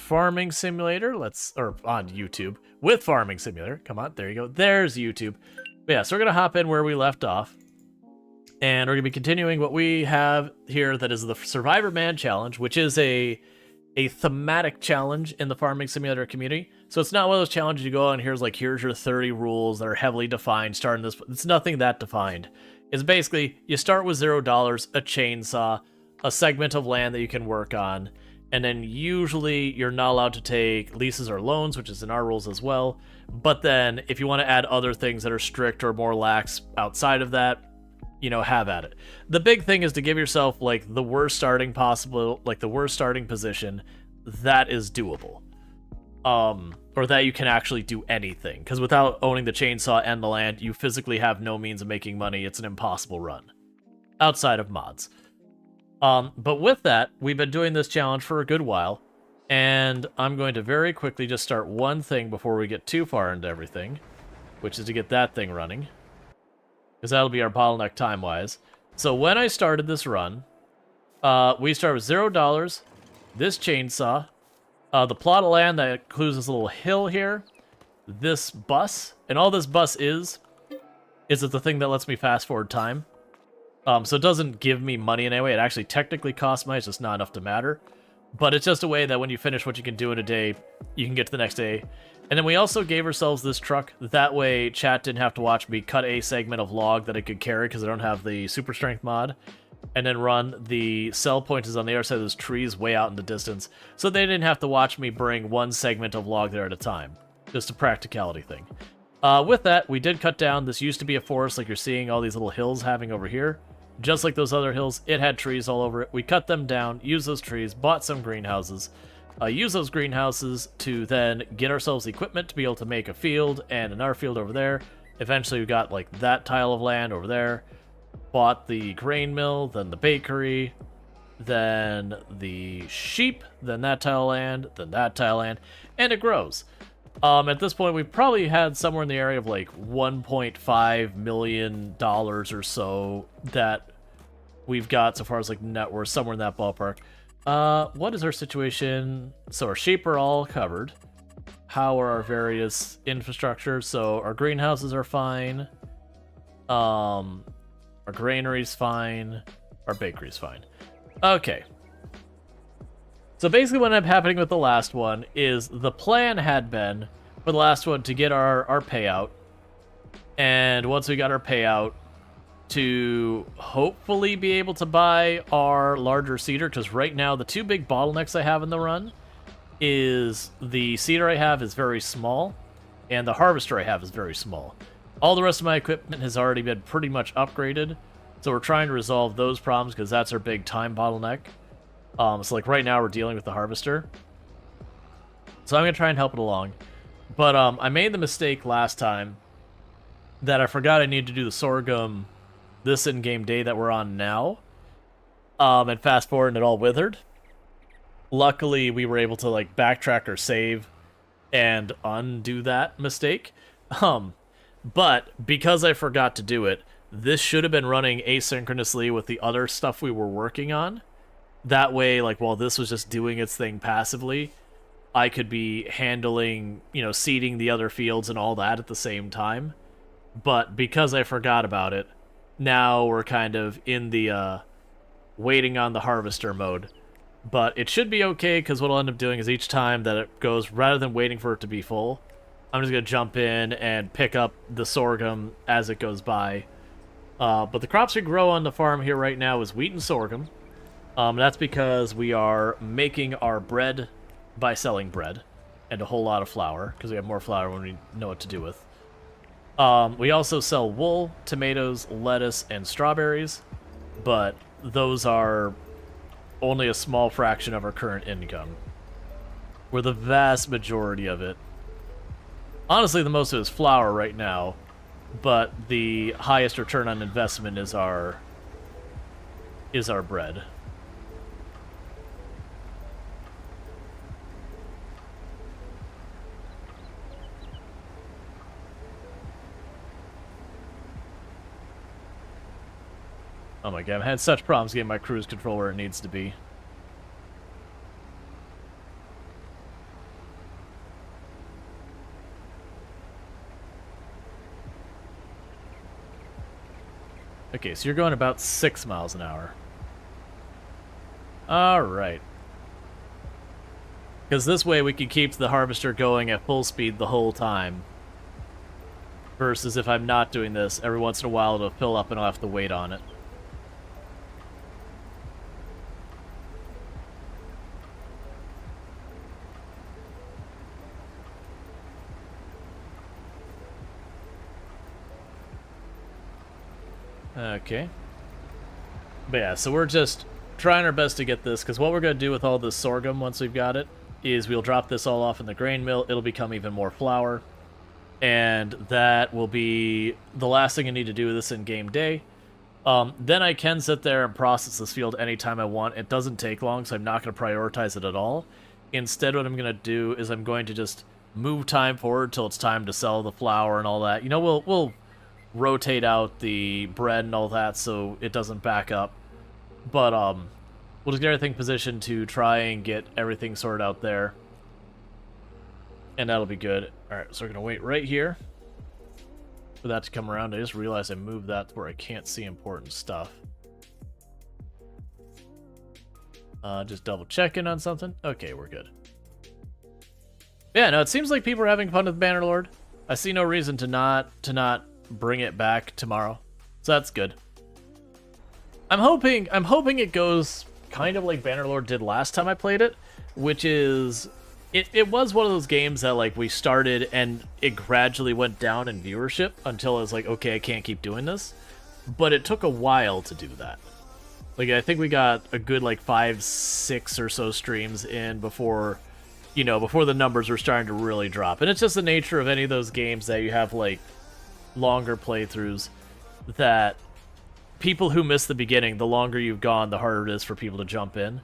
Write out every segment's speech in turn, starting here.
Farming Simulator. Or on YouTube with Farming Simulator. Come on, there you go. There's YouTube. But yeah, so we're gonna hop in where we left off, and we're gonna be continuing what we have here. That is the Survivor Man Challenge, which is a thematic challenge in the Farming Simulator community. So it's not one of those challenges you go on here's your 30 rules that are heavily defined starting this. It's nothing that defined. It's basically you start with $0, a chainsaw, a segment of land that you can work on, and then usually you're not allowed to take leases or loans, which is in our rules as well. But then if you want to add other things that are strict or more lax outside of that, you know, have at it. The big thing is to give yourself like the worst starting possible, like the worst starting position that is doable. Or that you can actually do anything. Because without owning the chainsaw and the land, you physically have no means of making money. It's an impossible run. Outside of mods. But with that, we've been doing this challenge for a good while. And I'm going to very quickly just start one thing before we get too far into everything. Which is to get that thing running. Because that'll be our bottleneck time-wise. So when I started this run, we started with $0, this chainsaw, the plot of land that includes this little hill here, this bus, and all this bus is it the thing that lets me fast forward time. So it doesn't give me money in any way. It actually technically costs money, it's just not enough to matter. But it's just a way that when you finish what you can do in a day, you can get to the next day. And then we also gave ourselves this truck. That way, chat didn't have to watch me cut a segment of log that it could carry because I don't have the super strength mod. And then run the cell pointers on the other side of those trees way out in the distance. So they didn't have to watch me bring one segment of log there at a time. Just a practicality thing. With that, we did cut down. This used to be a forest like you're seeing all these little hills having over here. Just like those other hills, it had trees all over it. We cut them down, used those trees, bought some greenhouses. Use those greenhouses to then get ourselves equipment to be able to make a field and another field over there. Eventually we got like that tile of land over there. Bought the grain mill, then the bakery, then the sheep, then that tile of land, then that tile of land, and it grows. At this point we've probably had somewhere in the area of like $1.5 million or so that we've got so far as like net worth, somewhere in that ballpark. What is our situation? So our sheep are all covered. How are our various infrastructure? So our greenhouses are fine. Our granary's fine. Our bakery's fine. Okay. So basically what ended up happening with the last one is the plan had been for the last one to get our payout. And once we got our payout, to hopefully be able to buy our larger seeder, because right now the two big bottlenecks I have in the run is the seeder I have is very small, and the harvester I have is very small. All the rest of my equipment has already been pretty much upgraded, so we're trying to resolve those problems because that's our big time bottleneck. So like right now we're dealing with the harvester. So I'm going to try and help it along. But I made the mistake last time that I forgot I needed to do the sorghum this in-game day that we're on now. And fast forward and it all withered. Luckily, we were able to like backtrack or save and undo that mistake. But because I forgot to do it, this should have been running asynchronously with the other stuff we were working on. That way, like while this was just doing its thing passively, I could be handling, you know, seeding the other fields and all that at the same time. But because I forgot about it, now we're kind of in the waiting on the harvester mode. But it should be okay, because what I'll end up doing is each time that it goes, rather than waiting for it to be full, I'm just going to jump in and pick up the sorghum as it goes by. But the crops we grow on the farm here right now is wheat and sorghum. That's because we are making our bread by selling bread, and a whole lot of flour, because we have more flour when we know what to do with. We also sell wool, tomatoes, lettuce, and strawberries, but those are only a small fraction of our current income. We're the vast majority of it. Honestly, the most of it is flour right now, but the highest return on investment is our bread. Oh my god, I've had such problems getting my cruise control where it needs to be. Okay, so you're going about 6 miles an hour. Alright. Because this way we can keep the harvester going at full speed the whole time. Versus if I'm not doing this, every once in a while it'll fill up and I'll have to wait on it. Okay. But yeah, so we're just trying our best to get this, because what we're going to do with all this sorghum once we've got it is we'll drop this all off in the grain mill. It'll become even more flour. And that will be the last thing I need to do with this in game day. Then I can sit there and process this field anytime I want. It doesn't take long, so I'm not going to prioritize it at all. Instead, what I'm going to do is I'm going to just move time forward till it's time to sell the flour and all that. You know, we'll rotate out the bread and all that so it doesn't back up. But we'll just get everything positioned to try and get everything sorted out there. And that'll be good. Alright, so we're going to wait right here for that to come around. I just realized I moved that to where I can't see important stuff. Just double checking on something. Okay, we're good. Yeah, no, it seems like people are having fun with Bannerlord. I see no reason to not bring it back tomorrow. So that's good. I'm hoping it goes kind of like Bannerlord did last time I played it, which is it was one of those games that like we started and it gradually went down in viewership until I was like, okay, I can't keep doing this. But it took a while to do that. Like I think we got a good like 5, 6 or so streams in before, you know, before the numbers were starting to really drop. And it's just the nature of any of those games that you have like longer playthroughs, that people who miss the beginning, the longer you've gone, the harder it is for people to jump in.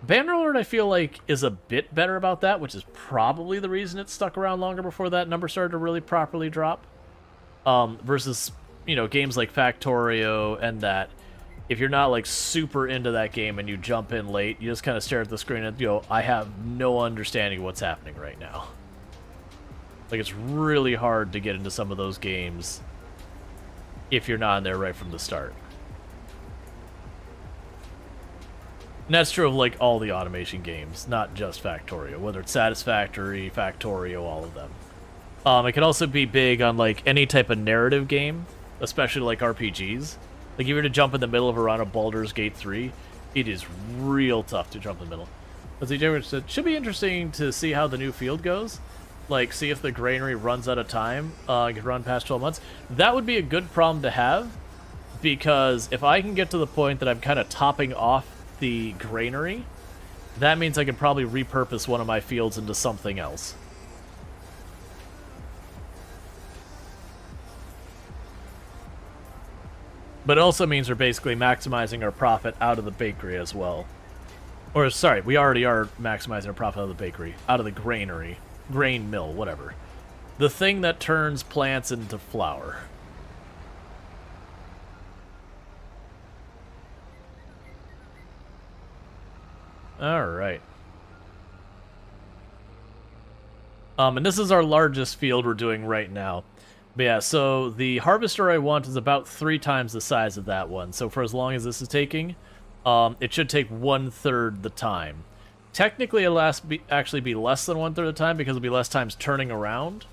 Bannerlord, I feel like, is a bit better about that, which is probably the reason it stuck around longer before that number started to really properly drop. Versus, you know, games like Factorio and that, if you're not, like, super into that game and you jump in late, you just kind of stare at the screen and go, I have no understanding of what's happening right now. Like, it's really hard to get into some of those games if you're not in there right from the start. And that's true of, like, all the automation games, not just Factorio, whether it's Satisfactory, Factorio, all of them. It can also be big on, like, any type of narrative game, especially, like, RPGs. Like, if you were to jump in the middle of a run of Baldur's Gate 3, it is real tough to jump in the middle. As the said, should be interesting to see how the new field goes. Like, see if the granary runs out of time, can run past 12 months. That would be a good problem to have, because if I can get to the point that I'm kind of topping off the granary, that means I can probably repurpose one of my fields into something else. But it also means we're basically maximizing our profit out of the bakery as well. Or, sorry, we already are maximizing our profit out of the bakery. Out of the granary. Grain mill, whatever. The thing that turns plants into flour. Alright. And this is our largest field we're doing right now. But yeah, so the harvester I want is about 3 times the size of that one. So for as long as this is taking, it should take 1/3 the time. Technically, it'll actually be less than 1/3 the time because it'll be less times turning around,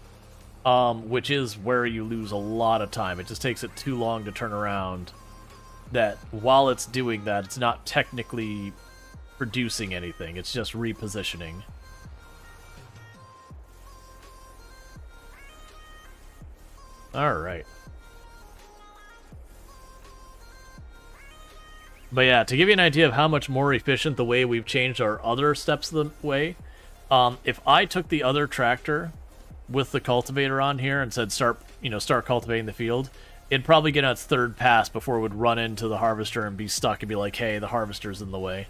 which is where you lose a lot of time. It just takes it too long to turn around. That while it's doing that, it's not technically producing anything. It's just repositioning. Alright. But yeah, to give you an idea of how much more efficient the way we've changed our other steps of the way, if I took the other tractor with the cultivator on here and said start cultivating the field, it'd probably get on its 3rd pass before it would run into the harvester and be stuck and be like, hey, the harvester's in the way.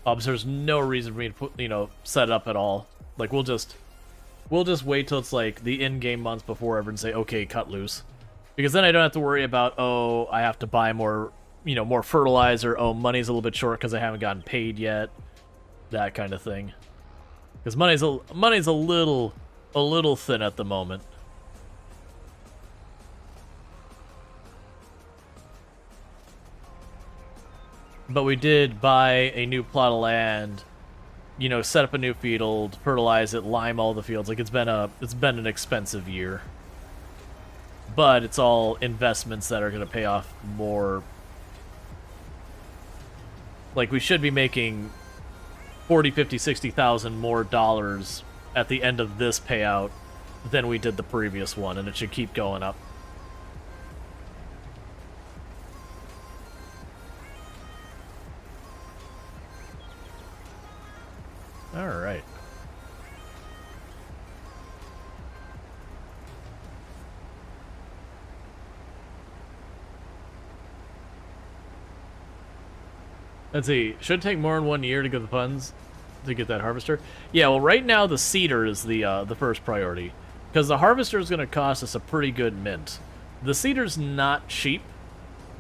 So there's no reason for me to put, set it up at all. Like, we'll just wait till it's like the in-game months before ever and say, okay, cut loose. Because then I don't have to worry about, oh, I have to buy more, more fertilizer, oh, money's a little bit short because I haven't gotten paid yet. That kind of thing. Because money's a little thin at the moment. but we did buy a new plot of land, you know, set up a new field, fertilize it, lime all the fields. Like, it's been an expensive year. But it's all investments that are going to pay off more. Like, we should be making 40, 50, 60,000 more dollars at the end of this payout than we did the previous one, and it should keep going up. All right. Let's see. Should take more than 1 year to get the funds to get that harvester. Yeah, well, right now the seeder is the first priority, because the harvester is going to cost us a pretty good mint. The seeder's not cheap,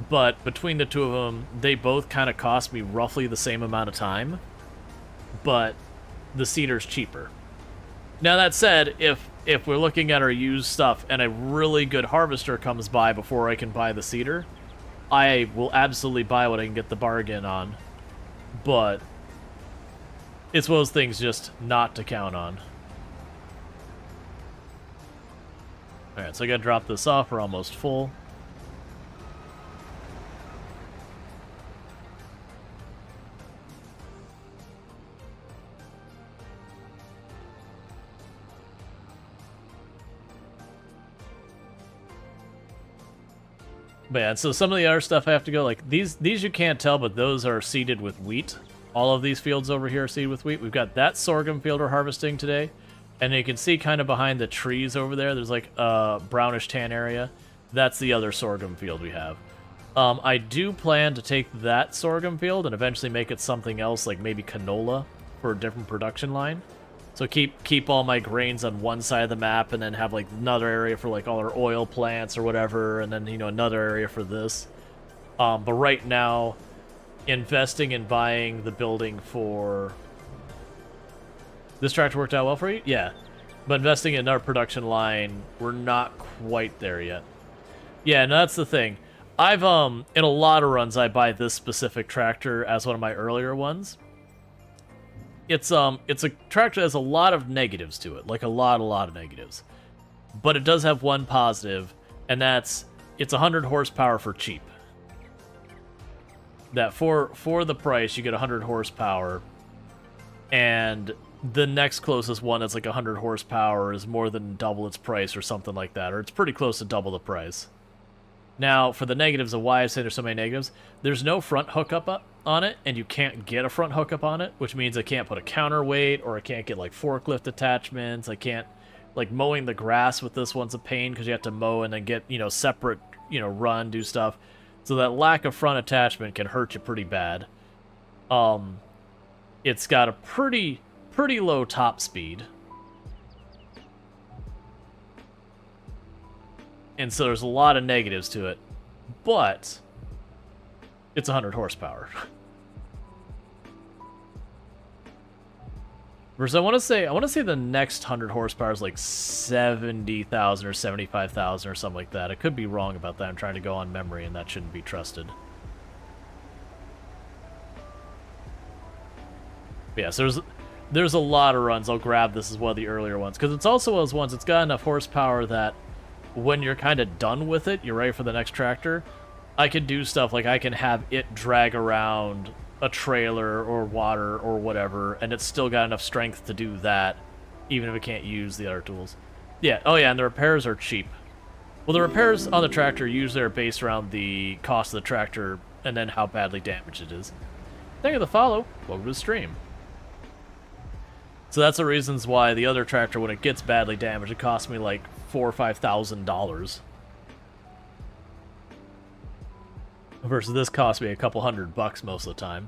but between the two of them, they both kind of cost me roughly the same amount of time. But the seeder's cheaper. Now that said, if we're looking at our used stuff and a really good harvester comes by before I can buy the seeder, I will absolutely buy what I can get the bargain on. But it's one of those things just not to count on. Alright, so I gotta drop this off. We're almost full. But yeah, so some of the other stuff I have to go, like, these you can't tell, but those are seeded with wheat. All of these fields over here are seeded with wheat. We've got that sorghum field we're harvesting today. And you can see kind of behind the trees over there, there's like a brownish tan area. That's the other sorghum field we have. I do plan to take that sorghum field and eventually make it something else, like maybe canola for a different production line. So keep all my grains on one side of the map, and then have like another area for like all our oil plants or whatever, and then, you know, another area for this. But right now, investing in buying the building for this tractor worked out well for you? Yeah. But investing in our production line, we're not quite there yet. Yeah, no, that's the thing. I've in a lot of runs I buy this specific tractor as one of my earlier ones. It's a tractor that has a lot of negatives to it, like a lot of negatives. But it does have one positive, and that's it's 100 horsepower for cheap. That for the price, you get 100 horsepower, and the next closest one that's like 100 horsepower is more than double its price or something like that, or it's pretty close to double the price. Now, for the negatives of why I say there's so many negatives, there's no front hookup on it, and you can't get a front hookup on it, which means I can't put a counterweight, or I can't get like forklift attachments. I can't, like, mowing the grass with this one's a pain because you have to mow and then get, you know, separate, you know, run, do stuff. So that lack of front attachment can hurt you pretty bad. It's got a pretty low top speed. And so there's a lot of negatives to it, but it's 100 horsepower. Versus I want to say the next 100 horsepower is like 70,000 or 75,000 or something like that. I could be wrong about that. I'm trying to go on memory, and that shouldn't be trusted. But yeah, so there's a lot of runs. I'll grab this as one of the earlier ones, because it's also one of those ones, it's got enough horsepower that when you're kind of done with it, you're ready for the next tractor, I can do stuff like I can have it drag around a trailer or water or whatever, and it's still got enough strength to do that, even if it can't use the other tools. Yeah, oh yeah, and the repairs are cheap. Well, the repairs on the tractor usually are based around the cost of the tractor and then how badly damaged it is. Thank you for the follow. Welcome to the stream. So that's the reasons why the other tractor, when it gets badly damaged, it costs me like $4,000 or $5,000. Versus this cost me a couple $100 most of the time.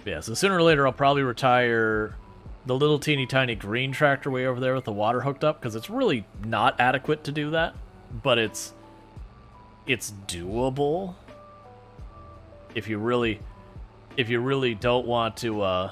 Yeah, so sooner or later I'll probably retire the little teeny tiny green tractor way over there with the water hooked up, because it's really not adequate to do that, but it's doable. If you really don't want to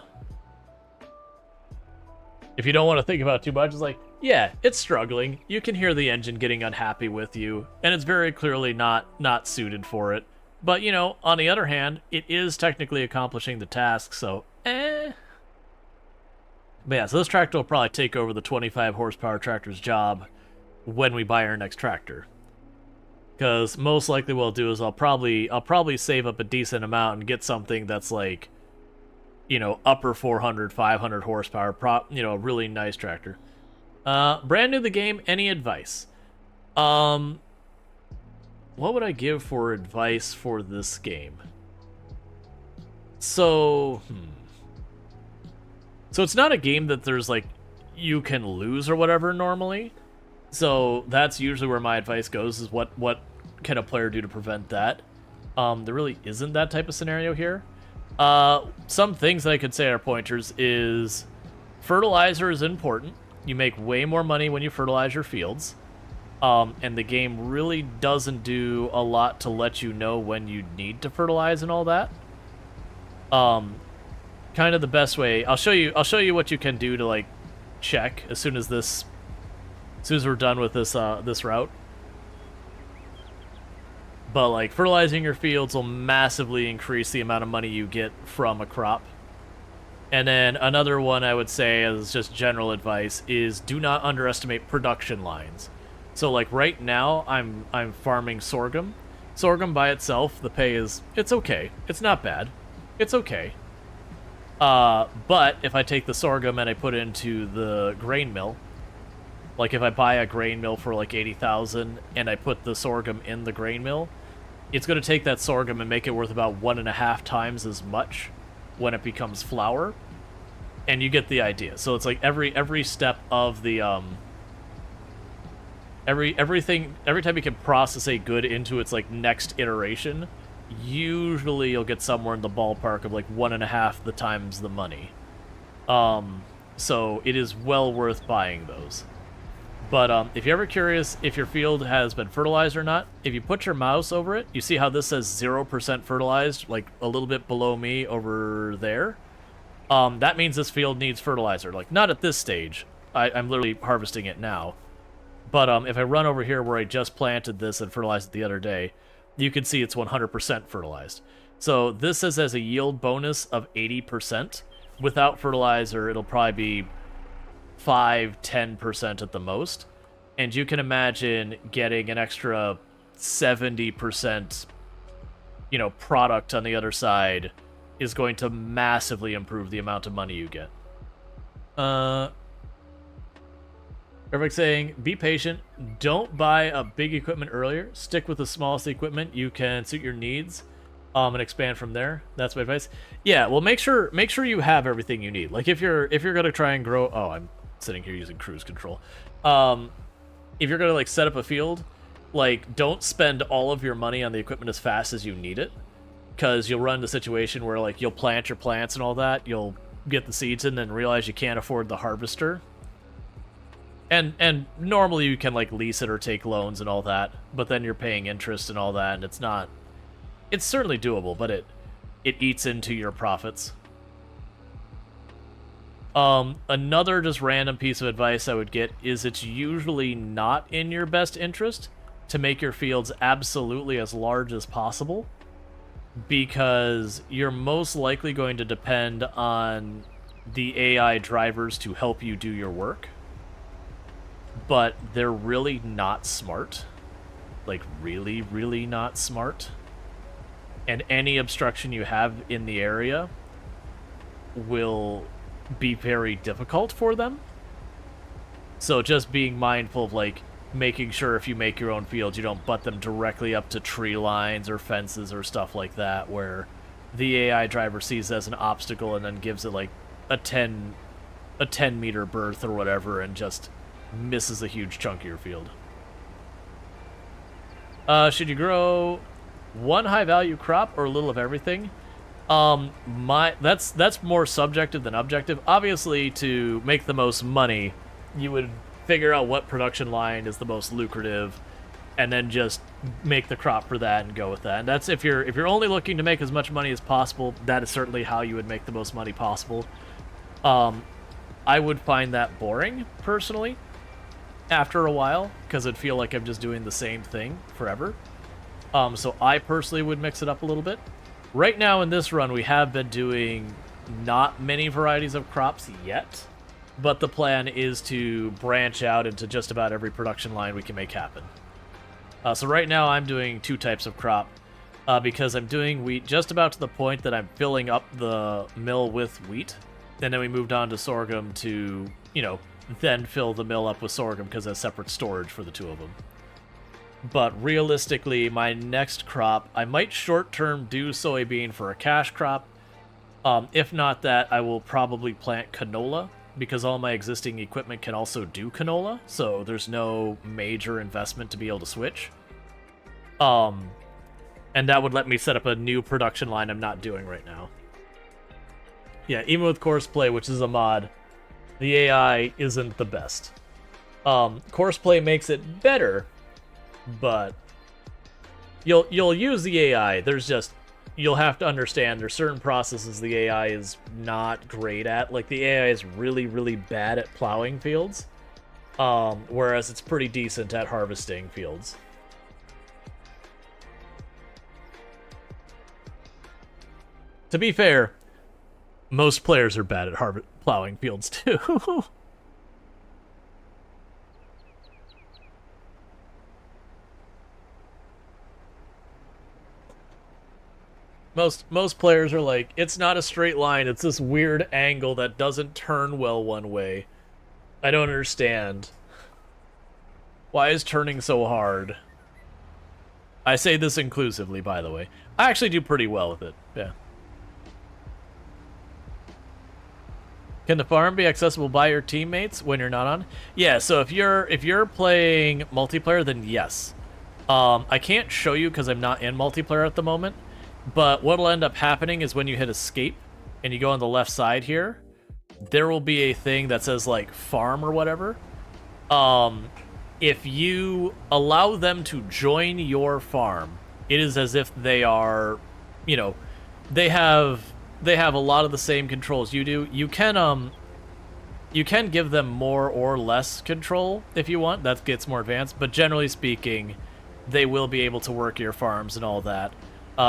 if you don't want to think about it too much, it's like, Yeah, it's struggling. You can hear the engine getting unhappy with you, and it's very clearly not suited for it. But, you know, on the other hand, it is technically accomplishing the task, so eh. But yeah, so this tractor will probably take over the 25 horsepower tractor's job when we buy our next tractor. Because most likely what I'll do is I'll probably save up a decent amount and get something that's like, you know, upper 400, 500 horsepower, you know, a really nice tractor. Brand new to the game, any advice? What would I give for advice for this game? So, So it's not a game that there's like, you can lose or whatever normally. So that's usually where my advice goes, is what can a player do to prevent that? There really isn't that type of scenario here. Some things that I could say are pointers is fertilizer is important. You make way more money when you fertilize your fields. And the game really doesn't do a lot to let you know when you need to fertilize and all that. Kind of the best way, I'll show you what you can do to like check as soon as we're done with this this route. But like fertilizing your fields will massively increase the amount of money you get from a crop. And then another one I would say as just general advice is do not underestimate production lines. So like right now I'm farming sorghum. Sorghum by itself, the pay it's okay. It's not bad. It's okay. But if I take the sorghum and I put it into the grain mill, like if I buy a grain mill for like 80,000 and I put the sorghum in the grain mill, it's going to take that sorghum and make it worth about 1.5 times as much when it becomes flour. And you get the idea. So it's like every step of the every time you can process a good into its like next iteration, usually you'll get somewhere in the ballpark of like 1.5 the times the money. So it is well worth buying those. But if you're ever curious if your field has been fertilized or not, if you put your mouse over it, you see how this says 0% fertilized, like a little bit below me over there? That means this field needs fertilizer. Like, not at this stage. I'm literally harvesting it now. But if I run over here where I just planted this and fertilized it the other day, you can see it's 100% fertilized. So this says as a yield bonus of 80%. Without fertilizer, it'll probably be 5-10% at the most, and you can imagine getting an extra 70%, you know, product on the other side is going to massively improve the amount of money you get. Everybody's saying, be patient. Don't buy a big equipment earlier. Stick with the smallest equipment you can suit your needs, and expand from there. That's my advice. Yeah, well, make sure you have everything you need. Like if you're gonna try and grow. Oh, I'm sitting here using cruise control. If you're gonna like set up a field, like don't spend all of your money on the equipment as fast as you need it, because you'll run into a situation where like you'll plant your plants and all that, you'll get the seeds in and realize you can't afford the harvester. And normally you can like lease it or take loans and all that, but then you're paying interest and all that, and it's certainly doable, but it eats into your profits. Another just random piece of advice I would get is it's usually not in your best interest to make your fields absolutely as large as possible, because you're most likely going to depend on the AI drivers to help you do your work, but they're really not smart. Like, really, really not smart. And any obstruction you have in the area will be very difficult for them. So just being mindful of, like, making sure if you make your own fields, you don't butt them directly up to tree lines or fences or stuff like that, where the AI driver sees it as an obstacle and then gives it, like, a 10-meter berth or whatever and just misses a huge chunk of your field. Should you grow one high-value crop or a little of everything? That's more subjective than objective. Obviously, to make the most money, you would figure out what production line is the most lucrative, and then just make the crop for that and go with that. And that's if you're only looking to make as much money as possible, that is certainly how you would make the most money possible. I would find that boring, personally. after a while, because it'd feel like I'm just doing the same thing forever. So I personally would mix it up a little bit. Right now in this run, we have been doing not many varieties of crops yet, but the plan is to branch out into just about every production line we can make happen. So right now I'm doing 2 types of crop, because I'm doing wheat just about to the point that I'm filling up the mill with wheat, and then we moved on to sorghum to, you know, then fill the mill up with sorghum because there's separate storage for the 2 of them. But realistically, my next crop, I might short-term do soybean for a cash crop. If not that, I will probably plant canola, because all my existing equipment can also do canola, so there's no major investment to be able to switch. And that would let me set up a new production line I'm not doing right now. Yeah, even with Courseplay, which is a mod, the AI isn't the best. Courseplay makes it better, but you'll use the AI. There's just, you'll have to understand there's certain processes the AI is not great at. Like, the AI is really, really bad at plowing fields, whereas it's pretty decent at harvesting fields. To be fair, most players are bad at plowing fields too. Most players are like, it's not a straight line, it's this weird angle that doesn't turn well one way. I don't understand. Why is turning so hard? I say this inclusively, by the way. I actually do pretty well with it, yeah. Can the farm be accessible by your teammates when you're not on? Yeah, so if you're playing multiplayer, then yes. I can't show you because I'm not in multiplayer at the moment, but what'll end up happening is when you hit escape and you go on the left side here, there will be a thing that says like farm or whatever. If you allow them to join your farm, it is as if they are, you know, they have a lot of the same controls you do. You can give them more or less control if you want. That gets more advanced, but generally speaking, they will be able to work your farms and all that.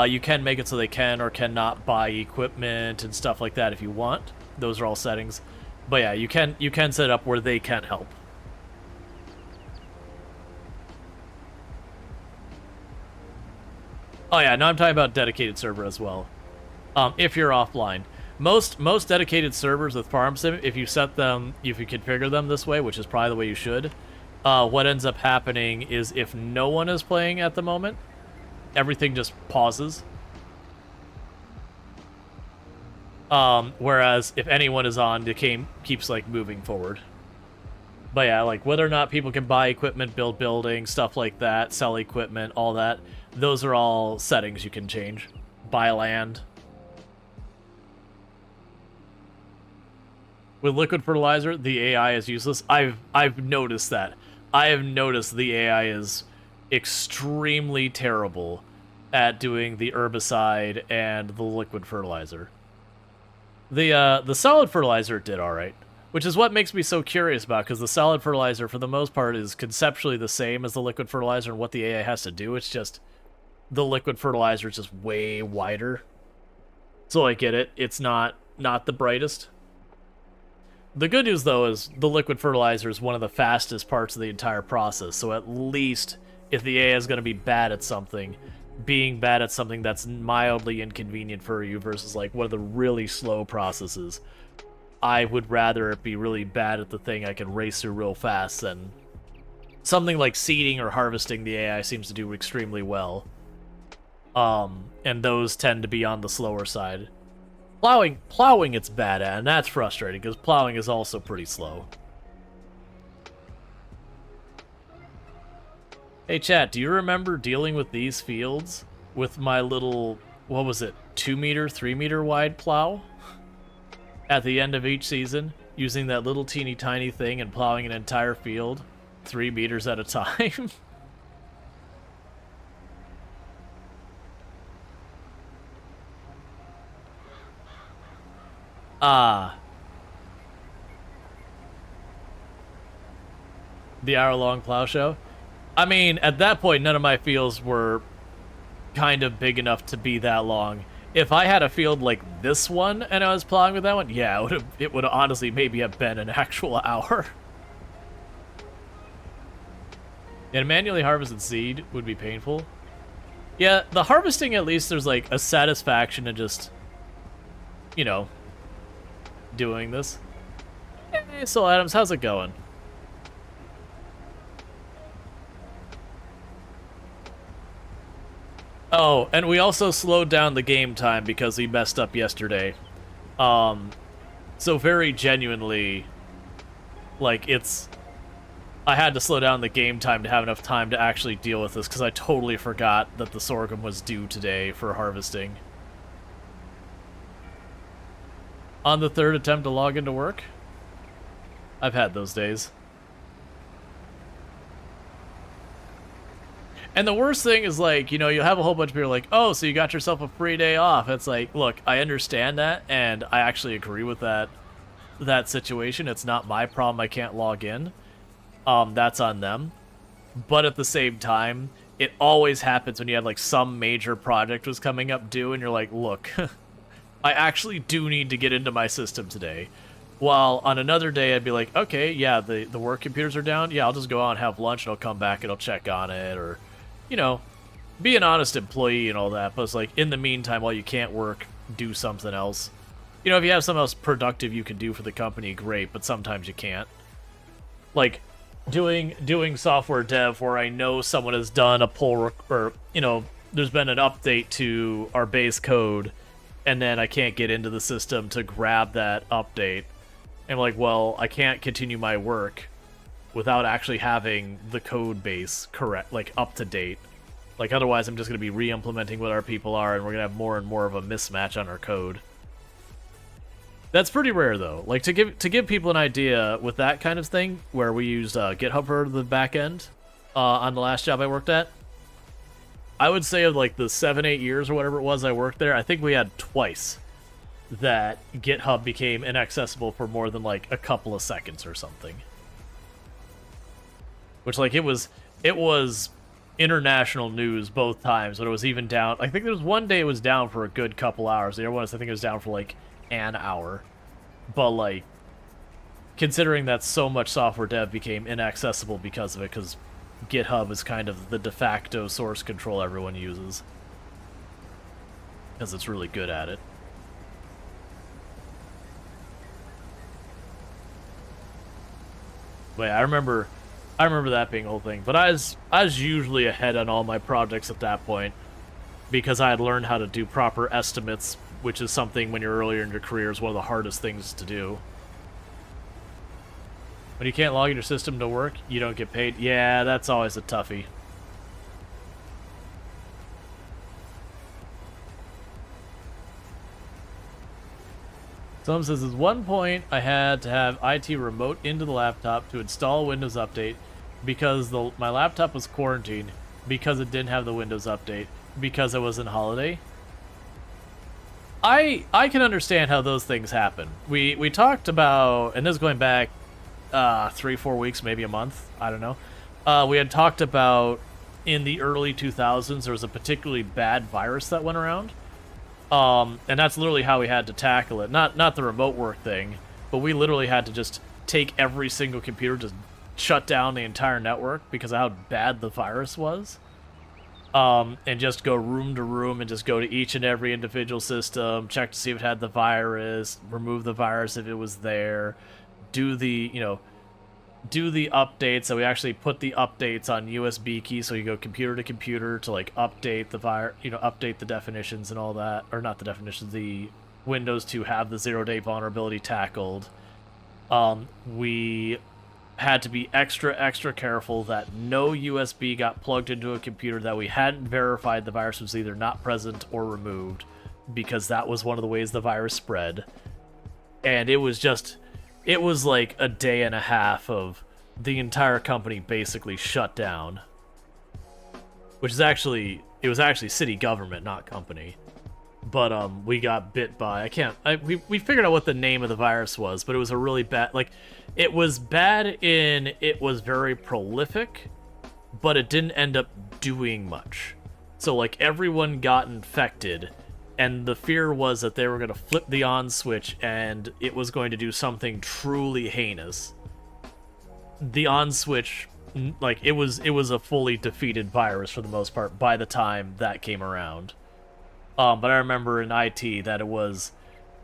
You can make it so they can or cannot buy equipment and stuff like that if you want. Those are all settings. But yeah, you can set it up where they can help. Oh yeah, no, I'm talking about dedicated server as well. If you're offline. Most dedicated servers with farm sim, if you configure them this way, which is probably the way you should, what ends up happening is if no one is playing at the moment, everything just pauses. Whereas if anyone is on, the game keeps like moving forward. But yeah, like whether or not people can buy equipment, build buildings, stuff like that, sell equipment, all that, those are all settings you can change. Buy land. With liquid fertilizer, the AI is useless. I've noticed that. I have noticed the AI is extremely terrible at doing the herbicide and the liquid fertilizer. The solid fertilizer did alright, which is what makes me so curious about, because the solid fertilizer, for the most part, is conceptually the same as the liquid fertilizer and what the AI has to do. It's just the liquid fertilizer is just way wider. So I get it. It's not the brightest. The good news, though, is the liquid fertilizer is one of the fastest parts of the entire process, so at least if the AI is going to be bad at something, being bad at something that's mildly inconvenient for you versus, like, one of the really slow processes, I would rather it be really bad at the thing I can race through real fast than something like seeding or harvesting. The AI seems to do extremely well. And those tend to be on the slower side. Plowing it's bad at, and that's frustrating, because plowing is also pretty slow. Hey chat, do you remember dealing with these fields with my little, what was it, 2 meter, 3 meter wide plow? At the end of each season, using that little teeny tiny thing and plowing an entire field 3 meters at a time? The hour-long plow show. I mean, at that point, none of my fields were kind of big enough to be that long. If I had a field like this one and I was plowing with that one, yeah, it would honestly maybe have been an actual hour. And manually harvested seed would be painful. Yeah, the harvesting, at least there's like a satisfaction in just, you know, doing this. Hey, Soul Adams, how's it going? Oh, and we also slowed down the game time because we messed up yesterday. So very genuinely, like, I had to slow down the game time to have enough time to actually deal with this because I totally forgot that the sorghum was due today for harvesting. On the third attempt to log into work? I've had those days. And the worst thing is, like, you know, you'll have a whole bunch of people like, oh, so you got yourself a free day off. It's like, look, I understand that, and I actually agree with that situation. It's not my problem I can't log in. That's on them. But at the same time, it always happens when you have, like, some major project was coming up due, and you're like, look, I actually do need to get into my system today. While on another day, I'd be like, okay, yeah, the work computers are down. Yeah, I'll just go out and have lunch, and I'll come back, and I'll check on it, or... you know, be an honest employee and all that, but it's like, in the meantime, while you can't work, do something else. You know, if you have something else productive you can do for the company, great, but sometimes you can't. Like, doing software dev where I know someone has done a pull, or, you know, there's been an update to our base code, and then I can't get into the system to grab that update. And I'm like, well, I can't continue my work without actually having the code base correct, like, up to date. Like, otherwise I'm just going to be re-implementing what our people are, and we're going to have more and more of a mismatch on our code. That's pretty rare, though. Like, to give people an idea with that kind of thing, where we used GitHub for the back end on the last job I worked at, I would say of, like, the 7-8 years or whatever it was I worked there, I think we had twice that GitHub became inaccessible for more than, like, a couple of seconds or something. Which, like, it was international news both times, but it was even down. I think there was one day it was down for a good couple hours. The other one, I think it was down for, like, an hour. But, like, considering that so much software dev became inaccessible because of it, because GitHub is kind of the de facto source control everyone uses. Because it's really good at it. But yeah, I remember that being the whole thing. But I was usually ahead on all my projects at that point, because I had learned how to do proper estimates, which is something when you're earlier in your career is one of the hardest things to do. When you can't log in your system to work, you don't get paid. Yeah, that's always a toughie. Someone says, at one point, I had to have IT remote into the laptop to install Windows Update because my laptop was quarantined because it didn't have the Windows Update because it was on holiday. I can understand how those things happen. We talked about, and this is going back 3-4 weeks, maybe a month, I don't know. We had talked about in the early 2000s there was a particularly bad virus that went around. And that's literally how we had to tackle it. Not the remote work thing, but we literally had to just take every single computer, just shut down the entire network because of how bad the virus was. And just go room to room and just go to each and every individual system, check to see if it had the virus, remove the virus if it was there, do the updates. So we actually put the updates on USB keys, so you go computer to computer to, like, update the update the definitions and all that, or not the definitions, the Windows to have the 0-day vulnerability tackled. We had to be extra careful that no USB got plugged into a computer that we hadn't verified the virus was either not present or removed, because that was one of the ways the virus spread. And it was like a day and a half of the entire company basically shut down. Which is it was actually city government, not company. but we got bit by, we figured out what the name of the virus was, but it was a really bad, like, it was bad in, it was very prolific, but it didn't end up doing much. So, like, everyone got infected, and the fear was that they were going to flip the on switch, and it was going to do something truly heinous. The on switch, like, it was a fully defeated virus for the most part by the time that came around. But I remember in IT that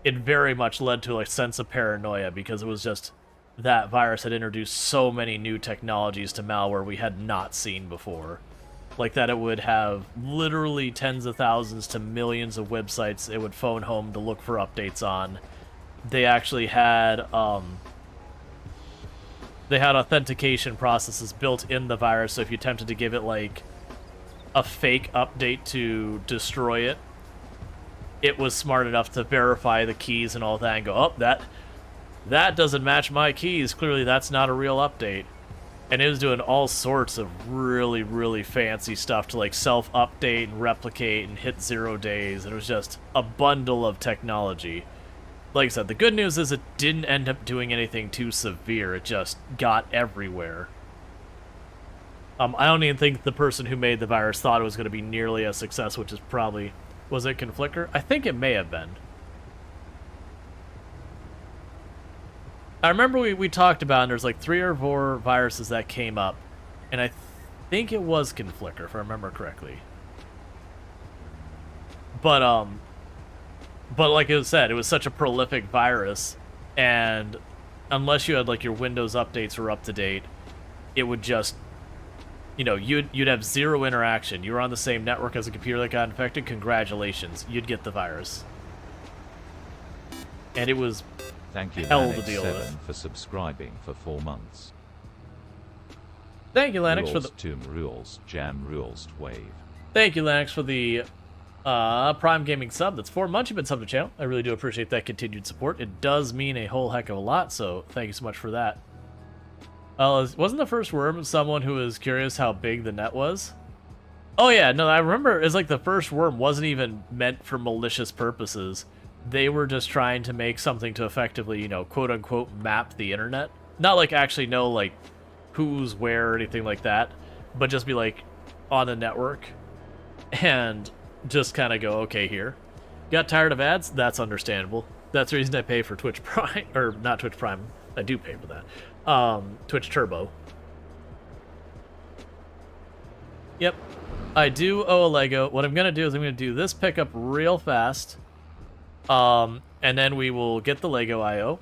it very much led to a sense of paranoia, because it was just that virus had introduced so many new technologies to malware we had not seen before. Like that it would have literally tens of thousands to millions of websites it would phone home to look for updates on. They actually had authentication processes built in the virus, so if you attempted to give it like a fake update to destroy it, it was smart enough to verify the keys and all that and go, oh, that doesn't match my keys. Clearly that's not a real update. And it was doing all sorts of really, really fancy stuff to like self-update and replicate and hit 0 days. It was just a bundle of technology. Like I said, the good news is it didn't end up doing anything too severe. It just got everywhere. I don't even think the person who made the virus thought it was going to be nearly a success, which is probably... Was it Conflicker? I think it may have been. I remember we talked about, and there's like 3 or 4 viruses that came up, and I think it was Conflicker, if I remember correctly. But like it was said, it was such a prolific virus, and unless you had like your Windows updates were up to date, it would just, you know, you'd have 0 interaction. You were on the same network as a computer that got infected, congratulations, you'd get the virus. And it was Thank you, hell to deal with. for subscribing for 4 months. Thank you, Lanix, for the Tomb Rules, Jam Rules, Wave. Thank you, Lanix, for the Prime Gaming sub. That's 4 months you've been subbed to the channel. I really do appreciate that continued support. It does mean a whole heck of a lot, so thank you so much for that. Wasn't the first worm someone who was curious how big the net was? Oh yeah, no, I remember it's like the first worm wasn't even meant for malicious purposes. They were just trying to make something to effectively, you know, quote-unquote map the internet. Not like actually know like who's where or anything like that, but just be like on the network and just kind of go, okay, here. Got tired of ads? That's understandable. That's the reason I pay for Twitch Prime, or not Twitch Prime. I do pay for that. Twitch Turbo. Yep. I do owe a Lego. What I'm going to do is I'm going to do this pickup real fast. And then we will get the Lego IO.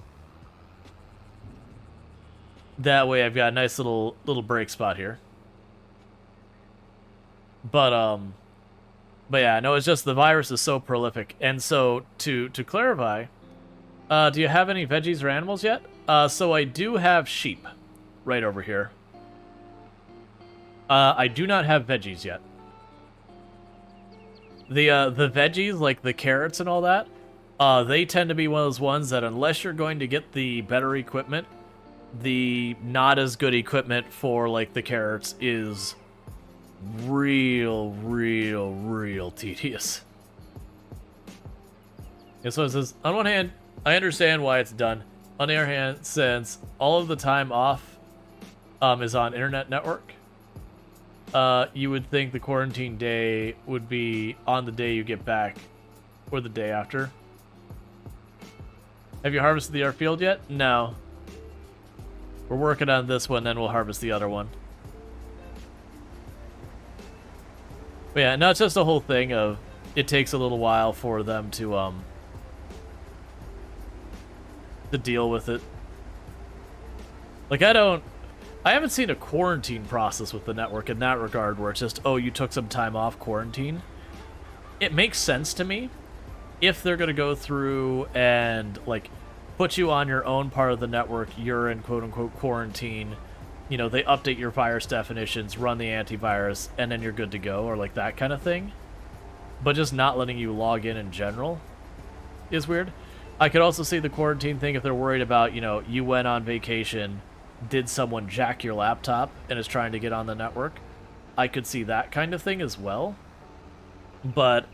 That way I've got a nice little break spot here. But yeah, no, it's just the virus is so prolific. And so to clarify, do you have any veggies or animals yet? So I do have sheep right over here. I do not have veggies yet. The veggies, like the carrots and all that, they tend to be one of those ones that unless you're going to get the better equipment, the not as good equipment for like the carrots is real tedious. And so it says, on one hand, I understand why it's done. On the other hand, since all of the time off is on internet network, you would think the quarantine day would be on the day you get back or the day after. Have you harvested the field yet? No. We're working on this one, then we'll harvest the other one. But yeah, no, it's just the whole thing of it takes a little while for them to deal with it. Like I haven't seen a quarantine process with the network in that regard where it's just, oh, you took some time off quarantine. It makes sense to me if they're going to go through and like put you on your own part of the network, you're in quote-unquote quarantine, you know, they update your virus definitions, run the antivirus, and then you're good to go, or like that kind of thing. But just not letting you log in general is weird. I could also see the quarantine thing if they're worried about, you know, you went on vacation, did someone jack your laptop and is trying to get on the network. I could see that kind of thing as well. But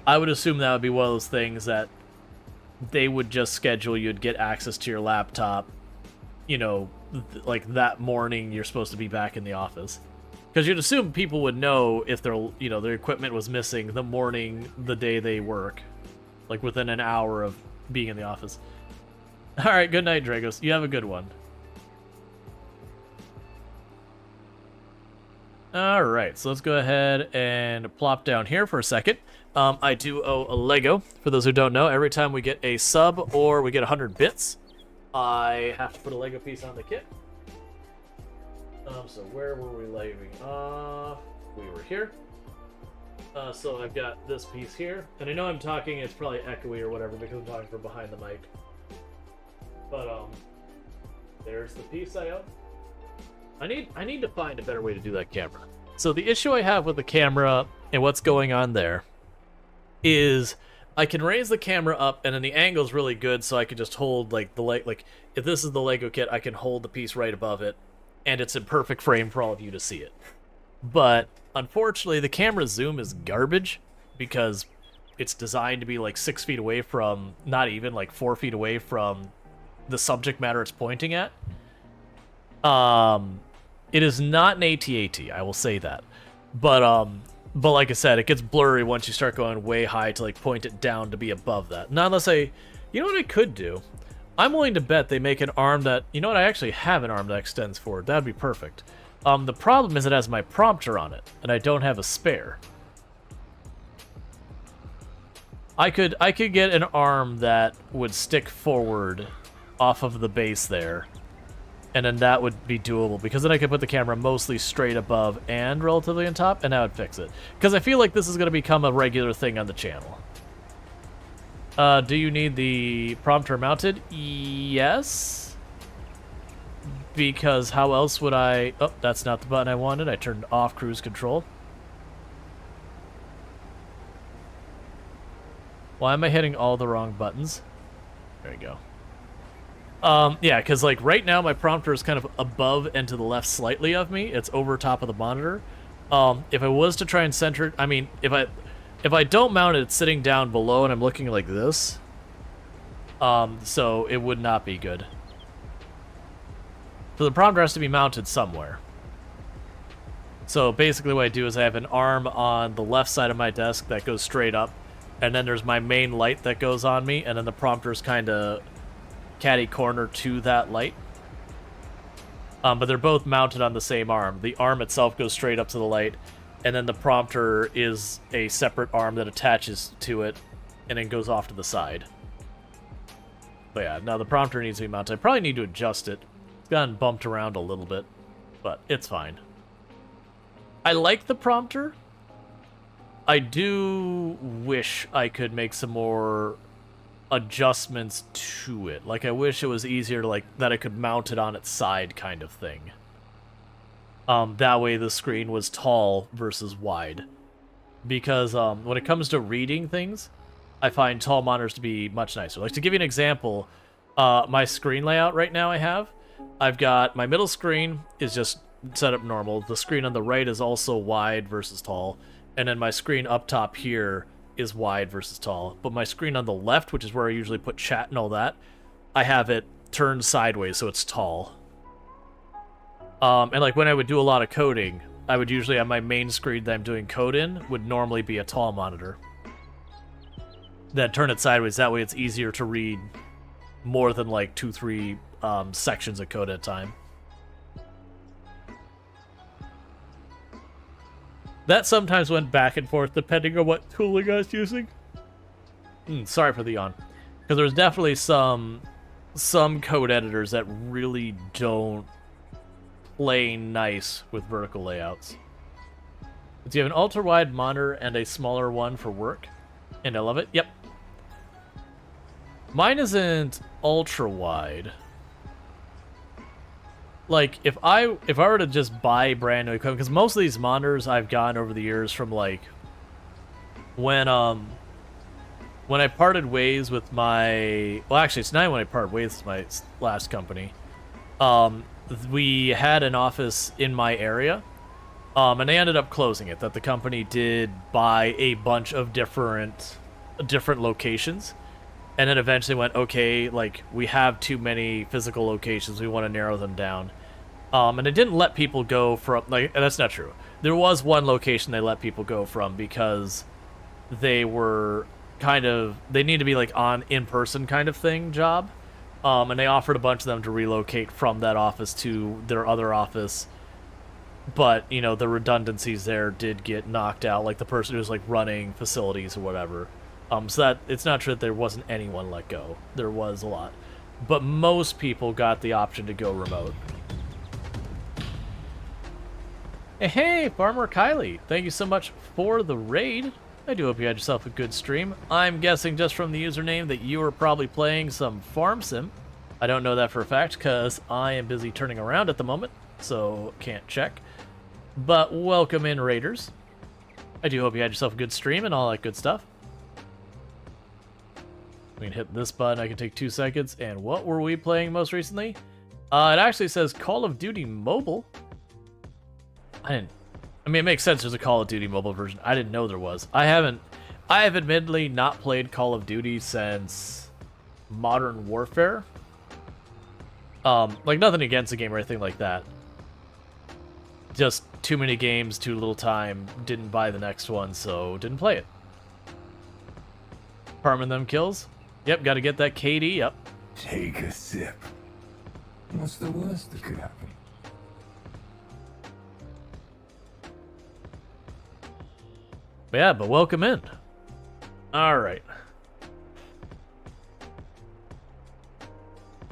I would assume that would be one of those things that they would just schedule you'd get access to your laptop, you know, like that morning you're supposed to be back in the office. Because you'd assume people would know if their, you know, their equipment was missing the morning, the day they work. Like within an hour of being in the office. Alright, good night, Dragos. You have a good one. Alright, so let's go ahead and plop down here for a second. I do owe a Lego. For those who don't know, every time we get a sub or we get 100 bits, I have to put a Lego piece on the kit. So where were we leaving? We were here. So I've got this piece here. And I know I'm talking, it's probably echoey or whatever because I'm talking from behind the mic. But, there's the piece I own. I need to find a better way to do that camera. So the issue I have with the camera and what's going on there is I can raise the camera up and then the angle's really good, so I can just hold like if this is the Lego kit, I can hold the piece right above it and it's in perfect frame for all of you to see it. But unfortunately the camera zoom is garbage because it's designed to be like 6 feet away from, not even like 4 feet away from the subject matter it's pointing at. It is not an AT-AT, I will say that. But like I said, it gets blurry once you start going way high to like point it down to be above that. Not unless you know what I could do? I'm willing to bet they make an arm that, you know what, I actually have an arm that extends forward. That'd be perfect. The problem is it has my prompter on it, and I don't have a spare. I could get an arm that would stick forward off of the base there, and then that would be doable, because then I could put the camera mostly straight above and relatively on top, and that would fix it. Because I feel like this is going to become a regular thing on the channel. Do you need the prompter mounted? Yes. Because how else would I... Oh, that's not the button I wanted. I turned off cruise control. Why am I hitting all the wrong buttons? There we go. Yeah, because like right now my prompter is kind of above and to the left slightly of me. It's over top of the monitor. If I was to try and center it, I mean, if I don't mount it, it's sitting down below and I'm looking like this. So it would not be good. So the prompter has to be mounted somewhere. So basically what I do is I have an arm on the left side of my desk that goes straight up, and then there's my main light that goes on me, and then the prompter's kind of catty corner to that light. But they're both mounted on the same arm. The arm itself goes straight up to the light, and then the prompter is a separate arm that attaches to it and then goes off to the side. But yeah, now the prompter needs to be mounted. I probably need to adjust it. It's gotten bumped around a little bit, but it's fine. I like the prompter. I do wish I could make some more adjustments to it. Like, I wish it was easier to, like, that I could mount it on its side kind of thing. That way the screen was tall versus wide. Because when it comes to reading things, I find tall monitors to be much nicer. Like, to give you an example, my screen layout right now I've got my middle screen is just set up normal. The screen on the right is also wide versus tall. And then my screen up top here is wide versus tall. But my screen on the left, which is where I usually put chat and all that, I have it turned sideways so it's tall. And like when I would do a lot of coding, I would usually have my main screen that I'm doing code in would normally be a tall monitor. Then turn it sideways, that way it's easier to read more than like 2-3 sections of code at a time. That sometimes went back and forth depending on what tooling I was using. Sorry for the yawn. Because there's definitely some code editors that really don't play nice with vertical layouts. Do you have an ultra-wide monitor and a smaller one for work? And I love it. Yep. Mine isn't ultra-wide. Like, if I were to just buy brand new equipment, because most of these monitors I've gotten over the years from, like, when I parted ways with my... Well, actually, it's not when I parted ways with my last company. We had an office in my area, And they ended up closing it. That the company did buy a bunch of different locations, and then eventually went, okay, like, we have too many physical locations, we want to narrow them down. And it didn't let people go from, like, that's not true. There was one location they let people go from because they were they need to be like on in-person kind of thing job. And they offered a bunch of them to relocate from that office to their other office. But, you know, the redundancies there did get knocked out, like the person who was like running facilities or whatever. So that it's not true that there wasn't anyone let go. There was a lot. But most people got the option to go remote. Hey, Farmer Kylie, thank you so much for the raid. I do hope you had yourself a good stream. I'm guessing just from the username that you were probably playing some farm sim. I don't know that for a fact because I am busy turning around at the moment, so can't check. But welcome in, raiders. I do hope you had yourself a good stream and all that good stuff. We can hit this button. I can take 2 seconds. And what were we playing most recently? It actually says Call of Duty Mobile. I mean, it makes sense there's a Call of Duty mobile version. I didn't know there was. I have admittedly not played Call of Duty since Modern Warfare. Like, nothing against the game or anything like that. Just too many games, too little time. Didn't buy the next one, so didn't play it. Farming them kills. Yep, gotta get that KD, yep. Take a sip. What's the worst that could happen? Yeah, but welcome in. Alright.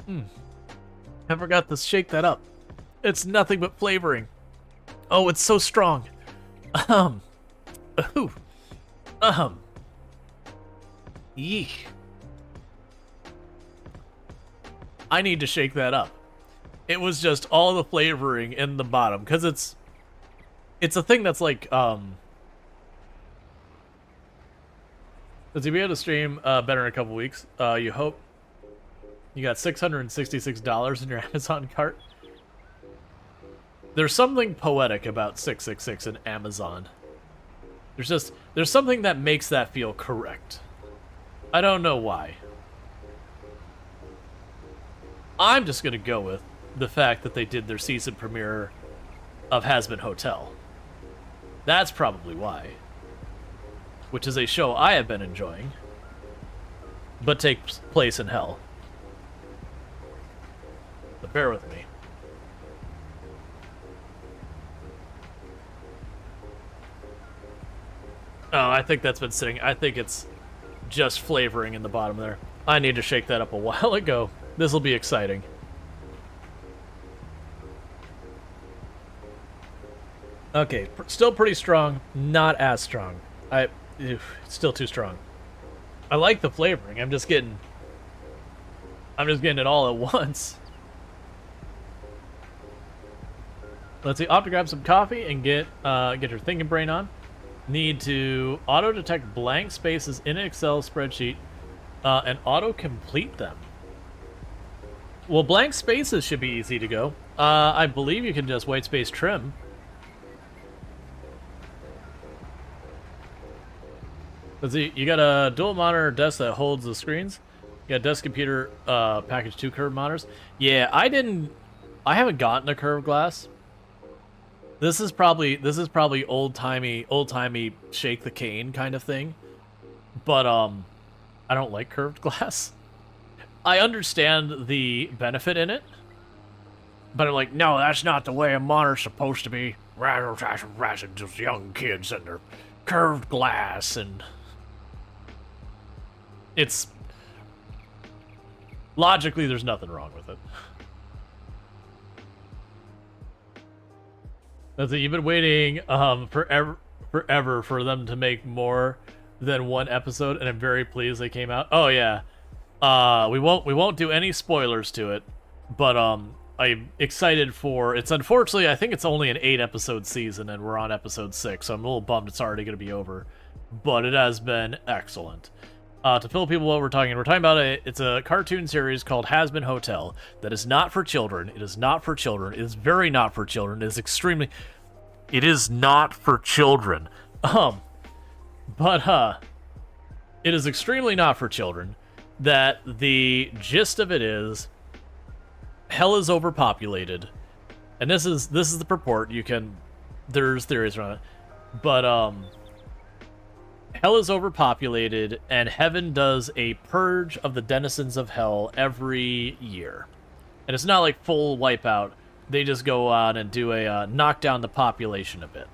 I forgot to shake that up. It's nothing but flavoring. Oh, it's so strong. Ooh. Yeesh. I need to shake that up. It was just all the flavoring in the bottom, because it's a thing that's like, Does he be able to stream better in a couple weeks? You hope. You got $666 in your Amazon cart. There's something poetic about 666 in Amazon. There's something that makes that feel correct. I don't know why. I'm just gonna go with the fact that they did their season premiere of Hazbin Hotel. That's probably why. Which is a show I have been enjoying, but takes place in hell. But bear with me. Oh, I think that's been sitting. I think it's just flavoring in the bottom there. I need to shake that up a while ago. This will be exciting. Okay, still pretty strong, not as strong. It's still too strong. I like the flavoring. I'm just getting it all at once. Let's see. Off to grab some coffee and get your thinking brain on. Need to auto detect blank spaces in an Excel spreadsheet and auto complete them. Well, blank spaces should be easy to go. I believe you can just white space trim. Let's see, you got a dual monitor desk that holds the screens. You got desk computer, package 2 curved monitors. Yeah, I haven't gotten a curved glass. This is probably old timey shake the cane kind of thing. But I don't like curved glass. I understand the benefit in it, but I'm like, no, that's not the way a monitor's supposed to be. Just young kids and their curved glass, and it's logically there's nothing wrong with it. That's it. You've been waiting forever for them to make more than one episode, and I'm very pleased they came out. Oh yeah, we won't do any spoilers to it, but I'm excited for. It's unfortunately I think it's only an 8-episode season, and we're on episode 6, so I'm a little bummed it's already going to be over. But it has been excellent. To fill people what we're talking about it's a cartoon series called Hazbin Hotel that is not for children. It is not for children. It is very not for children. It is extremely. It is not for children. But it is extremely not for children. That the gist of it is, hell is overpopulated, and this is the purport. There's theories around it, but hell is overpopulated, and heaven does a purge of the denizens of hell every year, and it's not like full wipeout. They just go on and do a knock down the population a bit,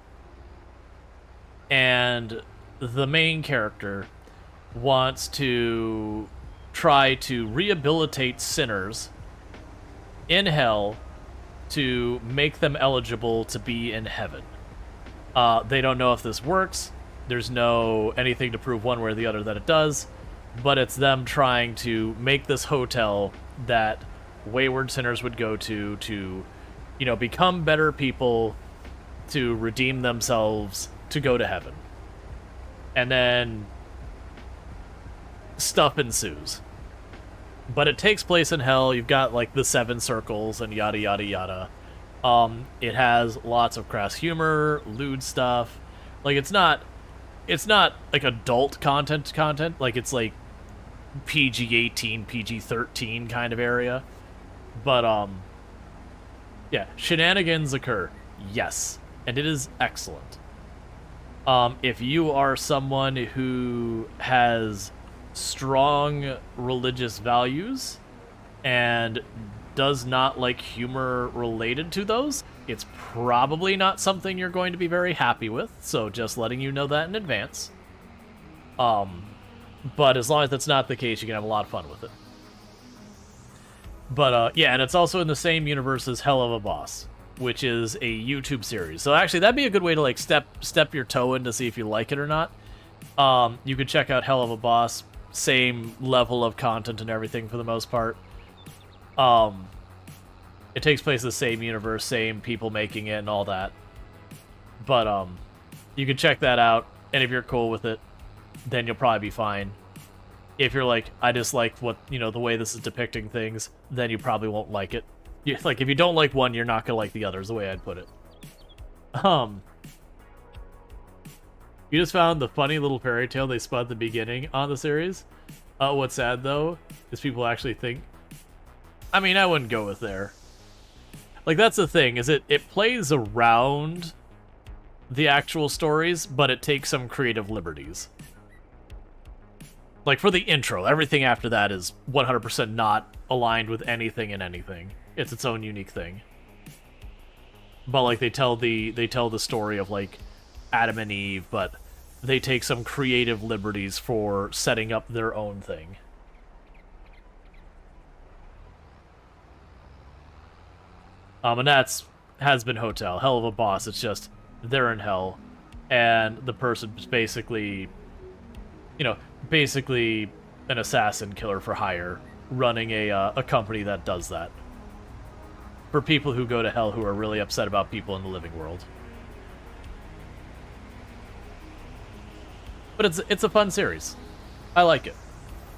and the main character wants to try to rehabilitate sinners in hell to make them eligible to be in heaven. They don't know if this works. There's no anything to prove one way or the other that it does, but it's them trying to make this hotel that wayward sinners would go to, you know, become better people, to redeem themselves, to go to heaven. And then stuff ensues. But it takes place in hell. You've got like the 7 circles and yada yada yada. It has lots of crass humor, lewd stuff. Like it's not like adult content. Like it's like PG-18, PG-13 kind of area. But yeah, shenanigans occur. Yes, and it is excellent. If you are someone who has strong religious values and does not like humor related to those, it's probably not something you're going to be very happy with, so just letting you know that in advance. But as long as that's not the case, you can have a lot of fun with it. But yeah, and it's also in the same universe as Hell of a Boss, which is a YouTube series. So actually that'd be a good way to like step your toe in to see if you like it or not. You could check out Hell of a Boss. Same level of content and everything for the most part. It takes place in the same universe, same people making it and all that. But you can check that out, and if you're cool with it, then you'll probably be fine. If you're like, I dislike what, you know, the way this is depicting things, then you probably won't like it. Like, if you don't like one, you're not gonna like the others, the way I'd put it. You just found the funny little fairy tale they spun at the beginning on the series. What's sad, though, is people actually think... I mean, I wouldn't go with there. Like, that's the thing, is it plays around the actual stories, but it takes some creative liberties. Like, for the intro, everything after that is 100% not aligned with anything in anything. It's its own unique thing. But, like, they tell the story of, like, Adam and Eve, but they take some creative liberties for setting up their own thing. And that's Has Been Hotel. Hell of a Boss. It's just, they're in hell, and the person's basically, you know, basically an assassin killer for hire, running a company that does that. For people who go to hell who are really upset about people in the living world. But it's a fun series. I like it.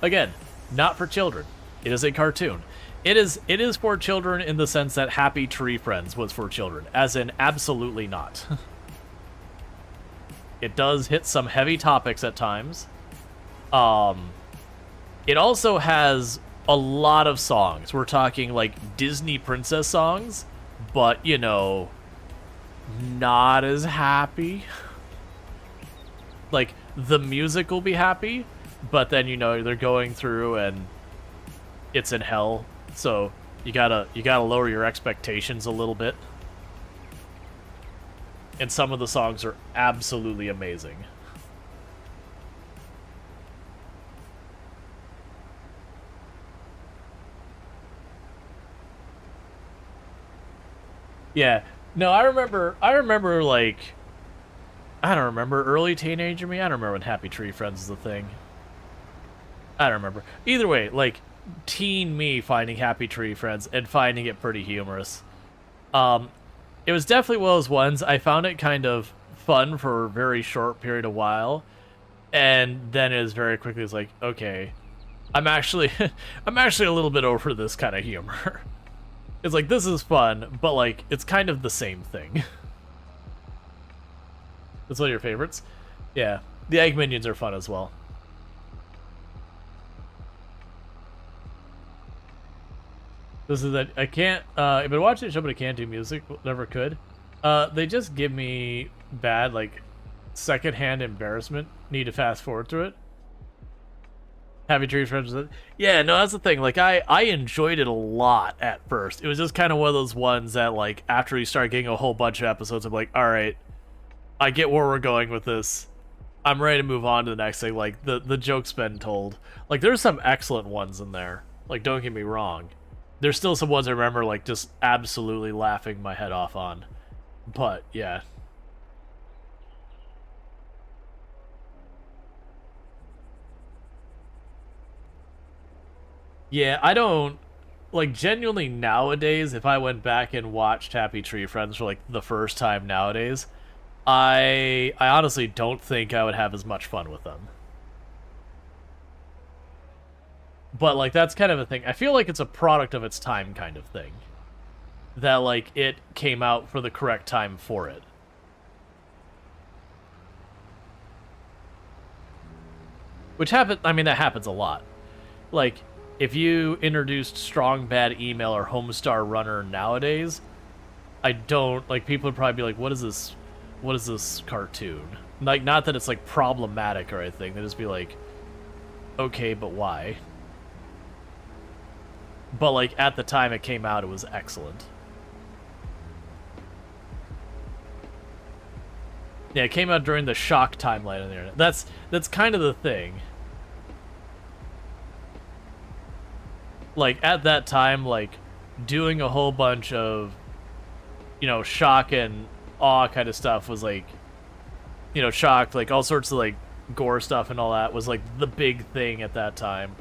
Again, not for children. It is a cartoon. It is for children in the sense that Happy Tree Friends was for children, as in absolutely not. It does hit some heavy topics at times. It also has a lot of songs. We're talking like Disney princess songs, but you know, not as happy. Like, the music will be happy, but then, you know, they're going through and it's in hell, so you gotta lower your expectations a little bit. And some of the songs are absolutely amazing. Yeah. No, I remember like, I don't remember early teenager me. I don't remember when Happy Tree Friends is a thing. I don't remember. Either way, like, teen me finding Happy Tree Friends and finding it pretty humorous. It was definitely one of those ones. I found it kind of fun for a very short period of while, and then it was very quickly, it's like, okay, I'm actually a little bit over this kind of humor. It's like, this is fun, but like, it's kind of the same thing. That's one of your favorites? Yeah. The egg minions are fun as well. This is that I can't I've been watching the show but I can't do music, never could. They just give me bad like secondhand embarrassment. Need to fast forward through it. Happy Tree Friends. Yeah, no, that's the thing. Like I enjoyed it a lot at first. It was just kind of one of those ones that like after you start getting a whole bunch of episodes, I'm like, all right, I get where we're going with this. I'm ready to move on to the next thing. Like the joke's been told. Like there's some excellent ones in there. Like don't get me wrong. There's still some ones I remember like just absolutely laughing my head off on. But yeah. Yeah, I don't like genuinely nowadays if I went back and watched Happy Tree Friends for like the first time nowadays, I honestly don't think I would have as much fun with them. But like that's kind of a thing. I feel like it's a product of its time kind of thing. That like it came out for the correct time for it. Which happen I mean that happens a lot. Like if you introduced Strong Bad Email or Homestar Runner nowadays, I don't like people would probably be like, what is this cartoon? Like not that it's like problematic or anything, they'd just be like, okay, but why? But like at the time it came out, it was excellent. Yeah, it came out during the shock timeline on the internet. That's kind of the thing. Like at that time, like doing a whole bunch of, you know, shock and awe kind of stuff was like, you know, shock, like all sorts of like gore stuff and all that was like the big thing at that time.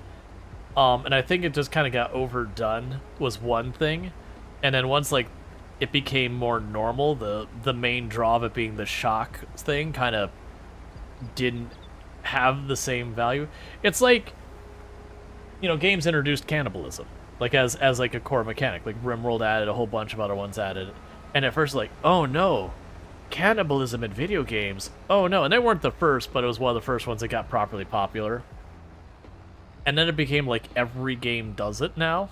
And I think it just kind of got overdone was one thing, and then once like it became more normal, the main draw of it being the shock thing kind of didn't have the same value. It's like, you know, games introduced cannibalism like as like a core mechanic. Like RimWorld added, a whole bunch of other ones added, and at first like, oh no, cannibalism in video games, oh no. And they weren't the first, but it was one of the first ones that got properly popular. And then it became like every game does it now,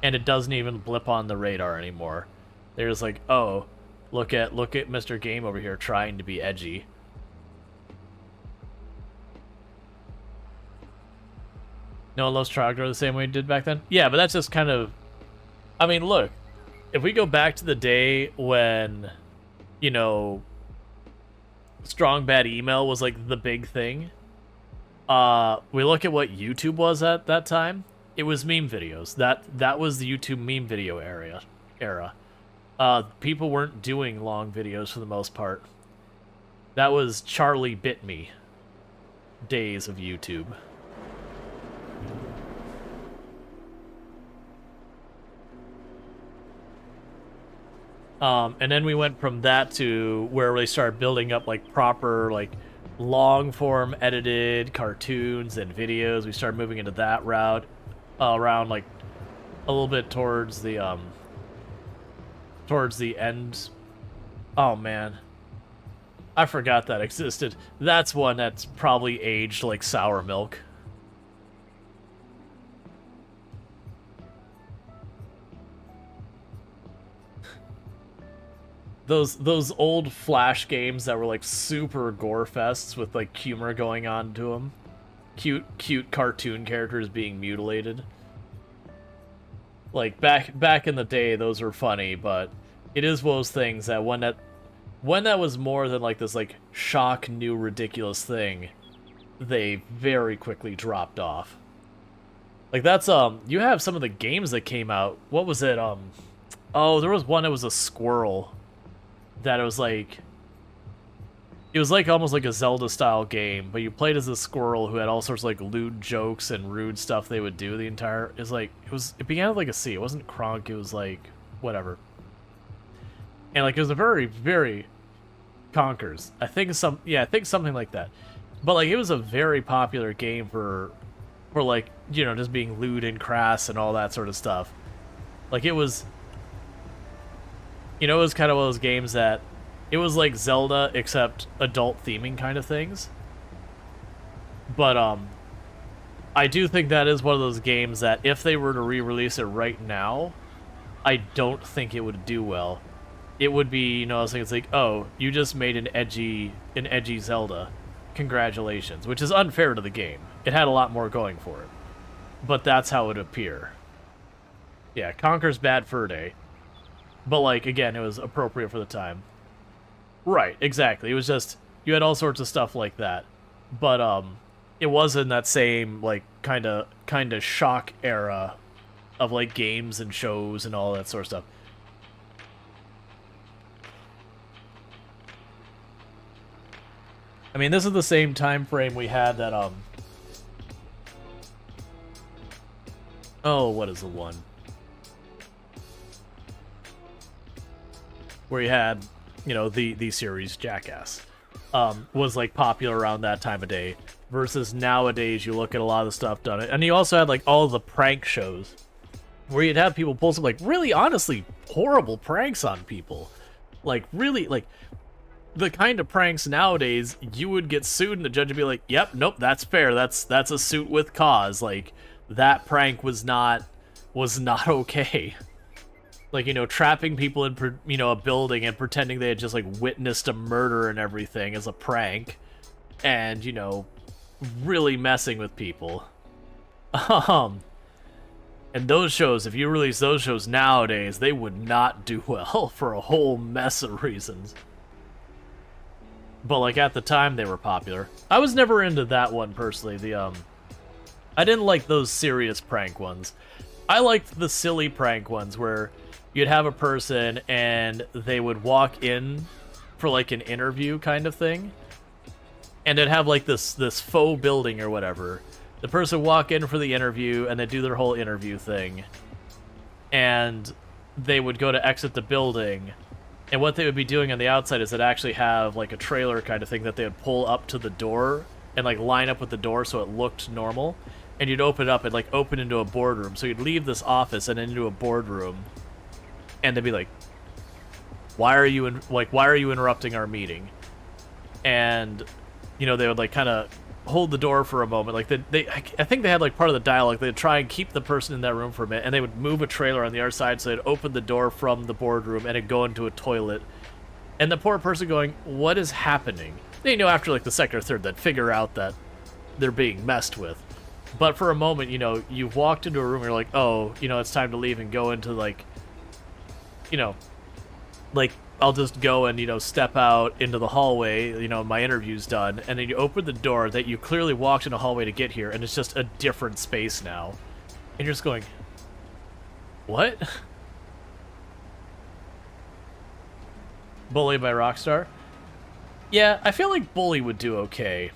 and it doesn't even blip on the radar anymore. They're just like, oh, look at Mr. Game over here trying to be edgy. No one loves Trogdor the same way it did back then? Yeah, but that's just kind of... I mean, look, if we go back to the day when, you know, Strong Bad Email was like the big thing, we look at what YouTube was at that time. It was meme videos. That was the YouTube meme video era. People weren't doing long videos for the most part. That was Charlie Bit Me days of YouTube. And then we went from that to where they started building up like proper like long form edited cartoons and videos. We started moving into that route around like a little bit towards the end. Oh man, I forgot that existed. That's one that's probably aged like sour milk. Those old Flash games that were like super gore fests with like humor going on to them. Cute cartoon characters being mutilated. Like back in the day, those were funny, but it is one of those things that when that was more than like this like shock new ridiculous thing, they very quickly dropped off. Like that's you have some of the games that came out. What was it? Oh, there was one that was a squirrel. That it was like almost like a Zelda style game, but you played as a squirrel who had all sorts of like lewd jokes and rude stuff they would do the entire it began with like a C. It wasn't Kronk, it was like whatever. And like it was a very, very Conkers. I think something like that. But like it was a very popular game for like, you know, just being lewd and crass and all that sort of stuff. Like it was, you know, it was kind of one of those games that It was like Zelda, except adult theming kind of things. But, I do think that is one of those games that if they were to re-release it right now, I don't think it would do well. It would be, you know, I was thinking, it's like, oh, you just made an edgy Zelda. Congratulations. Which is unfair to the game. It had a lot more going for it. But that's how it would appear. Yeah, Conker's Bad Fur Day. But, like, again, it was appropriate for the time. Right, exactly. It was just, you had all sorts of stuff like that. But, it wasn't that same, like, kind of shock era of, like, games and shows and all that sort of stuff. I mean, this is the same time frame we had that, oh, what is the one? Where you had, you know, the series Jackass, was, like, popular around that time of day, versus nowadays you look at a lot of the stuff done. And you also had, like, all the prank shows, where you'd have people pull some, like, really, honestly, horrible pranks on people. Like, really, like, the kind of pranks nowadays, you would get sued and the judge would be like, yep, nope, that's fair, that's a suit with cause. Like, that prank was not okay. Like, you know, trapping people in, you know, a building and pretending they had just, like, witnessed a murder and everything as a prank. And, you know, really messing with people. And those shows, if you release those shows nowadays, they would not do well for a whole mess of reasons. But, like, at the time, they were popular. I was never into that one, personally. I didn't like those serious prank ones. I liked the silly prank ones where you'd have a person and they would walk in for, like, an interview kind of thing. And it'd have, like, this faux building or whatever. The person would walk in for the interview and they'd do their whole interview thing. And they would go to exit the building. And what they would be doing on the outside is they'd actually have, like, a trailer kind of thing that they would pull up to the door and, like, line up with the door so it looked normal. And you'd open it up and, like, open into a boardroom. So you'd leave this office and into a boardroom. And they'd be like, why are you interrupting our meeting? And, you know, they would, like, kind of hold the door for a moment. Like, I think they had, like, part of the dialogue. They'd try and keep the person in that room for a minute, and they would move a trailer on the other side, so they'd open the door from the boardroom, and it'd go into a toilet. And the poor person going, what is happening? They know after, like, the second or third, they'd figure out that they're being messed with. But for a moment, you know, you've walked into a room, and you're like, oh, you know, it's time to leave and go into, like, you know, like, I'll just go and, you know, step out into the hallway, you know, my interview's done, and then you open the door that you clearly walked in a hallway to get here, and it's just a different space now. And you're just going, what? Bully by Rockstar? Yeah, I feel like Bully would do okay.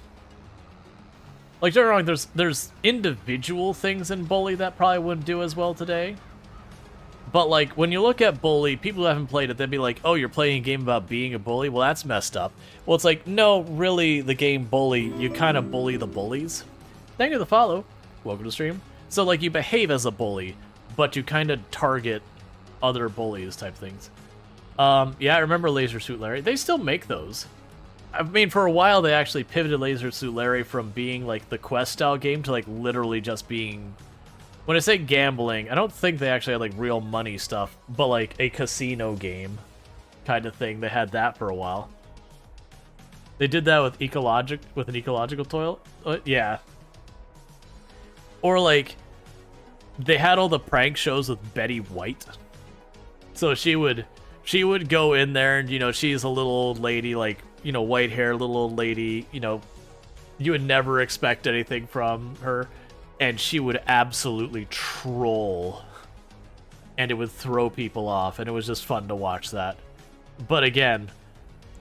Like, don't get me wrong, there's individual things in Bully that probably wouldn't do as well today. But, like, when you look at Bully, people who haven't played it, they'd be like, oh, you're playing a game about being a bully? Well, that's messed up. Well, it's like, no, really, the game Bully, you kind of bully the bullies. Thank you for the follow. Welcome to the stream. So, like, you behave as a bully, but you kind of target other bullies type things. Yeah, I remember Laser Suit Larry. They still make those. I mean, for a while, they actually pivoted Laser Suit Larry from being, like, the quest-style game to, like, literally just being... When I say gambling, I don't think they actually had, like, real money stuff, but, like, a casino game kind of thing. They had that for a while. They did that with an ecological toilet? Yeah. Or, like, they had all the prank shows with Betty White. So she would go in there and, you know, she's a little old lady, like, you know, white hair, little old lady, you know, you would never expect anything from her. And she would absolutely troll. And it would throw people off. And it was just fun to watch that. But again,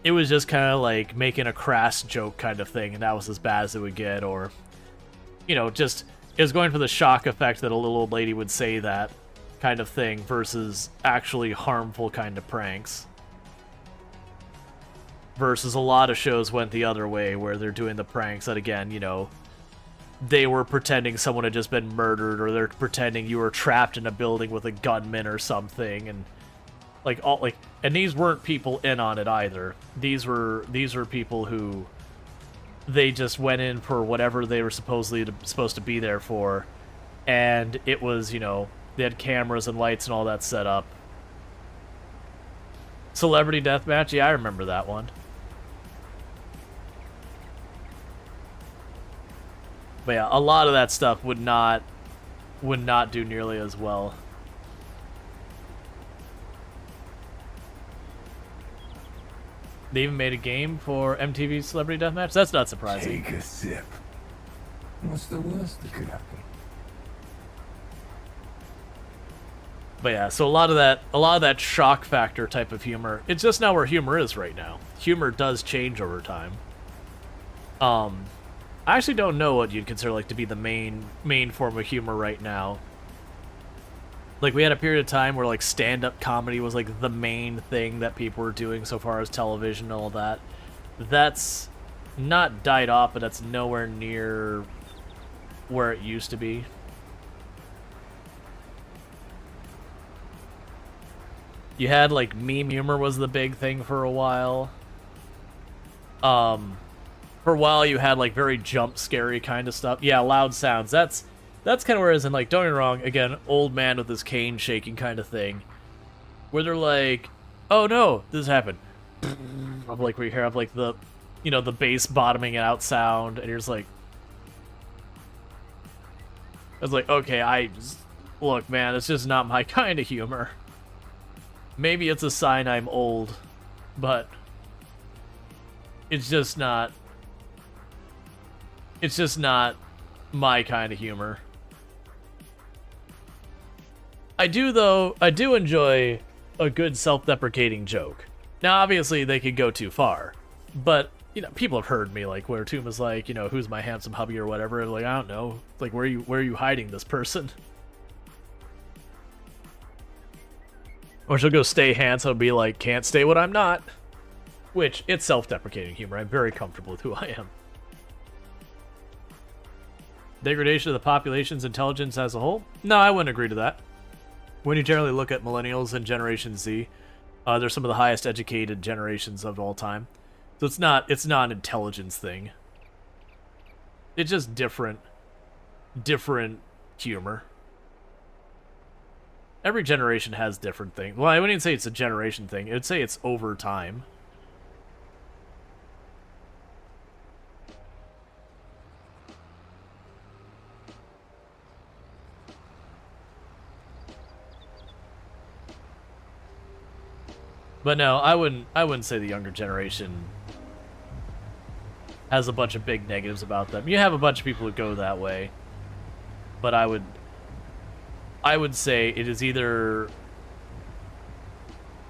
it was just kind of like making a crass joke kind of thing. And that was as bad as it would get. Or, you know, just... It was going for the shock effect that a little old lady would say that kind of thing. Versus actually harmful kind of pranks. Versus a lot of shows went the other way. Where they're doing the pranks that, again, you know... They were pretending someone had just been murdered, or they're pretending you were trapped in a building with a gunman or something, and And these weren't people in on it either. These were people who they just went in for whatever they were supposed to be there for, and it was, you know, they had cameras and lights and all that set up. Celebrity Deathmatch, yeah, I remember that one. But yeah, a lot of that stuff would not do nearly as well. They even made a game for MTV Celebrity Deathmatch? That's not surprising. Take a sip. What's the worst that could happen? But yeah, so a lot of that shock factor type of humor, it's just not where humor is right now. Humor does change over time. I actually don't know what you'd consider like to be the main form of humor right now. Like, we had a period of time where, like, stand-up comedy was, like, the main thing that people were doing so far as television and all that. That's not died off, but that's nowhere near where it used to be. You had, like, meme humor was the big thing for a while. For a while, you had, like, very jump-scary kind of stuff. Yeah, loud sounds. That's kind of where it is, and, like, don't get me wrong, again, old man with his cane shaking kind of thing. Where they're like, oh no, this happened. Of like, where you hear of, like, the, you know, the bass bottoming out sound, and you're just like... I was like, okay, look, man, it's just not my kind of humor. Maybe it's a sign I'm old, but... It's just not my kind of humor. I do enjoy a good self-deprecating joke. Now, obviously, they could go too far, but, you know, people have heard me, like, where Toom is like, you know, who's my handsome hubby or whatever, like, I don't know, like, where are you hiding this person? Or she'll go stay handsome and be like, can't stay what I'm not. Which, it's self-deprecating humor. I'm very comfortable with who I am. Degradation of the population's intelligence as a whole? No, I wouldn't agree to that. When you generally look at millennials and Generation Z, they're some of the highest educated generations of all time. So it's not an intelligence thing. It's just different humor. Every generation has different things. Well, I wouldn't even say it's a generation thing. I'd say it's over time. But no, I wouldn't say the younger generation has a bunch of big negatives about them. You have a bunch of people who go that way, but I would say it is either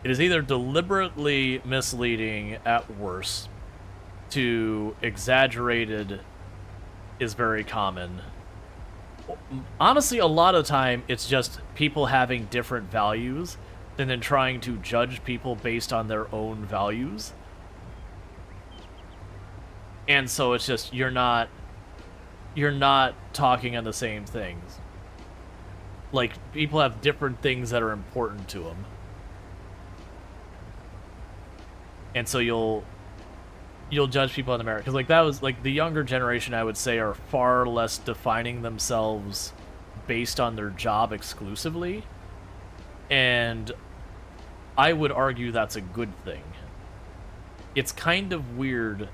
deliberately misleading at worst to exaggerated is very common. Honestly, a lot of the time it's just people having different values and then trying to judge people based on their own values. And so it's just, you're not talking on the same things. Like, people have different things that are important to them. And so you'll judge people on the merit. Because, like, that was, like, the younger generation, I would say, are far less defining themselves based on their job exclusively. And I would argue that's a good thing. It's kind of weird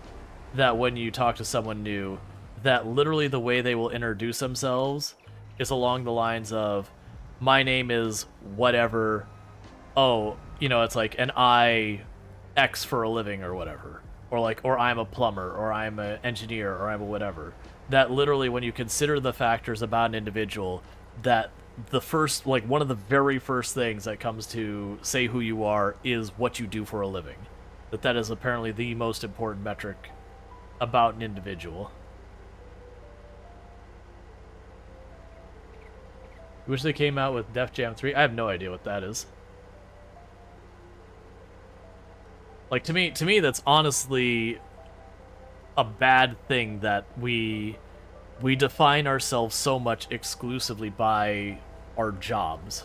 that when you talk to someone new, that literally the way they will introduce themselves is along the lines of, my name is whatever, oh, you know, it's like, and I X for a living or whatever. Or like, or I'm a plumber, or I'm an engineer, or I'm a whatever. That literally, when you consider the factors about an individual, that the first, like, one of the very first things that comes to say who you are is what you do for a living. That is apparently the most important metric about an individual. Wish they came out with Def Jam 3. I have no idea what that is. Like, to me, that's honestly a bad thing that we define ourselves so much exclusively by our jobs.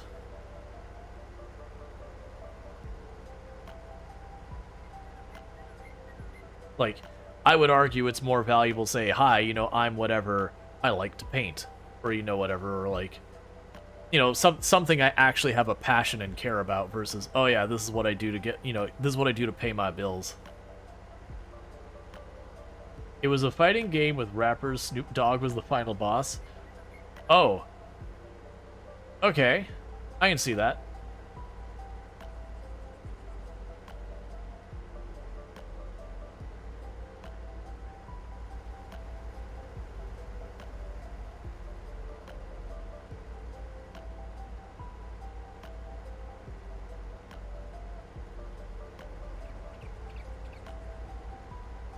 Like, I would argue it's more valuable to say, hi, you know, I'm whatever, I like to paint. Or, you know, whatever, or like, you know, something I actually have a passion and care about versus, oh yeah, this is what I do to get, you know, this is what I do to pay my bills. It was a fighting game with rappers. Snoop Dogg was the final boss. Oh. Okay. I can see that.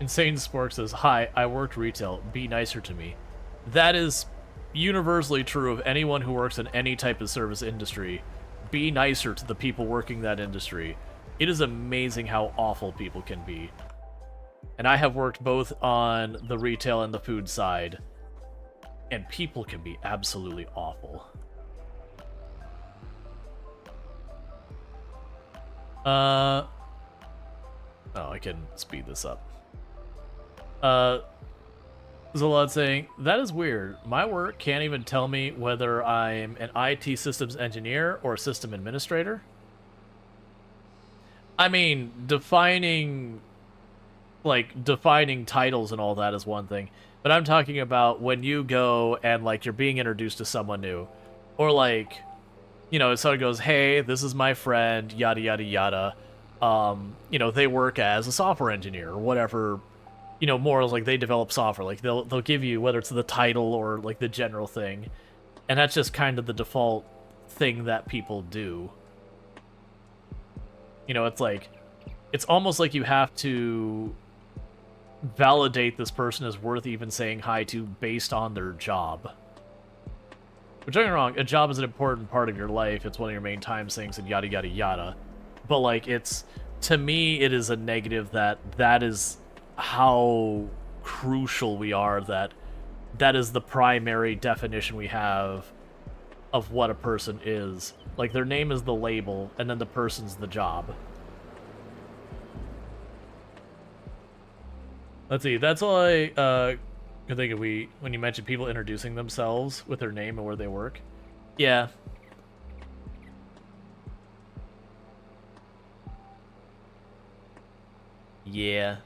Insane Spork says, hi, I worked retail. Be nicer to me. That is universally true of anyone who works in any type of service industry. Be nicer to the people working that industry. It is amazing how awful people can be. And I have worked both on the retail and the food side, and people can be absolutely awful. Oh, I can speed this up. Zolad saying, that is weird. My work can't even tell me whether I'm an IT systems engineer or a system administrator. I mean, defining titles and all that is one thing, but I'm talking about when you go and, like, you're being introduced to someone new, or, like, you know, someone goes, hey, this is my friend, yada, yada, yada. You know, they work as a software engineer or whatever. You know, more like they develop software. Like they'll give you whether it's the title or like the general thing, and that's just kind of the default thing that people do. You know, it's like it's almost like you have to validate this person is worth even saying hi to based on their job. But don't get me wrong, a job is an important part of your life. It's one of your main time sinks and yada yada yada. But like it's to me, it is a negative that is how crucial we are, that is the primary definition we have of what a person is. Like, their name is the label, and then the person's the job. Let's see, that's all I could think of when you mentioned people introducing themselves with their name and where they work. Yeah. Yeah.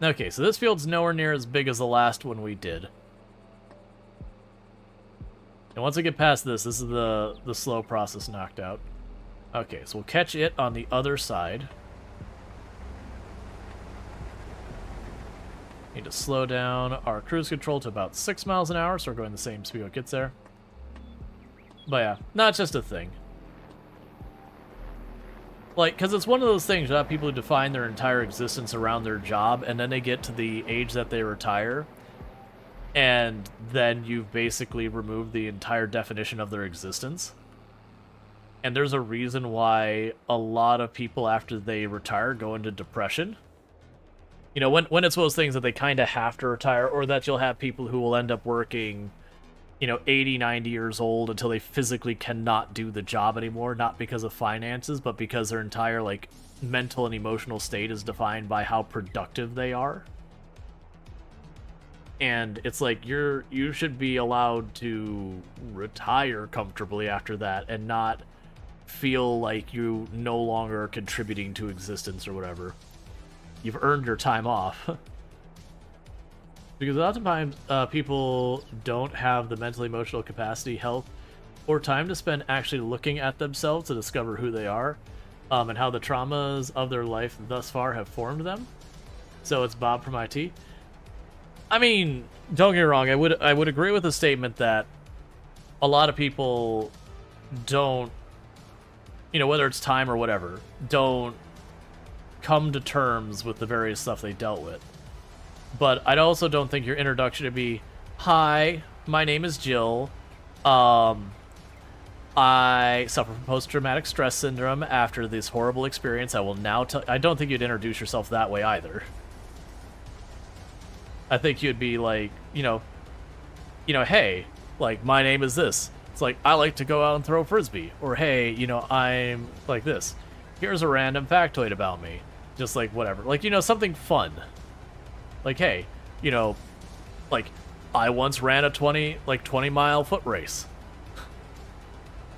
Okay, so this field's nowhere near as big as the last one we did. And once I get past this is the slow process knocked out. Okay, so we'll catch it on the other side. Need to slow down our cruise control to about 6 miles an hour, so we're going the same speed when it gets there. But yeah, not just a thing. Like, because it's one of those things that people who define their entire existence around their job, and then they get to the age that they retire, and then you've basically removed the entire definition of their existence. And there's a reason why a lot of people after they retire go into depression. You know, when it's one of those things that they kind of have to retire, or that you'll have people who will end up working, you know, 80, 90 years old until they physically cannot do the job anymore, not because of finances, but because their entire, like, mental and emotional state is defined by how productive they are. And it's like, you should be allowed to retire comfortably after that and not feel like you no longer are contributing to existence or whatever. You've earned your time off. Because a lot of times, people don't have the mental, emotional capacity, health, or time to spend actually looking at themselves to discover who they are, and how the traumas of their life thus far have formed them. So it's Bob from IT. I mean, don't get me wrong, I would agree with the statement that a lot of people don't, you know, whether it's time or whatever, don't come to terms with the various stuff they dealt with. But I also don't think your introduction should be, hi, my name is Jill. I suffer from post-traumatic stress syndrome after this horrible experience. I will now tell... I don't think you'd introduce yourself that way either. I think you'd be like, you know, hey, like, my name is this. It's like, I like to go out and throw Frisbee. Or, hey, you know, I'm like this. here's a random factoid about me. Just like whatever. Like, you know, something fun. Like, hey, you know, like I once ran a 20-mile foot race.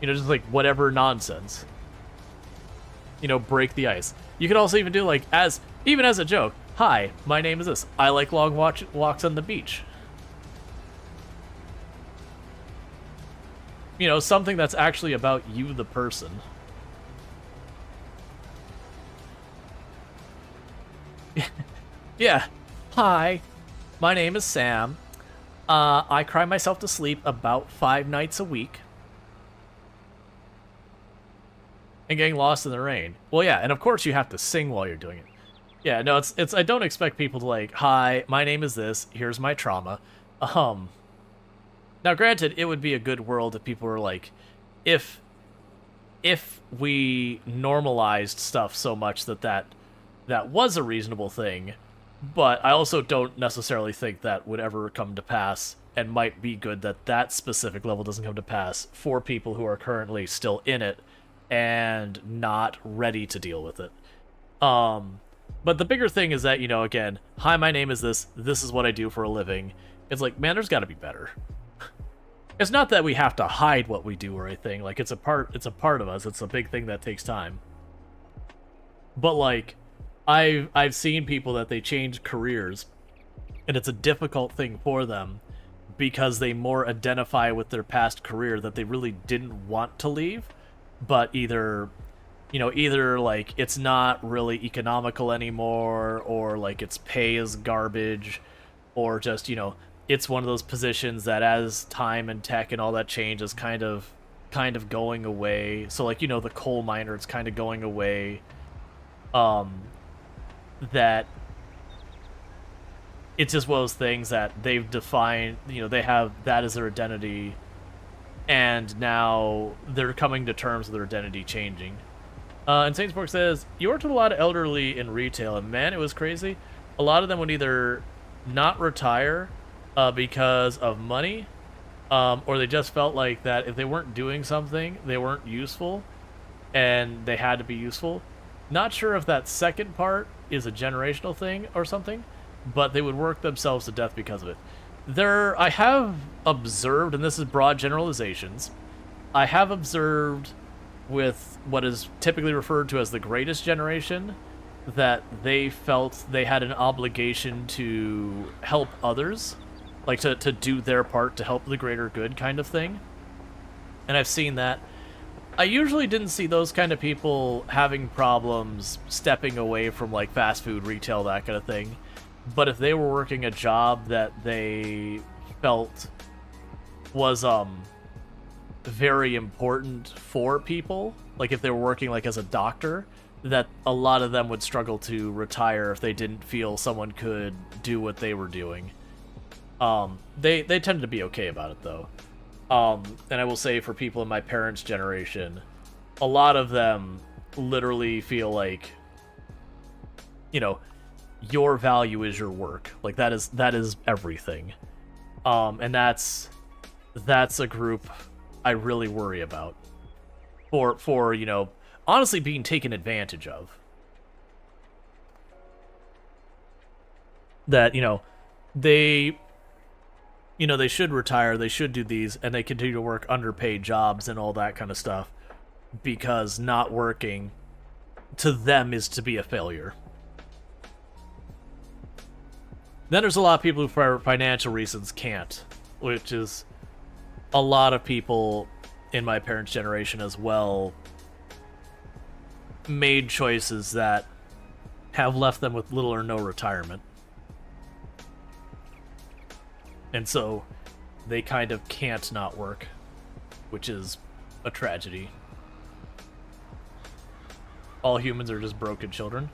You know, just like whatever nonsense. You know, break the ice. You could also even do like even as a joke. Hi, my name is this. I like long walks on the beach. You know, something that's actually about you, the person. Yeah. Hi, my name is Sam. I cry myself to sleep about 5 nights a week. And getting lost in the rain. Well, yeah, and of course you have to sing while you're doing it. Yeah, no, it's I don't expect people to like, hi, my name is this, here's my trauma. Now granted, it would be a good world if people were like, if we normalized stuff so much that was a reasonable thing, but I also don't necessarily think that would ever come to pass, and might be good that that specific level doesn't come to pass for people who are currently still in it and not ready to deal with it. But the bigger thing is that, you know, again, hi, my name is this is what I do for a living. It's like, man, there's got to be better. It's not that we have to hide what we do or anything. Like, it's a part of us. It's a big thing that takes time. But like, I've seen people that they change careers, and it's a difficult thing for them because they more identify with their past career that they really didn't want to leave, but either like it's not really economical anymore, or like its pay is garbage, or just, you know, it's one of those positions that as time and tech and all that change is kind of going away. So like, you know, the coal miner, it's kind of going away. That it's just one of those things that they've defined, you know, they have that as their identity, and now they're coming to terms with their identity changing. And Saintsborg says, you worked with a lot of elderly in retail, and man, it was crazy. A lot of them would either not retire because of money, or they just felt like that if they weren't doing something, they weren't useful, and they had to be useful. Not sure if that second part is a generational thing or something, but they would work themselves to death because of it. I have observed, and this is broad generalizations, I have observed with what is typically referred to as the greatest generation, that they felt they had an obligation to help others, like to do their part to help the greater good kind of thing. And I've seen that. I usually didn't see those kind of people having problems stepping away from like fast food, retail, that kind of thing. But if they were working a job that they felt was very important for people, like if they were working like as a doctor, that a lot of them would struggle to retire if they didn't feel someone could do what they were doing. They tended to be okay about it though. And I will say for people in my parents' generation, a lot of them literally feel like, you know, your value is your work. Like that is everything. And that's a group I really worry about. For you know, honestly being taken advantage of. That, you know, they should retire, they should do these, and they continue to work underpaid jobs and all that kind of stuff, because not working to them is to be a failure. Then there's a lot of people who, for financial reasons, can't, which is a lot of people in my parents' generation as well made choices that have left them with little or no retirement. And so they kind of can't not work, which is a tragedy. All humans are just broken children.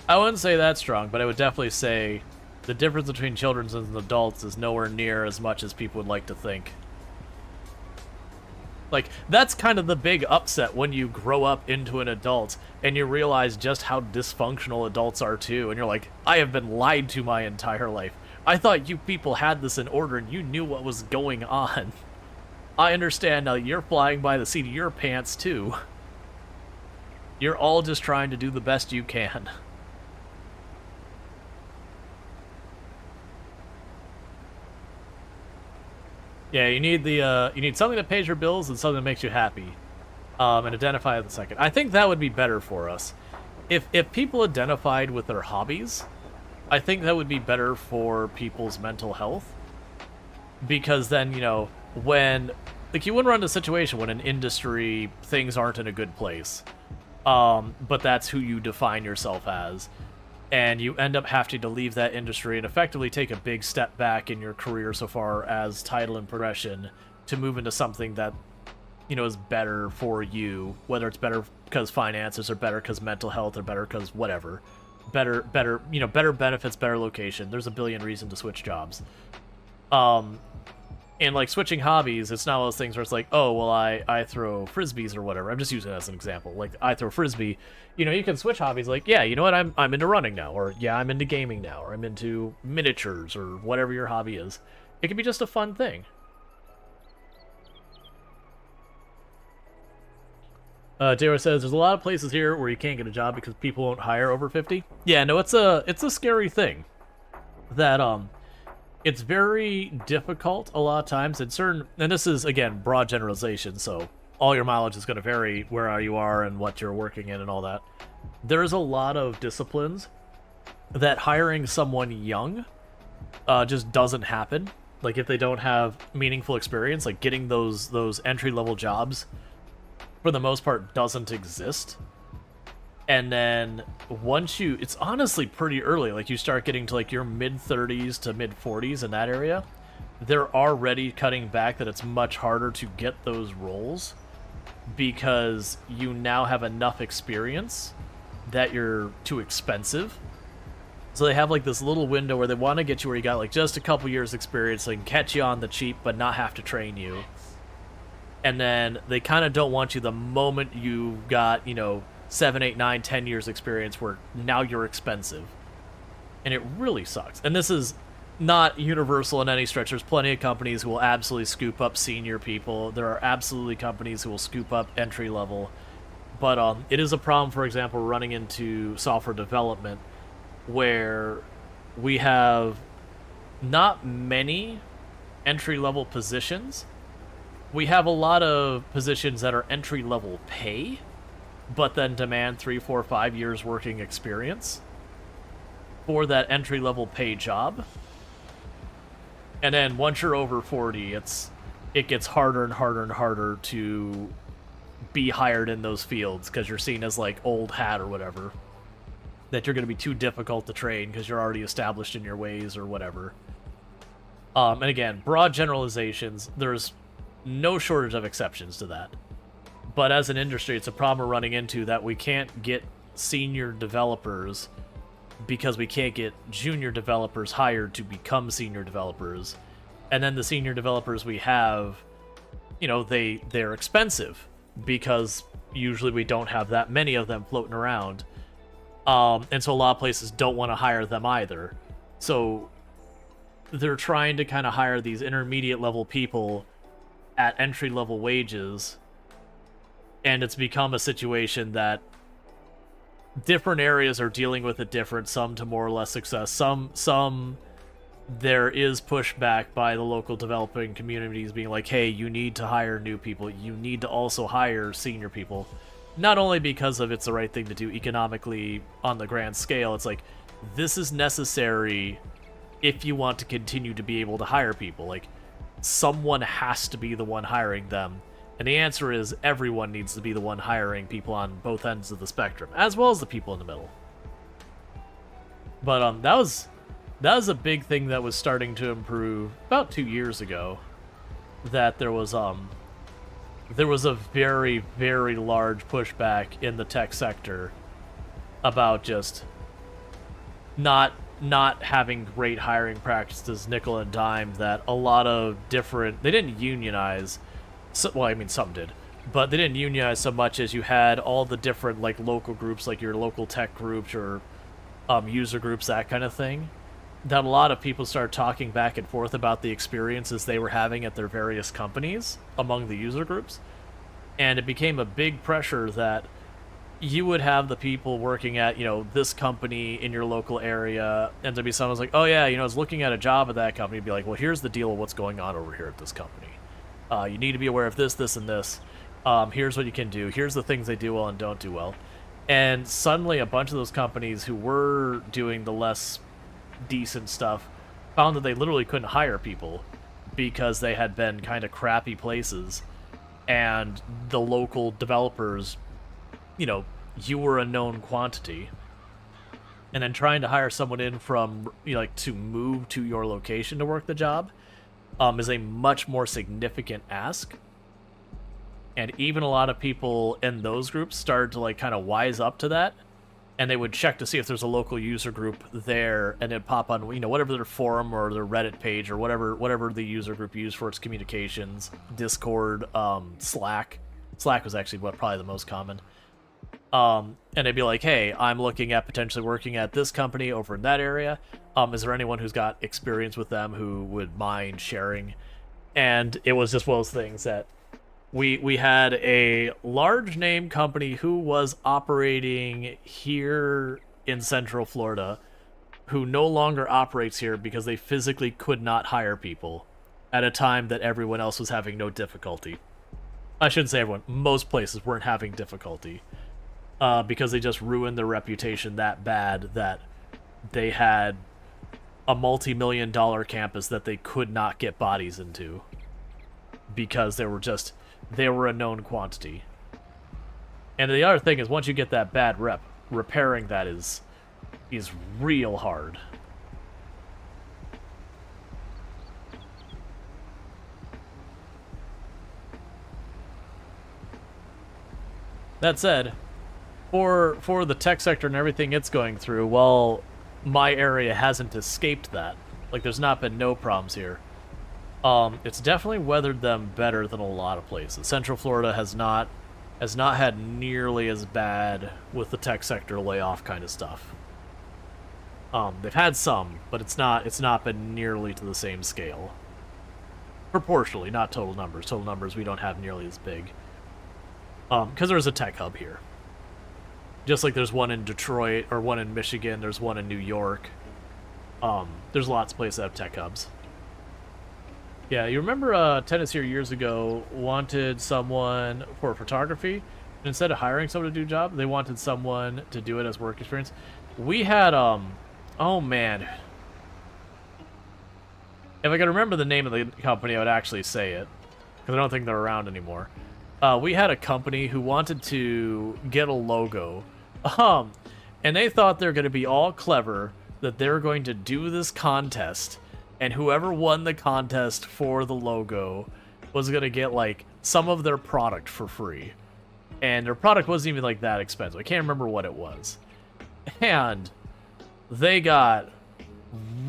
I wouldn't say that strong, but I would definitely say the difference between children and adults is nowhere near as much as people would like to think. Like, that's kind of the big upset when you grow up into an adult and you realize just how dysfunctional adults are too, and you're like, I have been lied to my entire life. I thought you people had this in order and you knew what was going on. I understand now that you're flying by the seat of your pants, too. You're all just trying to do the best you can. Yeah, you need the you need something that pays your bills and something that makes you happy. And identify the second. I think that would be better for us. If people identified with their hobbies, I think that would be better for people's mental health. Because then, you know, when like you wouldn't run into a situation when in industry things aren't in a good place. But that's who you define yourself as. And you end up having to leave that industry and effectively take a big step back in your career so far as title and progression to move into something that, you know, is better for you, whether it's better because finances or better because mental health or better because whatever. Better, you know, better benefits, better location. There's a billion reasons to switch jobs. And like switching hobbies, it's not one of those things where it's like, oh, well, I throw frisbees or whatever. I'm just using it as an example. Like I throw frisbee, you know, you can switch hobbies. Like, yeah, you know what, I'm into running now, or yeah, I'm into gaming now, or I'm into miniatures, or whatever your hobby is. It can be just a fun thing. Taylor says there's a lot of places here where you can't get a job because people won't hire over 50. Yeah, no, it's a scary thing. That it's very difficult a lot of times in certain, and this is again broad generalization, so all your mileage is going to vary where you are and what you're working in and all that. There's a lot of disciplines that hiring someone young just doesn't happen. Like if they don't have meaningful experience, like getting those entry-level jobs for the most part doesn't exist. And then once you, it's honestly pretty early, like you start getting to like your mid-30s to mid-40s in that area, they're already cutting back that it's much harder to get those roles because you now have enough experience that you're too expensive. So they have like this little window where they want to get you where you got like just a couple years experience so they can catch you on the cheap but not have to train you. And then they kind of don't want you the moment you got, you know, 7, 8, 9, 10 years experience where now you're expensive. And it really sucks. And this is not universal in any stretch. There's plenty of companies who will absolutely scoop up senior people. There are absolutely companies who will scoop up entry level. But it is a problem, for example, running into software development where we have not many entry level positions. We have a lot of positions that are entry level pay, but then demand 3, 4, 5 years working experience for that entry-level pay job. And then once you're over 40, it gets harder and harder and harder to be hired in those fields because you're seen as like old hat or whatever. That you're going to be too difficult to train because you're already established in your ways or whatever. And again, broad generalizations, there's no shortage of exceptions to that. But as an industry, it's a problem we're running into that we can't get senior developers because we can't get junior developers hired to become senior developers. And then the senior developers we have, you know, they're expensive because usually we don't have that many of them floating around. And so a lot of places don't want to hire them either. So they're trying to kind of hire these intermediate level people at entry level wages. And it's become a situation that different areas are dealing with it different, some to more or less success. Some there is pushback by the local developing communities being like, hey, you need to hire new people. You need to also hire senior people. Not only because of it's the right thing to do economically on the grand scale, it's like, this is necessary if you want to continue to be able to hire people. Like, someone has to be the one hiring them. And the answer is everyone needs to be the one hiring people on both ends of the spectrum, as well as the people in the middle. But that was a big thing that was starting to improve about 2 years ago. That there was a very, very large pushback in the tech sector about just not having great hiring practices, nickel and dime, that a lot of different, they didn't unionize. So, well, I mean, some did, but they didn't unionize so much as you had all the different, like, local groups, like your local tech groups or user groups, that kind of thing. that a lot of people started talking back and forth about the experiences they were having at their various companies among the user groups. And it became a big pressure that you would have the people working at, this company in your local area, and there'd be someone who's like, oh yeah, I was looking at a job at that company. Be like, well, here's the deal of what's going on over here at this company. You need to be aware of this, this, and this. Here's what you can do. Here's the things they do well and don't do well. And suddenly a bunch of those companies who were doing the less decent stuff found that they literally couldn't hire people because they had been kind of crappy places, and the local developers, you were a known quantity, and then trying to hire someone in from to move to your location to work the job is a much more significant ask. And even a lot of people in those groups started to kind of wise up to that, and they would check to see if there's a local user group there, and it'd pop on whatever their forum or their Reddit page or whatever the user group used for its communications, Discord, Slack. Slack was actually probably the most common. And they'd be like, hey, I'm looking at potentially working at this company over in that area. Is there anyone who's got experience with them who would mind sharing? And it was just one of those things that we had a large name company who was operating here in Central Florida who no longer operates here because they physically could not hire people at a time that everyone else was having no difficulty. I shouldn't say everyone. Most places weren't having difficulty because they just ruined their reputation that bad that they had a multi-million-dollar campus that they could not get bodies into because they were a known quantity. And the other thing is, once you get that bad rep, repairing that is real hard. That said, for the tech sector and everything it's going through, well, my area hasn't escaped that. There's not been no problems here. It's definitely weathered them better than a lot of places. Central Florida has not had nearly as bad with the tech sector layoff kind of stuff. They've had some, but it's not been nearly to the same scale. Proportionally, not total numbers. Total numbers we don't have nearly as big. Because there's a tech hub here. Just like there's one in Detroit, or one in Michigan, there's one in New York. There's lots of places that have tech hubs. Yeah, you remember Tennis here years ago wanted someone for photography, and instead of hiring someone to do a job, they wanted someone to do it as work experience. We had, oh man. If I could remember the name of the company, I would actually say it, because I don't think they're around anymore. We had a company who wanted to get a logo, and they thought they were going to be all clever, that they were going to do this contest, and whoever won the contest for the logo was going to get, some of their product for free. And their product wasn't even, that expensive. I can't remember what it was. And they got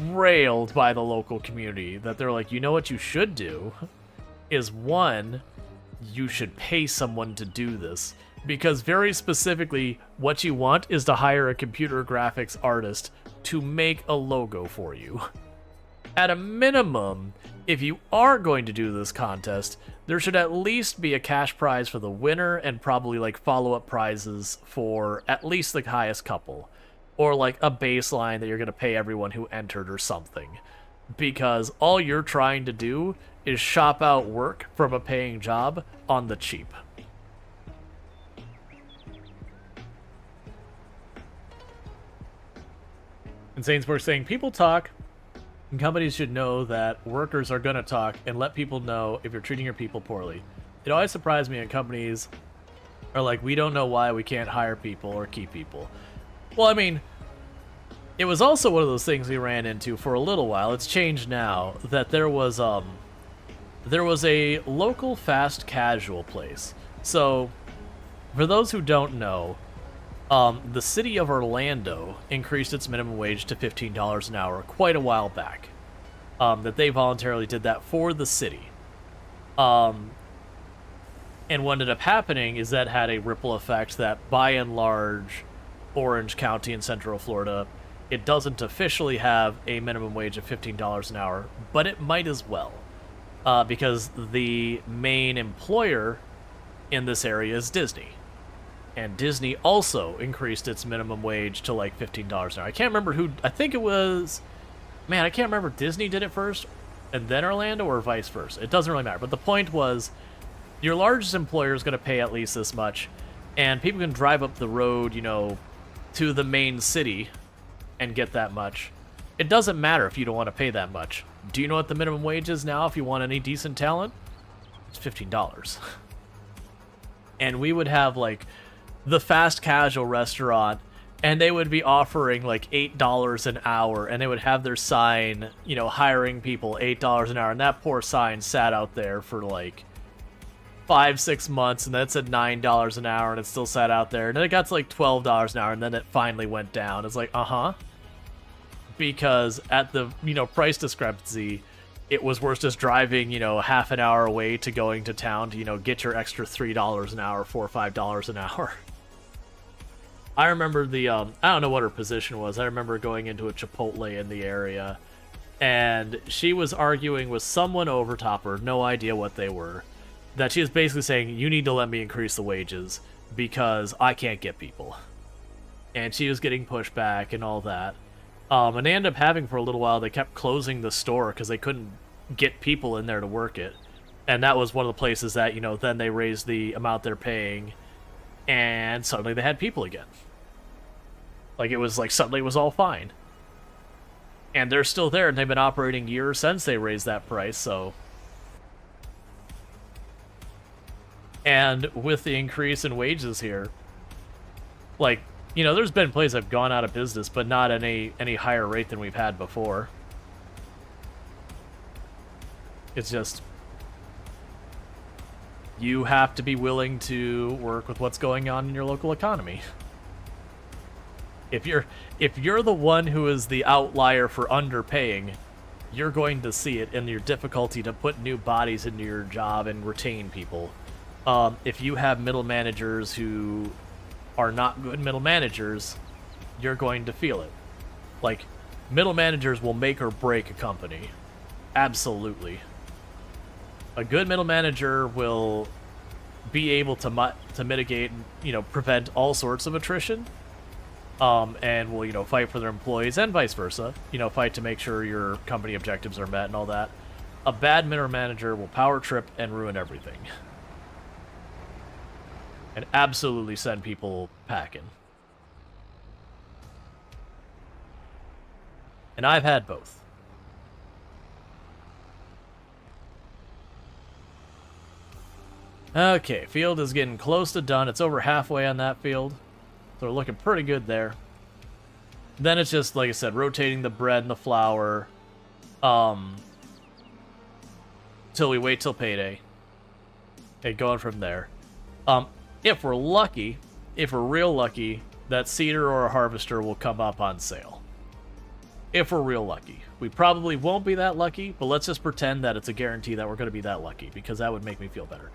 railed by the local community that they're like, you know what you should do? Is one, you should pay someone to do this. Because very specifically, what you want is to hire a computer graphics artist to make a logo for you. At a minimum, if you are going to do this contest, there should at least be a cash prize for the winner and probably follow-up prizes for at least the highest couple. Or a baseline that you're going to pay everyone who entered or something. Because all you're trying to do is shop out work from a paying job on the cheap. And Sainsbury saying, people talk, and companies should know that workers are going to talk, and let people know if you're treating your people poorly. It always surprised me when companies are like, we don't know why we can't hire people or keep people. Well, I mean, it was also one of those things we ran into for a little while. It's changed now, that there was a local fast casual place. So, for those who don't know, the city of Orlando increased its minimum wage to $15 an hour quite a while back. That they voluntarily did that for the city. And what ended up happening is that had a ripple effect that, by and large, Orange County in Central Florida it doesn't officially have a minimum wage of $15 an hour, but it might as well. Because the main employer in this area is Disney. And Disney also increased its minimum wage to like $15 an hour. I can't remember who, I think it was, man, I can't remember if Disney did it first and then Orlando or vice versa. It doesn't really matter. But the point was, your largest employer is going to pay at least this much, and people can drive up the road, you know, to the main city and get that much. It doesn't matter if you don't want to pay that much. Do you know what the minimum wage is now if you want any decent talent? It's $15. And we would have, like, the fast casual restaurant, and they would be offering, like, $8 an hour, and they would have their sign, you know, hiring people $8 an hour, and that poor sign sat out there for, like, 5-6 months, and then it said $9 an hour, and it still sat out there, and then it got to, like, $12 an hour, and then it finally went down. It's like, because at the, you know, price discrepancy, it was worth just driving, you know, half an hour away to going to town to, you know, get your extra $3 an hour, $4 or $5 an hour. I remember the, I don't know what her position was. I remember going into a Chipotle in the area, and she was arguing with someone over top her, no idea what they were, that she was basically saying, you need to let me increase the wages because I can't get people. And she was getting pushback and all that. And they ended up having for a little while, they kept closing the store because they couldn't get people in there to work it. And that was one of the places that, you know, then they raised the amount they're paying, and suddenly they had people again. Like, it was like suddenly it was all fine. And they're still there, and they've been operating years since they raised that price, so. And with the increase in wages here, like, you know, there's been places that have gone out of business, but not at any higher rate than we've had before. It's just, you have to be willing to work with what's going on in your local economy. If you're the one who is the outlier for underpaying, you're going to see it in your difficulty to put new bodies into your job and retain people. If you have middle managers who are not good middle managers, you're going to feel it. Like, middle managers will make or break a company. Absolutely. A good middle manager will be able to mitigate, you know, prevent all sorts of attrition, and will, you know, fight for their employees and vice versa. You know, fight to make sure your company objectives are met and all that. A bad middle manager will power trip and ruin everything. And absolutely send people packing. And I've had both. Okay, field is getting close to done. It's over halfway on that field. So we're looking pretty good there. Then it's just, like I said, rotating the bread and the flour. Till we wait till payday. Okay, going from there. If we're lucky, if we're real lucky, that seeder or a harvester will come up on sale. If we're real lucky. We probably won't be that lucky, but let's just pretend that it's a guarantee that we're going to be that lucky, because that would make me feel better.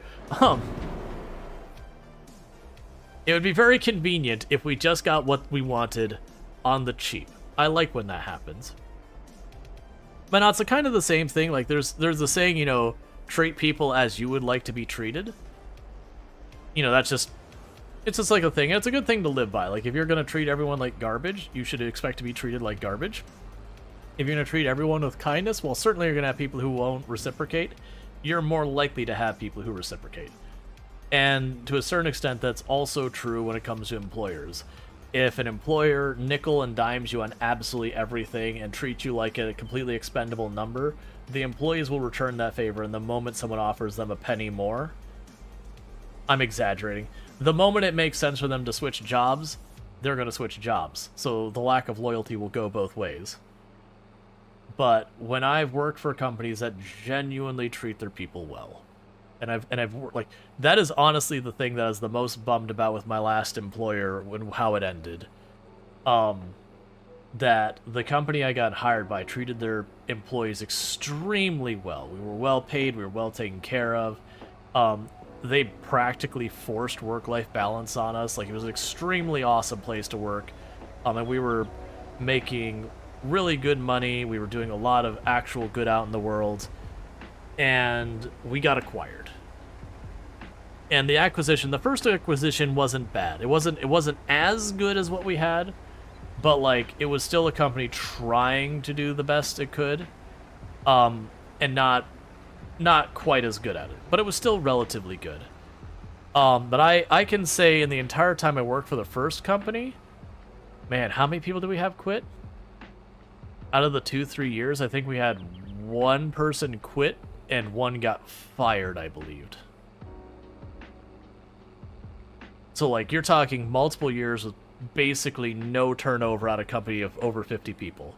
It would be very convenient if we just got what we wanted on the cheap. I like when that happens. But now it's kind of the same thing. Like, there's the saying, you know, treat people as you would like to be treated. You know, it's just like a thing. It's a good thing to live by. Like, if you're going to treat everyone like garbage, you should expect to be treated like garbage. If you're going to treat everyone with kindness, well, certainly you're going to have people who won't reciprocate. You're more likely to have people who reciprocate. And to a certain extent, that's also true when it comes to employers. If an employer nickel and dimes you on absolutely everything and treats you like a completely expendable number, the employees will return that favor, and the moment someone offers them a penny more, I'm exaggerating, the moment it makes sense for them to switch jobs, they're going to switch jobs. So the lack of loyalty will go both ways. But when I've worked for companies that genuinely treat their people well, and I've worked, like, that is honestly the thing that I was the most bummed about with my last employer when how it ended. That the company I got hired by treated their employees extremely well. We were well paid, we were well taken care of. They practically forced work-life balance on us. Like, it was an extremely awesome place to work. And we were making really good money. We were doing a lot of actual good out in the world, and we got acquired. And the first acquisition wasn't bad. It wasn't as good as what we had, but like it was still a company trying to do the best it could, and not quite as good at it, but it was still relatively good. But I can say in the entire time I worked for the first company, man, how many people did we have quit? Out of the 2-3 years, I think we had one person quit and one got fired, I believed. So, like, you're talking multiple years with basically no turnover at a company of over 50 people.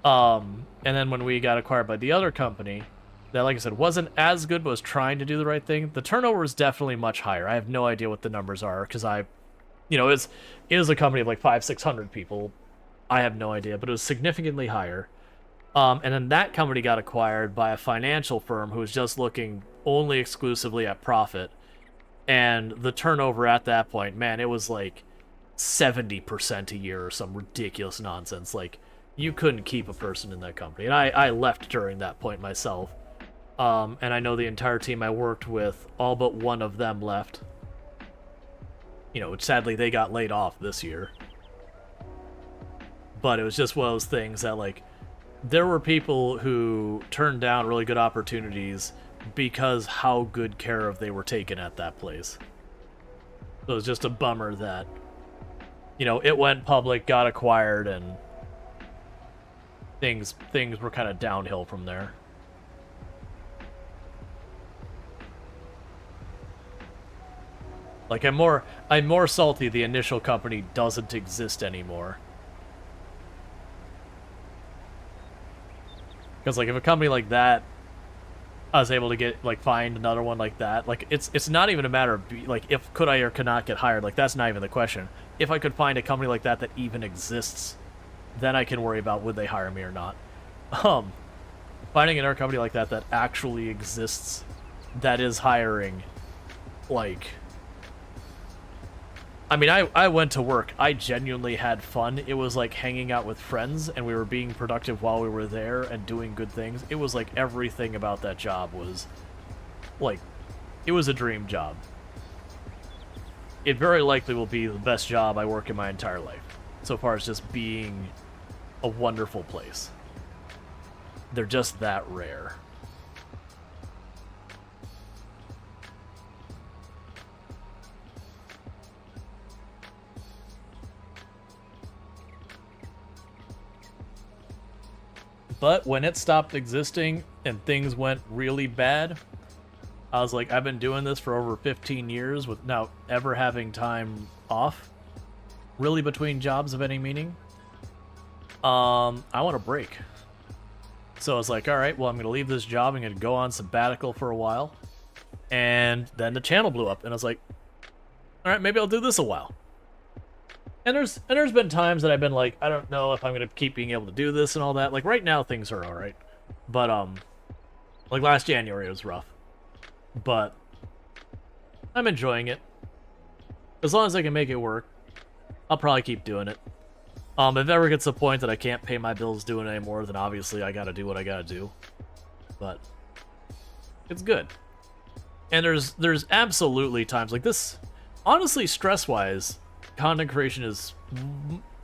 And then when we got acquired by the other company, that, like I said, wasn't as good, but was trying to do the right thing, the turnover was definitely much higher. I have no idea what the numbers are, because it is a company of like 500-600 people. I have no idea, but it was significantly higher. And then that company got acquired by a financial firm who was just looking only exclusively at profit. And the turnover at that point, man, it was like 70% a year or some ridiculous nonsense. Like, you couldn't keep a person in that company. And I left during that point myself. And I know the entire team I worked with, all but one of them left. Sadly, they got laid off this year. But it was just one of those things that, like, there were people who turned down really good opportunities because how good care of they were taken at that place. So it was just a bummer that, it went public, got acquired, and things were kind of downhill from there. Like, I'm more salty the initial company doesn't exist anymore. Because, like, if a company like that, I was able to get, like, find another one like that, like, it's not even a matter of, like, if could I or could not get hired, like, that's not even the question. If I could find a company like that even exists, then I can worry about would they hire me or not. Finding another company like that actually exists, that is hiring, like... I mean, I went to work. I genuinely had fun. It was like hanging out with friends, and we were being productive while we were there and doing good things. It was like everything about that job was, like, it was a dream job. It very likely will be the best job I work in my entire life, so far as just being a wonderful place. They're just that rare. But when it stopped existing and things went really bad, I was like, I've been doing this for over 15 years without ever having time off, really between jobs of any meaning. I want a break. So I was like, all right, well, I'm going to leave this job. I'm going to go on sabbatical for a while. And then the channel blew up, and I was like, all right, maybe I'll do this a while. And there's been times that I've been like, I don't know if I'm going to keep being able to do this and all that. Like, right now, things are all right. But, like, last January was rough. But I'm enjoying it. As long as I can make it work, I'll probably keep doing it. If it ever gets to the point that I can't pay my bills doing it anymore, then obviously I gotta do what I gotta do. But it's good. And there's absolutely times like this. Honestly, stress-wise, content creation is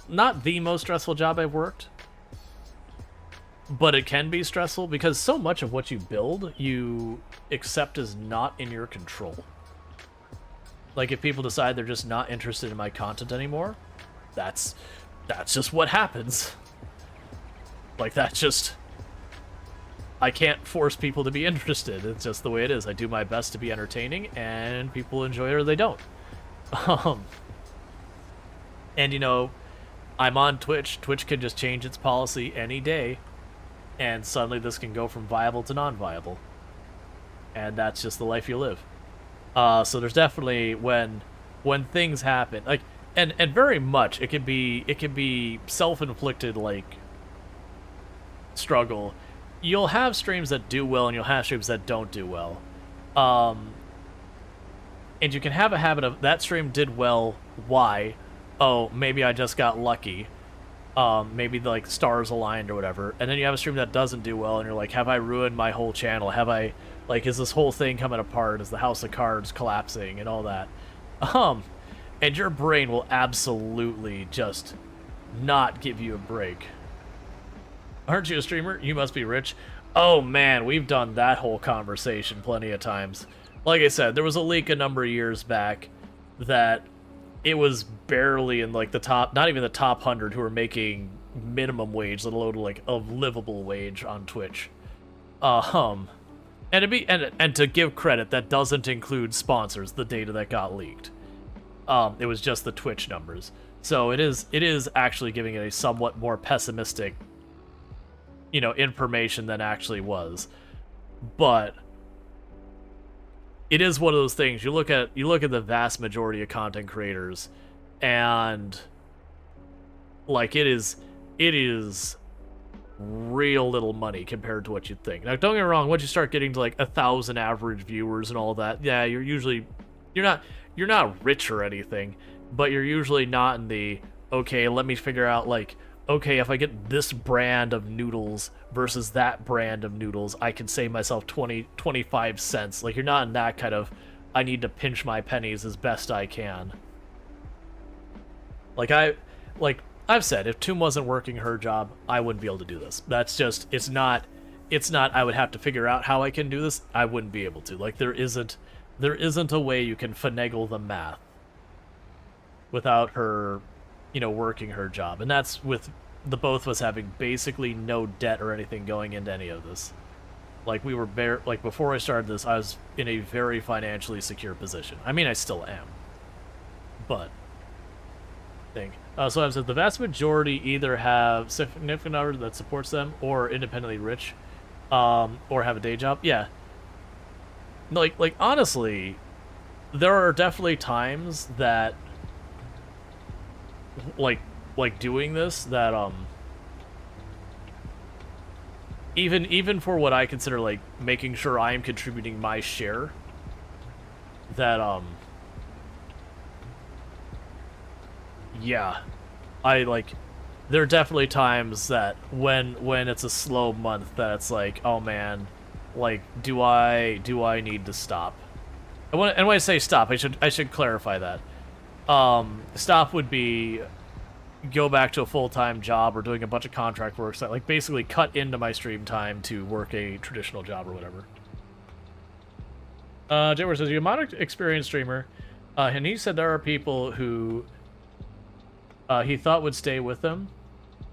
not the most stressful job I've worked. But it can be stressful because so much of what you build, you accept as not in your control. Like, if people decide they're just not interested in my content anymore, that's just what happens. Like, that's just... I can't force people to be interested. It's just the way it is. I do my best to be entertaining, and people enjoy it or they don't. And, you know, I'm on Twitch. Twitch can just change its policy any day, and suddenly this can go from viable to non-viable. And that's just the life you live. So there's definitely when things happen, like, and very much it can be self-inflicted, like, struggle. You'll have streams that do well, and you'll have streams that don't do well. And you can have a habit of, that stream did well, why? Oh, maybe I just got lucky. maybe like stars aligned or whatever, and then you have a stream that doesn't do well, and you're like, have I ruined my whole channel? Have I, like, is this whole thing coming apart? Is the house of cards collapsing and all that? And your brain will absolutely just not give you a break. Aren't you a streamer? You must be rich. Oh man, we've done that whole conversation plenty of times. Like I said, there was a leak a number of years back that it was barely in like the top, not even the top 100 who were making minimum wage, let alone like a livable wage on Twitch. And to give credit, that doesn't include sponsors, the data that got leaked. It was just the Twitch numbers. So it is actually giving it a somewhat more pessimistic, information than actually was. But it is one of those things. You look at the vast majority of content creators, and like it is real little money compared to what you'd think. Now, don't get me wrong. Once you start getting to like 1,000 average viewers and all that, yeah, you're not rich or anything, but you're usually not in the, okay, let me figure out, like, okay, if I get this brand of noodles versus that brand of noodles, I can save myself 25 cents. Like, you're not in that kind of, I need to pinch my pennies as best I can. Like, I've said, if Toom wasn't working her job, I wouldn't be able to do this. That's just, it's not, I would have to figure out how I can do this. I wouldn't be able to. Like, there isn't a way you can finagle the math without her, working her job. And that's with the both of us having basically no debt or anything going into any of this. Like, we were like, before I started this, I was in a very financially secure position. I mean, I still am. But, so I've said the vast majority either have significant other that supports them or independently rich, or have a day job. Yeah. Like honestly, there are definitely times that like doing this that even for what I consider like making sure I am contributing my share, that yeah, there are definitely times that when it's a slow month that it's like, oh man, like, do I need to stop? And when I say stop, I should clarify that. Stop would be go back to a full-time job or doing a bunch of contract work, so like basically cut into my stream time to work a traditional job or whatever. Jayward says, you're a mod experienced streamer, and he said there are people who he thought would stay with him,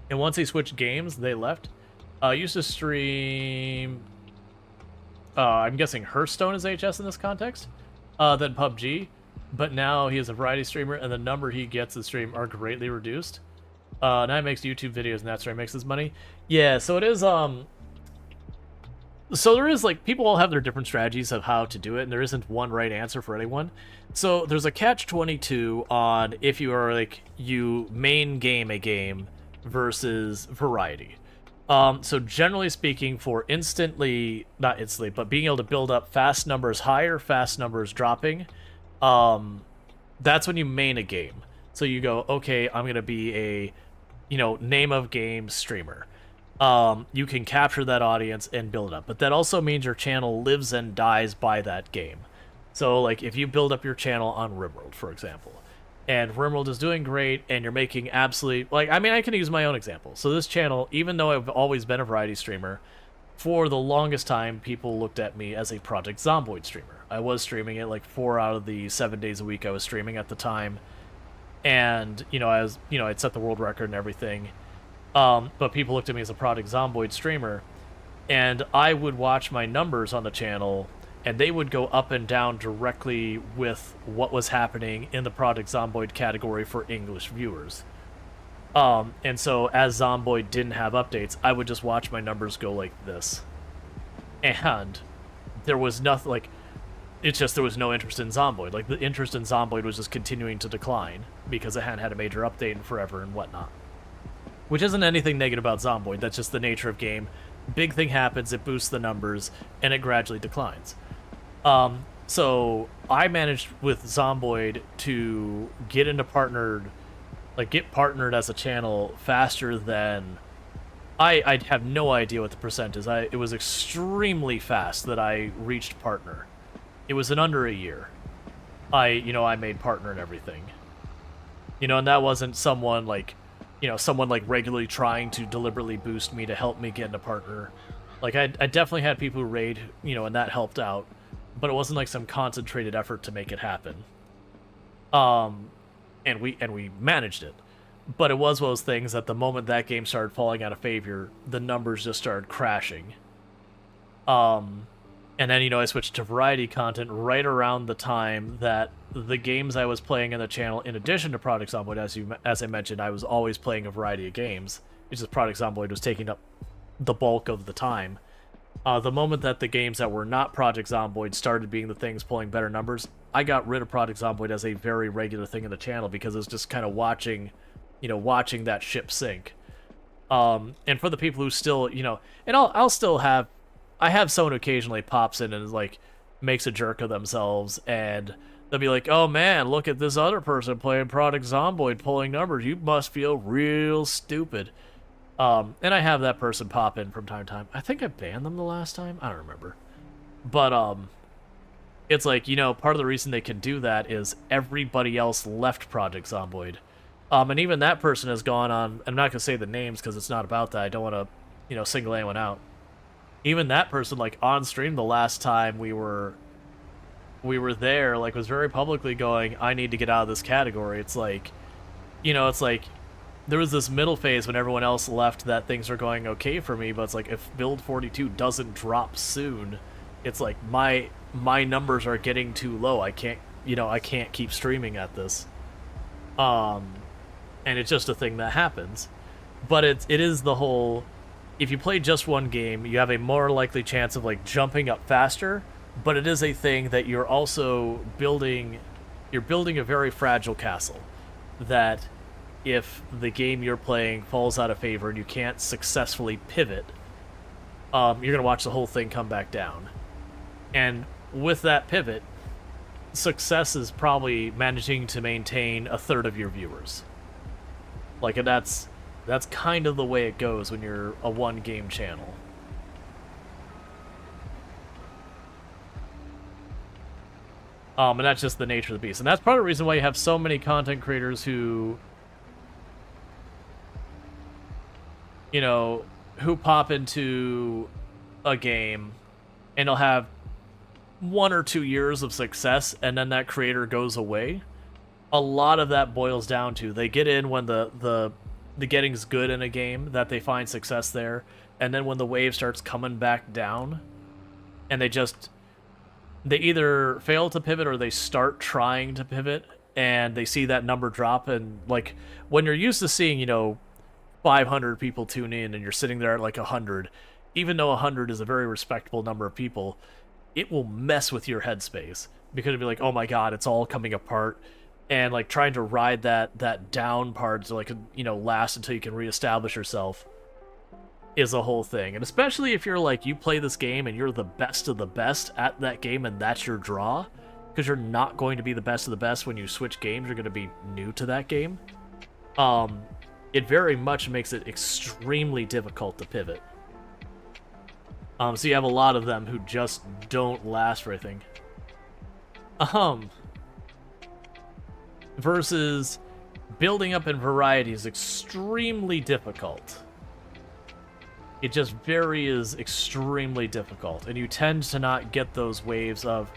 and once he switched games, they left. Used to stream, I'm guessing Hearthstone is HS in this context, then PUBG, but now he is a variety streamer, and the number he gets to stream are greatly reduced. Now he makes YouTube videos, and that's where he makes his money. Yeah, so it is, so there is, like, people all have their different strategies of how to do it, and there isn't one right answer for anyone. So there's a catch-22 on if you are, like, you main game a game versus variety. So generally speaking, for not instantly, but being able to build up fast numbers higher, fast numbers dropping, that's when you main a game. So you go, okay, I'm going to be a, name of game streamer. You can capture that audience and build it up. But that also means your channel lives and dies by that game. So, like, if you build up your channel on RimWorld, for example, and RimWorld is doing great, and you're making absolute, like, I mean, I can use my own example. So this channel, even though I've always been a variety streamer, for the longest time, people looked at me as a Project Zomboid streamer. I was streaming it, like, 4 out of the 7 days a week I was streaming at the time. And, I'd set the world record and everything. But people looked at me as a Project Zomboid streamer, and I would watch my numbers on the channel, and they would go up and down directly with what was happening in the Project Zomboid category for English viewers. And so as Zomboid didn't have updates, I would just watch my numbers go like this. And there was nothing, like, it's just there was no interest in Zomboid. Like, the interest in Zomboid was just continuing to decline because it hadn't had a major update in forever and whatnot. Which isn't anything negative about Zomboid, that's just the nature of game. Big thing happens, it boosts the numbers, and it gradually declines. So I managed with Zomboid to get into partnered like get partnered as a channel faster than I have no idea what the percent is. It was extremely fast that I reached partner. It was in under a year. I made partner and everything. And that wasn't someone like, someone like regularly trying to deliberately boost me to help me get into partner. Like I definitely had people who raid, and that helped out, but it wasn't like some concentrated effort to make it happen. And we managed it. But it was one of those things that the moment that game started falling out of favor, the numbers just started crashing. And then, I switched to variety content right around the time that the games I was playing in the channel, in addition to Project Zomboid, as I mentioned, I was always playing a variety of games. It's just Project Zomboid was taking up the bulk of the time. The moment that the games that were not Project Zomboid started being the things pulling better numbers, I got rid of Project Zomboid as a very regular thing in the channel because it was just kind of watching that ship sink. And for the people who still, and I'll still have, I have someone who occasionally pops in and like makes a jerk of themselves, and they'll be like, "Oh man, look at this other person playing Project Zomboid pulling numbers. You must feel real stupid." And I have that person pop in from time to time. I think I banned them the last time. I don't remember. But it's like, part of the reason they can do that is everybody else left Project Zomboid. And even that person has gone on, I'm not going to say the names because it's not about that. I don't want to, single anyone out. Even that person, like, on stream the last time we were there, like, was very publicly going, I need to get out of this category. It's like, there was this middle phase when everyone else left that things are going okay for me, but it's like, if Build 42 doesn't drop soon, it's like, my numbers are getting too low. I can't keep streaming at this. And it's just a thing that happens. But it is the whole, if you play just one game, you have a more likely chance of like jumping up faster, but it is a thing that you're also building a very fragile castle that if the game you're playing falls out of favor and you can't successfully pivot, you're going to watch the whole thing come back down. And with that pivot, success is probably managing to maintain a third of your viewers. Like, that's kind of the way it goes when you're a one-game channel. And that's just the nature of the beast. And that's part of the reason why you have so many content creators who, who pop into a game and they'll have 1 or 2 years of success and then that creator goes away. A lot of that boils down to they get in when the getting's good in a game, that they find success there, and then when the wave starts coming back down and they either fail to pivot or they start trying to pivot and they see that number drop. And like when you're used to seeing 500 people tune in and you're sitting there at like 100, even though 100 is a very respectable number of people, it will mess with your headspace because it'll be like, oh my god, it's all coming apart. And like trying to ride that down part to like last until you can reestablish yourself is a whole thing. And especially if you're like, you play this game and you're the best of the best at that game and that's your draw, because you're not going to be the best of the best when you switch games. You're going to be new to that game. It very much makes it extremely difficult to pivot. So you have a lot of them who just don't last for anything. Versus building up in variety is extremely difficult. It just is extremely difficult, and you tend to not get those waves of,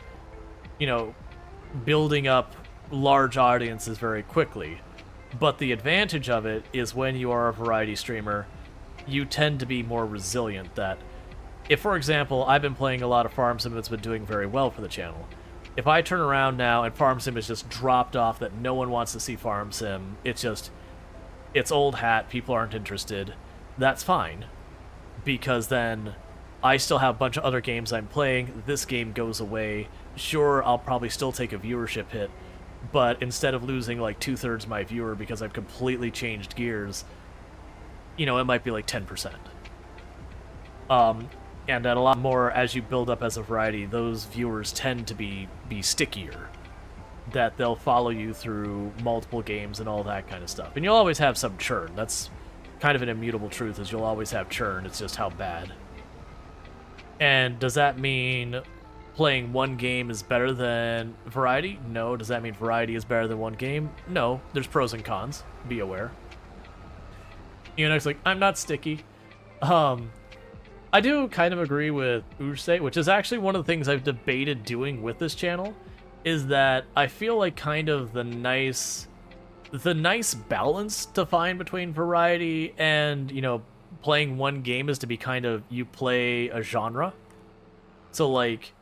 building up large audiences very quickly. But the advantage of it is when you are a variety streamer, you tend to be more resilient. That if, for example, I've been playing a lot of Farm Sim that's been doing very well for the channel. If I turn around now and Farm Sim is just dropped off, that no one wants to see Farm Sim, it's old hat, people aren't interested, that's fine. Because then I still have a bunch of other games I'm playing, this game goes away, sure, I'll probably still take a viewership hit, but instead of losing like 2/3 of my viewer because I've completely changed gears, it might be like 10%. And then a lot more as you build up as a variety, those viewers tend to be stickier. that they'll follow you through multiple games and all that kind of stuff. And you'll always have some churn. That's kind of an immutable truth, is you'll always have churn. It's just how bad. And does that mean playing one game is better than variety? No. Does that mean variety is better than one game? No. There's pros and cons. Be aware. You know, it's like, I'm not sticky. I do kind of agree with Urse, which is actually one of the things I've debated doing with this channel, is that I feel like kind of the nice balance to find between variety and, you know, playing one game is to be kind of, you play a genre. So, like,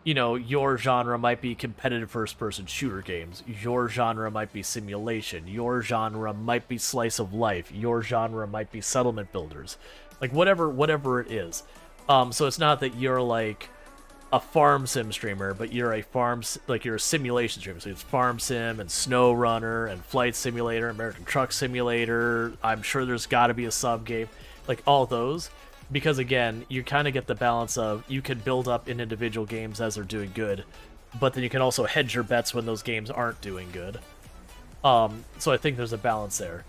you know, your genre might be competitive first-person shooter games. Your genre might be simulation. Your genre might be slice of life. Your genre might be settlement builders. Like, whatever it is. So it's not that you're, like, a farm sim streamer, but you're you're a simulation streamer. So it's farm sim and snow runner and flight simulator, American truck simulator. I'm sure there's got to be a sub game, like all those, because again, you kind of get the balance of you can build up in individual games as they're doing good, but then you can also hedge your bets when those games aren't doing good. So I think there's a balance there.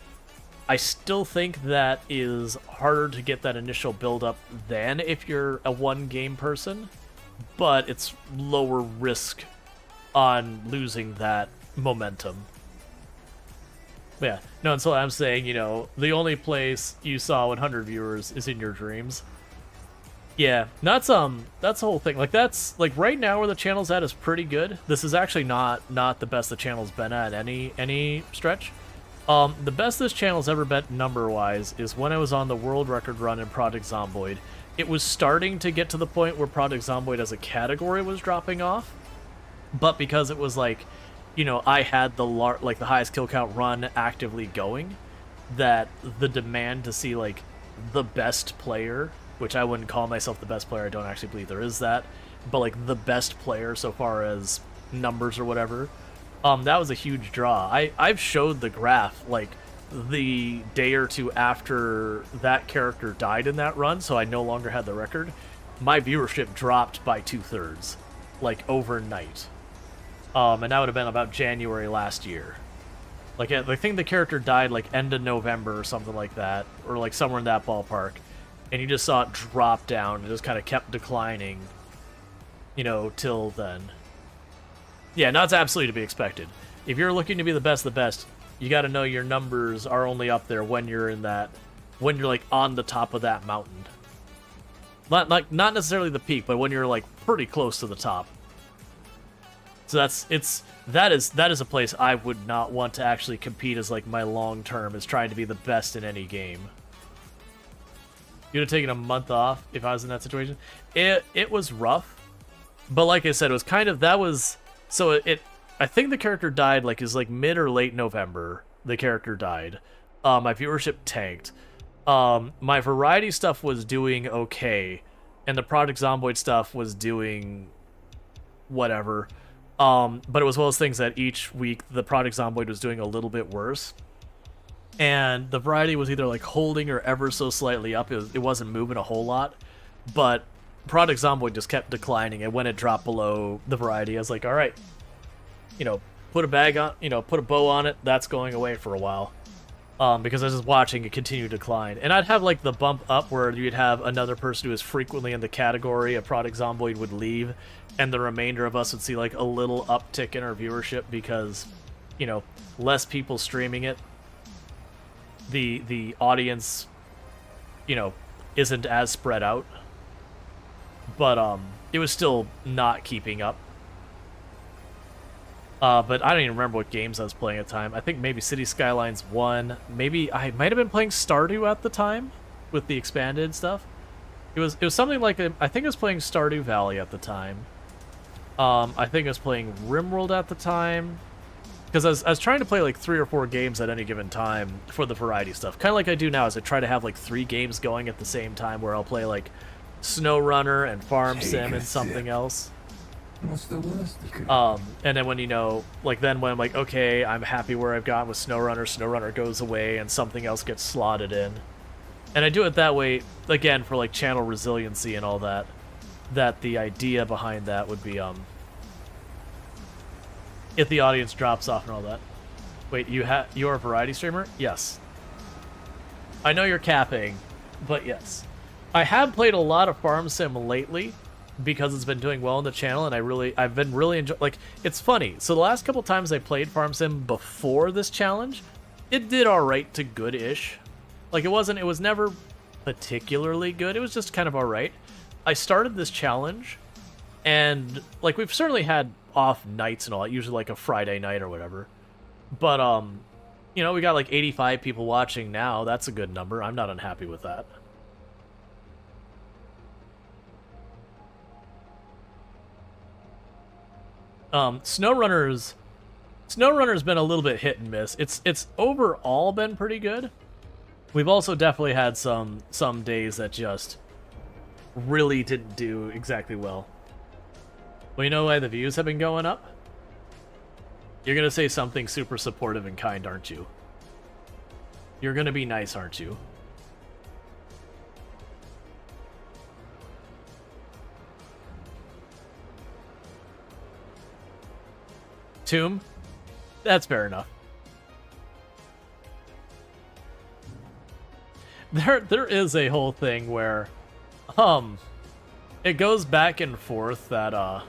I still think that is harder to get that initial build up than if you're a one game person, but it's lower risk on losing that momentum. But yeah, no, and so I'm saying, you know, the only place you saw 100 viewers is in your dreams. Yeah, that's the whole thing. Like, that's like right now where the channel's at is pretty good. This is actually not the best the channel's been at any stretch. The best this channel's ever been number-wise is when I was on the world record run in Project Zomboid. It was starting to get to the point where Project Zomboid as a category was dropping off, but because it was like, you know, I had the highest kill count run actively going, that the demand to see like the best player, which I wouldn't call myself the best player, I don't actually believe there is that, but like the best player so far as numbers or whatever, that was a huge draw. I've showed the graph like the day or two after that character died in that run, so I no longer had the record. My viewership dropped by 2/3, like overnight. And that would have been about January last year. Like, I think the character died like end of November or something like that, or like somewhere in that ballpark, and you just saw it drop down. It just kind of kept declining, you know, till then. Yeah, no, it's absolutely to be expected. If you're looking to be the best, you got to know your numbers are only up there when you're like on the top of that mountain. Not necessarily the peak, but when you're like pretty close to the top. So that is a place I would not want to actually compete as like my long term, is trying to be the best in any game. You'd have taken a month off if I was in that situation. It was rough, but like I said, it was kind of I think the character died like mid or late November. The character died. My viewership tanked. My variety stuff was doing okay, and the Project Zomboid stuff was doing whatever. But it was one of those things that each week the Project Zomboid was doing a little bit worse, and the variety was either like holding or ever so slightly up. It wasn't moving a whole lot, but Project Zomboid just kept declining, and when it dropped below the variety, I was like, all right, you know, put a bag on, you know, put a bow on it. That's going away for a while, because I was just watching it continue to decline. And I'd have like the bump up where you'd have another person who was frequently in the category a Project Zomboid would leave, and the remainder of us would see like a little uptick in our viewership because, you know, less people streaming it. The audience, you know, isn't as spread out. But it was still not keeping up. But I don't even remember what games I was playing at the time. I think maybe City Skylines 1. Maybe I might have been playing Stardew at the time with the expanded stuff. It was something like I think I was playing Stardew Valley at the time. I think I was playing RimWorld at the time, because I was trying to play like 3 or 4 games at any given time for the variety stuff. Kind of like I do now, is I try to have like 3 games going at the same time, where I'll play like SnowRunner and Farm Sim and something else. What's the worst that could happen? And then when, you know, like then when I'm like, okay, I'm happy where I've gotten with SnowRunner goes away and something else gets slotted in. And I do it that way, again, for like channel resiliency and all that. That the idea behind that would be, if the audience drops off and all that. Wait, you're a variety streamer? Yes. I know you're capping, but yes. I have played a lot of Farm Sim lately because it's been doing well on the channel, and I've been really enjoying. Like, it's funny. So the last couple times I played Farm Sim before this challenge, it did all right to good-ish. Like, it was never particularly good. It was just kind of all right. I started this challenge, and like we've certainly had off nights and all that, usually like a Friday night or whatever. But you know, we got like 85 people watching now. That's a good number. I'm not unhappy with that. SnowRunner's been a little bit hit and miss. It's overall been pretty good. We've also definitely had some days that just really didn't do exactly well. Well, you know why the views have been going up? You're gonna say something super supportive and kind, aren't you? You're gonna be nice, aren't you? Tomb? That's fair enough. There is a whole thing where it goes back and forth that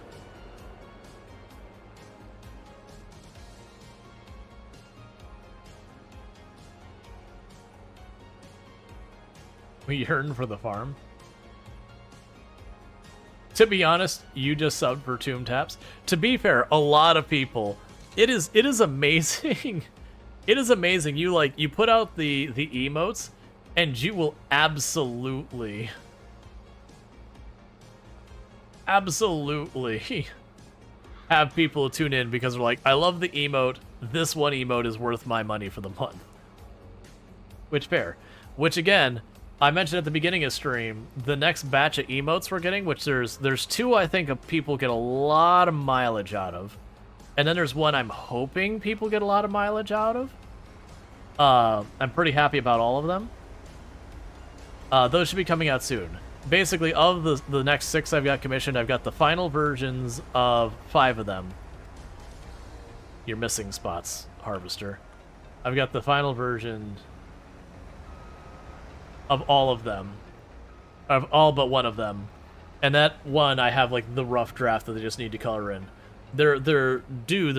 we yearn for the farm. To be honest, you just subbed for Tomb Taps. To be fair, a lot of people, it is amazing. It is amazing. You put out the emotes, and you will absolutely have people tune in because they're like, I love the emote. This one emote is worth my money for the month. Which fair. Which again, I mentioned at the beginning of stream, the next batch of emotes we're getting, which there's two I think of people get a lot of mileage out of. And then there's one I'm hoping people get a lot of mileage out of. I'm pretty happy about all of them. Those should be coming out soon. Basically, of the next 6 I've got commissioned, I've got the final versions of 5 of them. You're missing spots, Harvester. I've got the final version of all of them. Of all but one of them. And that one, I have like the rough draft that they just need to color in. They're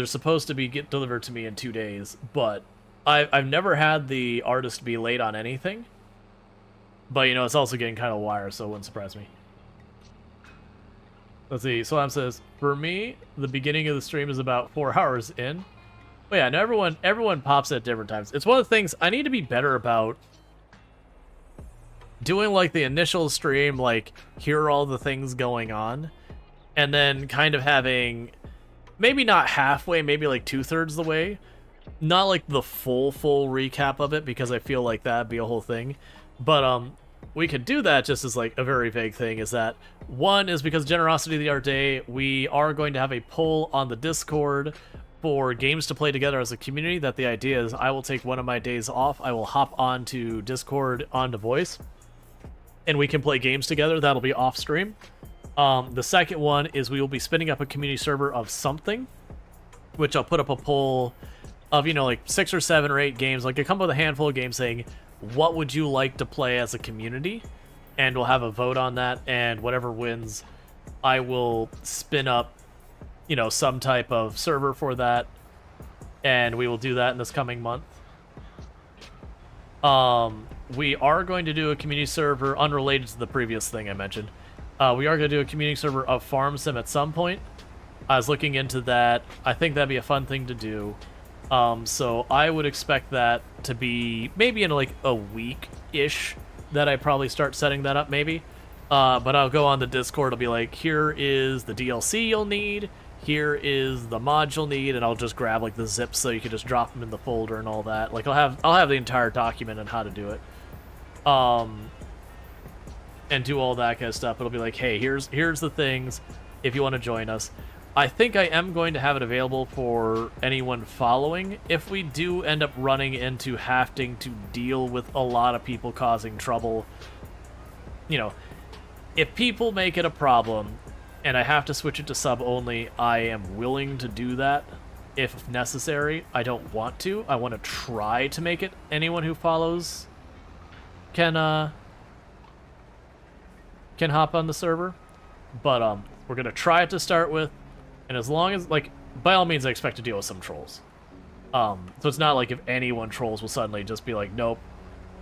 supposed to be delivered to me in 2 days, but I've never had the artist be late on anything. But, you know, it's also getting kind of wire, so it wouldn't surprise me. Let's see. Salam says, for me, the beginning of the stream is about 4 hours in. But yeah, no, everyone pops at different times. It's one of the things I need to be better about doing, like, the initial stream, like, here are all the things going on. And then kind of having, maybe not halfway, maybe like 2/3 the way. Not like the full recap of it, because I feel like that'd be a whole thing. But we could do that just as like a very vague thing, is that one is because Generosity of the Art Day, we are going to have a poll on the Discord for games to play together as a community. That the idea is I will take one of my days off, I will hop onto Discord onto voice, and we can play games together. That'll be off stream. The second one is we will be spinning up a community server of something, which I'll put up a poll of, you know, like 6 or 7 or 8 games. Like, I come up with a handful of games saying, what would you like to play as a community? And we'll have a vote on that, and whatever wins, I will spin up, you know, some type of server for that, and we will do that in this coming month. We are going to do a community server unrelated to the previous thing I mentioned. We are going to do a community server of Farm Sim at some point. I was looking into that. I think that'd be a fun thing to do. So I would expect that to be maybe in like a week-ish that I probably start setting that up, maybe. But I'll go on the Discord. I'll be like, here is the DLC you'll need. Here is the mod you'll need, and I'll just grab like the zips so you can just drop them in the folder and all that. Like I'll have the entire document on how to do it. And do all that kind of stuff. It'll be like, hey, here's the things if you want to join us. I think I am going to have it available for anyone following if we do end up running into having to deal with a lot of people causing trouble. You know, if people make it a problem and I have to switch it to sub only, I am willing to do that. if necessary. I don't want to. I want to try to make it anyone who follows can hop on the server. But we're gonna try it to start with, and as long as, like, by all means, I expect to deal with some trolls. So it's not like if anyone trolls will suddenly just be like, nope.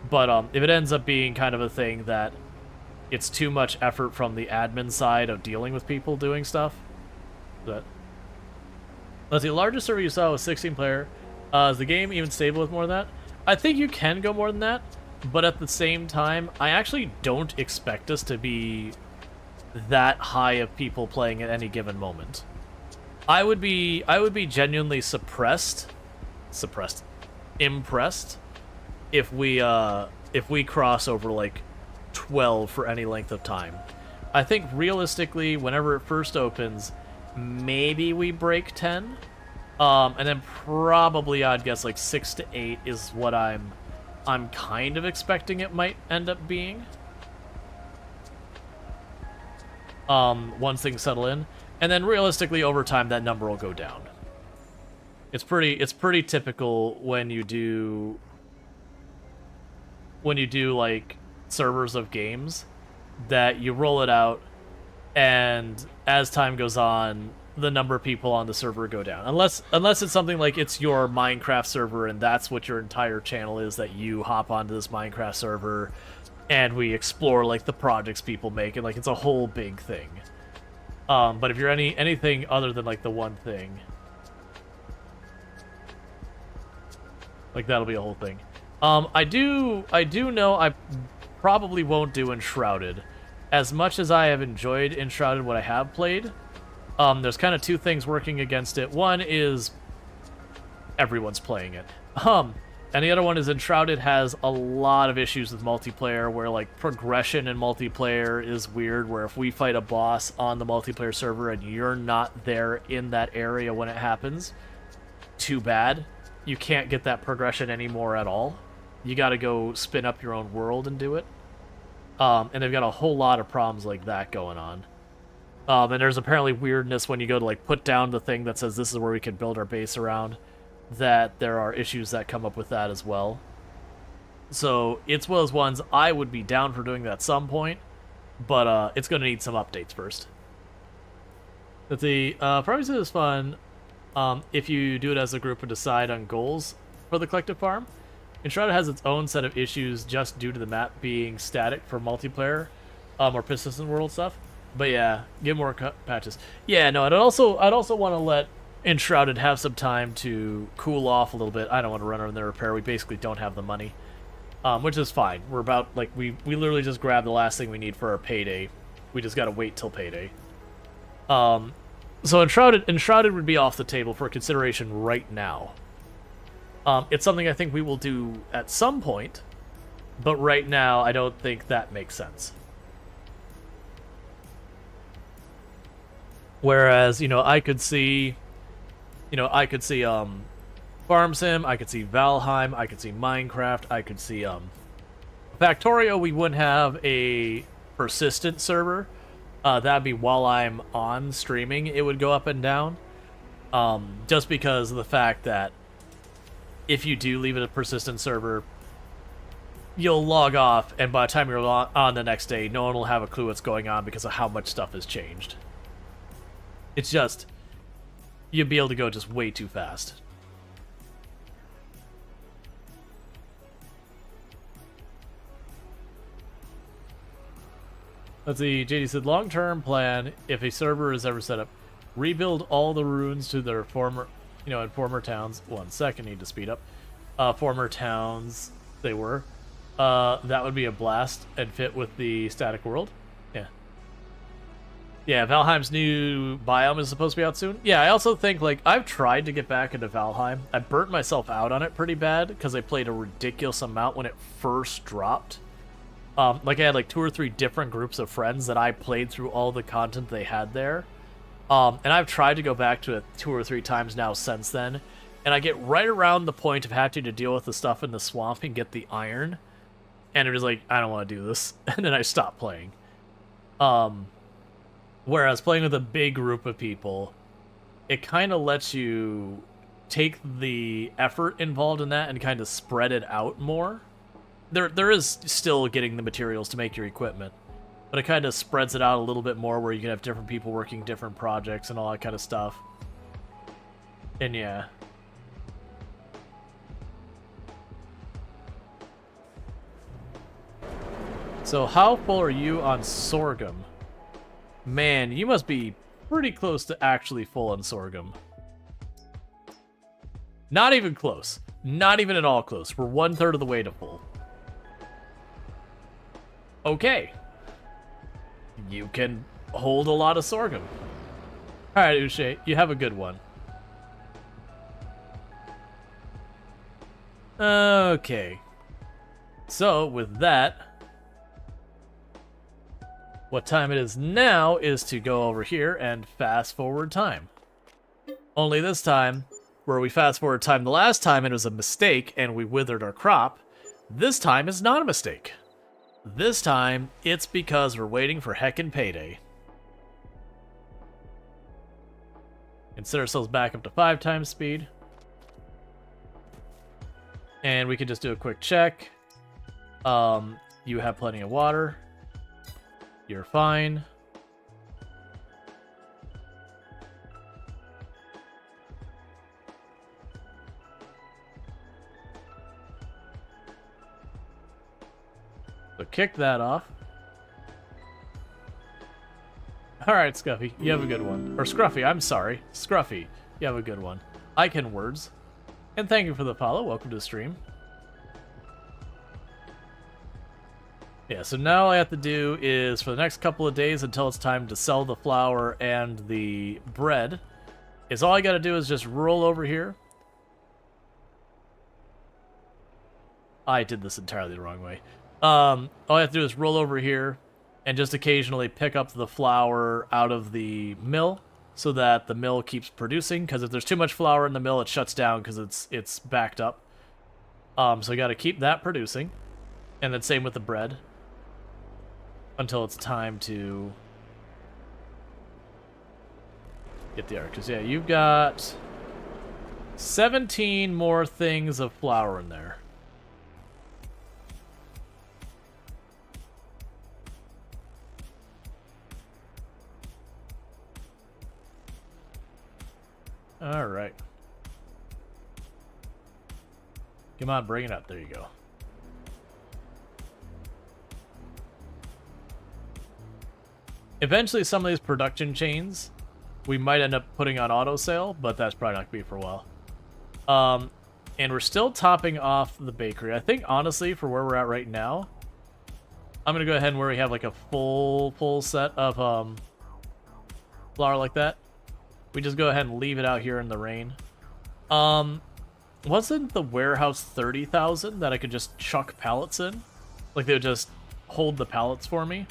But if it ends up being kind of a thing that it's too much effort from the admin side of dealing with people doing stuff, that. Let's see, largest server you saw was 16 player. Is the game even stable with more than that? I think you can go more than that, but at the same time, I actually don't expect us to be that high of people playing at any given moment. I would be genuinely impressed if we cross over like 12 for any length of time. I think realistically, whenever it first opens, maybe we break 10, and then probably I'd guess like 6 to 8 is what I'm kind of expecting it might end up being. Once things settle in, and then realistically over time that number will go down. It's pretty typical when you do like servers of games that you roll it out, and as time goes on, the number of people on the server go down. Unless it's something like it's your Minecraft server and that's what your entire channel is, that you hop onto this Minecraft server and we explore like the projects people make, and like it's a whole big thing. But if you're anything other than like the one thing, like that'll be a whole thing. I do know I probably won't do Enshrouded. As much as I have enjoyed Enshrouded, what I have played, there's kind of two things working against it. One is everyone's playing it. And the other one is Enshrouded has a lot of issues with multiplayer, where like progression in multiplayer is weird, where if we fight a boss on the multiplayer server and you're not there in that area when it happens, too bad. You can't get that progression anymore at all. You gotta go spin up your own world and do it. And they've got a whole lot of problems like that going on. And there's apparently weirdness when you go to like put down the thing that says this is where we can build our base around, that there are issues that come up with that as well. So it's one of those ones I would be down for doing that at some point, but it's going to need some updates first. But the probably is fun if you do it as a group and decide on goals for the collective farm. Enshrouded has its own set of issues just due to the map being static for multiplayer or persistent world stuff. But yeah, get more patches. Yeah, no, and I'd also want to let Enshrouded have some time to cool off a little bit. I don't want to run on the repair. We basically don't have the money, which is fine. We're about, like, we literally just grabbed the last thing we need for our payday. We just gotta wait till payday. So Enshrouded would be off the table for consideration right now. It's something I think we will do at some point, but right now I don't think that makes sense. Whereas, I could see Farm Sim, I could see Valheim, I could see Minecraft, I could see Factorio. We wouldn't have a persistent server. That'd be while I'm on streaming, it would go up and down. Just because of the fact that if you do leave it a persistent server, you'll log off, and by the time you're on the next day, no one will have a clue what's going on because of how much stuff has changed. It's just, you'd be able to go just way too fast. Let's see, JD said, long-term plan, if a server is ever set up, rebuild all the ruins to their former, in former towns. 1 second, need to speed up. Former towns they were. That would be a blast and fit with the static world. Yeah, Valheim's new biome is supposed to be out soon. Yeah, I also think, like, I've tried to get back into Valheim. I burnt myself out on it pretty bad because I played a ridiculous amount when it first dropped. Like, I had, like, 2 or 3 different groups of friends that I played through all the content they had there. And I've tried to go back to it 2 or 3 times now since then. And I get right around the point of having to deal with the stuff in the swamp and get the iron. And it was like, I don't want to do this. And then I stopped playing. Whereas playing with a big group of people, it kind of lets you take the effort involved in that and kind of spread it out more. There is still getting the materials to make your equipment, but it kind of spreads it out a little bit more where you can have different people working different projects and all that kind of stuff. And yeah. So how full are you on sorghum? Man, you must be pretty close to actually full on sorghum. Not even close. Not even at all close. We're 1/3 of the way to full. Okay. You can hold a lot of sorghum. Alright, Uche, you have a good one. Okay. So, with that, what time it is now is to go over here and fast forward time. Only this time, where we fast forward time the last time it was a mistake and we withered our crop, this time is not a mistake. This time, it's because we're waiting for heckin' payday. And set ourselves back up to 5 times speed. And we can just do a quick check. You have plenty of water. You're fine. So kick that off. Alright, Scuffy, you have a good one. Or Scruffy, I'm sorry. Scruffy, you have a good one. I can words. And thank you for the follow. Welcome to the stream. Yeah, so now all I have to do is, for the next couple of days until it's time to sell the flour and the bread, is all I gotta do is just roll over here. I did this entirely the wrong way. All I have to do is roll over here and just occasionally pick up the flour out of the mill so that the mill keeps producing, because if there's too much flour in the mill, it shuts down because it's backed up. So I gotta keep that producing. And then same with the bread. Until it's time to get the arc. Because, yeah, you've got 17 more things of flour in there. Alright. Come on, bring it up. There you go. Eventually, some of these production chains, we might end up putting on auto sale, but that's probably not going to be for a while. And we're still topping off the bakery. I think, honestly, for where we're at right now, I'm going to go ahead and where we have like a full set of flour like that. We just go ahead and leave it out here in the rain. Wasn't the warehouse 30,000 that I could just chuck pallets in? Like, they would just hold the pallets for me?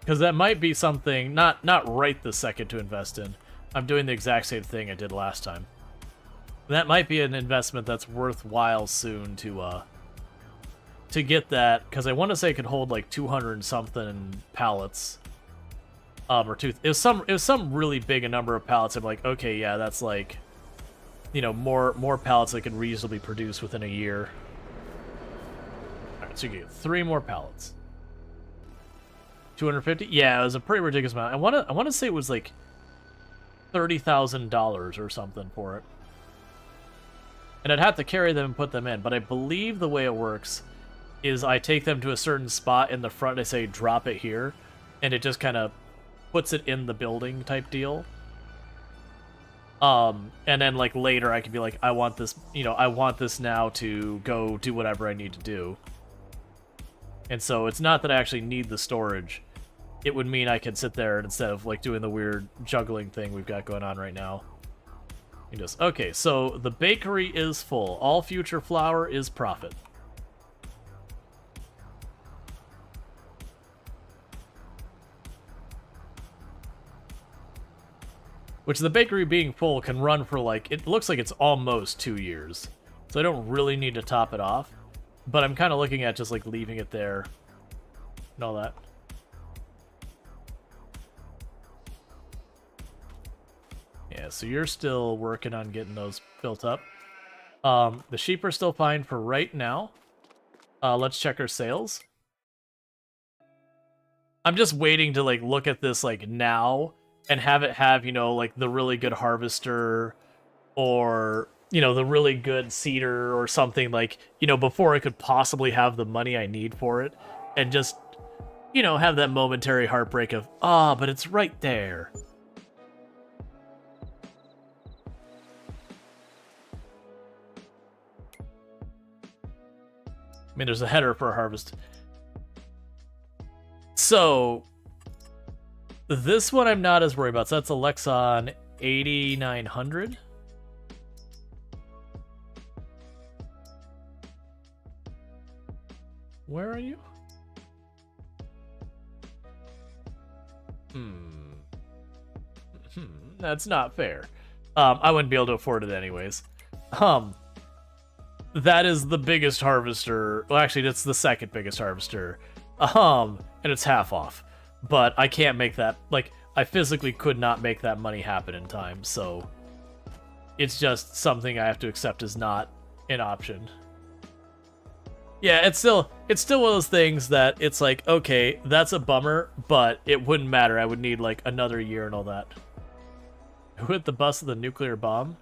Because that might be something, not right this second to invest in. I'm doing the exact same thing I did last time. That might be an investment that's worthwhile soon to get that, because I want to say it could hold like 200 and something pallets. It was some really big a number of pallets. I'm like, okay, yeah, that's like, you know, more pallets that can reasonably produce within a year. Alright, so you get 3 more pallets. 250? Yeah, it was a pretty ridiculous amount. I wanna say it was like $30,000 or something for it. And I'd have to carry them and put them in, but I believe the way it works is I take them to a certain spot in the front, I say drop it here, and it just kind of puts it in the building type deal. And then like later I could be like, I want this, you know, I want this now to go do whatever I need to do. And so it's not that I actually need the storage. It would mean I could sit there instead of like doing the weird juggling thing we've got going on right now. You just, okay, so the bakery is full. All future flour is profit. Which the bakery being full can run for like, it looks like it's almost 2 years. So I don't really need to top it off. But I'm kind of looking at just like leaving it there and all that. Yeah, so you're still working on getting those built up. The sheep are still fine for right now. Let's check our sales. I'm just waiting to like look at this like now and have it have, you know, like the really good harvester or, you know, the really good seeder or something, like, you know, before I could possibly have the money I need for it, and just, you know, have that momentary heartbreak of, ah, but it's right there. I mean, there's a header for a harvest. So, this one I'm not as worried about. So that's a Lexon 8900. Where are you? That's not fair. I wouldn't be able to afford it anyways. That is the biggest harvester. Well, actually, it's the second biggest harvester. And it's half off. But I can't make that, like, I physically could not make that money happen in time, so it's just something I have to accept as not an option. Yeah, it's still one of those things that it's like, okay, that's a bummer, but it wouldn't matter. I would need like another year and all that. Who hit the bus with a nuclear bomb?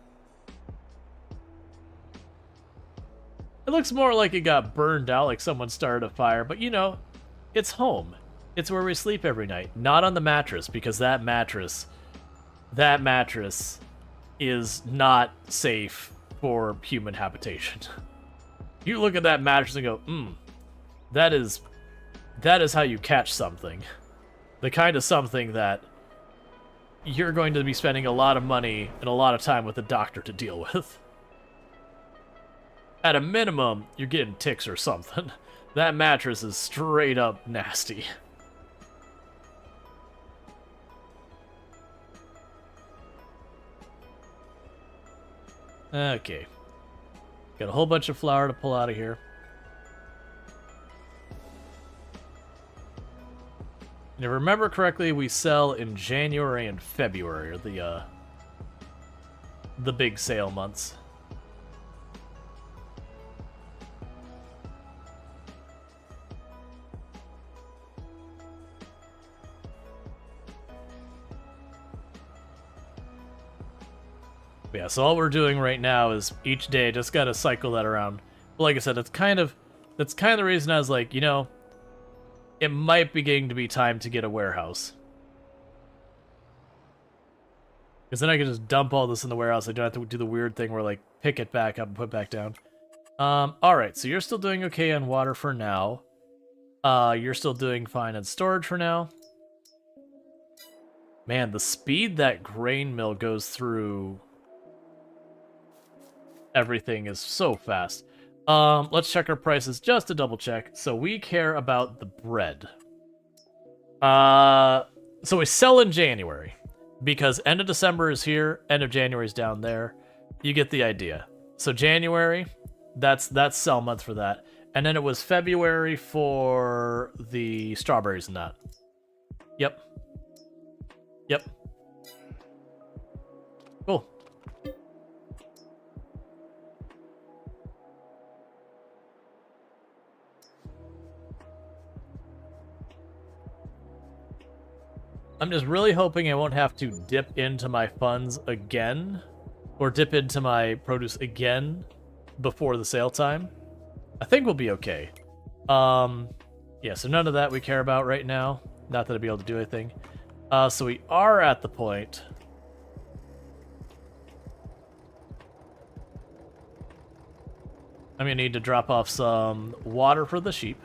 It looks more like it got burned out, like someone started a fire, but you know, it's home. It's where we sleep every night, not on the mattress, because that mattress is not safe for human habitation. You look at that mattress and go, that is how you catch something. The kind of something that you're going to be spending a lot of money and a lot of time with a doctor to deal with. At a minimum, you're getting ticks or something. That mattress is straight up nasty. Okay. Got a whole bunch of flour to pull out of here. And if I remember correctly, we sell in January and February, are the big sale months. Yeah, so all we're doing right now is each day just gotta cycle that around. But like I said, that's kind of the reason I was like, you know, it might be getting to be time to get a warehouse. Because then I can just dump all this in the warehouse. I don't have to do the weird thing where like pick it back up and put it back down. Alright, so you're still doing okay on water for now. You're still doing fine on storage for now. Man, the speed that grain mill goes through everything is so fast. Let's check our prices just to double check. So we care about the bread. So we sell in January because end of December is here, end of January is down there. You get the idea. So January, that's sell month for that. And then it was February for the strawberries and that. Yep. Yep. Cool. I'm just really hoping I won't have to dip into my funds again, or dip into my produce again before the sale time. I think we'll be okay. Yeah, so none of that we care about right now. Not that I'd be able to do anything. So we are at the point. I'm gonna need to drop off some water for the sheep.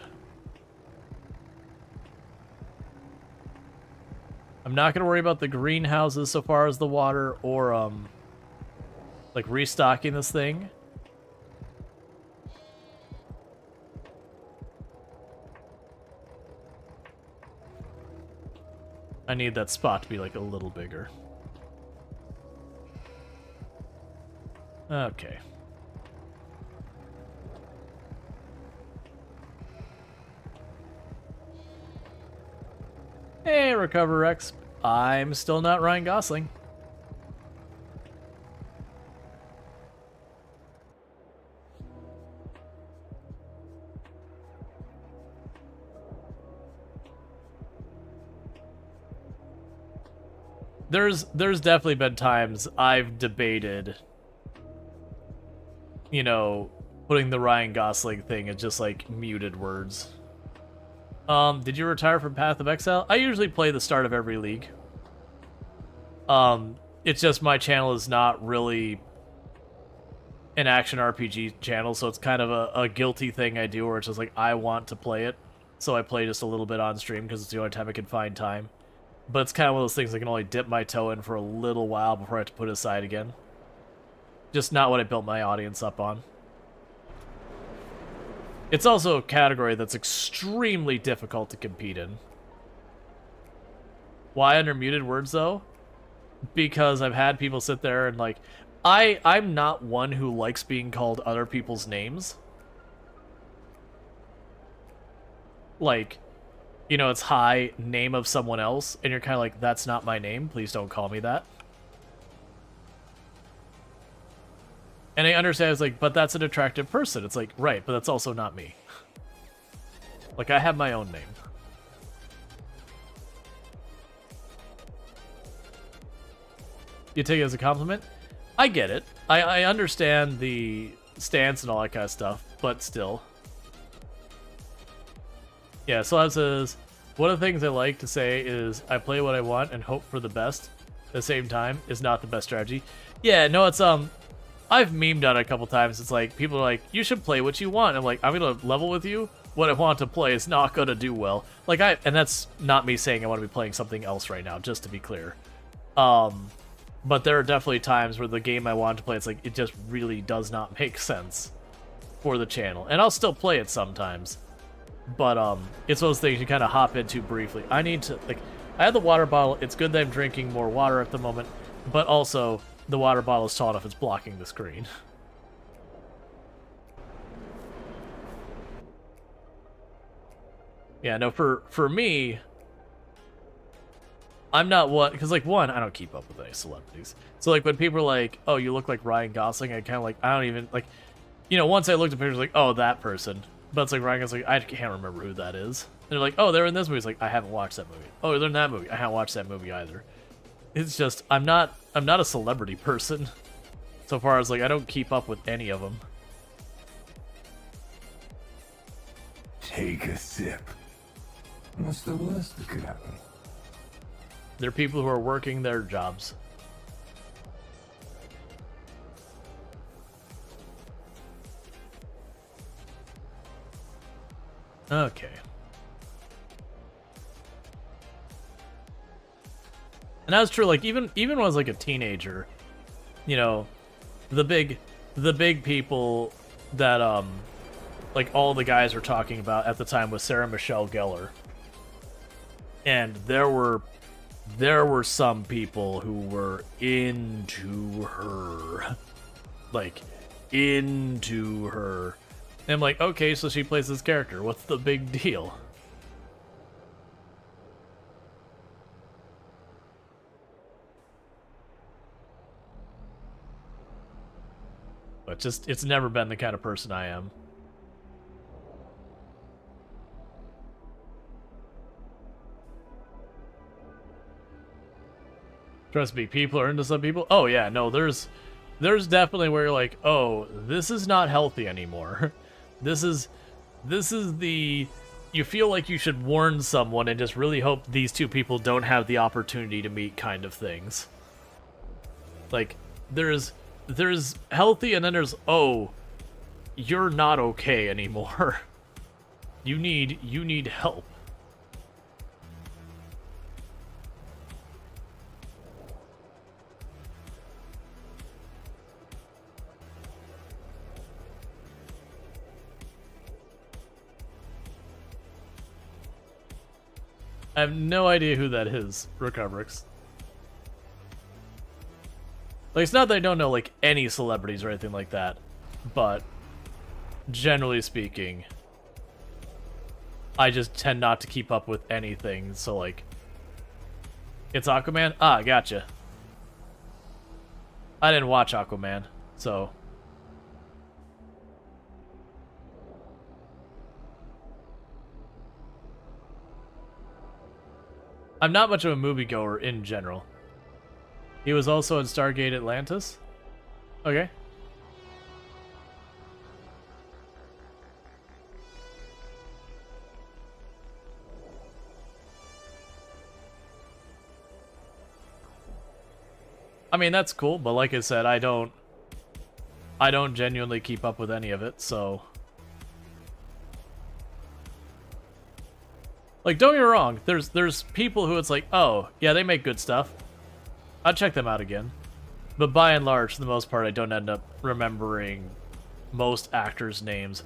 I'm not going to worry about the greenhouses so far as the water or, like, restocking this thing. I need that spot to be, like, a little bigger. Okay. Hey, Recover Rex. I'm still not Ryan Gosling. there's definitely been times I've debated, you know, putting the Ryan Gosling thing as just like muted words. Did you retire from Path of Exile? I usually play the start of every league. It's just my channel is not really an action RPG channel, so it's kind of a guilty thing I do where it's just like, I want to play it, so I play just a little bit on stream because it's the only time I can find time. But it's kind of one of those things I can only dip my toe in for a little while before I have to put it aside again. Just not what I built my audience up on. It's also a category that's extremely difficult to compete in. Why under muted words, though? Because I've had people sit there and, like, I'm not one who likes being called other people's names. Like, you know, it's hi, name of someone else, and you're kind of like, that's not my name, please don't call me that. And I understand, it's like, but that's an attractive person. It's like, right, but that's also not me. Like, I have my own name. You take it as a compliment? I get it. I understand the stance and all that kind of stuff, but still. Yeah, Slab says, one of the things I like to say is I play what I want and hope for the best. At the same time, is not the best strategy. Yeah, no, it's, I've memed on it a couple times. It's like, people are like, you should play what you want. I'm like, I'm gonna level with you. What I want to play is not gonna do well. Like, and that's not me saying I want to be playing something else right now, just to be clear. But there are definitely times where the game I want to play, it's like, it just really does not make sense for the channel. And I'll still play it sometimes. But, it's those things you kind of hop into briefly. I need to, like, I have the water bottle. It's good that I'm drinking more water at the moment. But also, the water bottle is tall enough it's blocking the screen. Yeah, no, for me, I'm not one, because, like, one, I don't keep up with any celebrities. So, like, when people are like, oh, you look like Ryan Gosling, I kind of, like, I don't even, like, you know, once I looked at pictures, like, oh, that person. But it's like, Ryan Gosling, I can't remember who that is. They're like, oh, they're in this movie. It's like, I haven't watched that movie. Oh, they're in that movie. I haven't watched that movie either. It's just, I'm not a celebrity person. So far as, like, I don't keep up with any of them. Take a sip. What's the worst that could happen? They're people who are working their jobs. Okay. And that's true, like, even when I was, like, a teenager, you know, the big people that, like, all the guys were talking about at the time was Sarah Michelle Gellar. And there were some people who were into her. Like, into her. And I'm like, okay, so she plays this character. What's the big deal? But just, it's never been the kind of person I am. Trust me, people are into some people. Oh yeah, no, there's definitely where you're like, oh, this is not healthy anymore. This is the, you feel like you should warn someone and just really hope these two people don't have the opportunity to meet kind of things. Like, there's healthy and then there's, oh, you're not okay anymore. You need help. I have no idea who that is, Recoverix. Like, it's not that I don't know, like, any celebrities or anything like that, but generally speaking, I just tend not to keep up with anything, so, like, it's Aquaman? Ah, gotcha. I didn't watch Aquaman, so... I'm not much of a moviegoer in general. He was also in Stargate Atlantis. Okay. I mean, that's cool, but like I said, I don't genuinely keep up with any of it, so... Like, don't get me wrong, there's people who it's like, oh, yeah, they make good stuff. I'll check them out again. But by and large, for the most part, I don't end up remembering most actors' names.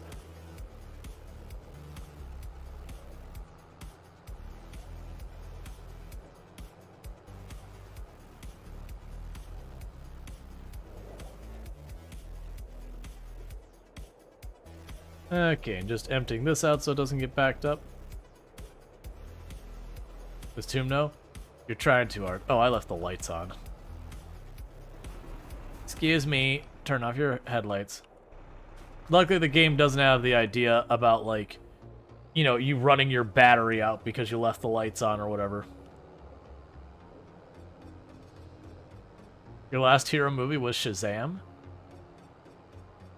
Okay, just emptying this out so it doesn't get backed up. Does Tomb know? You're trying too hard. Oh, I left the lights on. Excuse me. Turn off your headlights. Luckily, the game doesn't have the idea about, like, you know, you running your battery out because you left the lights on or whatever. Your last hero movie was Shazam?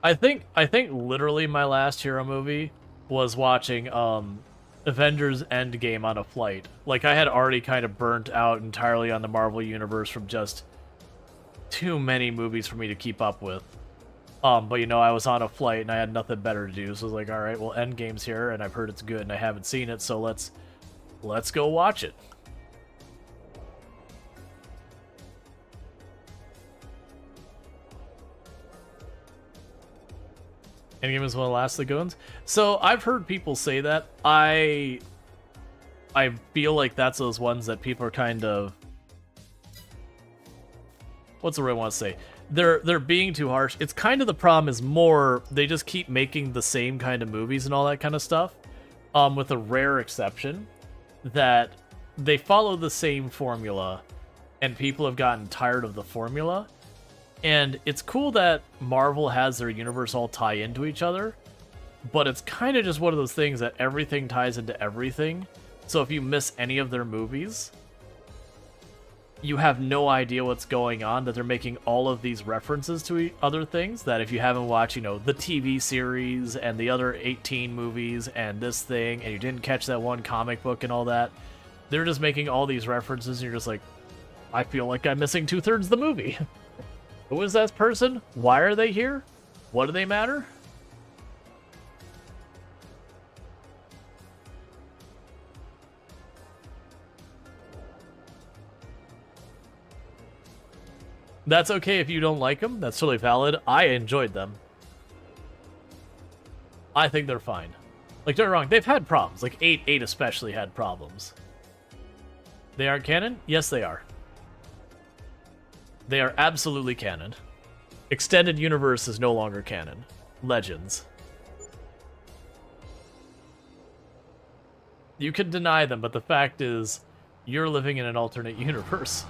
I think literally my last hero movie was watching Avengers Endgame on a flight. Like, I had already kind of burnt out entirely on the Marvel Universe from just too many movies for me to keep up with. But you know, I was on a flight and I had nothing better to do, so I was like, alright, well, Endgame's here and I've heard it's good and I haven't seen it, so let's go watch it. Endgame is one of the last of the good ones. So I've heard people say that. I feel like that's those ones that people are kind of, what's the word I want to say? They're being too harsh. It's kind of the problem is more they just keep making the same kind of movies and all that kind of stuff. With a rare exception that they follow the same formula and people have gotten tired of the formula. And it's cool that Marvel has their universe all tie into each other, but it's kind of just one of those things that everything ties into everything. So if you miss any of their movies, you have no idea what's going on, that they're making all of these references to other things, that if you haven't watched, you know, the TV series and the other 18 movies and this thing, and you didn't catch that one comic book and all that, they're just making all these references and you're just like, I feel like I'm missing 2/3 of the movie. Who is that person? Why are they here? What do they matter? That's okay if you don't like them. That's totally valid. I enjoyed them. I think they're fine. Like, don't get me wrong, they've had problems. Like, 8 especially had problems. They aren't canon? Yes, they are. They are absolutely canon. Extended Universe is no longer canon. Legends. You can deny them, but the fact is, you're living in an alternate universe.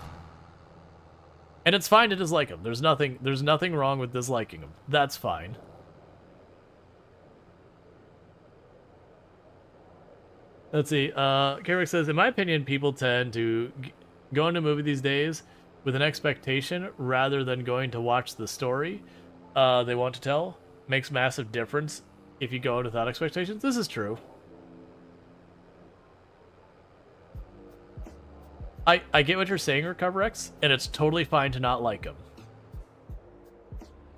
And it's fine to dislike them. There's nothing wrong with disliking them. That's fine. Let's see. Carrick says, in my opinion, people tend to go into a movie these days with an expectation rather than going to watch the story they want to tell. Makes massive difference if you go in without expectations. This is true. I get what you're saying, Recoverex, and it's totally fine to not like them.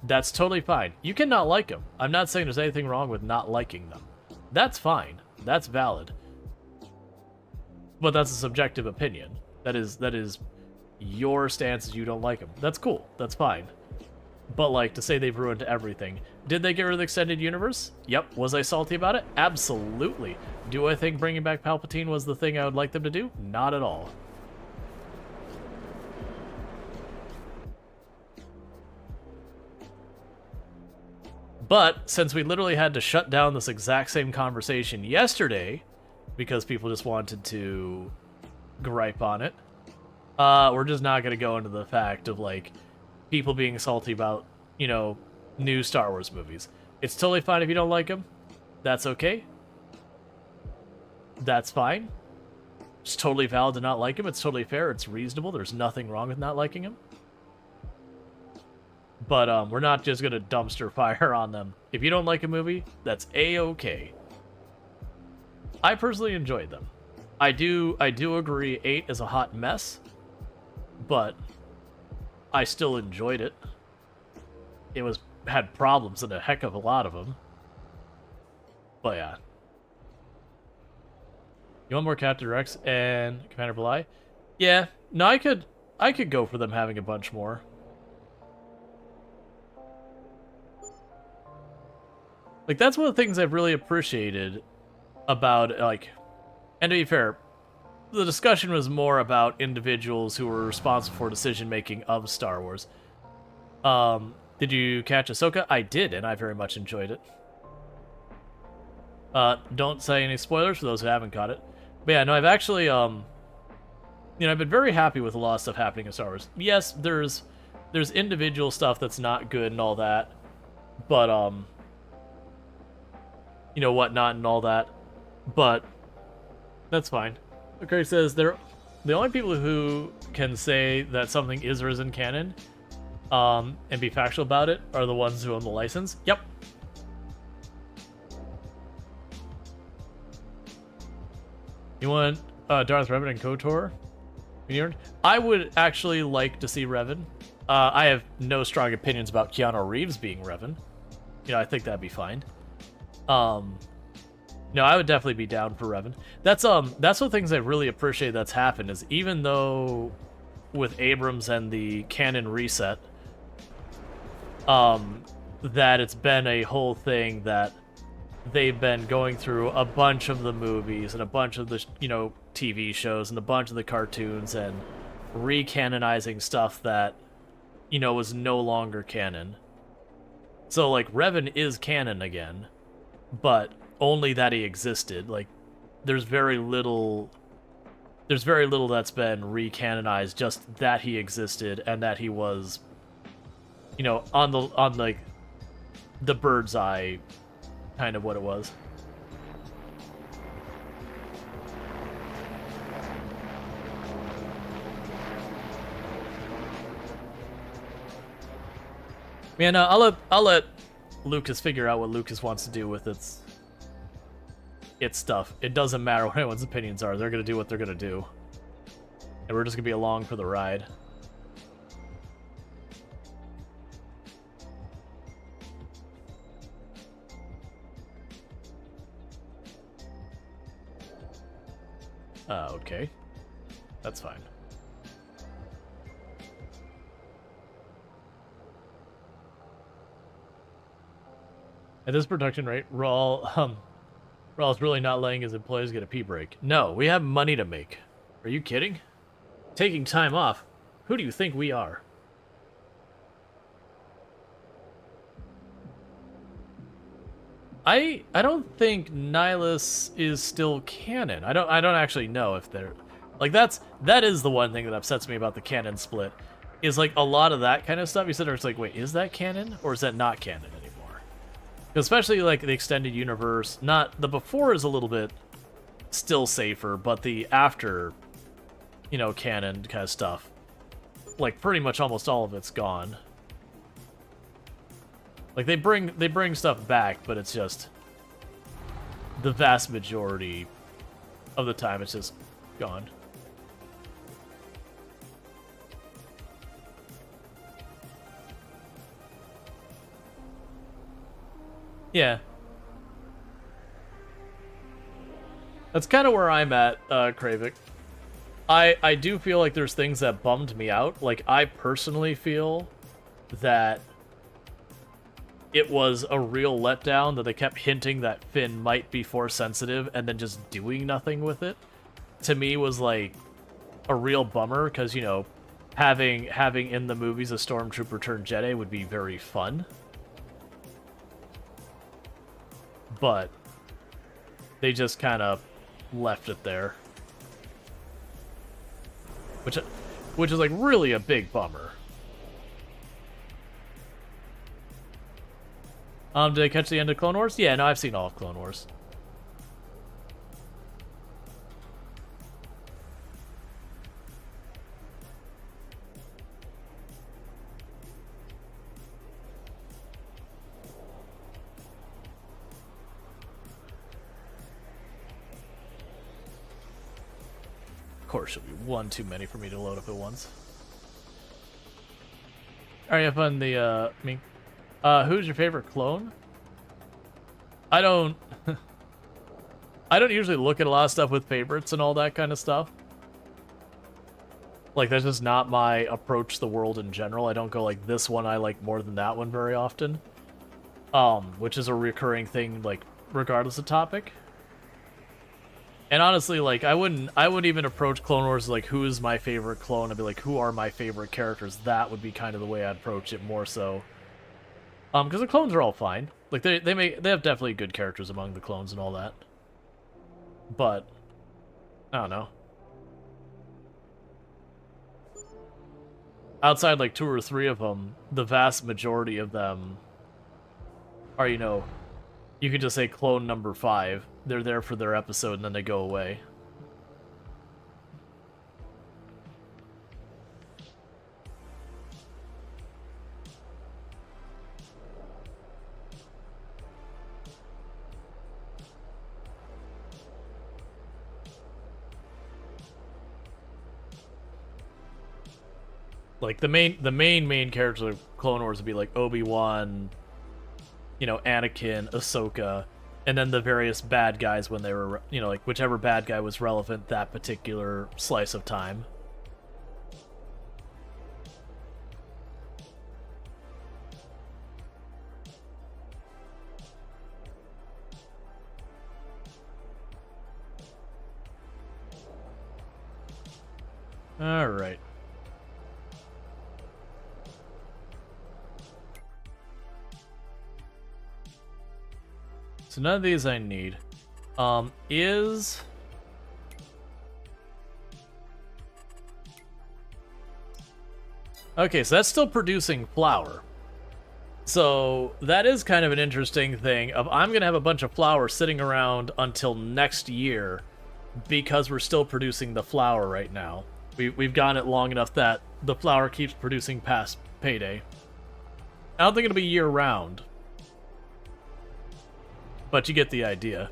That's totally fine. You can not like them. I'm not saying there's anything wrong with not liking them. That's fine. That's valid. But that's a subjective opinion. That is your stance is you don't like them. That's cool. That's fine. But, like, to say they've ruined everything. Did they get rid of the extended universe? Yep. Was I salty about it? Absolutely. Do I think bringing back Palpatine was the thing I would like them to do? Not at all. But, since we literally had to shut down this exact same conversation yesterday, because people just wanted to gripe on it, we're just not going to go into the fact of, like, people being salty about, you know, new Star Wars movies. It's totally fine if you don't like them. That's okay. That's fine. It's totally valid to not like them. It's totally fair. It's reasonable. There's nothing wrong with not liking them. But we're not just gonna dumpster fire on them. If you don't like a movie, that's a-okay. I personally enjoyed them. I do agree 8 is a hot mess, but I still enjoyed it. It had problems and a heck of a lot of them. But yeah. You want more Captain Rex and Commander Bly? Yeah. No, I could go for them having a bunch more. Like, that's one of the things I've really appreciated about, like, and to be fair, the discussion was more about individuals who were responsible for decision-making of Star Wars. Did you catch Ahsoka? I did, and I very much enjoyed it. Don't say any spoilers for those who haven't caught it. But yeah, no, I've actually, I've been very happy with a lot of stuff happening in Star Wars. Yes, there's individual stuff that's not good and all that, but, whatnot and all that. But that's fine. Okay, says the only people who can say that something is or isn't canon, and be factual about it are the ones who own the license. Yep. You want Darth Revan and KOTOR? I would actually like to see Revan. I have no strong opinions about Keanu Reeves being Revan. I think that'd be fine. No, I would definitely be down for Revan. That's one of the things I really appreciate that's happened is even though with Abrams and the canon reset, that it's been a whole thing that they've been going through a bunch of the movies and a bunch of the TV shows and a bunch of the cartoons and recanonizing stuff that was no longer canon. So like Revan is canon again, but only that he existed. Like there's very little that's been recanonized, just that he existed and that he was on like the bird's eye kind of what it was. Man, I'll let Lucas figure out what Lucas wants to do with its stuff. It doesn't matter what anyone's opinions are. They're gonna do what they're gonna do, and we're just gonna be along for the ride. Okay. That's fine. At this production rate, Rual's really not letting his employees get a pee break. No, we have money to make. Are you kidding? Taking time off? Who do you think we are? I don't think Nihilus is still canon. I don't actually know if they're like that is the one thing that upsets me about the canon split. Is like a lot of that kind of stuff. You said it's like, wait, is that canon or is that not canon anymore? Especially like the extended universe. Not the before is a little bit still safer, but the after, canon kind of stuff, like pretty much almost all of it's gone. Like they bring stuff back, but it's just the vast majority of the time it's just gone. Yeah. That's kind of where I'm at, Kravik. I do feel like there's things that bummed me out. Like, I personally feel that it was a real letdown that they kept hinting that Finn might be Force sensitive and then just doing nothing with it. To me was like a real bummer because, having in the movies a Stormtrooper turned Jedi would be very fun. But they just kind of left it there. Which is like really a big bummer. Did I catch the end of Clone Wars? Yeah, no, I've seen all of Clone Wars. course, it'll be one too many for me to load up at once. Are you up on the, me? Who's your favorite clone? I don't... I don't usually look at a lot of stuff with favorites and all that kind of stuff. Like, that's just not my approach to the world in general. I don't go like, this one I like more than that one very often. Which is a recurring thing, like, regardless of topic. And honestly, like, I wouldn't even approach Clone Wars like, who is my favorite clone? I'd be like, who are my favorite characters? That would be kind of the way I'd approach it more so. Because the clones are all fine. Like, they have definitely good characters among the clones and all that. But, I don't know. Outside, like, 2 or 3 of them, the vast majority of them are, you know, you could just say clone number 5. They're there for their episode and then they go away. Like, the main characters of Clone Wars would be, like, Obi-Wan, you know, Anakin, Ahsoka, and then the various bad guys when they were, you know, like, whichever bad guy was relevant that particular slice of time. Alright. So none of these I need. Is... Okay, so that's still producing flour. So that is kind of an interesting thing of I'm going to have a bunch of flour sitting around until next year because we're still producing the flour right now. We've gotten it long enough that the flour keeps producing past payday. I don't think it'll be year-round. But you get the idea.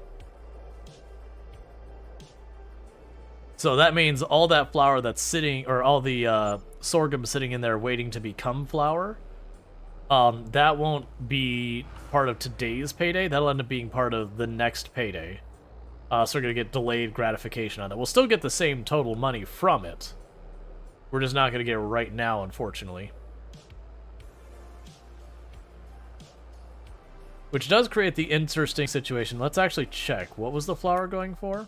So that means all that flour that's sitting, or all the sorghum sitting in there waiting to become flour, that won't be part of today's payday. That'll end up being part of the next payday. So we're going to get delayed gratification on that. We'll still get the same total money from it. We're just not going to get it right now, unfortunately. Which does create the interesting situation. Let's actually check. What was the flour going for?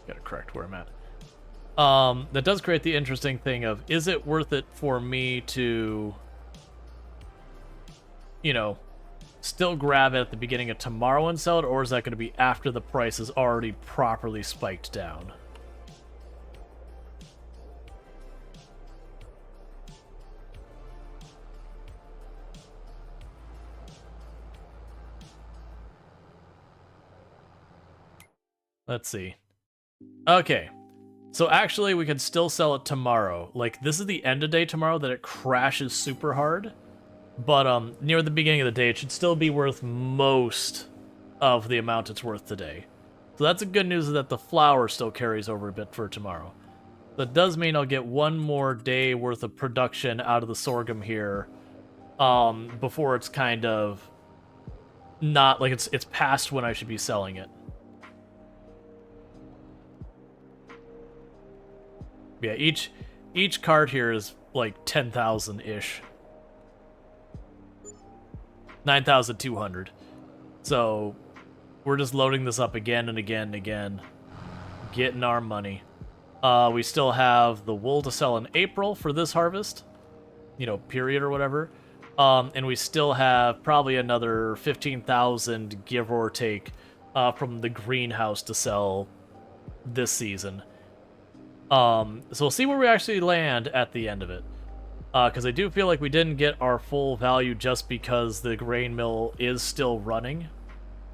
Gotta correct where I'm at. That does create the interesting thing of, is it worth it for me to, you know, still grab it at the beginning of tomorrow and sell it, or is that going to be after the price is already properly spiked down? Let's see. Okay. So actually, we could still sell it tomorrow. Like, this is the end of day tomorrow that it crashes super hard. But near the beginning of the day, it should still be worth most of the amount it's worth today. So that's the good news, is that the flour still carries over a bit for tomorrow. That does mean I'll get one more day worth of production out of the sorghum here before it's kind of not, like, it's past when I should be selling it. Yeah, each cart here is like 10,000-ish. 9,200. So we're just loading this up again and again and again, getting our money. We still have the wool to sell in April for this harvest, you know, period or whatever. And we still have probably another 15,000, give or take, from the greenhouse to sell this season. So we'll see where we actually land at the end of it. Because I do feel like we didn't get our full value just because the grain mill is still running.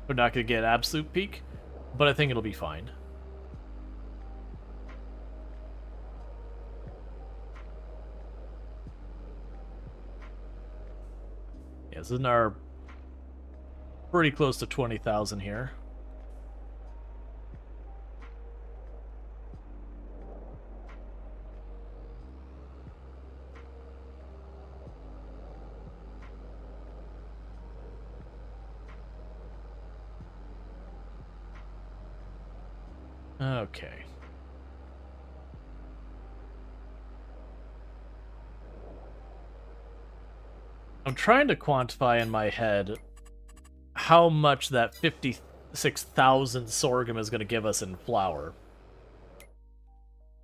We're not going to get absolute peak, but I think it'll be fine. Yeah, Yes, isn't our pretty close to 20,000 here. Okay. I'm trying to quantify in my head how much that 56,000 sorghum is going to give us in flour.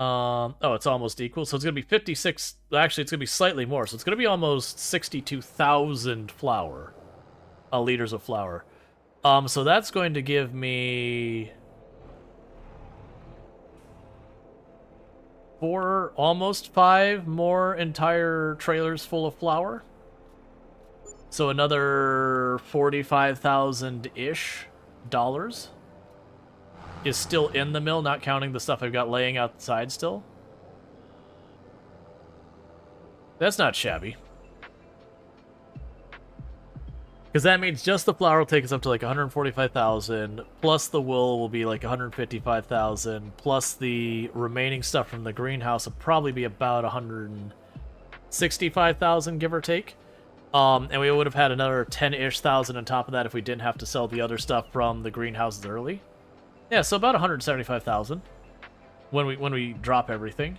Oh, it's almost equal. So it's going to be 56. Actually, it's going to be slightly more. So it's going to be almost 62,000 flour. Liters of flour. So that's going to give me 4, almost 5 more entire trailers full of flour. So another 45,000-ish dollars is still in the mill, not counting the stuff I've got laying outside still. That's not shabby. Because that means just the flour will take us up to like 145,000, plus the wool will be like 155,000, plus the remaining stuff from the greenhouse will probably be about 165,000, give or take. And we would have had another 10-ish thousand on top of that if we didn't have to sell the other stuff from the greenhouses early. Yeah, so about 175,000 when we drop everything.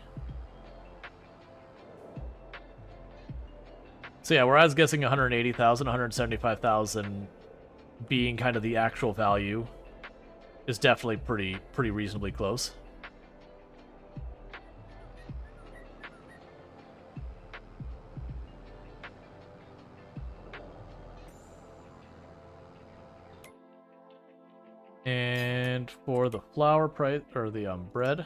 So yeah, where I was guessing 180,000, 175,000 being kind of the actual value is definitely pretty reasonably close. And for the flour price, or the bread.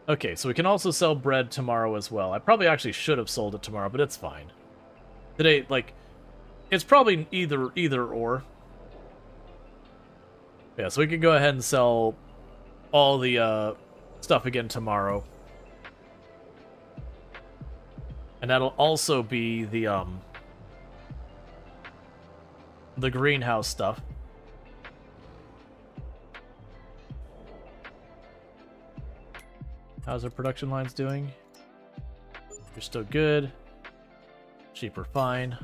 Okay, so we can also sell bread tomorrow as well. I probably actually should have sold it tomorrow, but it's fine. Today, like, it's probably either or. Yeah, so we can go ahead and sell all the stuff again tomorrow. And that'll also be the greenhouse stuff. How's our production lines doing? You're still good. Sheep are fine.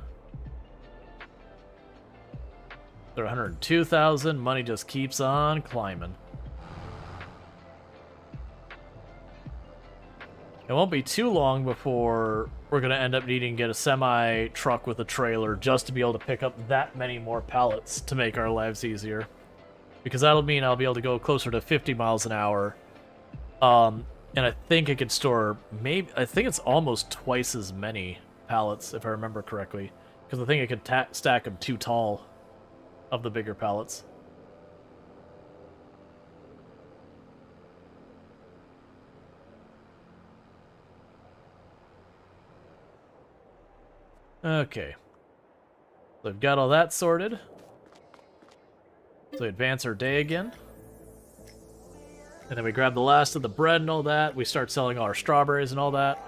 They're 102,000. Money just keeps on climbing. It won't be too long before we're going to end up needing to get a semi-truck with a trailer just to be able to pick up that many more pallets to make our lives easier. Because that'll mean I'll be able to go closer to 50 miles an hour. And I think it could store I think it's almost twice as many pallets, if I remember correctly. Because I think it could stack them too tall of the bigger pallets. Okay. So we've got all that sorted. So we advance our day again. And then we grab the last of the bread and all that. We start selling all our strawberries and all that.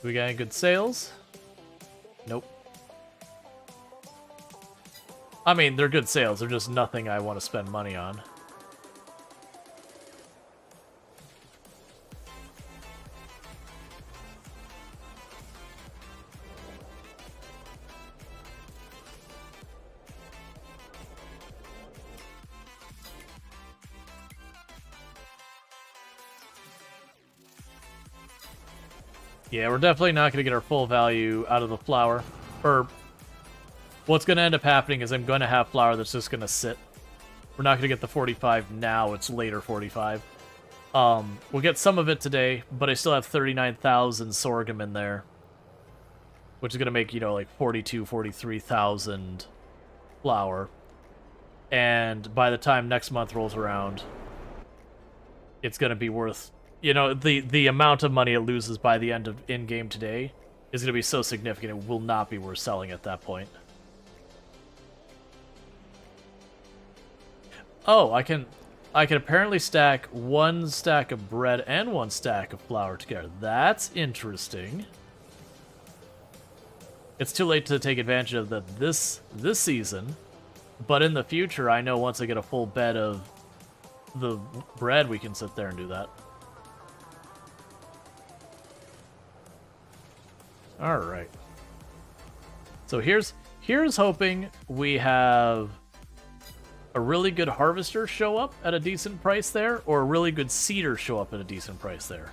We got any good sales? Nope. I mean, they're good sales. They're just nothing I want to spend money on. Yeah, we're definitely not going to get our full value out of the flour. Or, what's going to end up happening is I'm going to have flour that's just going to sit. We're not going to get the 45 now, it's later 45. We'll get some of it today, but I still have 39,000 sorghum in there. Which is going to make, you know, like 42, 43,000 flour. And by the time next month rolls around, it's going to be worth... You know, the amount of money it loses by the end of in-game today is going to be so significant it will not be worth selling at that point. Oh, I can apparently stack 1 stack of bread and 1 stack of flour together. That's interesting. It's too late to take advantage of that this season, but in the future, I know once I get a full bed of the bread, we can sit there and do that. All right. So here's hoping we have a really good harvester show up at a decent price there, or a really good seeder show up at a decent price there.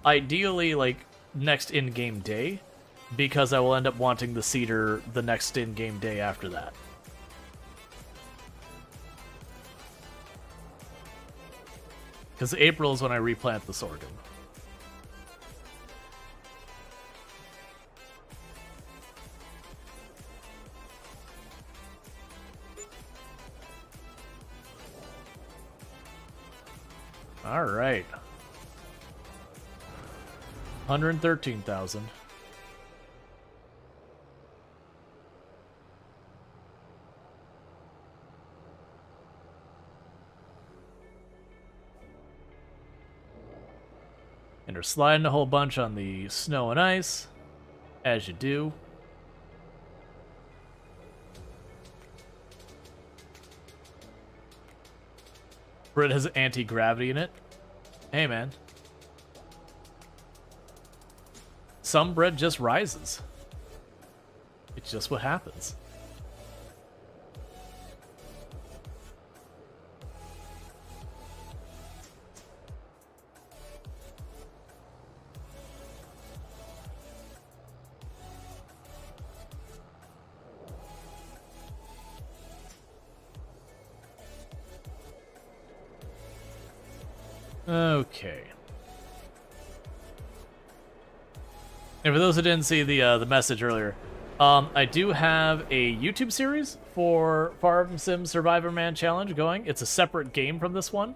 Ideally, like, next in-game day, because I will end up wanting the seeder the next in-game day after that. Because April is when I replant the sorghum. All right. 113,000. And we're sliding a whole bunch on the snow and ice, as you do. Bread has anti-gravity in it. Hey, man. Some bread just rises. It's just what happens. Okay. And for those who didn't see the message earlier, I do have a YouTube series for Farm Sim Survivor Man Challenge going. It's a separate game from this one,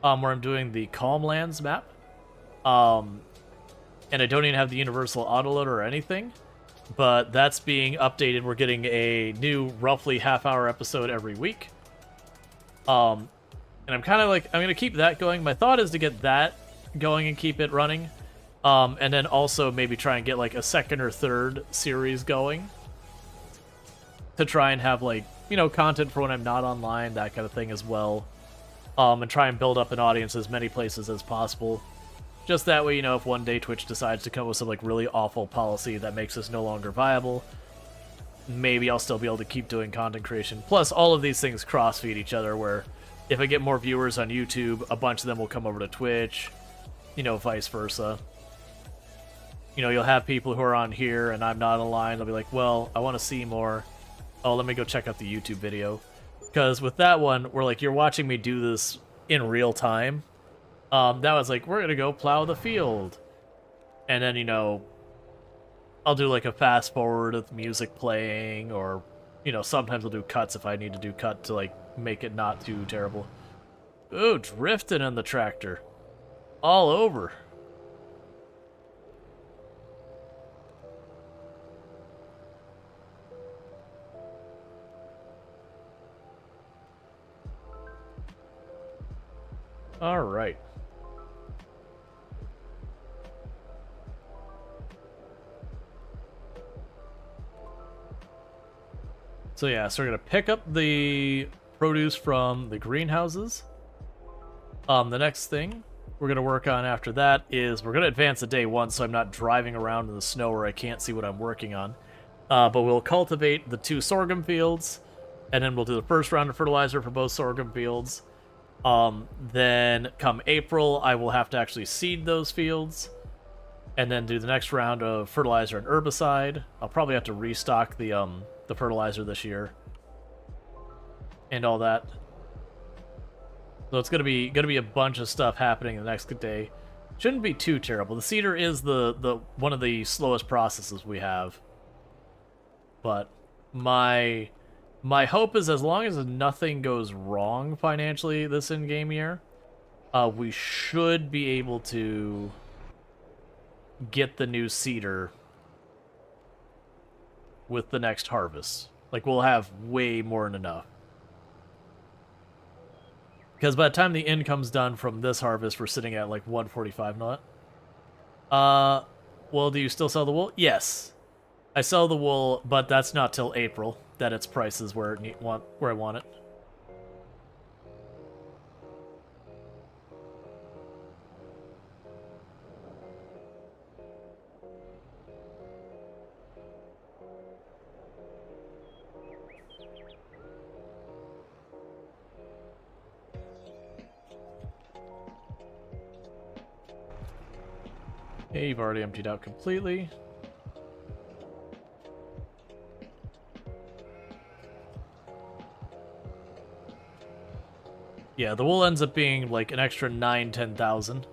where I'm doing the Calm Lands map. And I don't even have the universal autoloader or anything, but that's being updated. We're getting a new roughly half-hour episode every week. And I'm kind of like, I'm going to keep that going. My thought is to get that going and keep it running. And then also maybe try and get like a second or third series going. To try and have like, you know, content for when I'm not online, that kind of thing as well. And try and build up an audience as many places as possible. Just that way, you know, if one day Twitch decides to come up with some like really awful policy that makes us no longer viable, maybe I'll still be able to keep doing content creation. Plus, all of these things cross-feed each other, where if I get more viewers on YouTube, a bunch of them will come over to Twitch, you know, vice versa. You know, you'll have people who are on here and I'm not online. They'll be like, well, I want to see more. Oh, let me go check out the YouTube video. Because with that one, we're like, you're watching me do this in real time. That was like, we're going to go plow the field. And then, you know, I'll do like a fast forward with music playing, or, you know, sometimes I'll do cuts if I need to do cut to like make it not too terrible. Ooh, drifting in the tractor. All over. All right. So yeah, so we're gonna pick up the produce from the greenhouses. The next thing we're gonna work on after that is we're gonna advance to day 1, so I'm not driving around in the snow where I can't see what I'm working on. But we'll cultivate the 2 sorghum fields, and then we'll do the first round of fertilizer for both sorghum fields. Then come April, I will have to actually seed those fields, and then do the next round of fertilizer and herbicide. I'll probably have to restock the fertilizer this year and all that. So it's gonna be a bunch of stuff happening the next day. Shouldn't be too terrible. The seeder is the one of the slowest processes we have, but my hope is, as long as nothing goes wrong financially this in-game year, we should be able to get the new seeder with the next harvest. Like, we'll have way more than enough. Because by the time the income's done from this harvest, we're sitting at like 145 not. Well, do you still sell the wool? Yes. I sell the wool, but that's not till April that its price is where I want it. Okay, you've already emptied out completely. Yeah, the wool ends up being like an extra 10,000.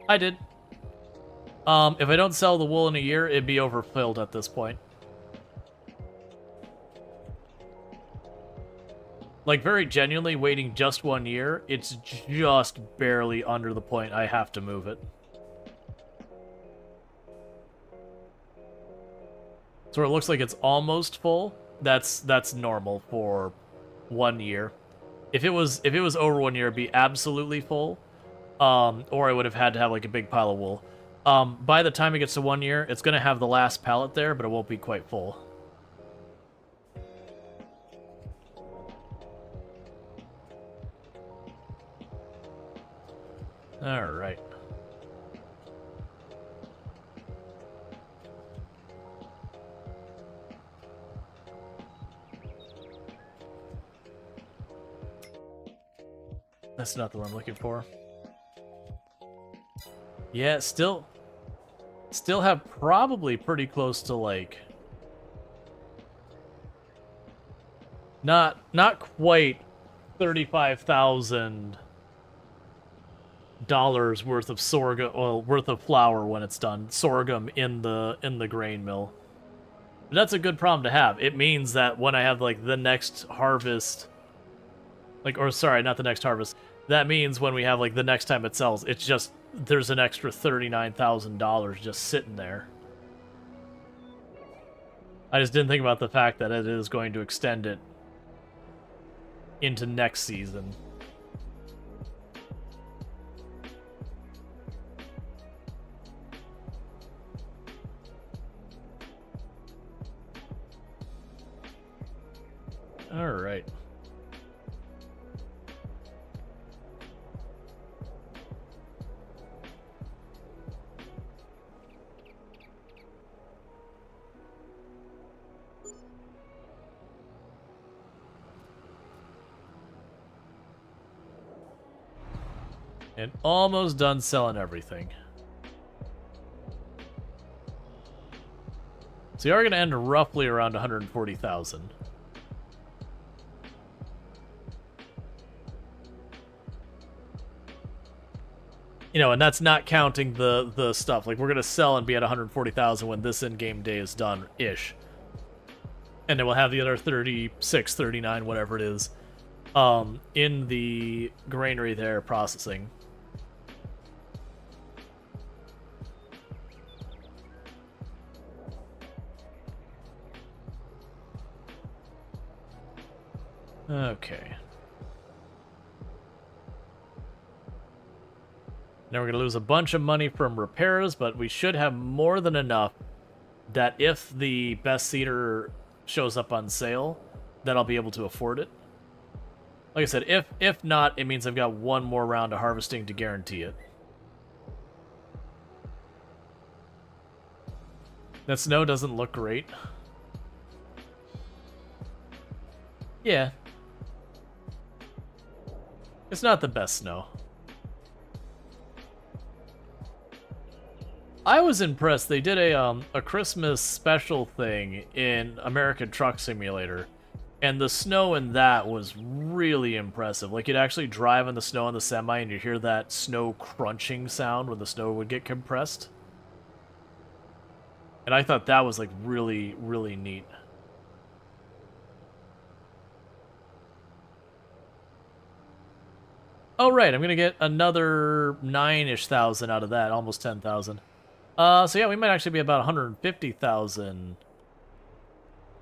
I did. If I don't sell the wool in a year, it'd be overfilled at this point. Like, very genuinely, waiting just 1 year, it's just barely under the point I have to move it. So it looks like it's almost full. That's normal for 1 year. If it was over 1 year, it'd be absolutely full. Or I would have had to have like a big pile of wool. By the time it gets to 1 year, it's gonna have the last pallet there, but it won't be quite full. All right. That's not the one I'm looking for. Yeah, still have probably pretty close to like not quite $35,000 worth of sorghum, well, worth of flour when it's done. Sorghum in the grain mill. But that's a good problem to have. It means that when I have like the next harvest, like, or sorry, not the next harvest. That means when we have like the next time it sells, it's just there's an extra $39,000 just sitting there. I just didn't think about the fact that it is going to extend it into next season. All right. And almost done selling everything. So you are going to end roughly around 140,000. You know, and that's not counting the stuff. Like, we're going to sell and be at 140,000 when this in-game day is done-ish. And then we'll have the other 36, 39, whatever it is, in the granary there processing. Okay. Now we're going to lose a bunch of money from repairs, but we should have more than enough that if the best seeder shows up on sale, that I'll be able to afford it. Like I said, if not, it means I've got one more round of harvesting to guarantee it. That snow doesn't look great. Yeah. It's not the best snow. I was impressed. They did a Christmas special thing in American Truck Simulator, and the snow in that was really impressive. Like, you'd actually drive in the snow on the semi, and you'd hear that snow crunching sound when the snow would get compressed. And I thought that was, like, really, really neat. Oh, right, I'm gonna get another 9-ish thousand out of that, almost 10,000. So yeah, we might actually be about 150,000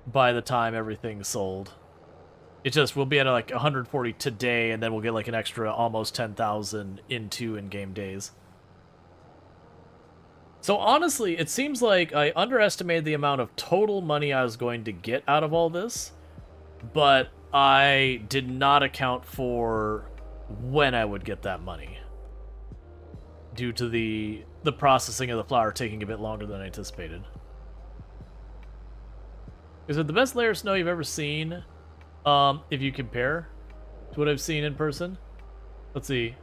by the time everything's sold. It just, we'll be at like 140 today, and then we'll get like an extra almost 10,000 in 2 in-game days. So honestly, it seems like I underestimated the amount of total money I was going to get out of all this, but I did not account for when I would get that money, due to the processing of the flower taking a bit longer than anticipated. Is it the best layer of snow you've ever seen, if you compare to what I've seen in person? Let's see.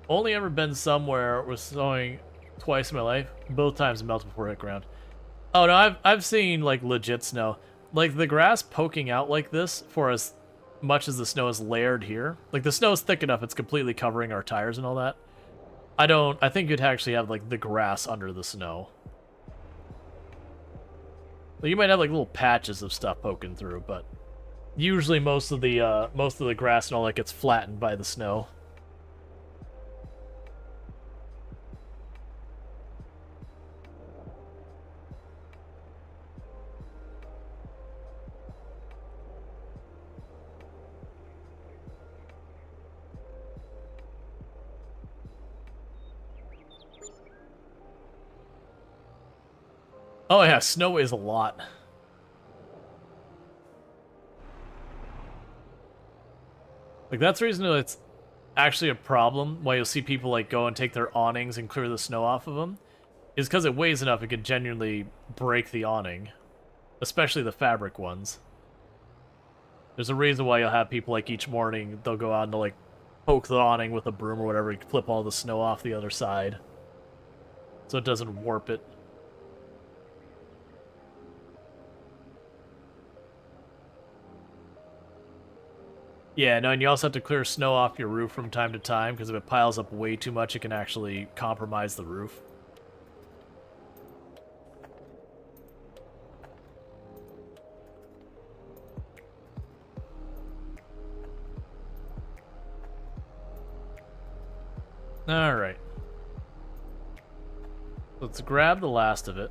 Only ever been somewhere with snowing twice in my life. Both times it melted before it hit ground. Oh no, I've seen like legit snow. Like the grass poking out like this for as much as the snow is layered here. Like the snow is thick enough it's completely covering our tires and all that. I think you'd actually have like the grass under the snow. Like, you might have like little patches of stuff poking through, but usually most of the grass and all that gets flattened by the snow. Oh yeah, snow is a lot. Like, that's the reason it's actually a problem why you'll see people like go and take their awnings and clear the snow off of them, is because it weighs enough it could genuinely break the awning, especially the fabric ones. There's a reason why you'll have people like each morning they'll go out and they'll like poke the awning with a broom or whatever, flip all the snow off the other side so it doesn't warp it. Yeah, no, and you also have to clear snow off your roof from time to time, because if it piles up way too much, it can actually compromise the roof. Alright. Let's grab the last of it.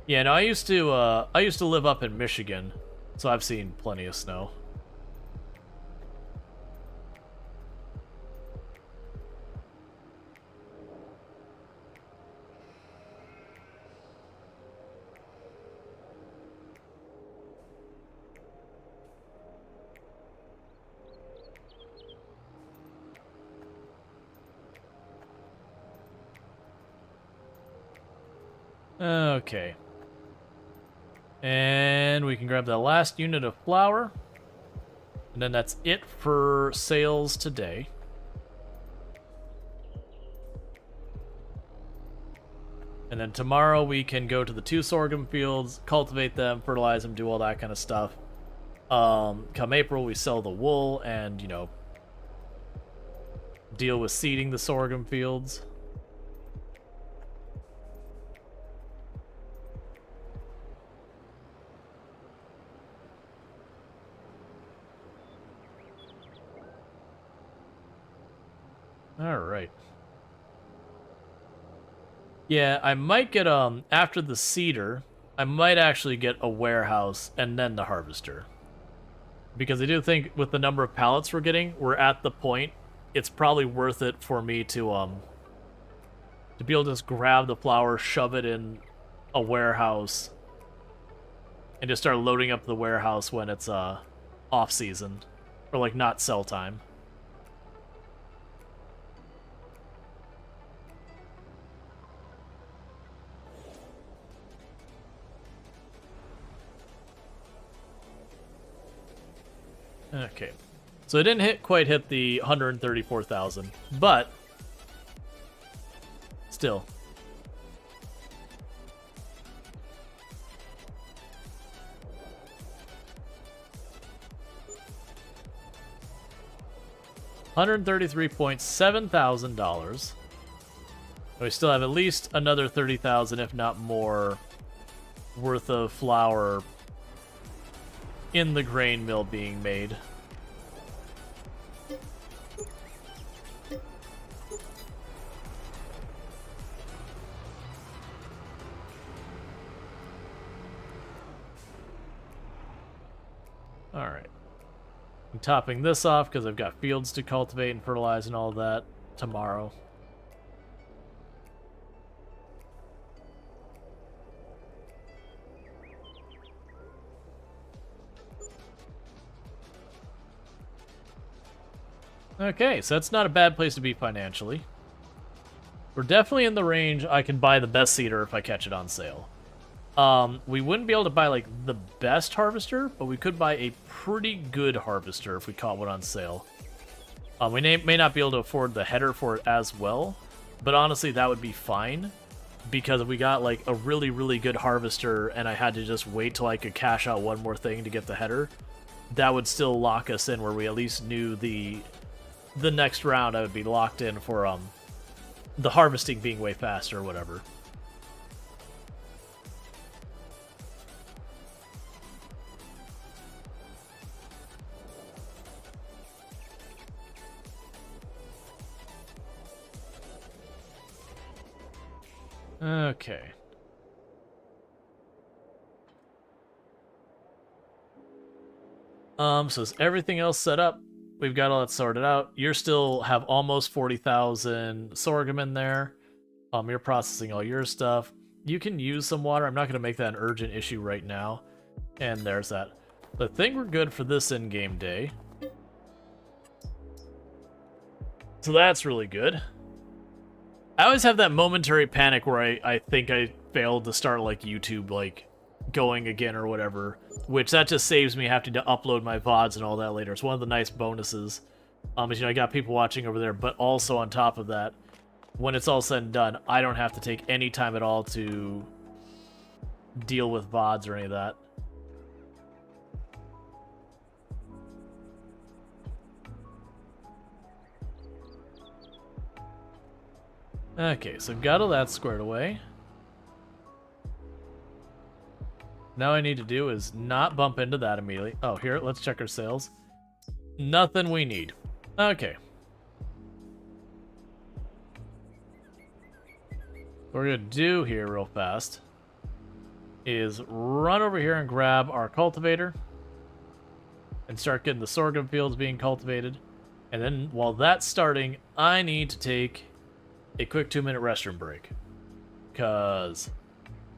Yeah, no, I used to live up in Michigan, so I've seen plenty of snow. Okay. And we can grab the last unit of flour. And then that's it for sales today. And then tomorrow we can go to the 2 sorghum fields, cultivate them, fertilize them, do all that kind of stuff. Come April, we sell the wool and, you know, deal with seeding the sorghum fields. Alright. Yeah, I might get, after the cedar, I might actually get a warehouse and then the harvester. Because I do think with the number of pallets we're getting, we're at the point, it's probably worth it for me to be able to just grab the flour, shove it in a warehouse, and just start loading up the warehouse when it's, off-season. Or, like, not sell time. Okay, so it didn't quite hit the 134,000, but still. $133,700. We still have at least another 30,000, if not more, worth of flour in the grain mill being made. Alright. I'm topping this off because I've got fields to cultivate and fertilize and all that tomorrow. Okay, so that's not a bad place to be financially. We're definitely in the range I can buy the best seeder if I catch it on sale. We wouldn't be able to buy, like, the best harvester, but we could buy a pretty good harvester if we caught one on sale. We may not be able to afford the header for it as well, but honestly, that would be fine. Because if we got, like, a really, really good harvester and I had to just wait till I could cash out one more thing to get the header, that would still lock us in where we at least knew the next round I would be locked in for, the harvesting being way faster or whatever. Okay. So is everything else set up? We've got all that sorted out. You still have almost 40,000 sorghum in there. You're processing all your stuff. You can use some water. I'm not going to make that an urgent issue right now. And there's that. I think we're good for this in-game day. So that's really good. I always have that momentary panic where I think I failed to start, like, YouTube, like, going again or whatever, which that just saves me having to upload my VODs and all that later. It's one of the nice bonuses. Is, you know, I got people watching over there, but also on top of that, when it's all said and done, I don't have to take any time at all to deal with VODs or any of that. Okay, so got all that squared away. Now I need to do is not bump into that immediately. Oh, here, let's check our sales. Nothing we need. Okay. What we're going to do here real fast is run over here and grab our cultivator and start getting the sorghum fields being cultivated. And then while that's starting, I need to take a quick 2-minute restroom break because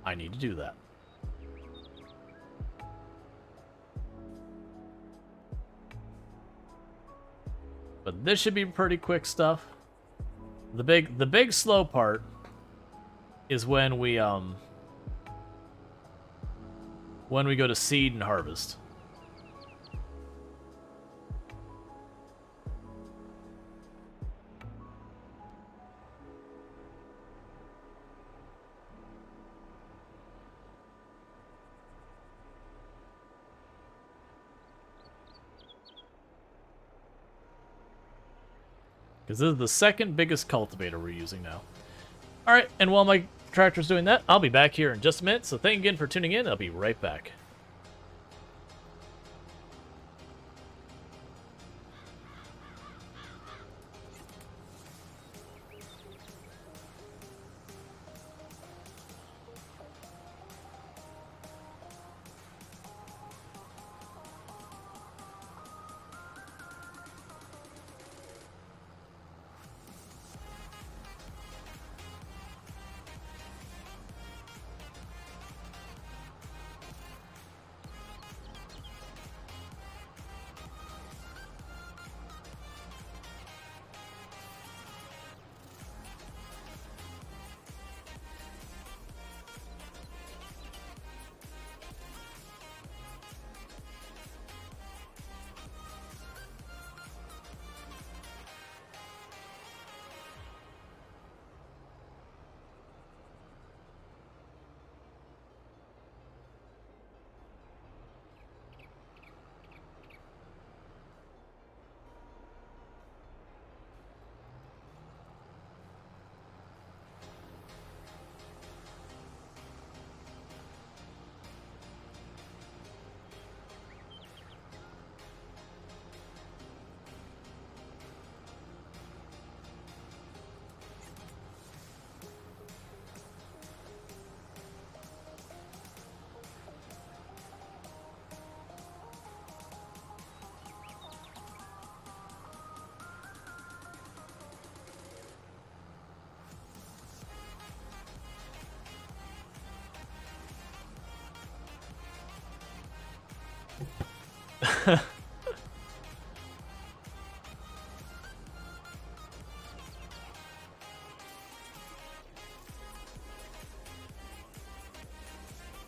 I need to do that. But this should be pretty quick stuff. The big slow part is when we go to seed and harvest. Because this is the second biggest cultivator we're using now. Alright, and while my tractor's doing that, I'll be back here in just a minute. So thank you again for tuning in. I'll be right back.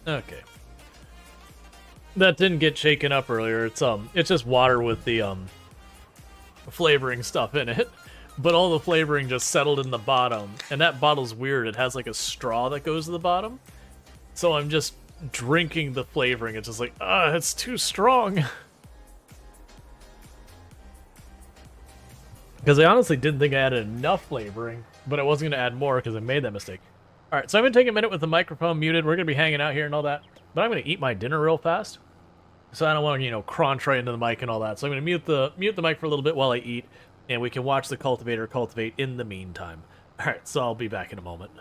Okay. That didn't get shaken up earlier. It's just water with the flavoring stuff in it. But all the flavoring just settled in the bottom. And that bottle's weird. It has like a straw that goes to the bottom. So I'm just drinking the flavoring. It's just like, it's too strong. Because I honestly didn't think I added enough flavoring, but I wasn't going to add more because I made that mistake. Alright, so I'm going to take a minute with the microphone muted. We're going to be hanging out here and all that. But I'm going to eat my dinner real fast. So I don't want to, crunch right into the mic and all that. So I'm going to mute the mic for a little bit while I eat. And we can watch the cultivator cultivate in the meantime. Alright, so I'll be back in a moment.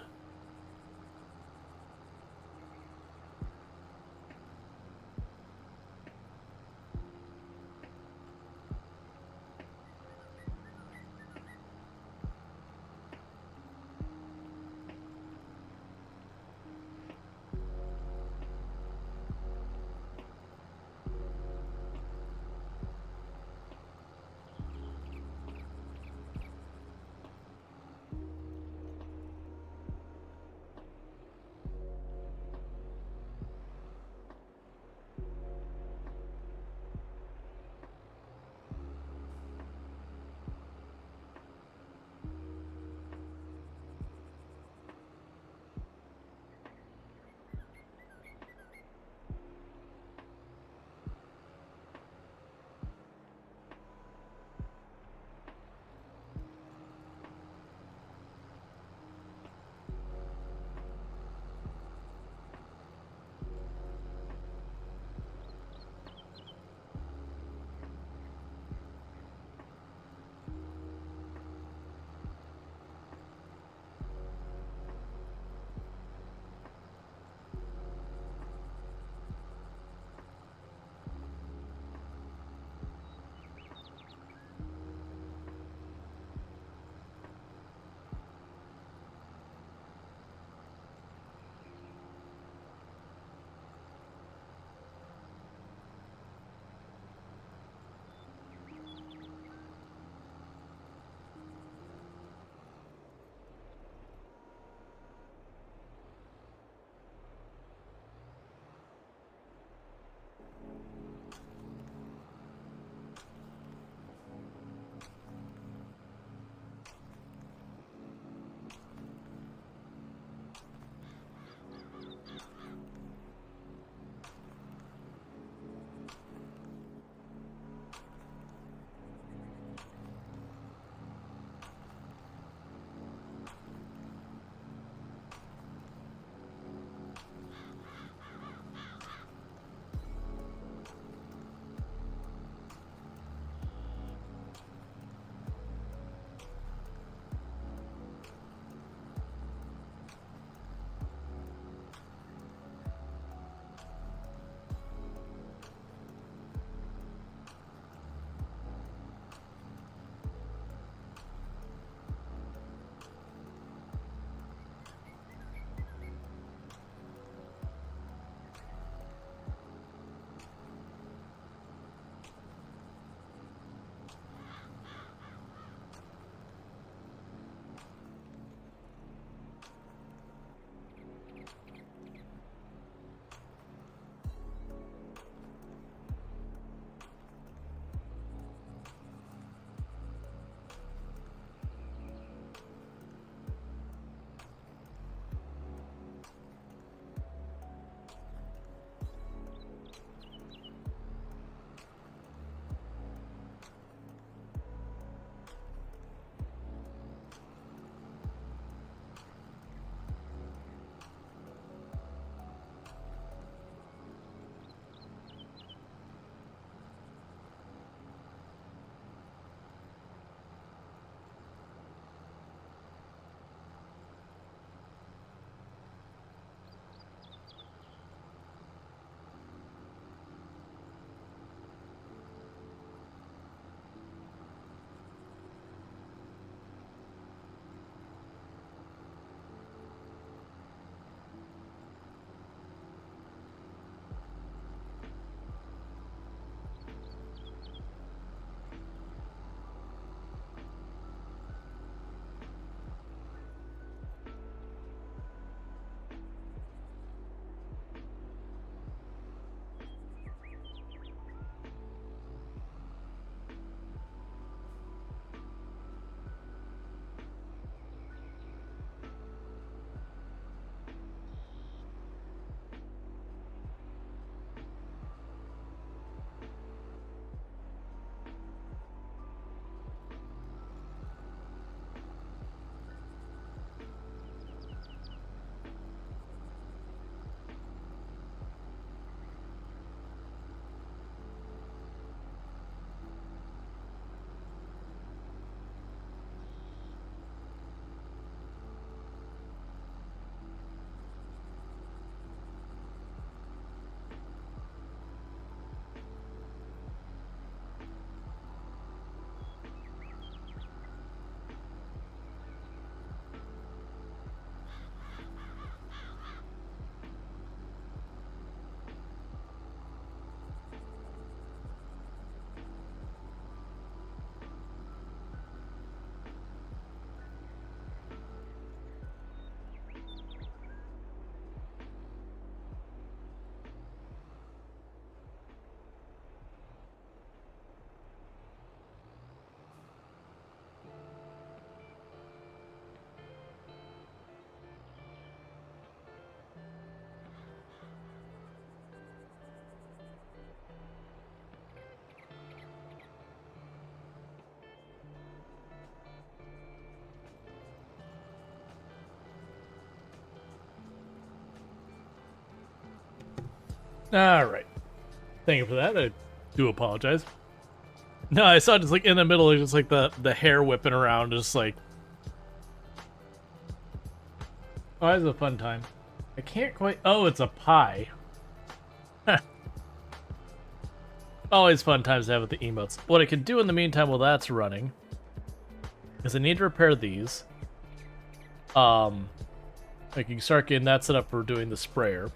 All right. Thank you for that. I do apologize. No, I saw just like in the middle, just like the hair whipping around, just like. Oh, that was a fun time. I can't quite. Oh, it's a pie. Always fun times to have with the emotes. What I can do in the meantime while that's running is I need to repair these. I can start getting that set up for doing the sprayer.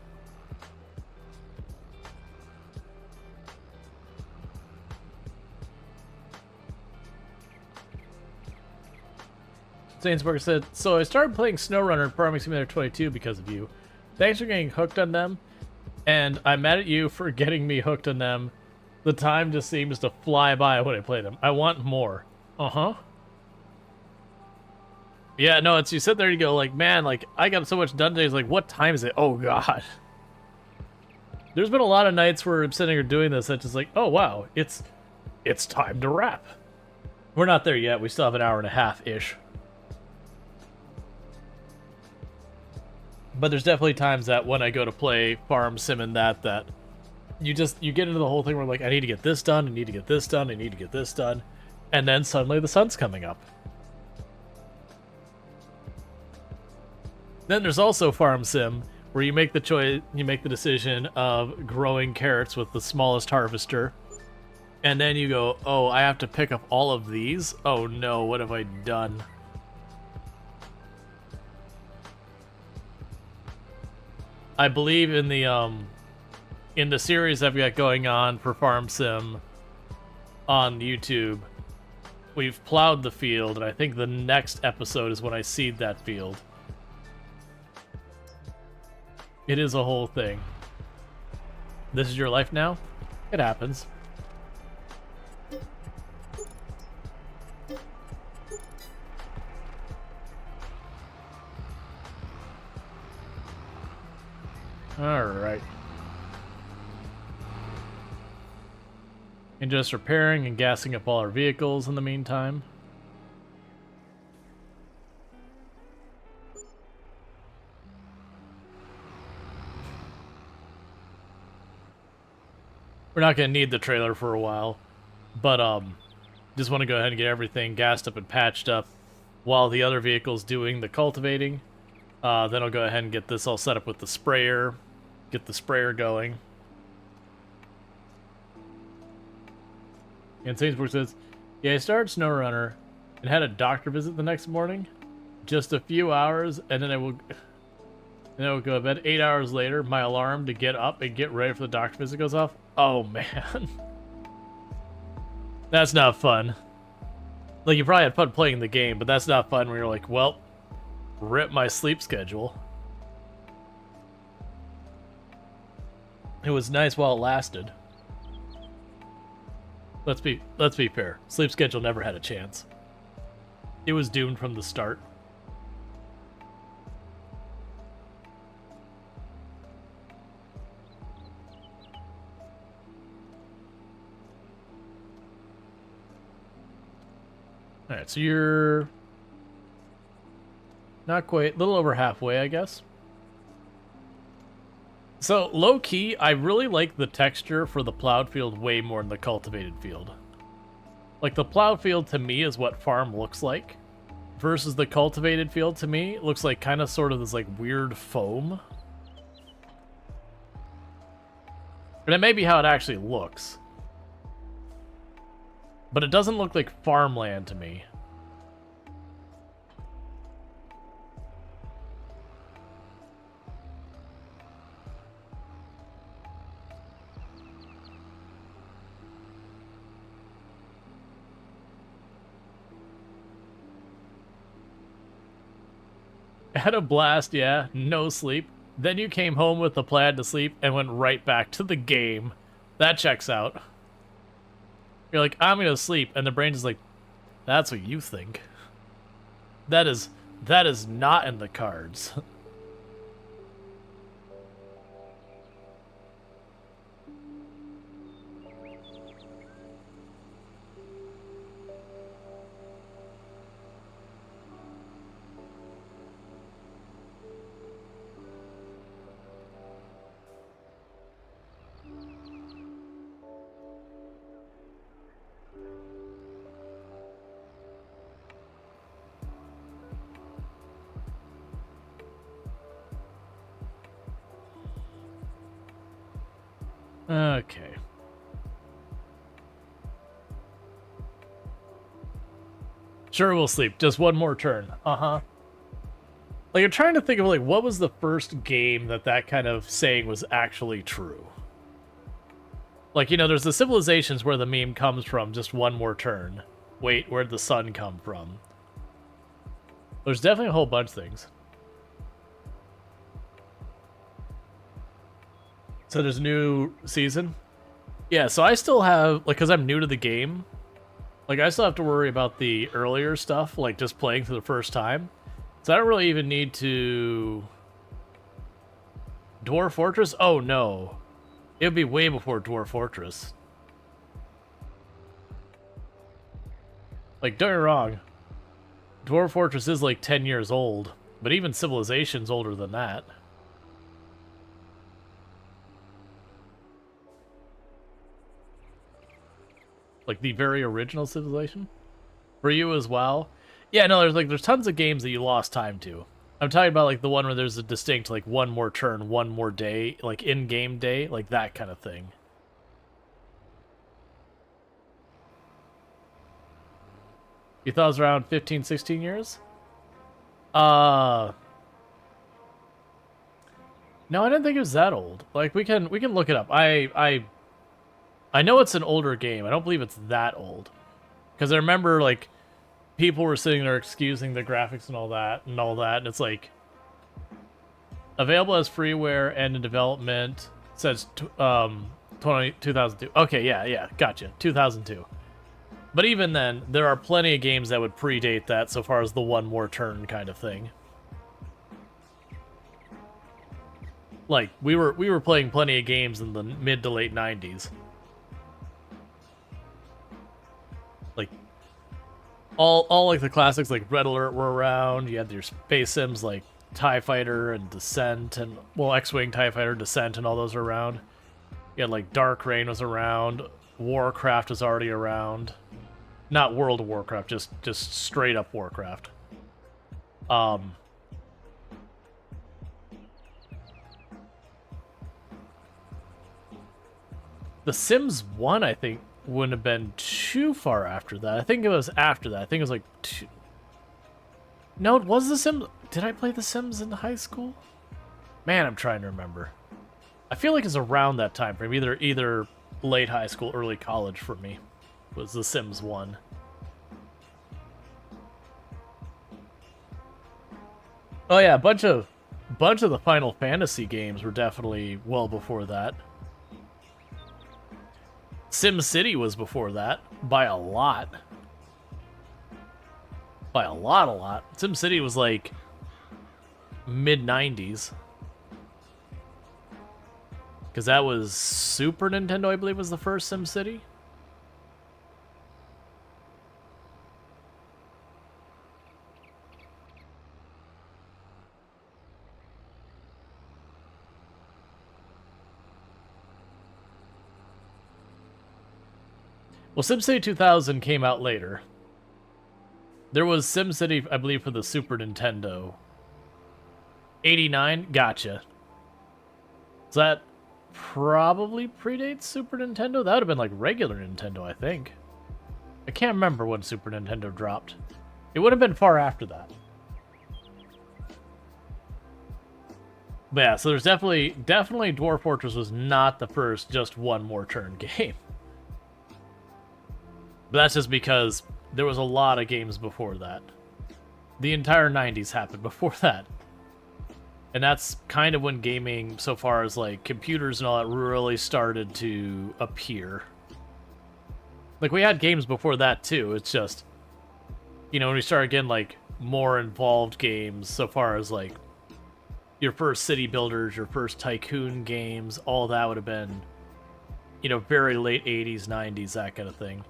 Sainsburg said, so I started playing SnowRunner and Farming Simulator 22 because of you. Thanks for getting hooked on them, and I'm mad at you for getting me hooked on them. The time just seems to fly by when I play them. I want more. Uh-huh. Yeah, no, it's you sit there and you go like, man, like, I got so much done today. It's like, what time is it? Oh, God. There's been a lot of nights where I'm sitting here doing this that's just like, oh, wow, it's time to wrap. We're not there yet. We still have an hour and a half-ish. But there's definitely times that when I go to play Farm Sim and that you get into the whole thing where like, I need to get this done, I need to get this done, I need to get this done, and then suddenly the sun's coming up. Then there's also Farm Sim, where you make the decision of growing carrots with the smallest harvester, and then you go, oh, I have to pick up all of these? Oh no, what have I done? I believe in the series I've got going on for Farm Sim on YouTube, we've plowed the field, and I think the next episode is when I seed that field. It is a whole thing. This is your life now? It happens. Alright. And just repairing and gassing up all our vehicles in the meantime. We're not going to need the trailer for a while, but just want to go ahead and get everything gassed up and patched up while the other vehicle's doing the cultivating. Then I'll go ahead and get this all set up with the sprayer, get the sprayer going. And Sainsbury says, yeah, I started SnowRunner and had a doctor visit the next morning. Just a few hours, and then I will go to bed. 8 hours later, my alarm to get up and get ready for the doctor visit goes off. Oh, man. That's not fun. Like, you probably had fun playing the game, but that's not fun when you're like, well, rip my sleep schedule. It was nice while it lasted. Let's be fair. Sleep schedule never had a chance. It was doomed from the start. Alright, so you're not quite, a little over halfway, I guess. So, low-key, I really like the texture for the plowed field way more than the cultivated field. Like, the plowed field, to me, is what farm looks like. Versus the cultivated field, to me, looks like kind of sort of this, like, weird foam. And it may be how it actually looks. But it doesn't look like farmland to me. Had a blast, yeah, no sleep. Then you came home with the plan to sleep and went right back to the game. That checks out. You're like, I'm gonna sleep, and the brain is like, that's what you think. That is not in the cards. Okay. Sure, we'll sleep. Just one more turn. Uh-huh. Like, I'm trying to think of, like, what was the first game that kind of saying was actually true? Like, you know, there's the civilizations where the meme comes from, just one more turn. Wait, where'd the sun come from? There's definitely a whole bunch of things. So there's a new season? Yeah, so I still have, like, because I'm new to the game, like, I still have to worry about the earlier stuff, like, just playing for the first time. So I don't really even need to... Dwarf Fortress? Oh, no. It would be way before Dwarf Fortress. Like, don't get me wrong. Dwarf Fortress is, like, 10 years old. But even Civilization's older than that. Like, the very original Civilization? For you as well? Yeah, no, there's tons of games that you lost time to. I'm talking about, like, the one where there's a distinct, like, one more turn, one more day, like, in-game day, like, that kind of thing. You thought it was around 15, 16 years? No, I didn't think it was that old. Like, we can look it up. I know it's an older game. I don't believe it's that old. Because I remember, like, people were sitting there excusing the graphics and all that, and it's like, available as freeware and in development, says 2002. Okay, yeah, gotcha, 2002. But even then, there are plenty of games that would predate that, so far as the one more turn kind of thing. Like, we were playing plenty of games in the mid to late 90s. Like, all like the classics like Red Alert were around. You had your space sims like TIE Fighter and Descent, and well, X-Wing, TIE Fighter, Descent, and all those were around. You had like Dark Reign was around. Warcraft was already around. Not World of Warcraft, just straight up Warcraft. The Sims 1, I think, wouldn't have been too far after that. I think it was after that. I think it was like two... No, it was The Sims. Did I play The Sims in high school? Man, I'm trying to remember. I feel like it's around that time frame. Either late high school, early college for me. Was The Sims 1. Oh yeah, a bunch of the Final Fantasy games were definitely well before that. SimCity was before that by a lot. By a lot. SimCity was like mid-90s. Because that was Super Nintendo, I believe, was the first SimCity. Well, SimCity 2000 came out later. There was SimCity, I believe, for the Super Nintendo. 89? Gotcha. Does that probably predates Super Nintendo? That would have been like regular Nintendo, I think. I can't remember when Super Nintendo dropped. It would have been far after that. But yeah, so there's definitely Dwarf Fortress was not the first just one more turn game. But that's just because there was a lot of games before that. The entire 90s happened before that. And that's kind of when gaming, so far as like computers and all that, really started to appear. Like, we had games before that too. It's just, you know, when we started getting like more involved games, so far as like your first city builders, your first tycoon games, all that would have been, you know, very late 80s, 90s, that kind of thing.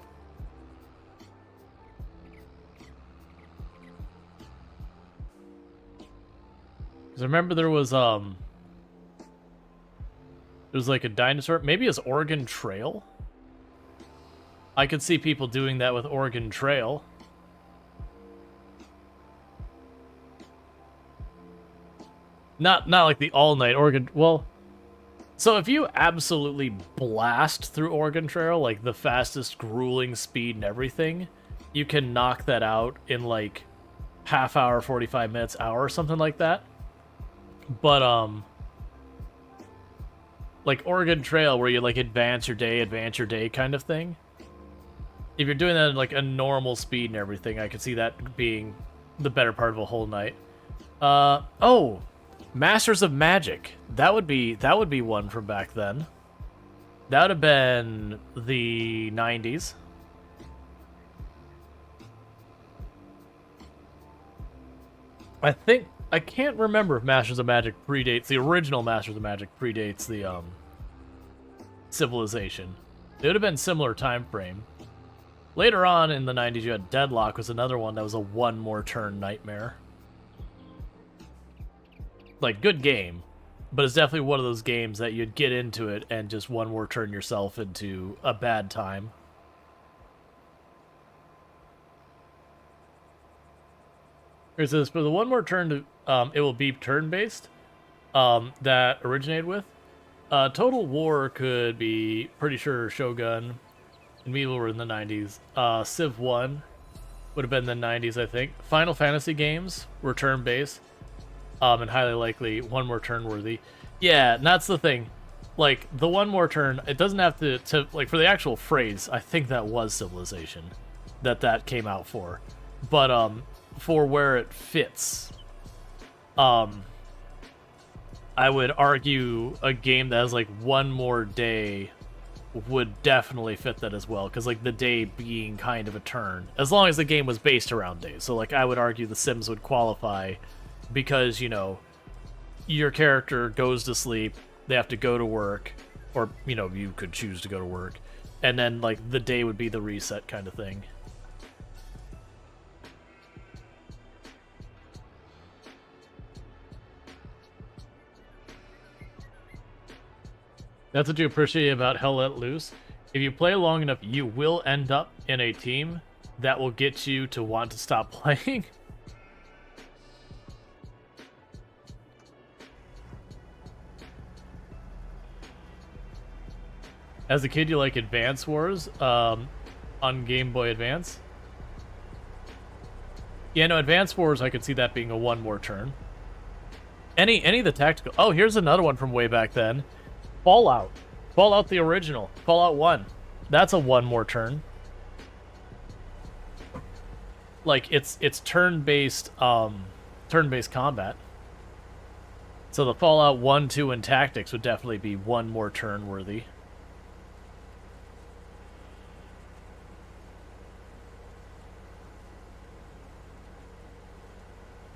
Because I remember there was like a dinosaur, maybe it's Oregon Trail. I could see people doing that with Oregon Trail. Not like the all-night Oregon. Well, So if you absolutely blast through Oregon Trail, like the fastest grueling speed and everything, you can knock that out in like half hour, 45 minutes, hour, something like that. But like Oregon Trail, where you like advance your day kind of thing. If you're doing that at like a normal speed and everything, I could see that being the better part of a whole night. Oh, Masters of Magic. That would be one from back then. That would have been the 90s. I can't remember if Masters of Magic predates the original Masters of Magic predates the Civilization. It would have been similar time frame. Later on in the 90s, you had Deadlock, was another one that was a one more turn nightmare. Like, good game, but it's definitely one of those games that you'd get into it and just one more turn yourself into a bad time. It says, for the one more turn, it will be turn-based, that originated with. Total War could be, pretty sure, Shogun, and Medieval were in the 90s. Civ 1 would have been the 90s, I think. Final Fantasy games were turn-based. And highly likely one more turn worthy. Yeah, and that's the thing. Like, the one more turn, it doesn't have to like, for the actual phrase, I think that was Civilization that came out for. But, for where it fits, I would argue a game that has, like, one more day would definitely fit that as well. Because, like, the day being kind of a turn. As long as the game was based around days. So, like, I would argue The Sims would qualify because, you know, your character goes to sleep, they have to go to work, or, you know, you could choose to go to work, and then, like, the day would be the reset kind of thing. That's what you appreciate about Hell Let Loose. If you play long enough, you will end up in a team that will get you to want to stop playing. As a kid, you like Advance Wars on Game Boy Advance? Yeah, no, Advance Wars, I could see that being a one more turn. Any of the tactical... Oh, here's another one from way back then. Fallout. Fallout the original. Fallout 1. That's a one more turn. Like, it's turn-based combat. So the Fallout 1, 2, and Tactics would definitely be one more turn worthy.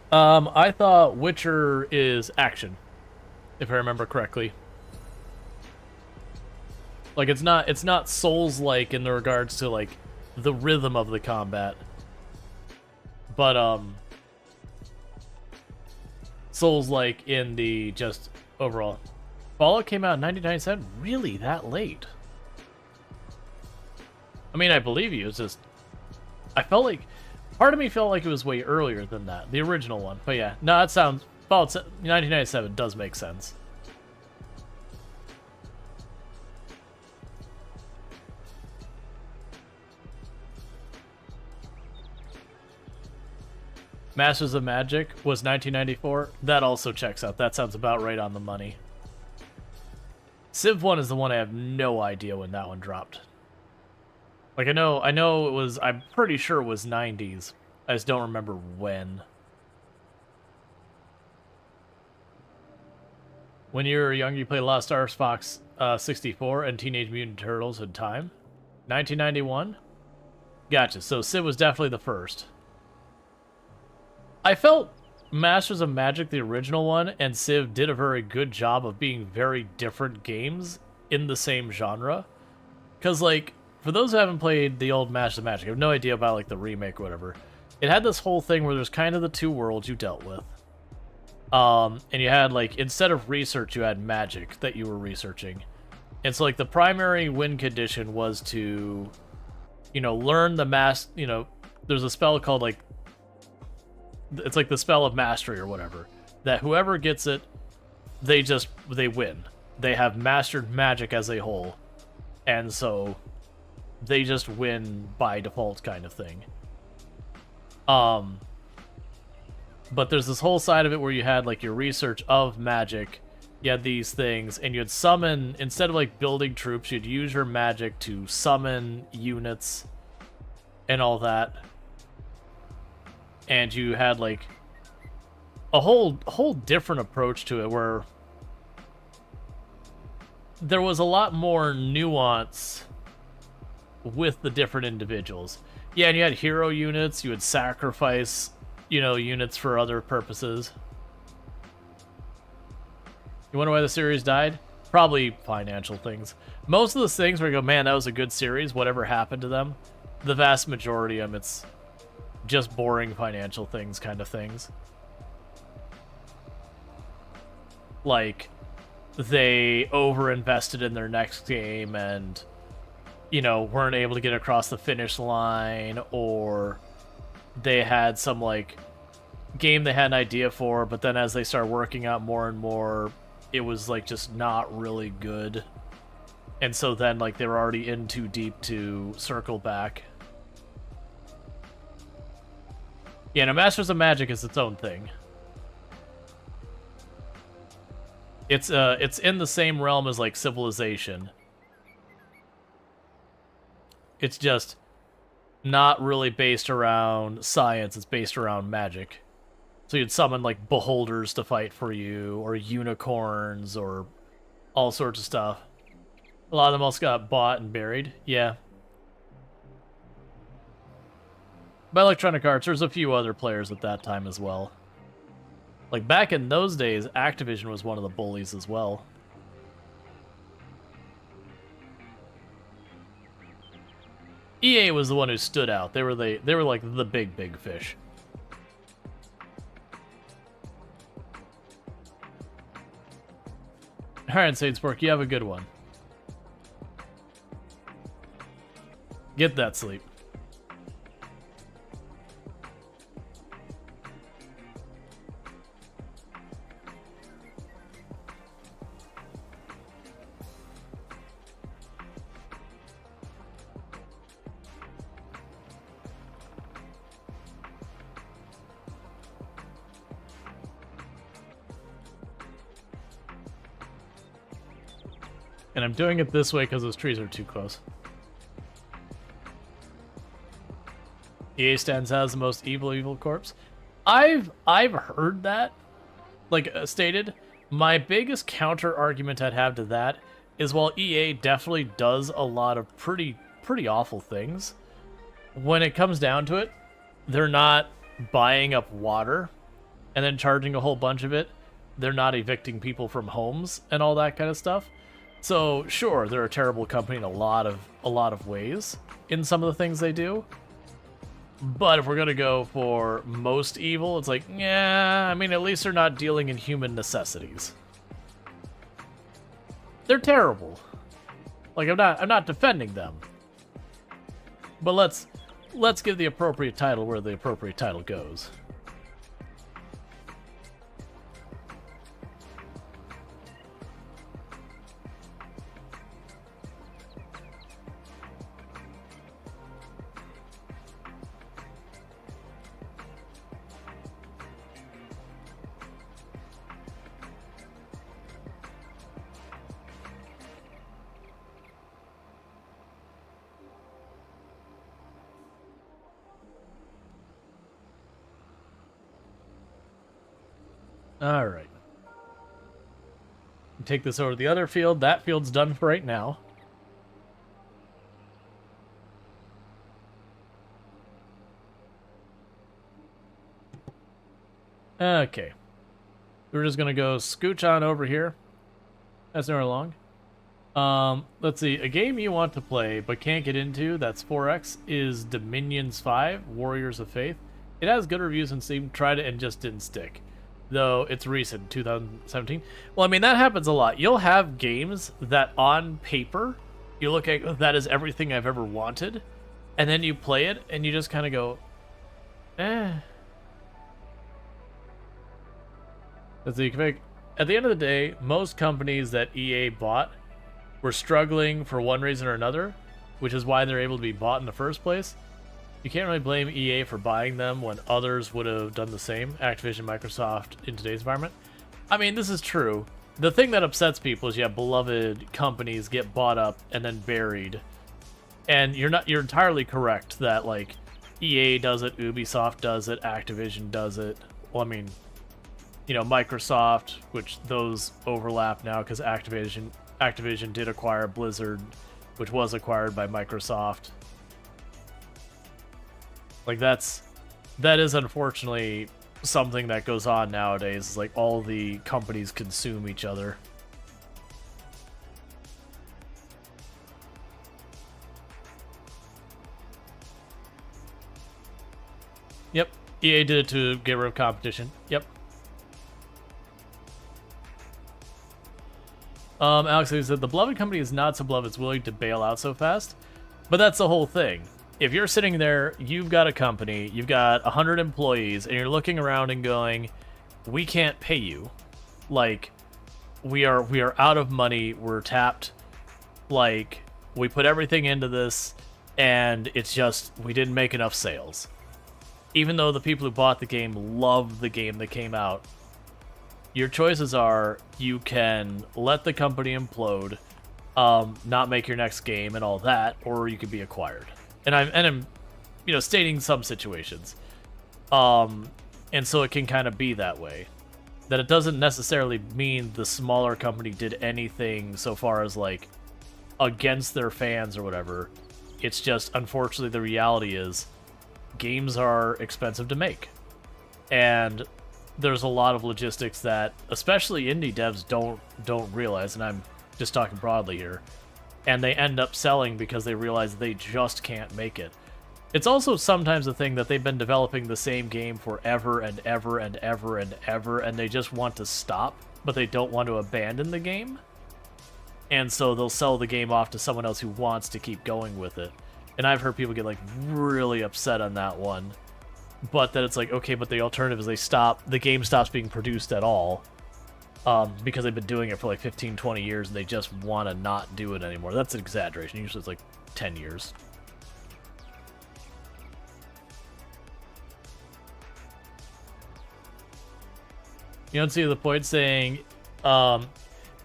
I thought Witcher is action, if I remember correctly. Like, it's not Souls-like in regards to, like, the rhythm of the combat. But, Souls-like in the just overall. Fallout came out in 1997? Really? That late? I mean, I believe you. It's just... I felt like... Part of me felt like it was way earlier than that. The original one. But yeah. No, that sounds... Fallout 1997 does make sense. Masters of Magic was 1994. That also checks out. That sounds about right on the money. Civ 1 is the one I have no idea when that one dropped. Like, I know it was, I'm pretty sure it was 90s. I just don't remember when. When you were young, you played a lot of Star Fox 64 and Teenage Mutant Turtles in time. 1991? Gotcha. So Civ was definitely the first. I felt Masters of Magic, the original one, and Civ did a very good job of being very different games in the same genre. Because, like, for those who haven't played the old Masters of Magic, I have no idea about, like, the remake or whatever. It had this whole thing where there's kind of the two worlds you dealt with. And you had, like, instead of research, you had magic that you were researching. And so, like, the primary win condition was to, you know, learn the you know, there's a spell called, like, it's like the spell of mastery or whatever, that whoever gets it, they win. they have mastered magic as a whole, and so they just win by default kind of thing. But there's this whole side of it where you had like your research of magic, you had these things, and you'd summon, instead of like building troops, you'd use your magic to summon units and all that. And you had like a whole different approach to it where there was a lot more nuance with the different individuals. Yeah, and you had hero units, you would sacrifice, you know, units for other purposes. You wonder why the series died? Probably financial things. Most of those things where you go, man, that was a good series, whatever happened to them, the vast majority of them, it's just boring financial things kind of things. Like, they over-invested in their next game and, you know, weren't able to get across the finish line, or they had some, like, game they had an idea for, but then as they started working out more and more, it was, like, just not really good. And so then, like, they were already in too deep to circle back. Yeah, no, Masters of Magic is its own thing. It's in the same realm as, like, Civilization. It's just not really based around science, it's based around magic. So you'd summon, like, beholders to fight for you, or unicorns, or all sorts of stuff. A lot of them also got bought and buried, yeah. By Electronic Arts, there's a few other players at that time as well. Like, back in those days, Activision was one of the bullies as well. EA was the one who stood out. They were like the big fish. Alright, Saintsbork, you have a good one. Get that sleep. And I'm doing it this way because those trees are too close. EA stands out as the most evil corpse. I've heard that, like, stated. My biggest counter argument I'd have to that is while EA definitely does a lot of pretty awful things, when it comes down to it, they're not buying up water and then charging a whole bunch of it. They're not evicting people from homes and all that kind of stuff. So sure, they're a terrible company in a lot of ways in some of the things they do. But if we're gonna go for most evil, it's like, yeah, I mean, at least they're not dealing in human necessities. They're terrible. Like, I'm not defending them. But let's give the appropriate title where the appropriate title goes. All right. Take this over to the other field. That field's done for right now. Okay. We're just going to go scooch on over here. That's nowhere along. Let's see. A game you want to play but can't get into, that's 4X, is Dominions 5, Warriors of Faith. It has good reviews on Steam. Tried it and just didn't stick. Though it's recent, 2017. Well, I mean, that happens a lot. You'll have games that on paper, you look at, oh, that is everything I've ever wanted. And then you play it and you just kind of go, eh. Let's see, at the end of the day, most companies that EA bought were struggling for one reason or another, which is why they're able to be bought in the first place. You can't really blame EA for buying them when others would have done the same, Activision, Microsoft, in today's environment. I mean, this is true. The thing that upsets people is you have beloved companies get bought up and then buried. And you're entirely correct that, like, EA does it, Ubisoft does it, Activision does it. Well, I mean, you know, Microsoft, which those overlap now because Activision did acquire Blizzard, which was acquired by Microsoft. Like, that is unfortunately something that goes on nowadays. Is like all the companies consume each other. Yep, EA did it to get rid of competition. Yep. Alex said the beloved company is not so beloved it's willing to bail out so fast, but that's the whole thing. If you're sitting there, you've got a company, you've got 100 employees, and you're looking around and going, we can't pay you. Like, we are out of money, we're tapped. Like, we put everything into this, and it's just, we didn't make enough sales. Even though the people who bought the game loved the game that came out, your choices are, you can let the company implode, not make your next game and all that, or you could be acquired. And I'm, you know, stating some situations. And so it can kind of be that way. That it doesn't necessarily mean the smaller company did anything so far as, like, against their fans or whatever. It's just, unfortunately, the reality is games are expensive to make. And there's a lot of logistics that, especially indie devs, don't realize, and I'm just talking broadly here. And they end up selling because they realize they just can't make it. It's also sometimes a thing that they've been developing the same game forever and ever and ever and ever, and they just want to stop, but they don't want to abandon the game. And so they'll sell the game off to someone else who wants to keep going with it. And I've heard people get, like, really upset on that one. But that it's like, okay, but the alternative is the game stops being produced at all. Because they've been doing it for like 15, 20 years, and they just want to not do it anymore. That's an exaggeration. Usually it's like 10 years. You don't see the point saying, oh,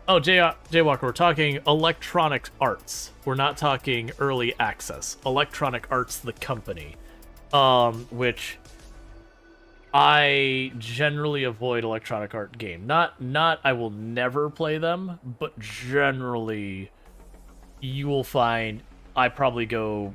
Jaywalker, we're talking Electronic Arts. We're not talking early access. Electronic Arts, the company. Which I generally avoid Electronic Art game. Not I will never play them, but generally you will find I probably go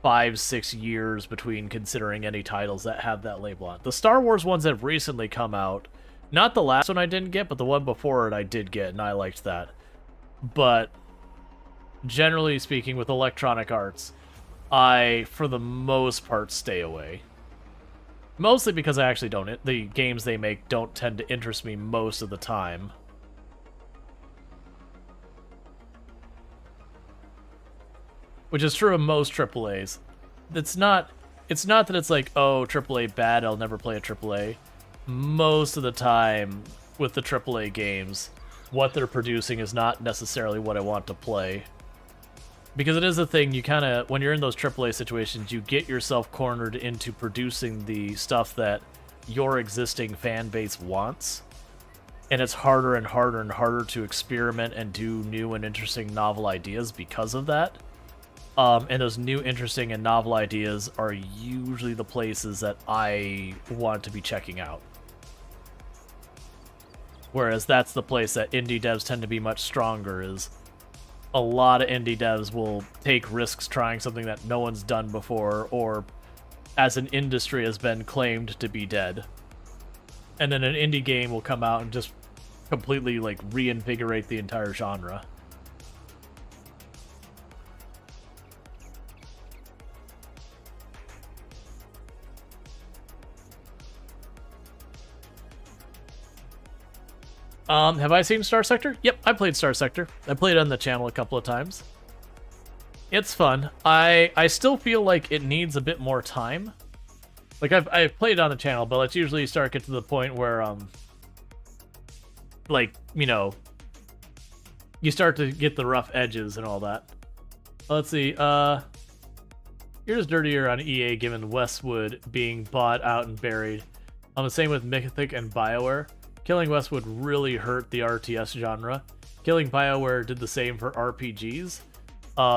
5-6 years between considering any titles that have that label on. The Star Wars ones have recently come out. Not the last one I didn't get, but the one before it I did get, and I liked that. But generally speaking, with Electronic Arts, I, for the most part, stay away. Mostly because I actually don't. The games they make don't tend to interest me most of the time. Which is true of most AAAs. It's not that it's like, oh, AAA bad, I'll never play a AAA. Most of the time, with the AAA games, what they're producing is not necessarily what I want to play. Because it is a thing, you kind of, when you're in those AAA situations, you get yourself cornered into producing the stuff that your existing fan base wants. And it's harder and harder and harder to experiment and do new and interesting novel ideas because of that. And those new, interesting, and novel ideas are usually the places that I want to be checking out. Whereas that's the place that indie devs tend to be much stronger, is a lot of indie devs will take risks trying something that no one's done before, or as an industry has been claimed to be dead. And then an indie game will come out and just completely, like, reinvigorate the entire genre. Have I seen Star Sector? Yep, I played Star Sector. I played it on the channel a couple of times. It's fun. I still feel like it needs a bit more time. Like, I've played it on the channel, but let's usually get to the point where, like, you know, you start to get the rough edges and all that. Let's see, you're just dirtier on EA given Westwood being bought out and buried. The same with Mythic and BioWare. Killing Westwood really hurt the RTS genre. Killing BioWare did the same for RPGs.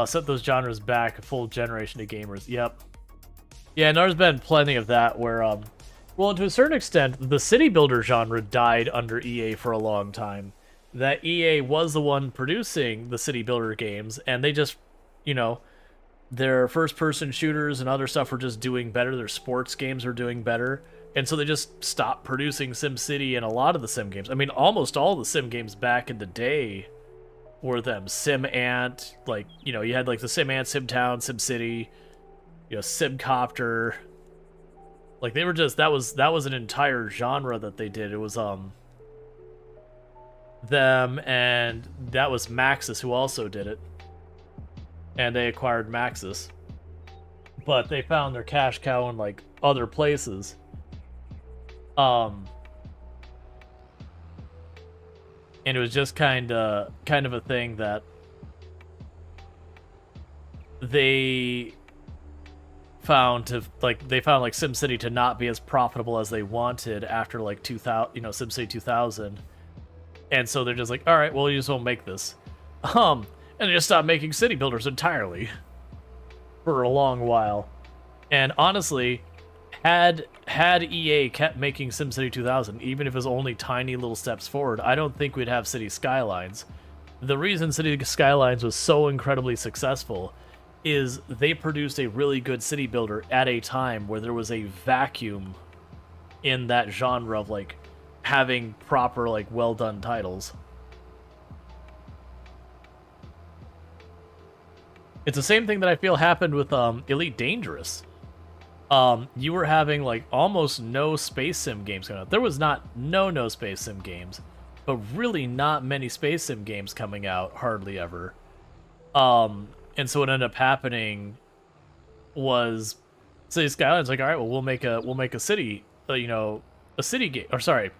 Set those genres back a full generation of gamers. Yep. Yeah, and there's been plenty of that where, well, to a certain extent, the city builder genre died under EA for a long time. That EA was the one producing the city builder games, and they just, you know, their first-person shooters and other stuff were just doing better. Their sports games were doing better. And so they just stopped producing SimCity and a lot of the sim games. I mean, almost all the sim games back in the day were them. SimAnt, like, you know, you had like the SimAnt, SimTown, SimCity, you know, SimCopter. Like they were just that was an entire genre that they did. It was them, and that was Maxis who also did it. And they acquired Maxis. But they found their cash cow in like other places. And it was just kind of a thing that they found like SimCity to not be as profitable as they wanted after like 2000, you know, SimCity 2000. And so they're just like, all right, well, you just won't make this. And they just stopped making city builders entirely for a long while. And honestly, had EA kept making SimCity 2000, even if it was only tiny little steps forward, I don't think we'd have City Skylines. The reason City Skylines was so incredibly successful is they produced a really good city builder at a time where there was a vacuum in that genre of like having proper, like, well done titles. It's the same thing that I feel happened with Elite Dangerous. You were having like almost no space sim games coming out. There was not no space sim games, but really not many space sim games coming out, hardly ever. And so what ended up happening was City Skylines like, all right, well we'll make a city, you know, a city game. Or sorry,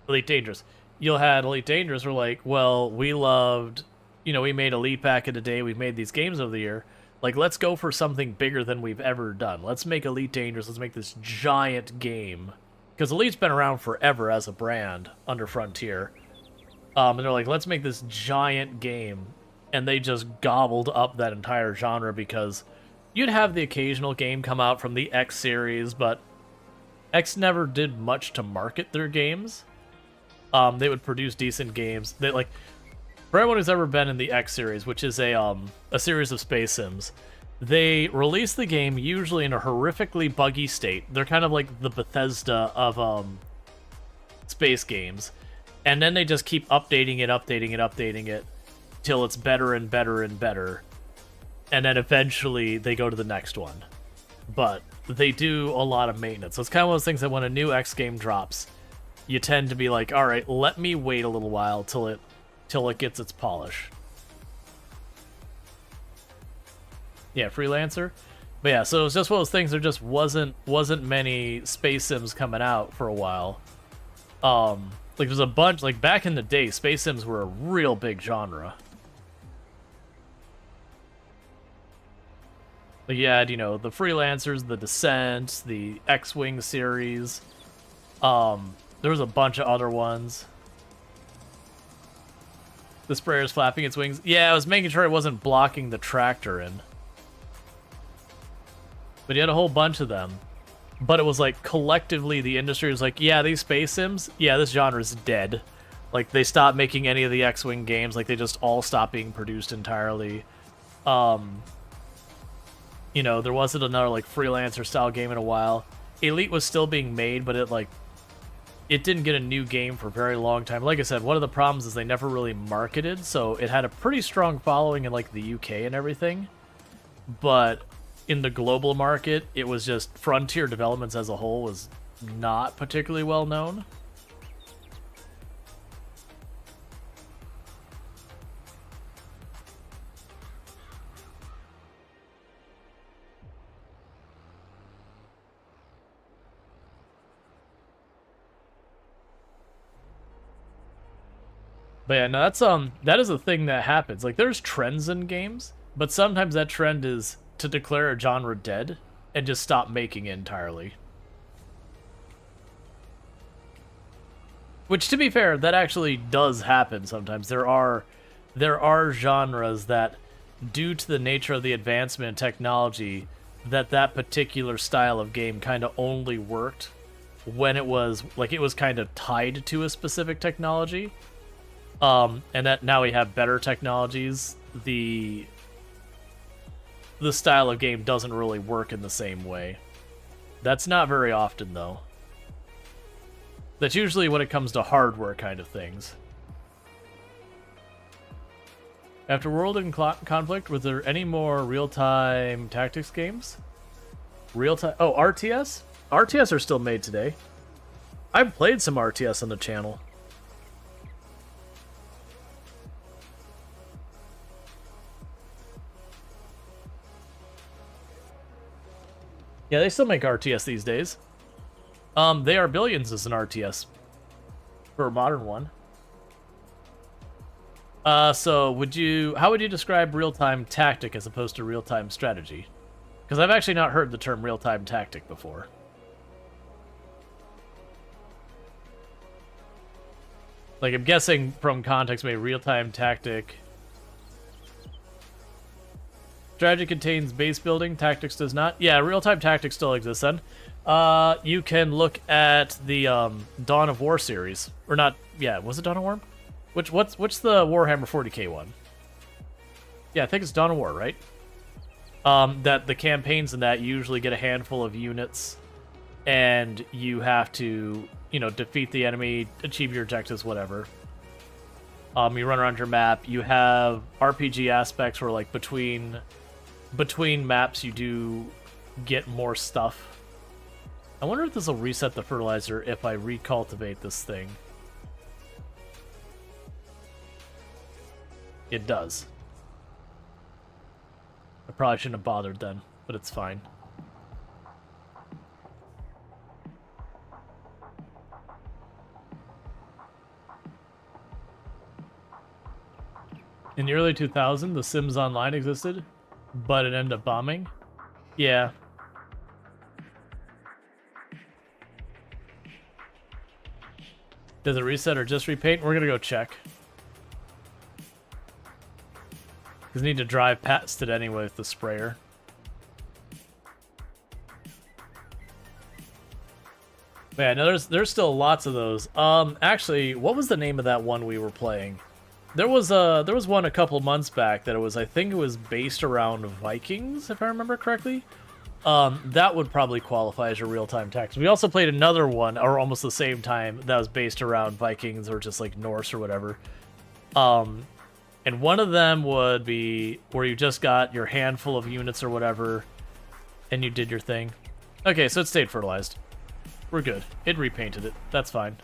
Elite Dangerous. You'll had Elite Dangerous were like, well, we loved, you know, we made Elite back in the day. We've made these games over the year. Like, let's go for something bigger than we've ever done. Let's make Elite Dangerous. Let's make this giant game. Because Elite's been around forever as a brand under Frontier. And they're like, let's make this giant game. And they just gobbled up that entire genre because you'd have the occasional game come out from the X series, but X never did much to market their games. They would produce decent games. They like... For everyone who's ever been in the X series, which is a series of space sims, they release the game usually in a horrifically buggy state. They're kind of like the Bethesda of space games. And then they just keep updating it till it's better and better and better. And then eventually they go to the next one. But they do a lot of maintenance. So it's kind of one of those things that when a new X game drops, you tend to be like, all right, let me wait a little while till it gets its polish. Yeah, Freelancer. But yeah, so it was just one of those things. There just wasn't many space sims coming out for a while. Like there's a bunch. Like back in the day, space sims were a real big genre. Like you had, you know, the Freelancers, the Descent, the X-Wing series. There was a bunch of other ones. The sprayer's flapping its wings. Yeah, I was making sure it wasn't blocking the tractor in. But you had a whole bunch of them. But it was like, collectively, the industry was like, yeah, these space sims, yeah, this genre's dead. Like, they stopped making any of the X-Wing games. Like, they just all stopped being produced entirely. You know, there wasn't another, like, Freelancer-style game in a while. Elite was still being made, but it didn't get a new game for a very long time. Like I said, one of the problems is they never really marketed, so it had a pretty strong following in like the UK and everything. But in the global market, it was just Frontier Developments as a whole was not particularly well known. But yeah, no, that is a thing that happens. Like there's trends in games, but sometimes that trend is to declare a genre dead and just stop making it entirely. Which, to be fair, that actually does happen sometimes. There are genres that, due to the nature of the advancement in technology, that particular style of game kind of only worked when it was kind of tied to a specific technology. And that now we have better technologies, the style of game doesn't really work in the same way. That's not very often, though. That's usually when it comes to hardware kind of things. After World in Conflict, was there any more real-time tactics games? Real-time... Oh, RTS? RTS are still made today. I've played some RTS on the channel. Yeah, they still make RTS these days. They Are Billions is an RTS for a modern one. So how would you describe real-time tactic as opposed to real-time strategy? Because I've actually not heard the term real-time tactic before. Like, I'm guessing from context, maybe real-time tactic. Strategy contains base building, tactics does not. Yeah, real-time tactics still exists then. You can look at the Dawn of War series. Or not, yeah, was it Dawn of War? What's the Warhammer 40k one? Yeah, I think it's Dawn of War, right? That the campaigns in that usually get a handful of units, and you have to, defeat the enemy, achieve your objectives, whatever. You run around your map. You have RPG aspects where, like, between maps you do get more stuff. I wonder if this will reset the fertilizer if I recultivate this thing. It does. I probably shouldn't have bothered then, but it's fine. In the early 2000s, The Sims Online existed, but it ended up bombing. Yeah. Does it reset or just repaint? We're gonna go check. Because I need to drive past it anyway with the sprayer. But yeah, no, there's still lots of those. Actually, what was the name of that one we were playing? There was one a couple months back that I think it was based around Vikings, if I remember correctly. That would probably qualify as your real-time tactics. We also played another one, or almost the same time, that was based around Vikings or just like Norse or whatever. And one of them would be where you just got your handful of units or whatever, and you did your thing. Okay, so it stayed fertilized. We're good. It repainted it. That's fine.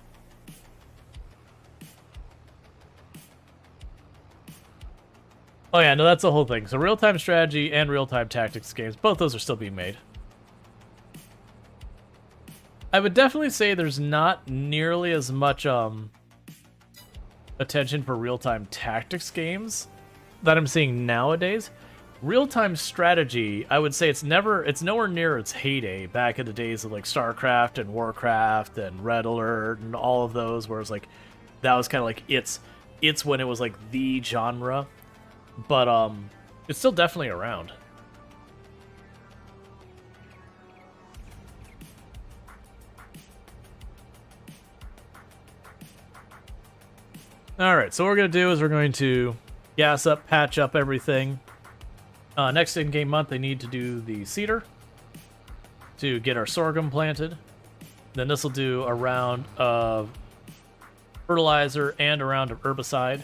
Oh yeah, no, that's the whole thing. So real-time strategy and real-time tactics games, both those are still being made. I would definitely say there's not nearly as much attention for real-time tactics games that I'm seeing nowadays. Real-time strategy, I would say it's nowhere near its heyday back in the days of like StarCraft and Warcraft and Red Alert and all of those, where it's like that was kind of like it's when it was like the genre. But it's still definitely around. Alright, so what we're going to do is we're going to gas up, patch up everything. Next in-game month, they need to do the cedar to get our sorghum planted. Then this will do a round of fertilizer and a round of herbicide.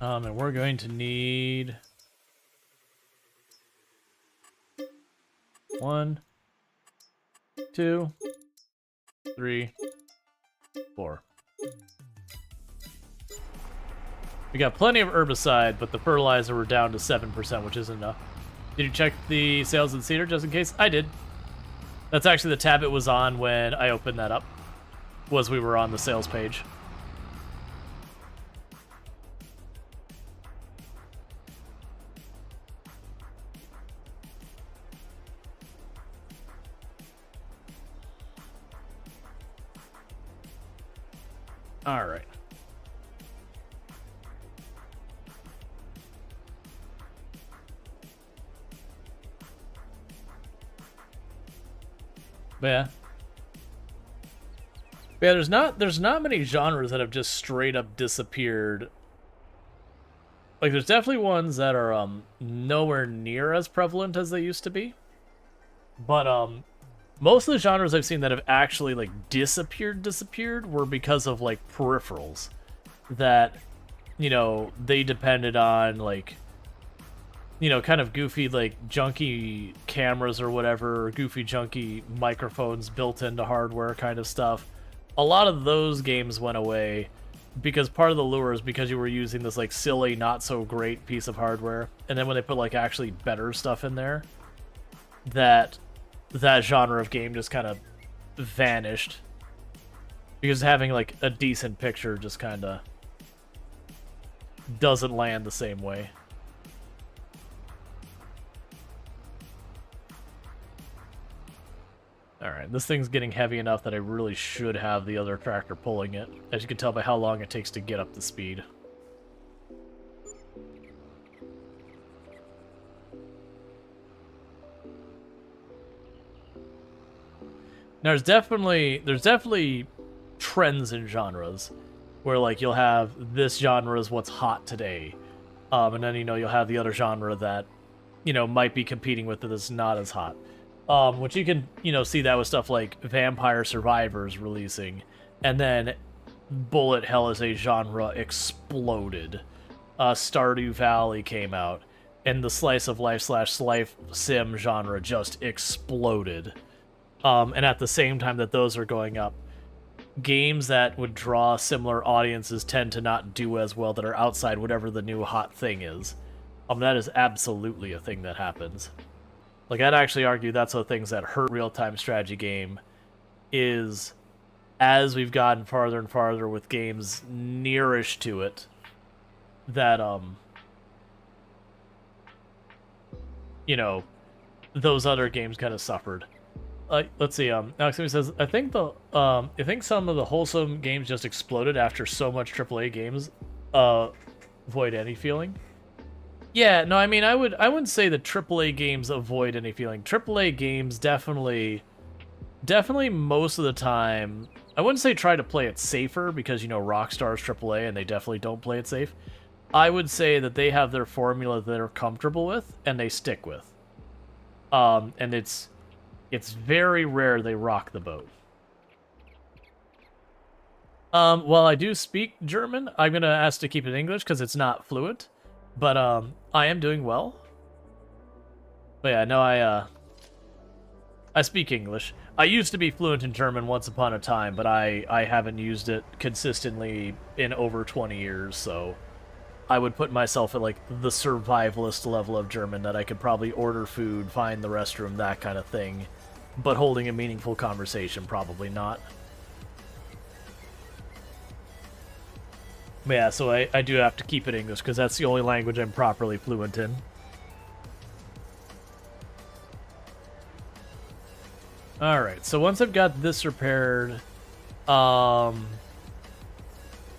And we're going to need 1, 2, 3, 4. We got plenty of herbicide, but the fertilizer we're down to 7%, which isn't enough. Did you check the sales in Cedar just in case? I did. That's actually the tab it was on when I opened that up. Was we were on the sales page. All right. But yeah. But yeah, there's not many genres that have just straight up disappeared. Like there's definitely ones that are nowhere near as prevalent as they used to be. But most of the genres I've seen that have actually like disappeared were because of like peripherals that, you know, they depended on like, you know, kind of goofy like junky cameras or whatever, or goofy junky microphones built into hardware kind of stuff. A lot of those games went away because part of the lure is because you were using this like silly, not so great piece of hardware, and then when they put like actually better stuff in there, that genre of game just kind of vanished because having like a decent picture just kind of doesn't land the same way. Alright, this thing's getting heavy enough that I really should have the other tractor pulling it, as you can tell by how long it takes to get up to speed. Now, there's definitely trends in genres where like you'll have this genre is what's hot today, and then, you know, you'll have the other genre that, you know, might be competing with it that's not as hot. Which you can, you know, see that with stuff like Vampire Survivors releasing, and then bullet hell as a genre exploded. Stardew Valley came out, and the slice of life / life sim genre just exploded. And at the same time that those are going up, games that would draw similar audiences tend to not do as well that are outside whatever the new hot thing is. That is absolutely a thing that happens. Like, I'd actually argue that's one of the things that hurt real-time strategy game is, as we've gotten farther and farther with games nearish to it, that, you know, those other games kind of suffered. Let's see, Alex says, I think some of the wholesome games just exploded after so much AAA games avoid any feeling. Yeah, no, I mean, I wouldn't say that AAA games avoid any feeling. AAA games definitely most of the time, I wouldn't say try to play it safer because, you know, Rockstar's AAA and they definitely don't play it safe. I would say that they have their formula that they're comfortable with and they stick with. And it's very rare they rock the boat. While I do speak German, I'm going to ask to keep it in English because it's not fluent. But I am doing well. But yeah, no, I speak English. I used to be fluent in German once upon a time, but I haven't used it consistently in over 20 years, so I would put myself at like the survivalist level of German that I could probably order food, find the restroom, that kind of thing. But holding a meaningful conversation, probably not. But yeah, so I do have to keep it English, because that's the only language I'm properly fluent in. Alright, so once I've got this repaired, I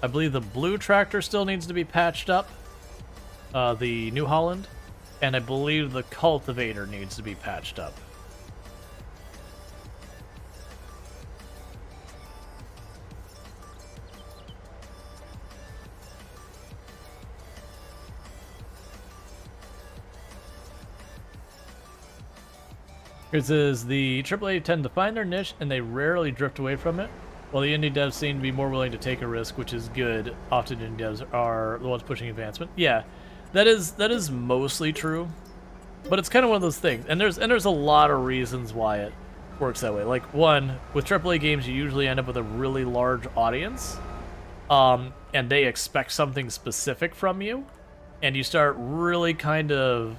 believe the blue tractor still needs to be patched up, the New Holland, and I believe the cultivator needs to be patched up. It says the AAA tend to find their niche and they rarely drift away from it, while the indie devs seem to be more willing to take a risk, which is good. Often indie devs are the ones pushing advancement. Yeah, that is mostly true, but it's kind of one of those things. And there's a lot of reasons why works that way. Like, one, with AAA games, you usually end up with a really large audience, and they expect something specific from you, and you start really kind of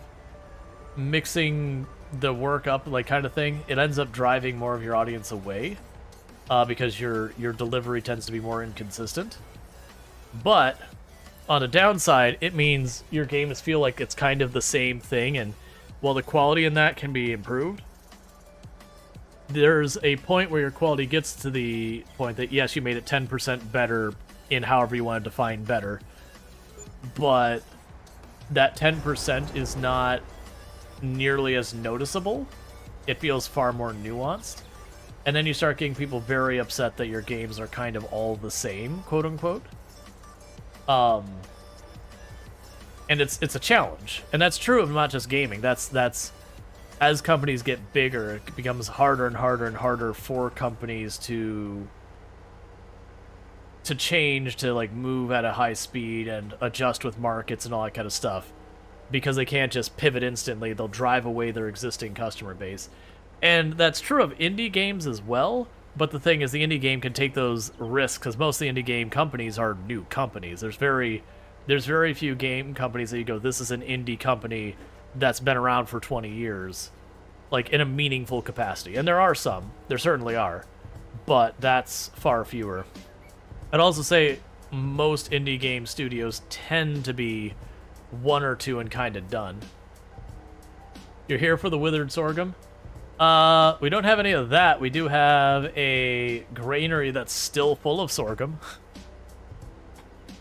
mixing the work up, like, kind of thing. It ends up driving more of your audience away, because your delivery tends to be more inconsistent. But on the downside, it means your games feel like it's kind of the same thing, and while the quality in that can be improved, there's a point where your quality gets to the point that, yes, you made it 10% better in however you want to define better, but that 10% is not nearly as noticeable. It feels far more nuanced. And then you start getting people very upset that your games are kind of all the same, quote unquote. And it's a challenge. And that's true of not just gaming. That's as companies get bigger, it becomes harder and harder and harder for companies to change, to like move at a high speed and adjust with markets and all that kind of stuff, because they can't just pivot instantly. They'll drive away their existing customer base. And that's true of indie games as well, but the thing is, the indie game can take those risks, because most of the indie game companies are new companies. There's very few game companies that you go, this is an indie company that's been around for 20 years, like in a meaningful capacity. And there are some, there certainly are, but that's far fewer. I'd also say most indie game studios tend to be one or two and kind of done. You're here for the Withered Sorghum? We don't have any of that. We do have a granary that's still full of sorghum,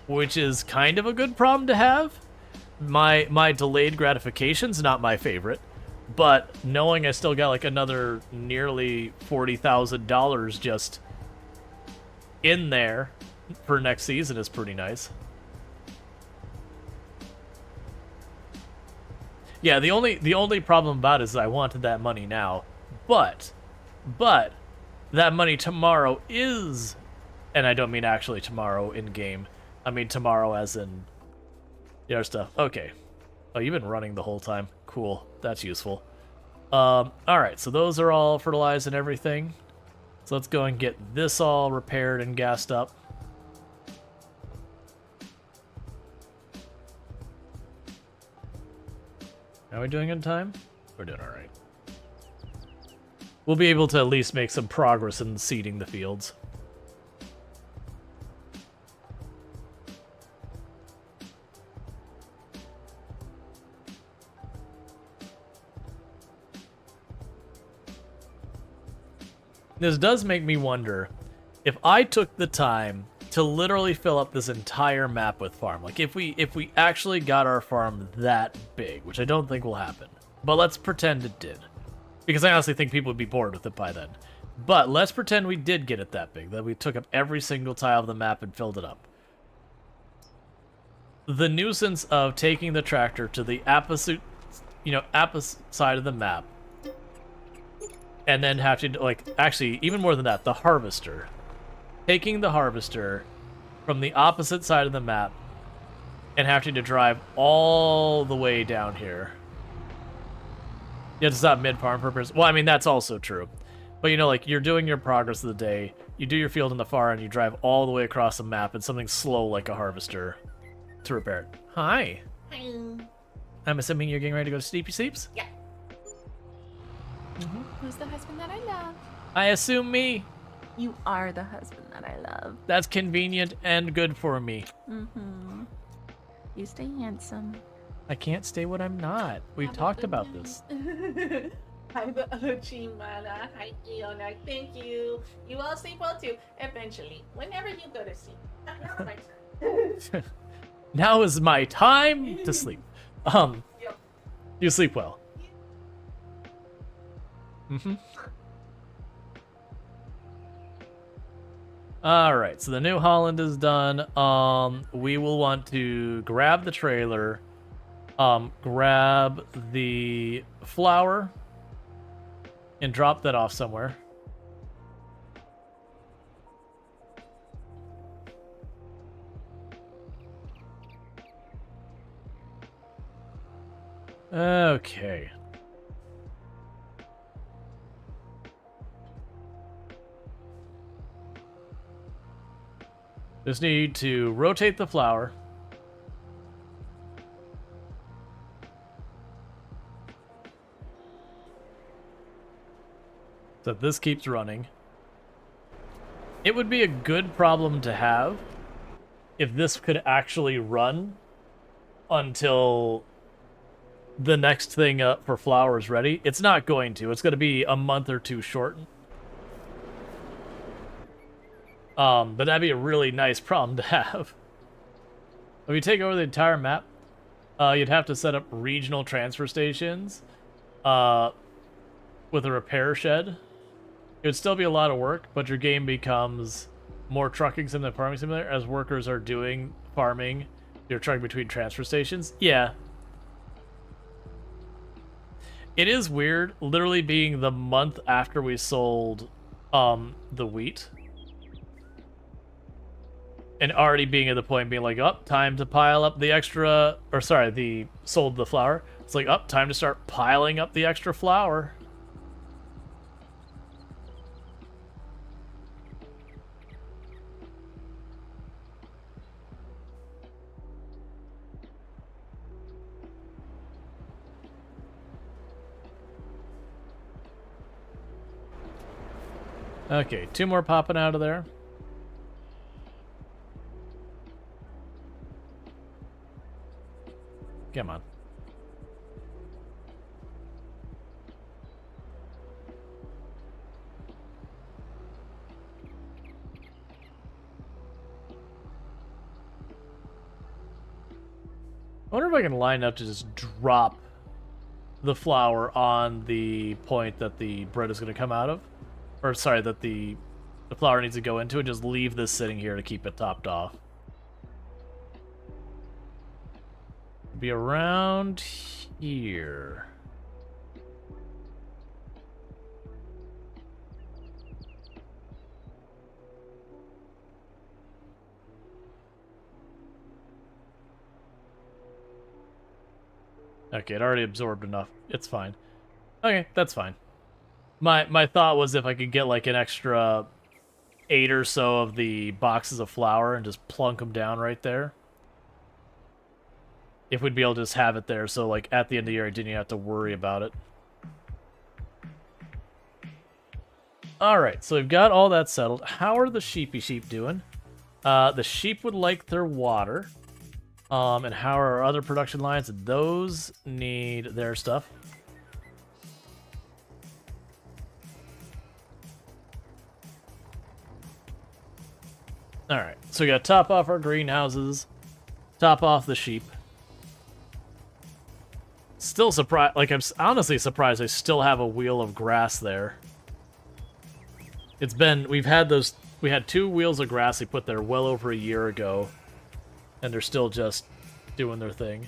which is kind of a good problem to have. My delayed gratification's not my favorite, but knowing I still got like another nearly $40,000 just in there for next season is pretty nice. Yeah, the only problem about it is I wanted that money now, but that money tomorrow is, and I don't mean actually tomorrow in game. I mean tomorrow as in the other stuff. Okay. Oh, you've been running the whole time. Cool. That's useful. All right. So those are all fertilized and everything. So let's go and get this all repaired and gassed up. Are we doing in time? We're doing all right. We'll be able to at least make some progress in seeding the fields. This does make me wonder if I took the time to literally fill up this entire map with farm. Like if we actually got our farm that big, which I don't think will happen, but let's pretend it did, because I honestly think people would be bored with it by then. But let's pretend we did get it that big, that we took up every single tile of the map and filled it up. The nuisance of taking the tractor to the opposite side of the map, and then have to, like, actually, even more than that, the harvester. Taking the harvester from the opposite side of the map and having to drive all the way down here. You have to stop mid-farm purpose. Well, I mean, that's also true. But, you know, like, you're doing your progress of the day, you do your field in the far end, you drive all the way across the map, and something slow like a harvester to repair it. Hi. Hi. I'm assuming you're getting ready to go to Sleepy Sleeps? Yeah. Who's the husband that I love? I assume me. You are the husband that I love. That's convenient and good for me. You stay handsome. I can't stay what I'm not. We've talked about this. Hi, the OG Mana. Hi, Iona. Thank you. You all sleep well too. Eventually, whenever you go to sleep. Now my turn. Now is my time to sleep. Yep. You sleep well. All right, so the New Holland is done. We will want to grab the trailer, grab the flour, and drop that off somewhere. Okay. Just need to rotate the flower. So this keeps running. It would be a good problem to have if this could actually run until the next thing up for flower is ready. It's not going to. It's going to be a month or two short. But that'd be a really nice problem to have. If you take over the entire map, you'd have to set up regional transfer stations with a repair shed. It would still be a lot of work, but your game becomes more trucking sim than farming simulator as workers are doing farming. You're trucking between transfer stations. Yeah. It is weird, literally being the month after we sold the wheat. And already being at the point being like, oh, time to pile up the extra, or sorry, sold the flour. It's like, oh, time to start piling up the extra flour. Okay, 2 more popping out of there. Come on. I wonder if I can line up to just drop the flour on the point that the bread is going to come out of. Or, sorry, that the flour needs to go into, and just leave this sitting here to keep it topped off. Be around here. Okay, it already absorbed enough. It's fine. Okay, that's fine. My thought was if I could get like an extra 8 or so of the boxes of flour and just plunk them down right there. If we'd be able to just have it there, so like at the end of the year I didn't have to worry about it. Alright, so we've got all that settled. How are the sheep doing? The sheep would like their water. And how are our other production lines? Those need their stuff. Alright, so we got to top off our greenhouses, top off the sheep. Still surprised, like I'm honestly surprised I still have a wheel of grass there. It's been, we had 2 wheels of grass they put there well over a year ago, and they're still just doing their thing.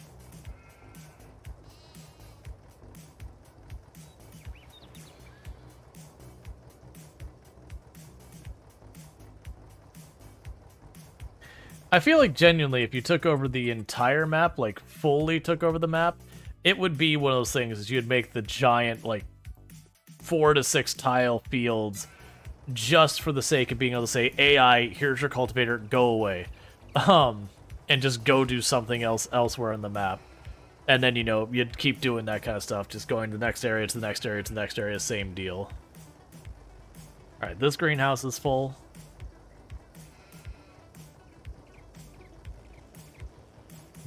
I feel like genuinely if you took over the entire map, like fully took over the map, it would be one of those things is you'd make the giant like 4 to 6 tile fields just for the sake of being able to say, AI, here's your cultivator, go away. And just go do something else elsewhere in the map. And then, you know, you'd keep doing that kind of stuff, just going to the next area, to the next area, to the next area, same deal. Alright, this greenhouse is full.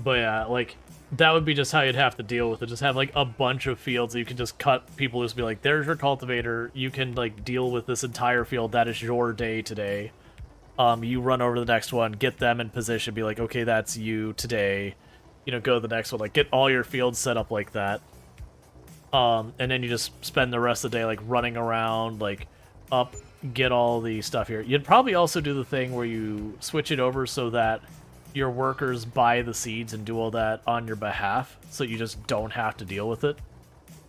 But yeah, like, that would be just how you'd have to deal with it. Just have, like, a bunch of fields that you can just cut. People just be like, there's your cultivator. You can, like, deal with this entire field. That is your day today. You run over to the next one, get them in position, be like, okay, that's you today. You know, go to the next one. Like, get all your fields set up like that. And then you just spend the rest of the day, like, running around, like, up, get all the stuff here. You'd probably also do the thing where you switch it over so that your workers buy the seeds and do all that on your behalf, so you just don't have to deal with it.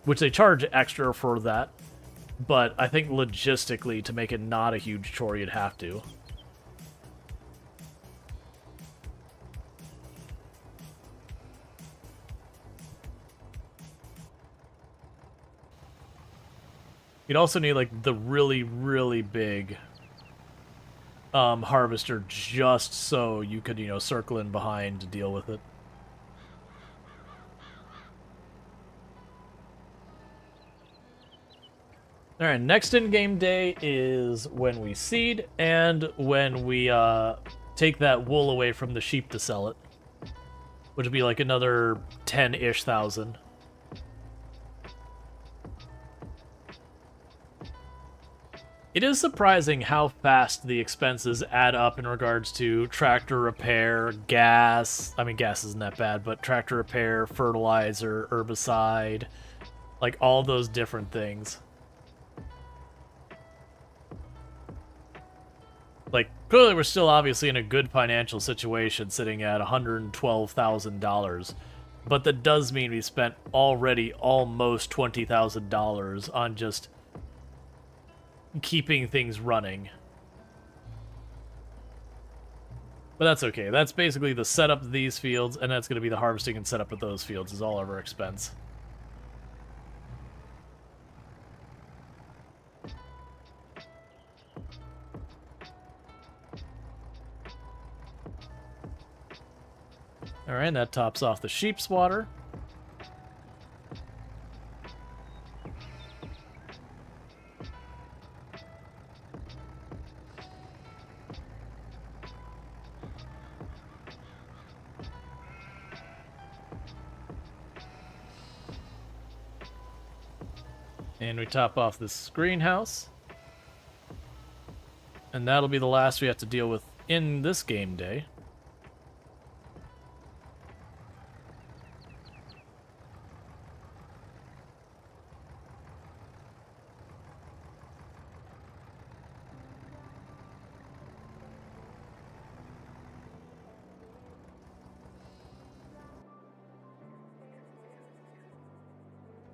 Which they charge extra for that. But I think logistically, to make it not a huge chore, you'd have to. You'd also need, like, the really, really big harvester just so you could, circle in behind to deal with it. Alright, next in-game day is when we seed and when we take that wool away from the sheep to sell it. Which would be like another 10-ish thousand. It is surprising how fast the expenses add up in regards to tractor repair, gas. I mean, gas isn't that bad, but tractor repair, fertilizer, herbicide, like all those different things. Like, clearly we're still obviously in a good financial situation, sitting at $112,000. But that does mean we spent already almost $20,000 on just keeping things running. But that's okay. That's basically the setup of these fields, and that's going to be the harvesting and setup of those fields is all of our expense. Alright, that tops off the sheep's water. And we top off this greenhouse. And that'll be the last we have to deal with in this game day.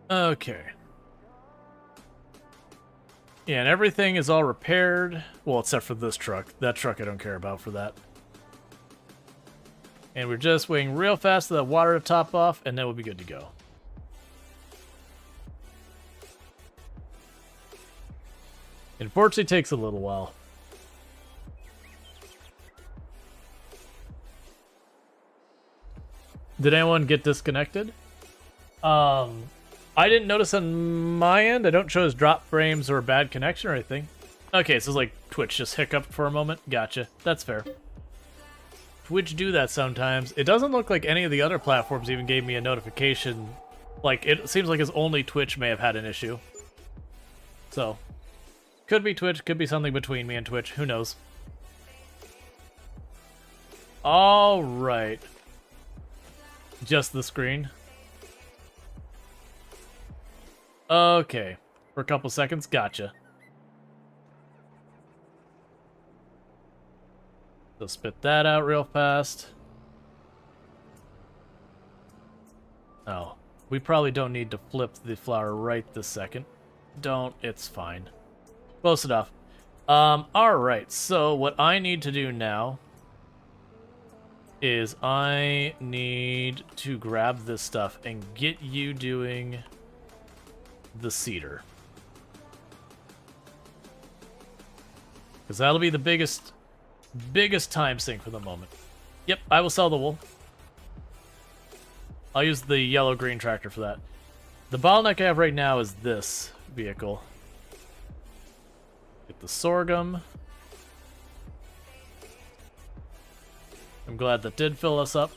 Okay. Yeah, and everything is all repaired. Well, except for this truck. That truck I don't care about for that. And we're just waiting real fast for that water to top off, and then we'll be good to go. Unfortunately, it takes a little while. Did anyone get disconnected? I didn't notice on my end. I don't show as drop frames or a bad connection or anything. Okay, so it's like Twitch just hiccuped for a moment. Gotcha. That's fair. Twitch do that sometimes. It doesn't look like any of the other platforms even gave me a notification. Like, it seems like it's only Twitch may have had an issue. So, could be Twitch, could be something between me and Twitch. Who knows? Alright. Just the screen. Okay. For a couple seconds, gotcha. So spit that out real fast. Oh. We probably don't need to flip the flower right this second. Don't. It's fine. Close enough. Alright. So what I need to do now is I need to grab this stuff and get you doing the cedar. Because that'll be the biggest time sink for the moment. Yep, I will sell the wool. I'll use the yellow-green tractor for that. The bottleneck I have right now is this vehicle. Get the sorghum. I'm glad that did fill us up.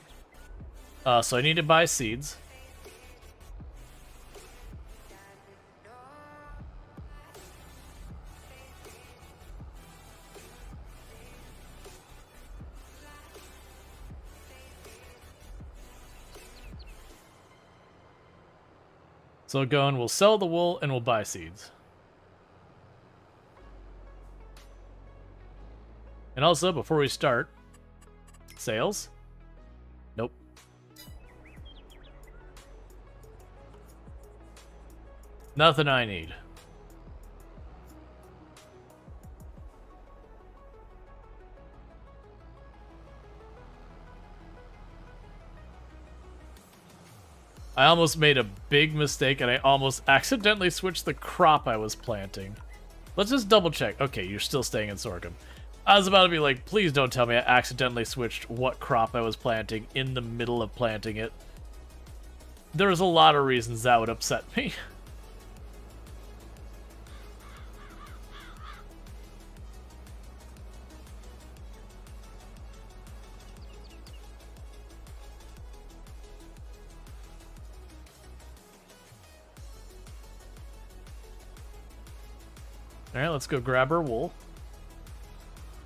So I need to buy seeds. So we'll go and we'll sell the wool and we'll buy seeds. And also, before we start, sales? Nope. Nothing I need. I almost made a big mistake and I almost accidentally switched the crop I was planting. Let's just double check. Okay, you're still staying in sorghum. I was about to be like, please don't tell me I accidentally switched what crop I was planting in the middle of planting it. There's a lot of reasons that would upset me. Alright, let's go grab our wool.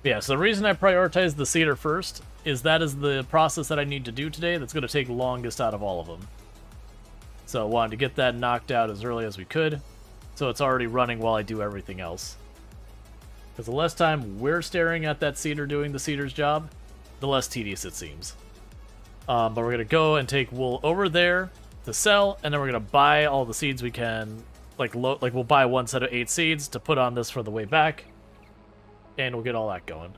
Yeah, so the reason I prioritize the cedar first is that is the process that I need to do today that's going to take longest out of all of them. So I wanted to get that knocked out as early as we could, so it's already running while I do everything else. Because the less time we're staring at that cedar doing the cedar's job, the less tedious it seems. But we're going to go and take wool over there to sell, and then we're going to buy all the seeds we can. Like we'll buy one set of 8 seeds to put on this for the way back, and we'll get all that going.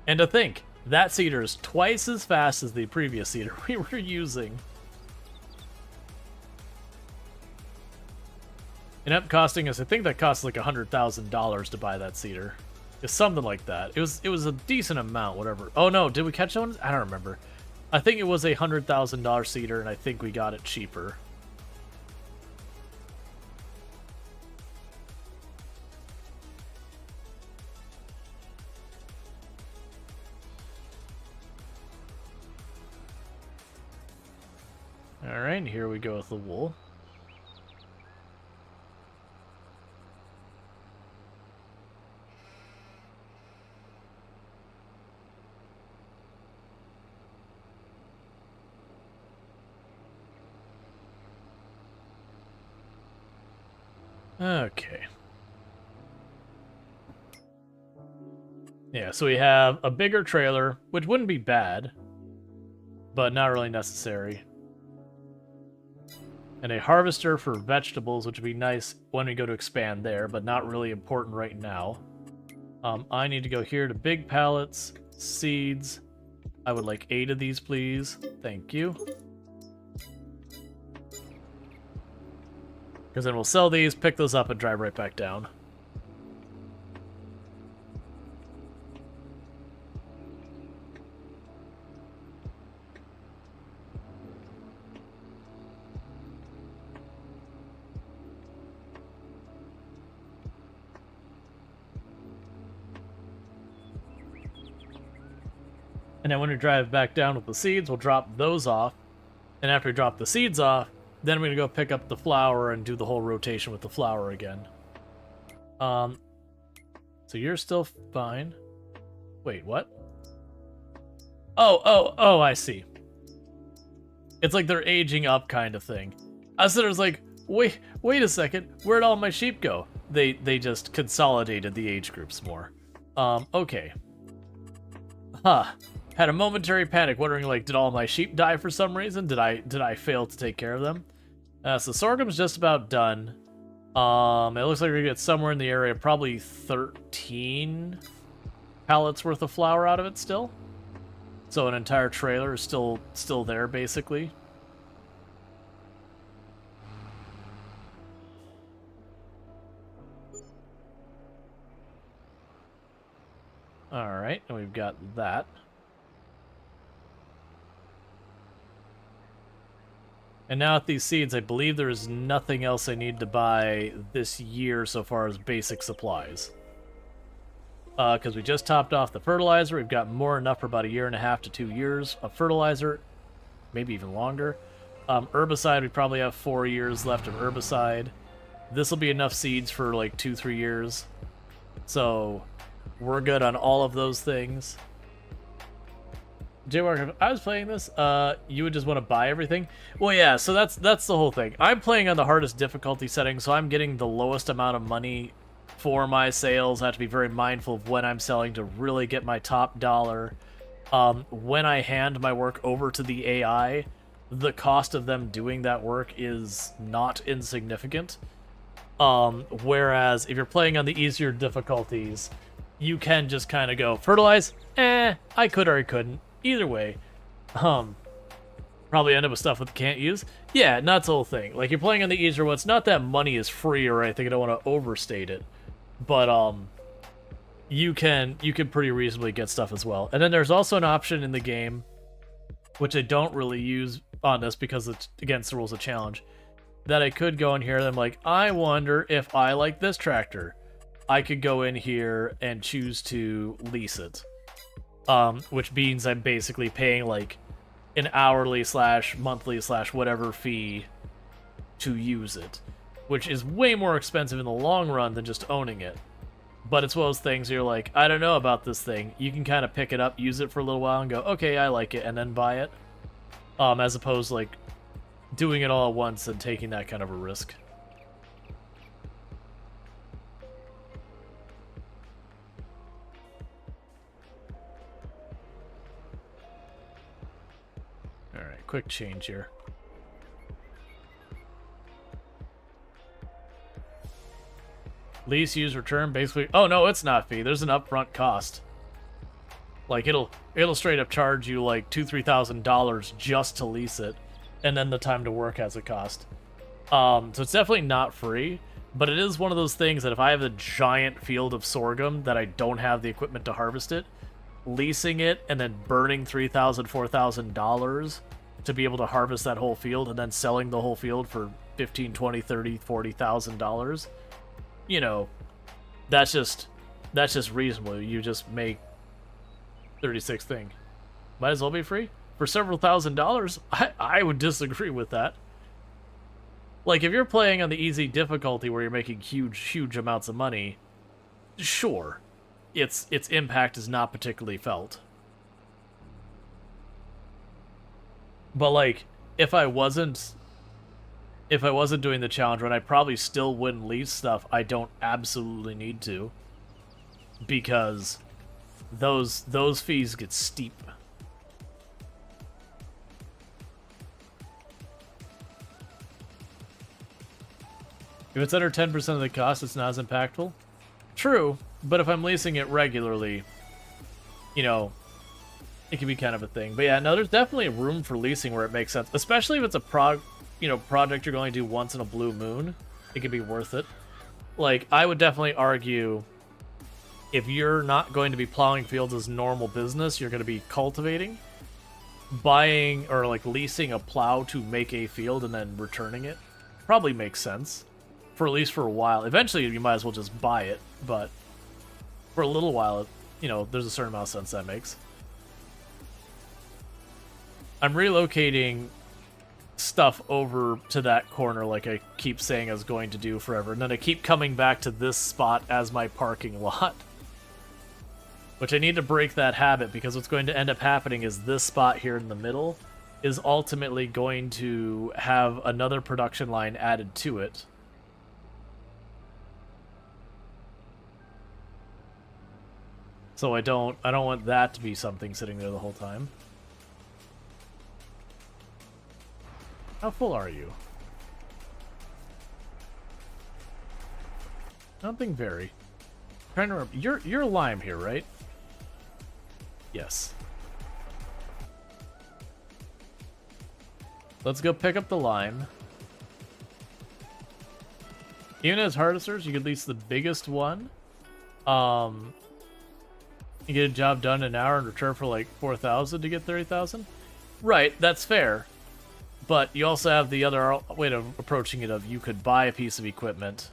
And to think, that cedar is twice as fast as the previous cedar we were using. It ended up costing us, I think that cost like $100,000 to buy that cedar. It's something like that. It was a decent amount, whatever. Oh no, did we catch that one? I don't remember. I think it was a $100,000 cedar, and I think we got it cheaper. Alright, here we go with the wool. Okay. Yeah, so we have a bigger trailer, which wouldn't be bad, but not really necessary. And a harvester for vegetables, which would be nice when we go to expand there, but not really important right now. I need to go here to big pallets, seeds. I would like 8 of these, please. Thank you. Because then we'll sell these, pick those up, and drive right back down. And then when we drive back down with the seeds, we'll drop those off. And after we drop the seeds off, then we're going to go pick up the flour and do the whole rotation with the flour again. So you're still fine. Wait, what? Oh, I see. It's like they're aging up kind of thing. I was like, wait a second. Where'd all my sheep go? They just consolidated the age groups more. Okay. Huh. Had a momentary panic, wondering like, did all my sheep die for some reason? Did I fail to take care of them? So sorghum's just about done. It looks like we're gonna get somewhere in the area, probably 13 pallets worth of flour out of it still. So an entire trailer is still there, basically. Alright, and we've got that. And now with these seeds, I believe there is nothing else I need to buy this year so far as basic supplies. Because we just topped off the fertilizer. We've got more enough for about 1.5 to 2 years of fertilizer. Maybe even longer. Herbicide, we probably have 4 years left of herbicide. This will be enough seeds for like 2-3 years. So we're good on all of those things. J-Mark, if I was playing this, you would just want to buy everything? Well, yeah, so that's the whole thing. I'm playing on the hardest difficulty setting, so I'm getting the lowest amount of money for my sales. I have to be very mindful of when I'm selling to really get my top dollar. When I hand my work over to the AI, the cost of them doing that work is not insignificant. Whereas if you're playing on the easier difficulties, you can just kind of go, fertilize? I could or I couldn't. Either way, probably end up with stuff that can't use. Yeah, nuts whole thing. Like, you're playing on the easier one. It's not that money is free or anything. I don't want to overstate it, but you can pretty reasonably get stuff as well. And then there's also an option in the game, which I don't really use on this because it's against the rules of challenge, that I could go in here and I'm like, I wonder if I like this tractor. I could go in here and choose to lease it. Which means I'm basically paying like an hourly / monthly / whatever fee to use it, which is way more expensive in the long run than just owning it. But it's one of those things where you're like, I don't know about this thing. You can kind of pick it up, use it for a little while, and go, okay, I like it, and then buy it. As opposed to, like, doing it all at once and taking that kind of a risk. Alright, quick change here. Lease, use, return, basically. Oh no, it's not fee. There's an upfront cost. Like it'll straight up charge you like $2,000-3,000 just to lease it, and then the time to work has a cost. So it's definitely not free, but it is one of those things that if I have a giant field of sorghum that I don't have the equipment to harvest it, leasing it and then burning $3,000-4,000 to be able to harvest that whole field and then selling the whole field for $15,000, $20,000, $30,000, $40,000. You know, that's just reasonable. You just make 36 thing. Might as well be free for several $1,000s. I would disagree with that. Like, if you're playing on the easy difficulty where you're making huge amounts of money, sure, its impact is not particularly felt. But like, if I wasn't doing the challenge run, I probably still wouldn't lease stuff I don't absolutely need to, because those fees get steep. If it's under 10% of the cost, it's not as impactful. True, but if I'm leasing it regularly, you know, it can be kind of a thing. But yeah, no, there's definitely room for leasing where it makes sense, especially if it's a project you're going to do once in a blue moon. It could be worth it. Like, I would definitely argue, if you're not going to be plowing fields as normal business, you're going to be cultivating, buying or like leasing a plow to make a field and then returning it probably makes sense, for at least for a while. Eventually you might as well just buy it, but for a little while, you know, there's a certain amount of sense that makes. I'm relocating stuff over to that corner like I keep saying I was going to do forever, and then I keep coming back to this spot as my parking lot. Which I need to break that habit, because what's going to end up happening is this spot here in the middle is ultimately going to have another production line added to it. So I don't want that to be something sitting there the whole time. How full are you? Nothing very. I'm trying to remember. You're lime here, right? Yes. Let's go pick up the lime. Even as harvesters, you could lease the biggest one. You get a job done in an hour in return for like 4,000 to get 30,000. Right, that's fair. But you also have the other way of approaching it of you could buy a piece of equipment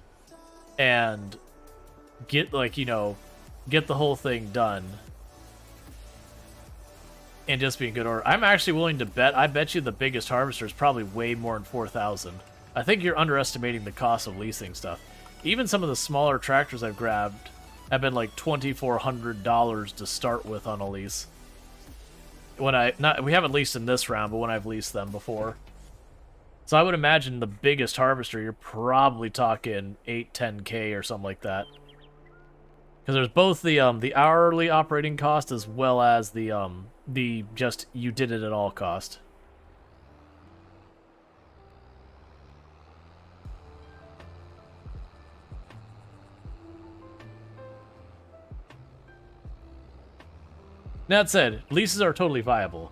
and get, like, you know, get the whole thing done and just be in good order. I'm actually willing to bet, I bet you the biggest harvester is probably way more than 4,000. I think you're underestimating the cost of leasing stuff. Even some of the smaller tractors I've grabbed have been like $2,400 to start with on a lease. We haven't leased in this round, but when I've leased them before. So I would imagine the biggest harvester, you're probably talking 8-10K or something like that. Because there's both the hourly operating cost as well as the just you did it at all cost. That said, leases are totally viable.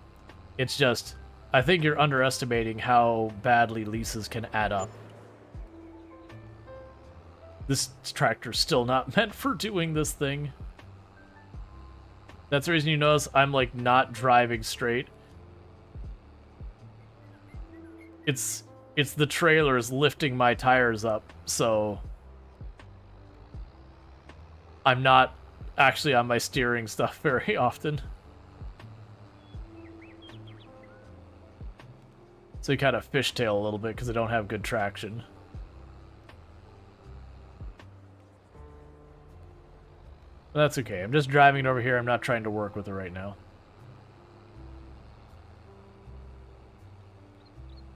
It's just, I think you're underestimating how badly leases can add up. This tractor's still not meant for doing this thing. That's the reason you notice I'm, like, not driving straight. It's the trailers lifting my tires up, so I'm not actually on my steering stuff very often. So you kind of fishtail a little bit because I don't have good traction. But that's okay. I'm just driving it over here. I'm not trying to work with it right now.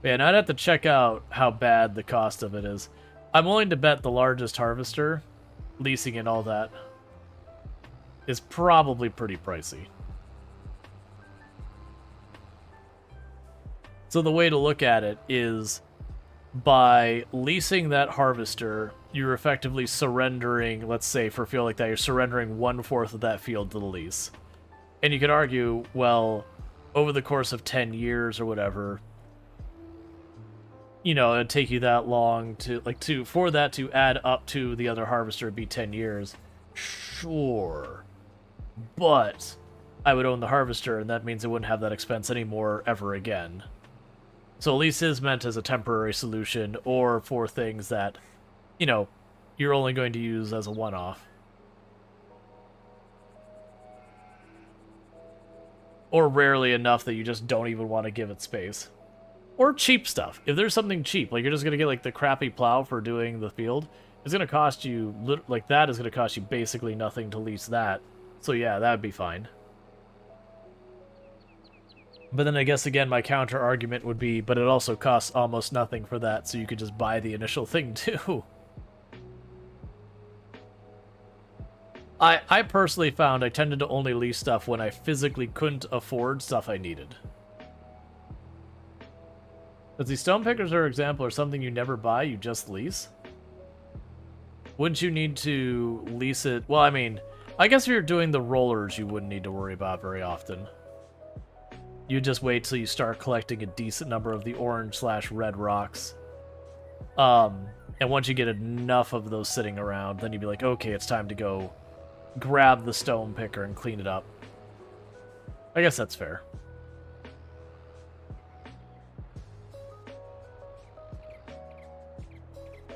Yeah, and I'd have to check out how bad the cost of it is. I'm willing to bet the largest harvester, leasing and all that, is probably pretty pricey. So the way to look at it is by leasing that harvester, you're effectively surrendering, let's say for a field like that, you're surrendering 1/4 of that field to the lease. And you could argue, well, over the course of 10 years or whatever, you know, it'd take you that long for that to add up to the other harvester, it'd be 10 years. Sure. But I would own the harvester, and that means I wouldn't have that expense anymore ever again. So lease is meant as a temporary solution, or for things that, you know, you're only going to use as a one-off. Or rarely enough that you just don't even want to give it space. Or cheap stuff. If there's something cheap, like you're just going to get like the crappy plow for doing the field, it's going to cost you, like that is going to cost you basically nothing to lease that. So yeah, that would be fine. But then I guess again my counter argument would be, but it also costs almost nothing for that, so you could just buy the initial thing too. I personally found I tended to only lease stuff when I physically couldn't afford stuff I needed. But these stone pickers, for example, are something you never buy, you just lease? Wouldn't you need to lease it? Well, I mean, I guess if you're doing the rollers, you wouldn't need to worry about very often. You just wait till you start collecting a decent number of the orange/red rocks. And once you get enough of those sitting around, then you'd be like, okay, it's time to go grab the stone picker and clean it up. I guess that's fair.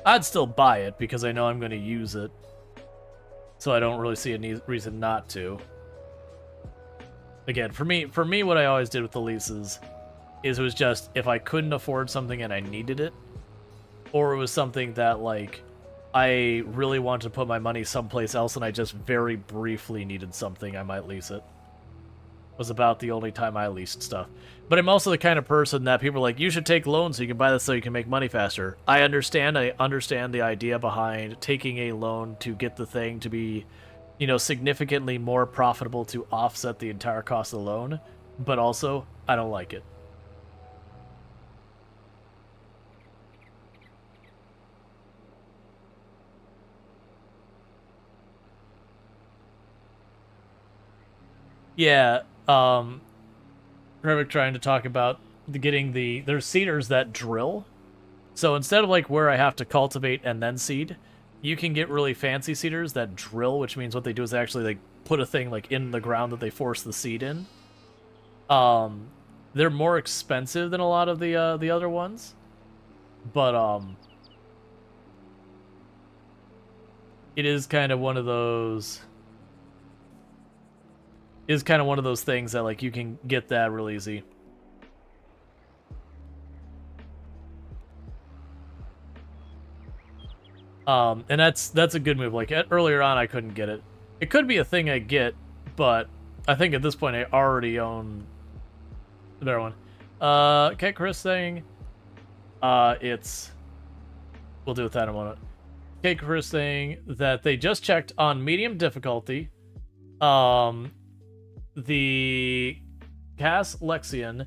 I'd still buy it because I know I'm going to use it. So I don't really see any reason not to. Again, for me, what I always did with the leases is it was just if I couldn't afford something and I needed it, or it was something that, like, I really wanted to put my money someplace else and I just very briefly needed something, I might lease it. Was about the only time I leased stuff. But I'm also the kind of person that people are like, you should take loans so you can buy this so you can make money faster. I understand the idea behind taking a loan to get the thing to be, you know, significantly more profitable to offset the entire cost of the loan, but also, I don't like it. Yeah, Revik trying to talk about there's seeders that drill. So instead of like where I have to cultivate and then seed, you can get really fancy seeders that drill, which means what they do is they actually like put a thing like in the ground that they force the seed in. They're more expensive than a lot of the other ones, but it is kind of one of those. Is kind of one of those things that like you can get that real easy. And that's a good move. Like earlier on, I couldn't get it. It could be a thing I get, but I think at this point I already own the better one. Okay, Chris saying, it's. We'll do with that in a moment. Okay, Chris saying that they just checked on medium difficulty. The Cass Lexion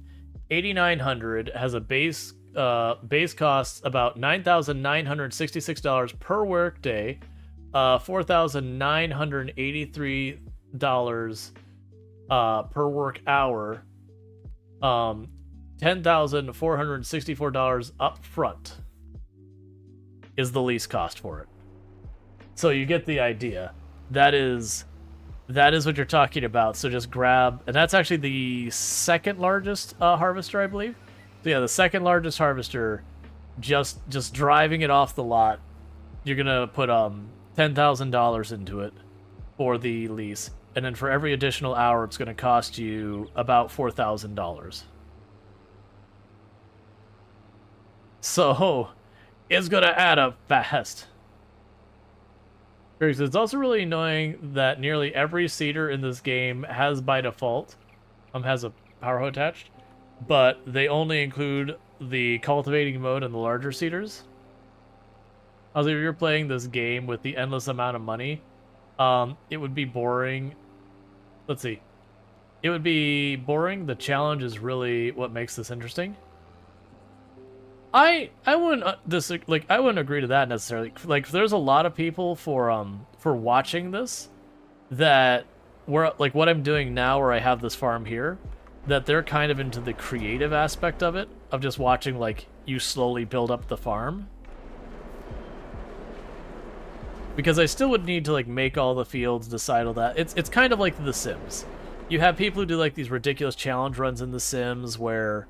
8900 has a base cost about $9,966 per work day, $4,983 per work hour, $10,464 up front is the lease cost for it. So you get the idea. That is what you're talking about. So just grab, and that's actually the second largest harvester, I believe. So yeah, the second largest harvester. Just driving it off the lot, you're gonna put $10,000 into it for the lease, and then for every additional hour, it's gonna cost you about $4,000. So it's gonna add up fast. It's also really annoying that nearly every seeder in this game has by default has a power hoe attached, but they only include the cultivating mode and the larger seeders. If you're playing this game with the endless amount of money, it would be boring. Let's see. It would be boring. The challenge is really what makes this interesting. I wouldn't I wouldn't agree to that necessarily. Like, there's a lot of people for watching this that where like what I'm doing now, where I have this farm here, that they're kind of into the creative aspect of it, of just watching like you slowly build up the farm. Because I still would need to like make all the fields, decide all that. It's kind of like The Sims. You have people who do like these ridiculous challenge runs in The Sims where,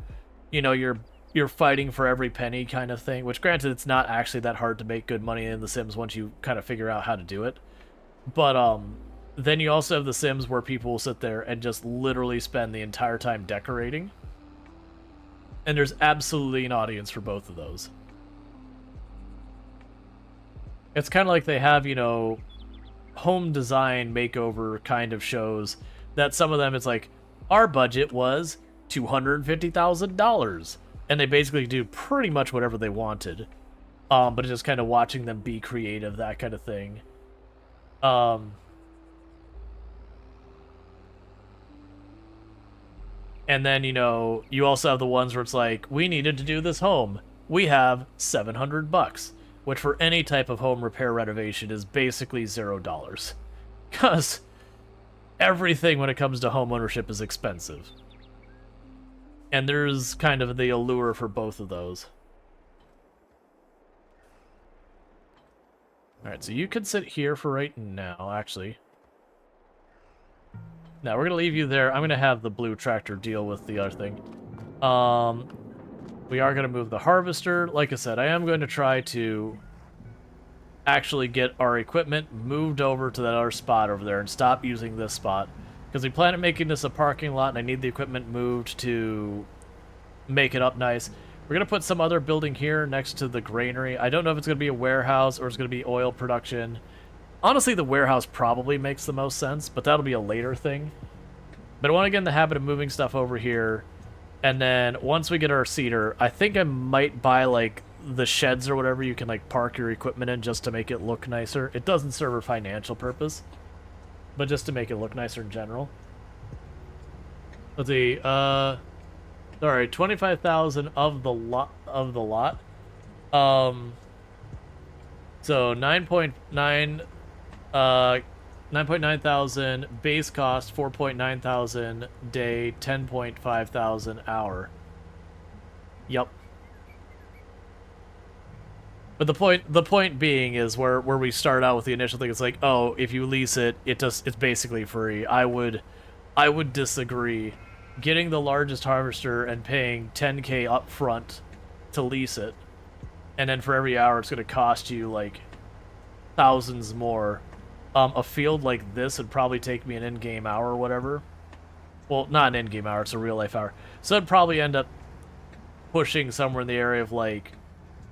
you know, you're fighting for every penny kind of thing, which granted it's not actually that hard to make good money in The Sims once you kind of figure out how to do it. But then you also have The Sims where people will sit there and just literally spend the entire time decorating. And there's absolutely an audience for both of those. It's kind of like they have, you know, home design makeover kind of shows that some of them, it's like, our budget was $250,000. And they basically do pretty much whatever they wanted. But it's just kind of watching them be creative, that kind of thing. And then, you know, you also have the ones where it's like, we needed to do this home. We have $700, which for any type of home repair renovation is basically $0. Because everything when it comes to home ownership is expensive. And there's kind of the allure for both of those. Alright, so you can sit here for right now, actually. Now, we're going to leave you there. I'm going to have the blue tractor deal with the other thing. We are going to move the harvester. Like I said, I am going to try to actually get our equipment moved over to that other spot over there and stop using this spot. Because we plan on making this a parking lot, and I need the equipment moved to make it up nice. We're going to put some other building here next to the granary. I don't know if it's going to be a warehouse or it's going to be oil production. Honestly, the warehouse probably makes the most sense, but that'll be a later thing. But I want to get in the habit of moving stuff over here. And then once we get our seeder, I think I might buy, like, the sheds or whatever you can, like, park your equipment in just to make it look nicer. It doesn't serve a financial purpose, but just to make it look nicer in general. Let's see, sorry, 25,000 of the lot, so 9.9 thousand, base cost 4.9 thousand, day 10.5 thousand, hour. Yep. But the point being is where we start out with the initial thing. It's like, oh, if you lease it, it's basically free. I would disagree. Getting the largest harvester and paying $10K up front to lease it, and then for every hour it's going to cost you like thousands more. A field like this would probably take me an in-game hour or whatever. Well, not an in-game hour, it's a real-life hour. So it'd probably end up pushing somewhere in the area of like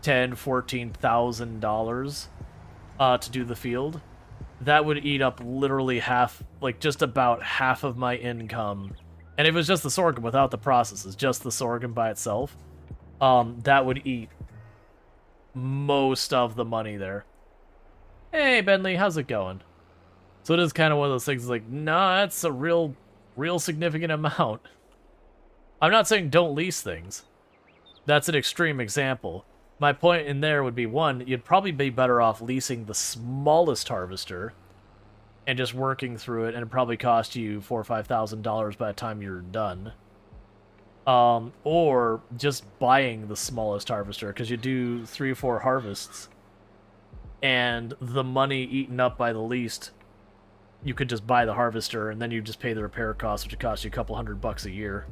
$10,000-$14,000 to do the field. That would eat up literally half, like just about half of my income. And if it was just the sorghum without the processes, just the sorghum by itself, that would eat most of the money there. Hey, Bentley, how's it going? So it is kind of one of those things like, nah, that's a real significant amount. I'm not saying don't lease things. That's an extreme example. My point in there would be, one, you'd probably be better off leasing the smallest harvester and just working through it, and it'd probably cost you $4,000 or $5,000 by the time you're done. or just buying the smallest harvester, because you do 3 or 4 harvests, and the money eaten up by the least, you could just buy the harvester, and then you just pay the repair costs, which would cost you a couple $100 a year.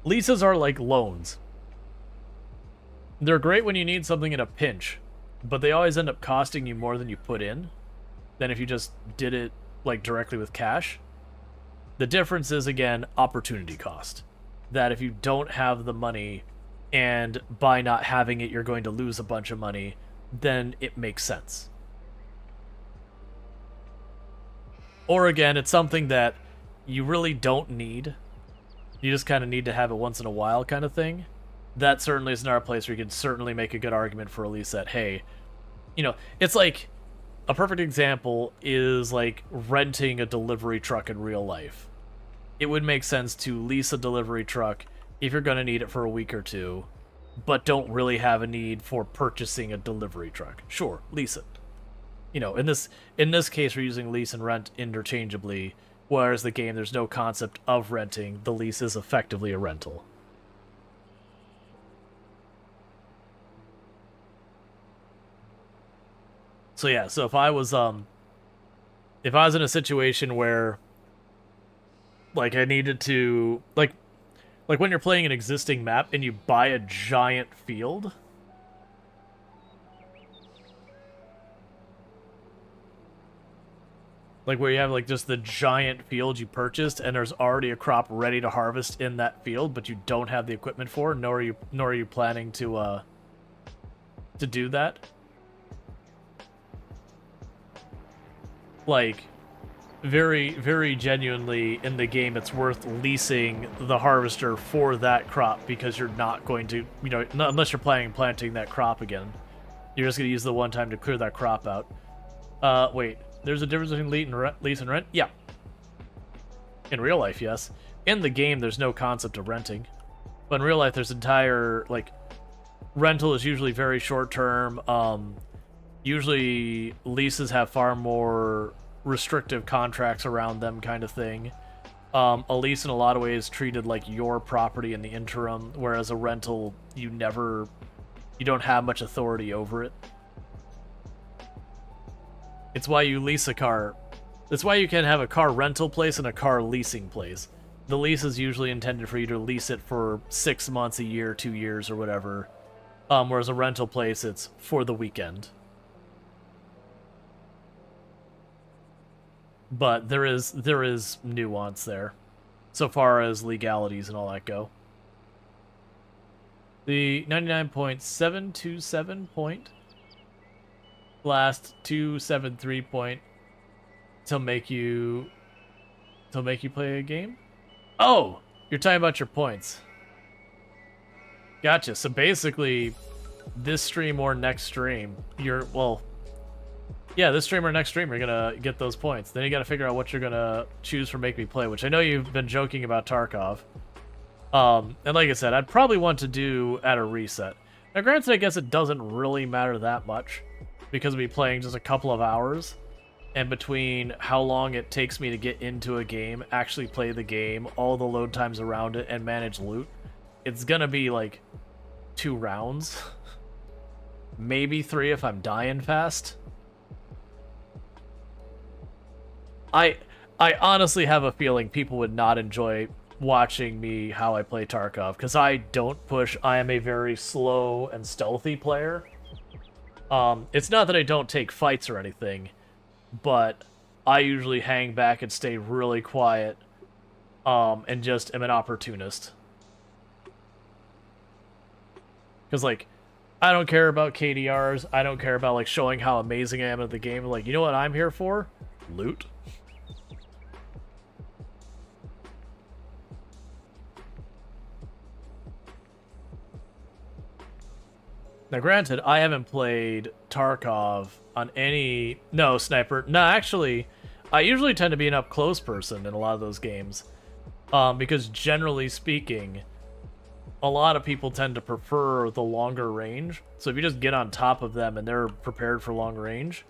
Leases are like loans. They're great when you need something in a pinch, but they always end up costing you more than you put in than if you just did it like directly with cash. The difference is, again, opportunity cost. That if you don't have the money, and by not having it you're going to lose a bunch of money, then it makes sense. Or again, it's something that you really don't need. You just kind of need to have it once in a while kind of thing. That certainly is another place where you can certainly make a good argument for a lease that, hey, you know, it's like, a perfect example is like renting a delivery truck in real life. It would make sense to lease a delivery truck if you're going to need it for a week or two, but don't really have a need for purchasing a delivery truck. Sure, lease it. You know, in this case, we're using lease and rent interchangeably, whereas the game, there's no concept of renting. The lease is effectively a rental. So yeah, so if I was in a situation where, like, I needed to, like when you're playing an existing map and you buy a giant field, like where you have like just the giant field you purchased and there's already a crop ready to harvest in that field, but you don't have the equipment for, nor are you planning to do that. Like, very, very genuinely in the game, it's worth leasing the harvester for that crop, because you're not going to, you know, unless you're planning on planting that crop again, you're just going to use the one time to clear that crop out. Wait, there's a difference between lease and rent? Yeah. In real life, yes. In the game, there's no concept of renting. But in real life, there's entire, like, rental is usually very short term. Usually leases have far more restrictive contracts around them, kind of thing. A lease in a lot of ways is treated like your property in the interim, whereas a rental, you don't have much authority over it. It's why you lease a car. That's why you can have a car rental place and a car leasing place. The lease is usually intended for you to lease it for 6 months, a year, 2 years, or whatever. Whereas a rental place, it's for the weekend. But there is nuance there, so far as legalities and all that go. The 99.727 point last 273 point to make you play a game. Oh, you're talking about your points. Gotcha. So basically, this stream or next stream, yeah, this stream or next stream, you're gonna get those points. Then you gotta figure out what you're gonna choose for Make Me Play, which I know you've been joking about Tarkov. And like I said, I'd probably want to do at a reset. Now, granted, I guess it doesn't really matter that much, because we'll be playing just a couple of hours, and between how long it takes me to get into a game, actually play the game, all the load times around it, and manage loot, it's gonna be like 2 rounds. Maybe 3 if I'm dying fast. I honestly have a feeling people would not enjoy watching me how I play Tarkov, because I don't push. I am a very slow and stealthy player. It's not that I don't take fights or anything, but I usually hang back and stay really quiet, and just am an opportunist. Because, like, I don't care about KDRs. I don't care about, like, showing how amazing I am at the game. Like, you know what I'm here for? Loot. Now, granted, I haven't played Tarkov on any... No, Sniper. No, actually, I usually tend to be an up-close person in a lot of those games. Because generally speaking, a lot of people tend to prefer the longer range. So if you just get on top of them and they're prepared for long range,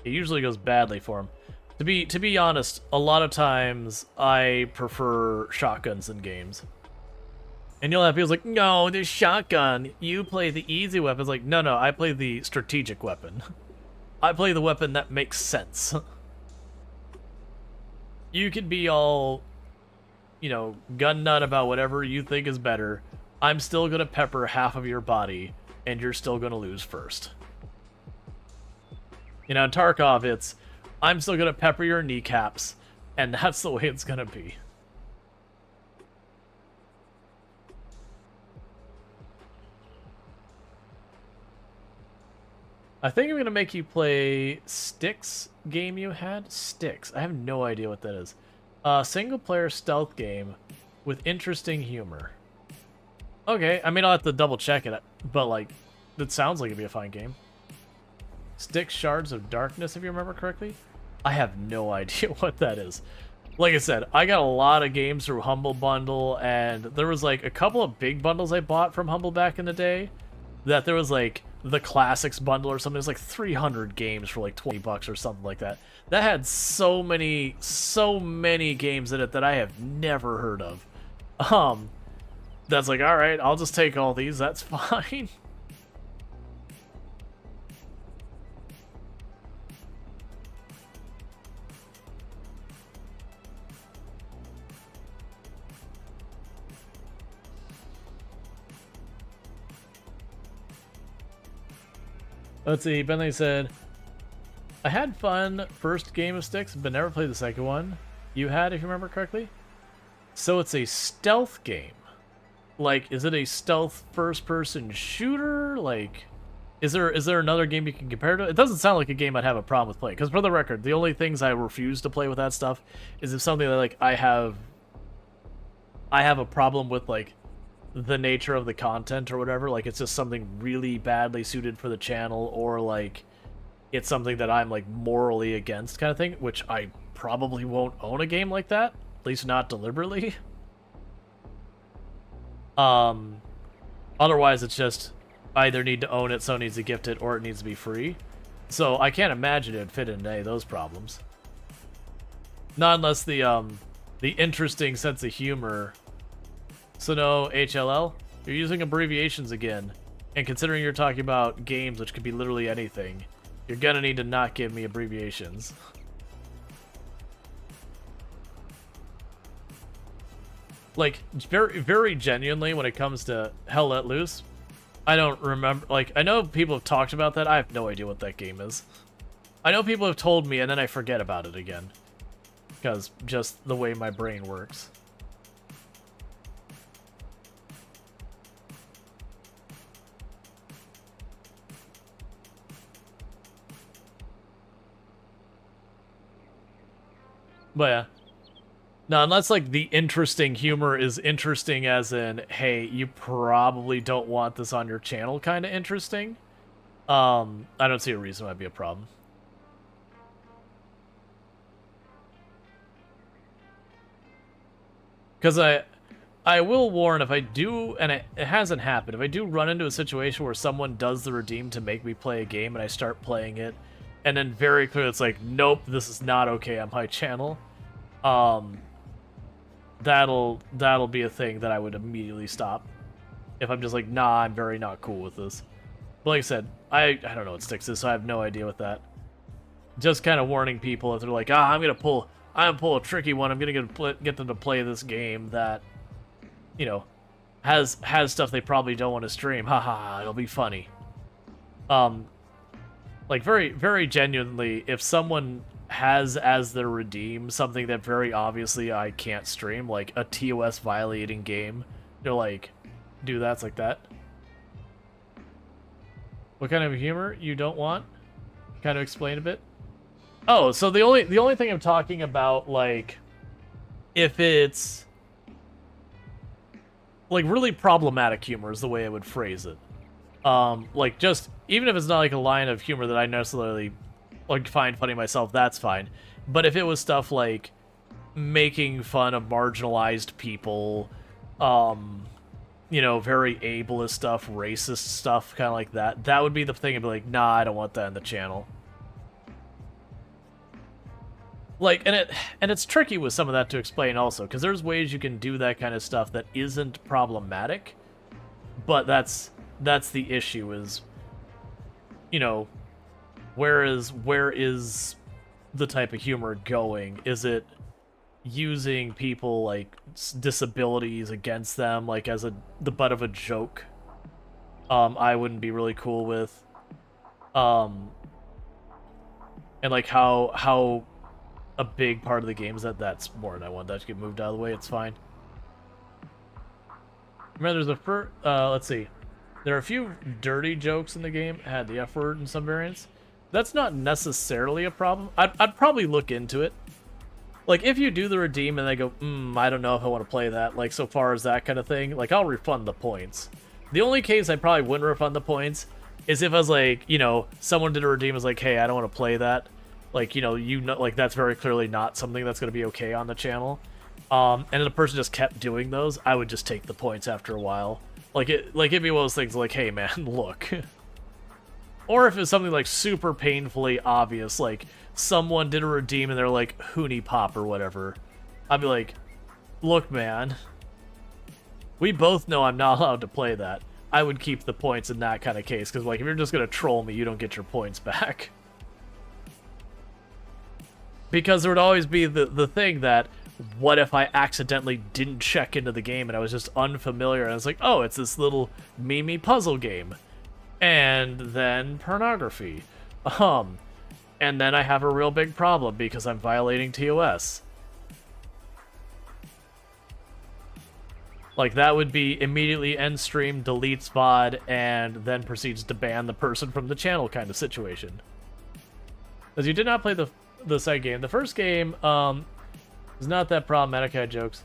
it usually goes badly for them. To be honest, a lot of times I prefer shotguns in games. And you'll have people like, no, this shotgun, you play the easy weapon. It's like, no, I play the strategic weapon. I play the weapon that makes sense. You can be all, you know, gun nut about whatever you think is better. I'm still gonna pepper half of your body, and you're still gonna lose first. You know, in Tarkov, it's, I'm still gonna pepper your kneecaps, and that's the way it's gonna be. I think I'm gonna make you play Styx game you had? Styx. I have no idea what that is. Single player stealth game with interesting humor. Okay, I mean I'll have to double check it, but like, that sounds like it'd be a fine game. Styx Shards of Darkness, if you remember correctly. I have no idea what that is. Like I said, I got a lot of games through Humble Bundle, and there was like a couple of big bundles I bought from Humble back in the day. That there was like the Classics bundle or something. It was like 300 games for like 20 bucks or something like that. That had so many games in it that I have never heard of. That's like, all right, I'll just take all these. That's fine. Let's see, Bentley said, I had fun first game of Styx, but never played the second one. You had, if you remember correctly? So it's a stealth game. Like, is it a stealth first-person shooter? Like, is there another game you can compare to? It doesn't sound like a game I'd have a problem with playing. Because for the record, the only things I refuse to play with that stuff is if something that, like, I have a problem with, like, the nature of the content or whatever. Like, it's just something really badly suited for the channel, or, like, it's something that I'm, like, morally against kind of thing, which I probably won't own a game like that. At least not deliberately. Otherwise, it's just, I either need to own it, so it needs to gift it, or it needs to be free. So I can't imagine it'd fit into any of those problems. Not unless the interesting sense of humor. So no, HLL, you're using abbreviations again. And considering you're talking about games, which could be literally anything, you're gonna need to not give me abbreviations. Like, very, very genuinely, when it comes to Hell Let Loose, I don't remember, like, I know people have talked about that. I have no idea what that game is. I know people have told me, and then I forget about it again. Because just the way my brain works. But yeah. No, unless, like, the interesting humor is interesting as in, hey, you probably don't want this on your channel kind of interesting. I don't see a reason why it'd be a problem. Because I will warn, if I do, and it hasn't happened, if I do run into a situation where someone does the redeem to make me play a game and I start playing it, and then very clearly it's like, nope, this is not okay on my channel, that'll be a thing that I would immediately stop. If I'm just like, nah, I'm very not cool with this. But like I said, I don't know what Styx is, so I have no idea what that. Just kind of warning people if they're like, I'm gonna pull a tricky one. I'm gonna get them to play this game that, you know, has stuff they probably don't want to stream. Haha, it'll be funny. Like, very, very genuinely, if someone has as their redeem something that very obviously I can't stream, like a TOS violating game, they're like, do that's like that. What kind of humor you don't want? Kind of explain a bit. Oh, so the only thing I'm talking about, like, if it's like really problematic humor is the way I would phrase it. Like, just even if it's not like a line of humor that I necessarily like find funny myself, that's fine. But if it was stuff like making fun of marginalized people, you know, very ableist stuff, racist stuff, kind of like that, that would be the thing. I'd be like, nah, I don't want that in the channel. Like, and it's tricky with some of that to explain also, because there's ways you can do that kind of stuff that isn't problematic, but that's the issue is, you know, where is the type of humor going? Is it using people like disabilities against them, like as the butt of a joke? I wouldn't be really cool with. And like how a big part of the game is that's more than I want that to get moved out of the way. It's fine. Remember, there's let's see. There are a few dirty jokes in the game. Had the F word in some variants. That's not necessarily a problem. I'd probably look into it. Like, if you do the redeem and they go, I don't know if I want to play that, like, so far as that kind of thing, like, I'll refund the points. The only case I probably wouldn't refund the points is if I was like, you know, someone did a redeem was like, hey, I don't want to play that. Like, you know, like, that's very clearly not something that's going to be okay on the channel. And if the person just kept doing those, I would just take the points after a while. Like, it'd be one of those things like, hey, man, look. Or if it's something like super painfully obvious, like someone did a redeem and they're like Hoonie Pop or whatever, I'd be like, look, man, we both know I'm not allowed to play that. I would keep the points in that kind of case, because like if you're just gonna troll me, you don't get your points back. Because there would always be the thing that, what if I accidentally didn't check into the game and I was just unfamiliar and I was like, oh, it's this little Mimi puzzle game. And then pornography. And then I have a real big problem because I'm violating TOS. Like, that would be immediately end stream, deletes VOD, and then proceeds to ban the person from the channel kind of situation. As you did not play the second game. The first game was not that problematic. I had jokes,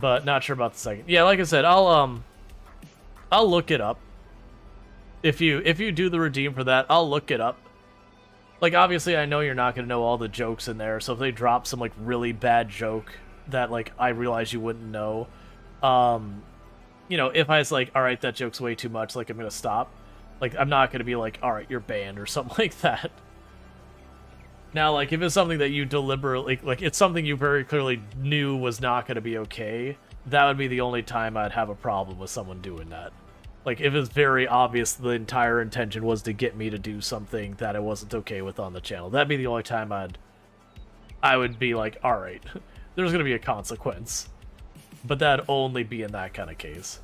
but not sure about the second. Yeah, like I said, I'll look it up. If you do the redeem for that, I'll look it up. Like, obviously, I know you're not going to know all the jokes in there, so if they drop some, like, really bad joke that, like, I realize you wouldn't know, you know, if I was like, alright, that joke's way too much, like, I'm going to stop. Like, I'm not going to be like, alright, you're banned, or something like that. Now, like, if it's something that you deliberately, like, it's something you very clearly knew was not going to be okay, that would be the only time I'd have a problem with someone doing that. Like, if it's very obvious the entire intention was to get me to do something that I wasn't okay with on the channel, that'd be the only time I would be like, alright, there's gonna be a consequence. But that'd only be in that kind of case.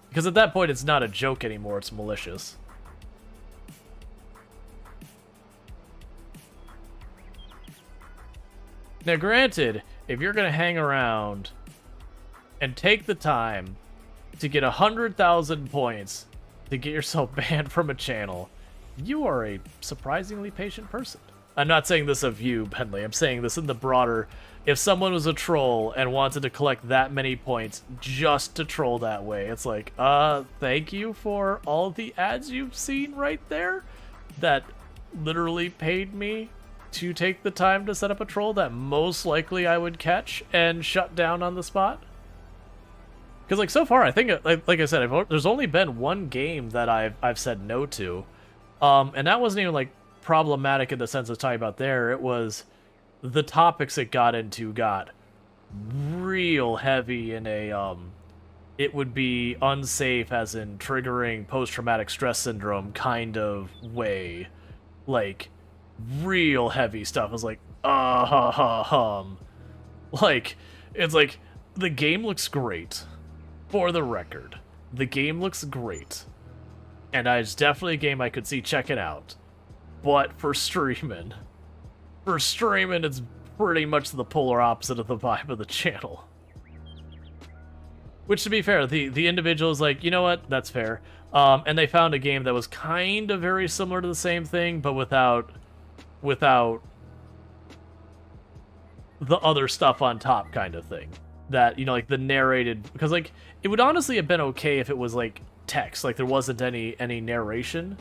Because at that point, it's not a joke anymore, it's malicious. Now, granted, if you're gonna hang around and take the time to get 100,000 points to get yourself banned from a channel, you are a surprisingly patient person. I'm not saying this of you, Bentley. I'm saying this in the broader. If someone was a troll and wanted to collect that many points just to troll that way, it's like, thank you for all the ads you've seen right there that literally paid me to take the time to set up a troll that most likely I would catch and shut down on the spot. Because, like, so far, I think, like I said, there's only been one game that I've said no to. And that wasn't even, like, problematic in the sense of talking about there. It was the topics it got into got real heavy in a, it would be unsafe as in triggering post-traumatic stress syndrome kind of way. Like, real heavy stuff. I was like, Like, it's like, the game looks great. For the record, the game looks great, and it's definitely a game I could see checking out. But for streaming, it's pretty much the polar opposite of the vibe of the channel. Which, to be fair, the individual is like, you know what, that's fair. And they found a game that was kind of very similar to the same thing, but without the other stuff on top kind of thing. That, you know, like the narrated, because like it would honestly have been okay if it was like text, like there wasn't any narration.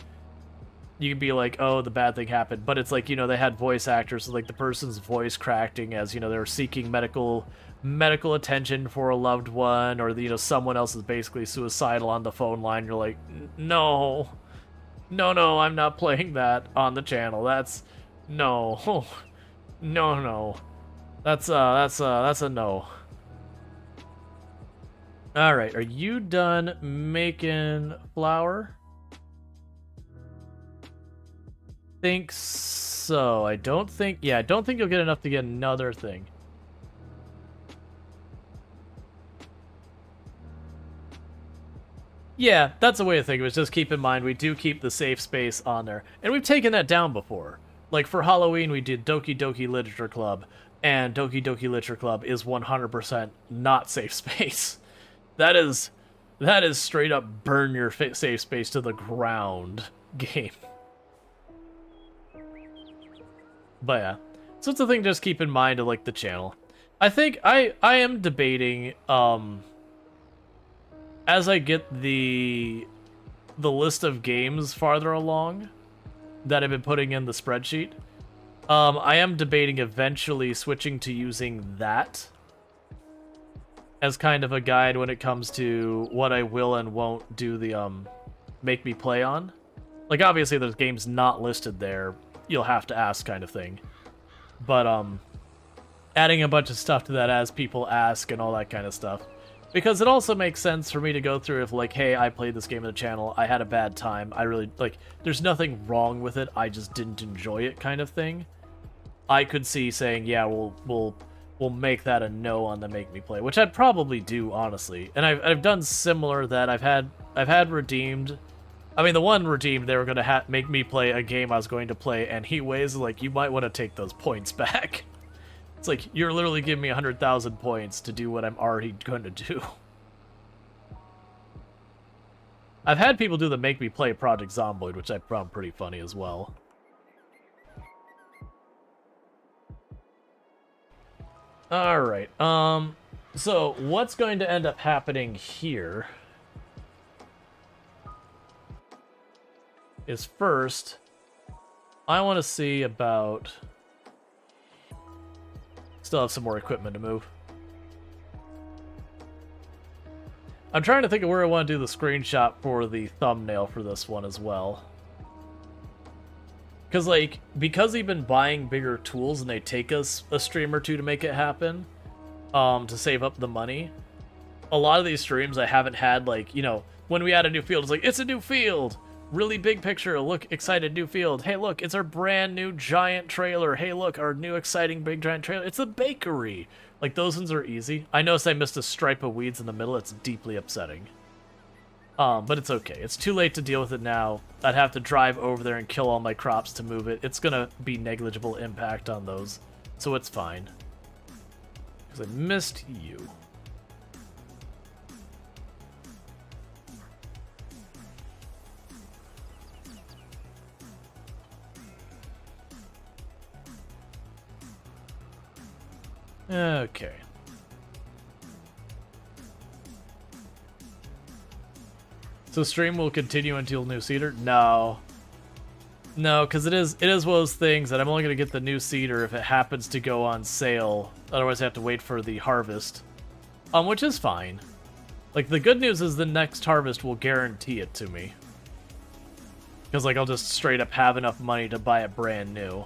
You could be like, oh, the bad thing happened, but it's like, you know, they had voice actors, so like the person's voice cracking as, you know, they're seeking medical attention for a loved one, or, you know, someone else is basically suicidal on the phone line. You're like, no, I'm not playing that on the channel. That's no. No. That's a no. All right, are you done making flour? Think so. I don't think you'll get enough to get another thing. Yeah, that's a way to think of it. Just keep in mind we do keep the safe space on there. And we've taken that down before. Like for Halloween we did Doki Doki Literature Club, and Doki Doki Literature Club is 100% not safe space. That is straight up burn your safe space to the ground game. But yeah, so it's a thing to just keep in mind of like the channel. I think I am debating as I get the list of games farther along that I've been putting in the spreadsheet. I am debating eventually switching to using that as kind of a guide when it comes to what I will and won't do the make me play on. Like obviously there's games not listed there, you'll have to ask kind of thing. But adding a bunch of stuff to that as people ask and all that kind of stuff. Because it also makes sense for me to go through if like, hey, I played this game on the channel, I had a bad time, I really like there's nothing wrong with it, I just didn't enjoy it kind of thing. I could see saying, yeah, we'll make that a no on the make me play, which I'd probably do, honestly. And I've done similar that I've had redeemed. I mean, the one redeemed, they were going to make me play a game I was going to play, and he weighs like, you might want to take those points back. It's like, you're literally giving me 100,000 points to do what I'm already going to do. I've had people do the make me play Project Zomboid, which I found pretty funny as well. Alright, so what's going to end up happening here is first, I want to see about... Still have some more equipment to move. I'm trying to think of where I want to do the screenshot for the thumbnail for this one as well. Because, like, because we've been buying bigger tools and they take us a stream or two to make it happen, to save up the money, a lot of these streams I haven't had, like, you know, when we add a new field, it's like, it's a new field! Really big picture, look, excited new field. Hey, look, it's our brand new giant trailer. Hey, look, our new exciting big giant trailer. It's a bakery. Like, those ones are easy. I noticed I missed a stripe of weeds in the middle. It's deeply upsetting. But it's okay. It's too late to deal with it now. I'd have to drive over there and kill all my crops to move it. It's gonna be negligible impact on those, so it's fine. Because I missed you. Okay. So stream will continue until new seeder? No. No, because it is one of those things that I'm only going to get the new seeder if it happens to go on sale. Otherwise I have to wait for the harvest. Which is fine. Like, the good news is the next harvest will guarantee it to me. Because, like, I'll just straight up have enough money to buy it brand new.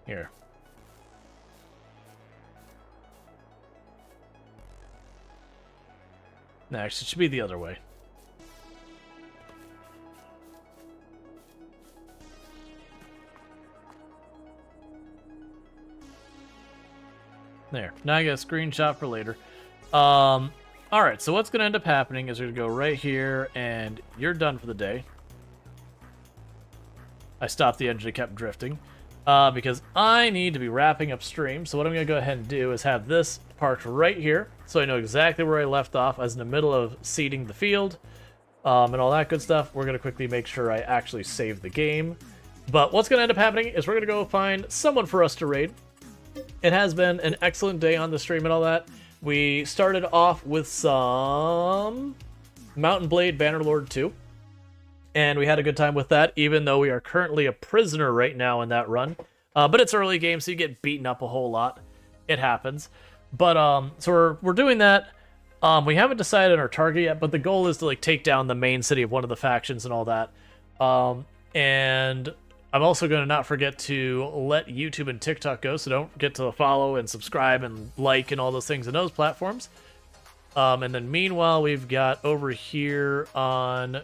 Here. Next, it should be the other way. There. Now I got a screenshot for later. Alright, so what's going to end up happening is we're going to go right here, and you're done for the day. I stopped the engine, it kept drifting. Because I need to be wrapping up stream. So what I'm going to go ahead and do is have this parked right here, so I know exactly where I left off. I was in the middle of seeding the field, and all that good stuff. We're going to quickly make sure I actually save the game. But what's going to end up happening is we're going to go find someone for us to raid. It has been an excellent day on the stream and all that. We started off with some Mountain Blade Bannerlord 2. and we had a good time with that, even though we are currently a prisoner right now in that run. But it's early game, so you get beaten up a whole lot. It happens. But so we're doing that. We haven't decided on our target yet, but the goal is to like take down the main city of one of the factions and all that. And I'm also going to not forget to let YouTube and TikTok go, so don't forget to follow and subscribe and like and all those things in those platforms. And then meanwhile, we've got over here on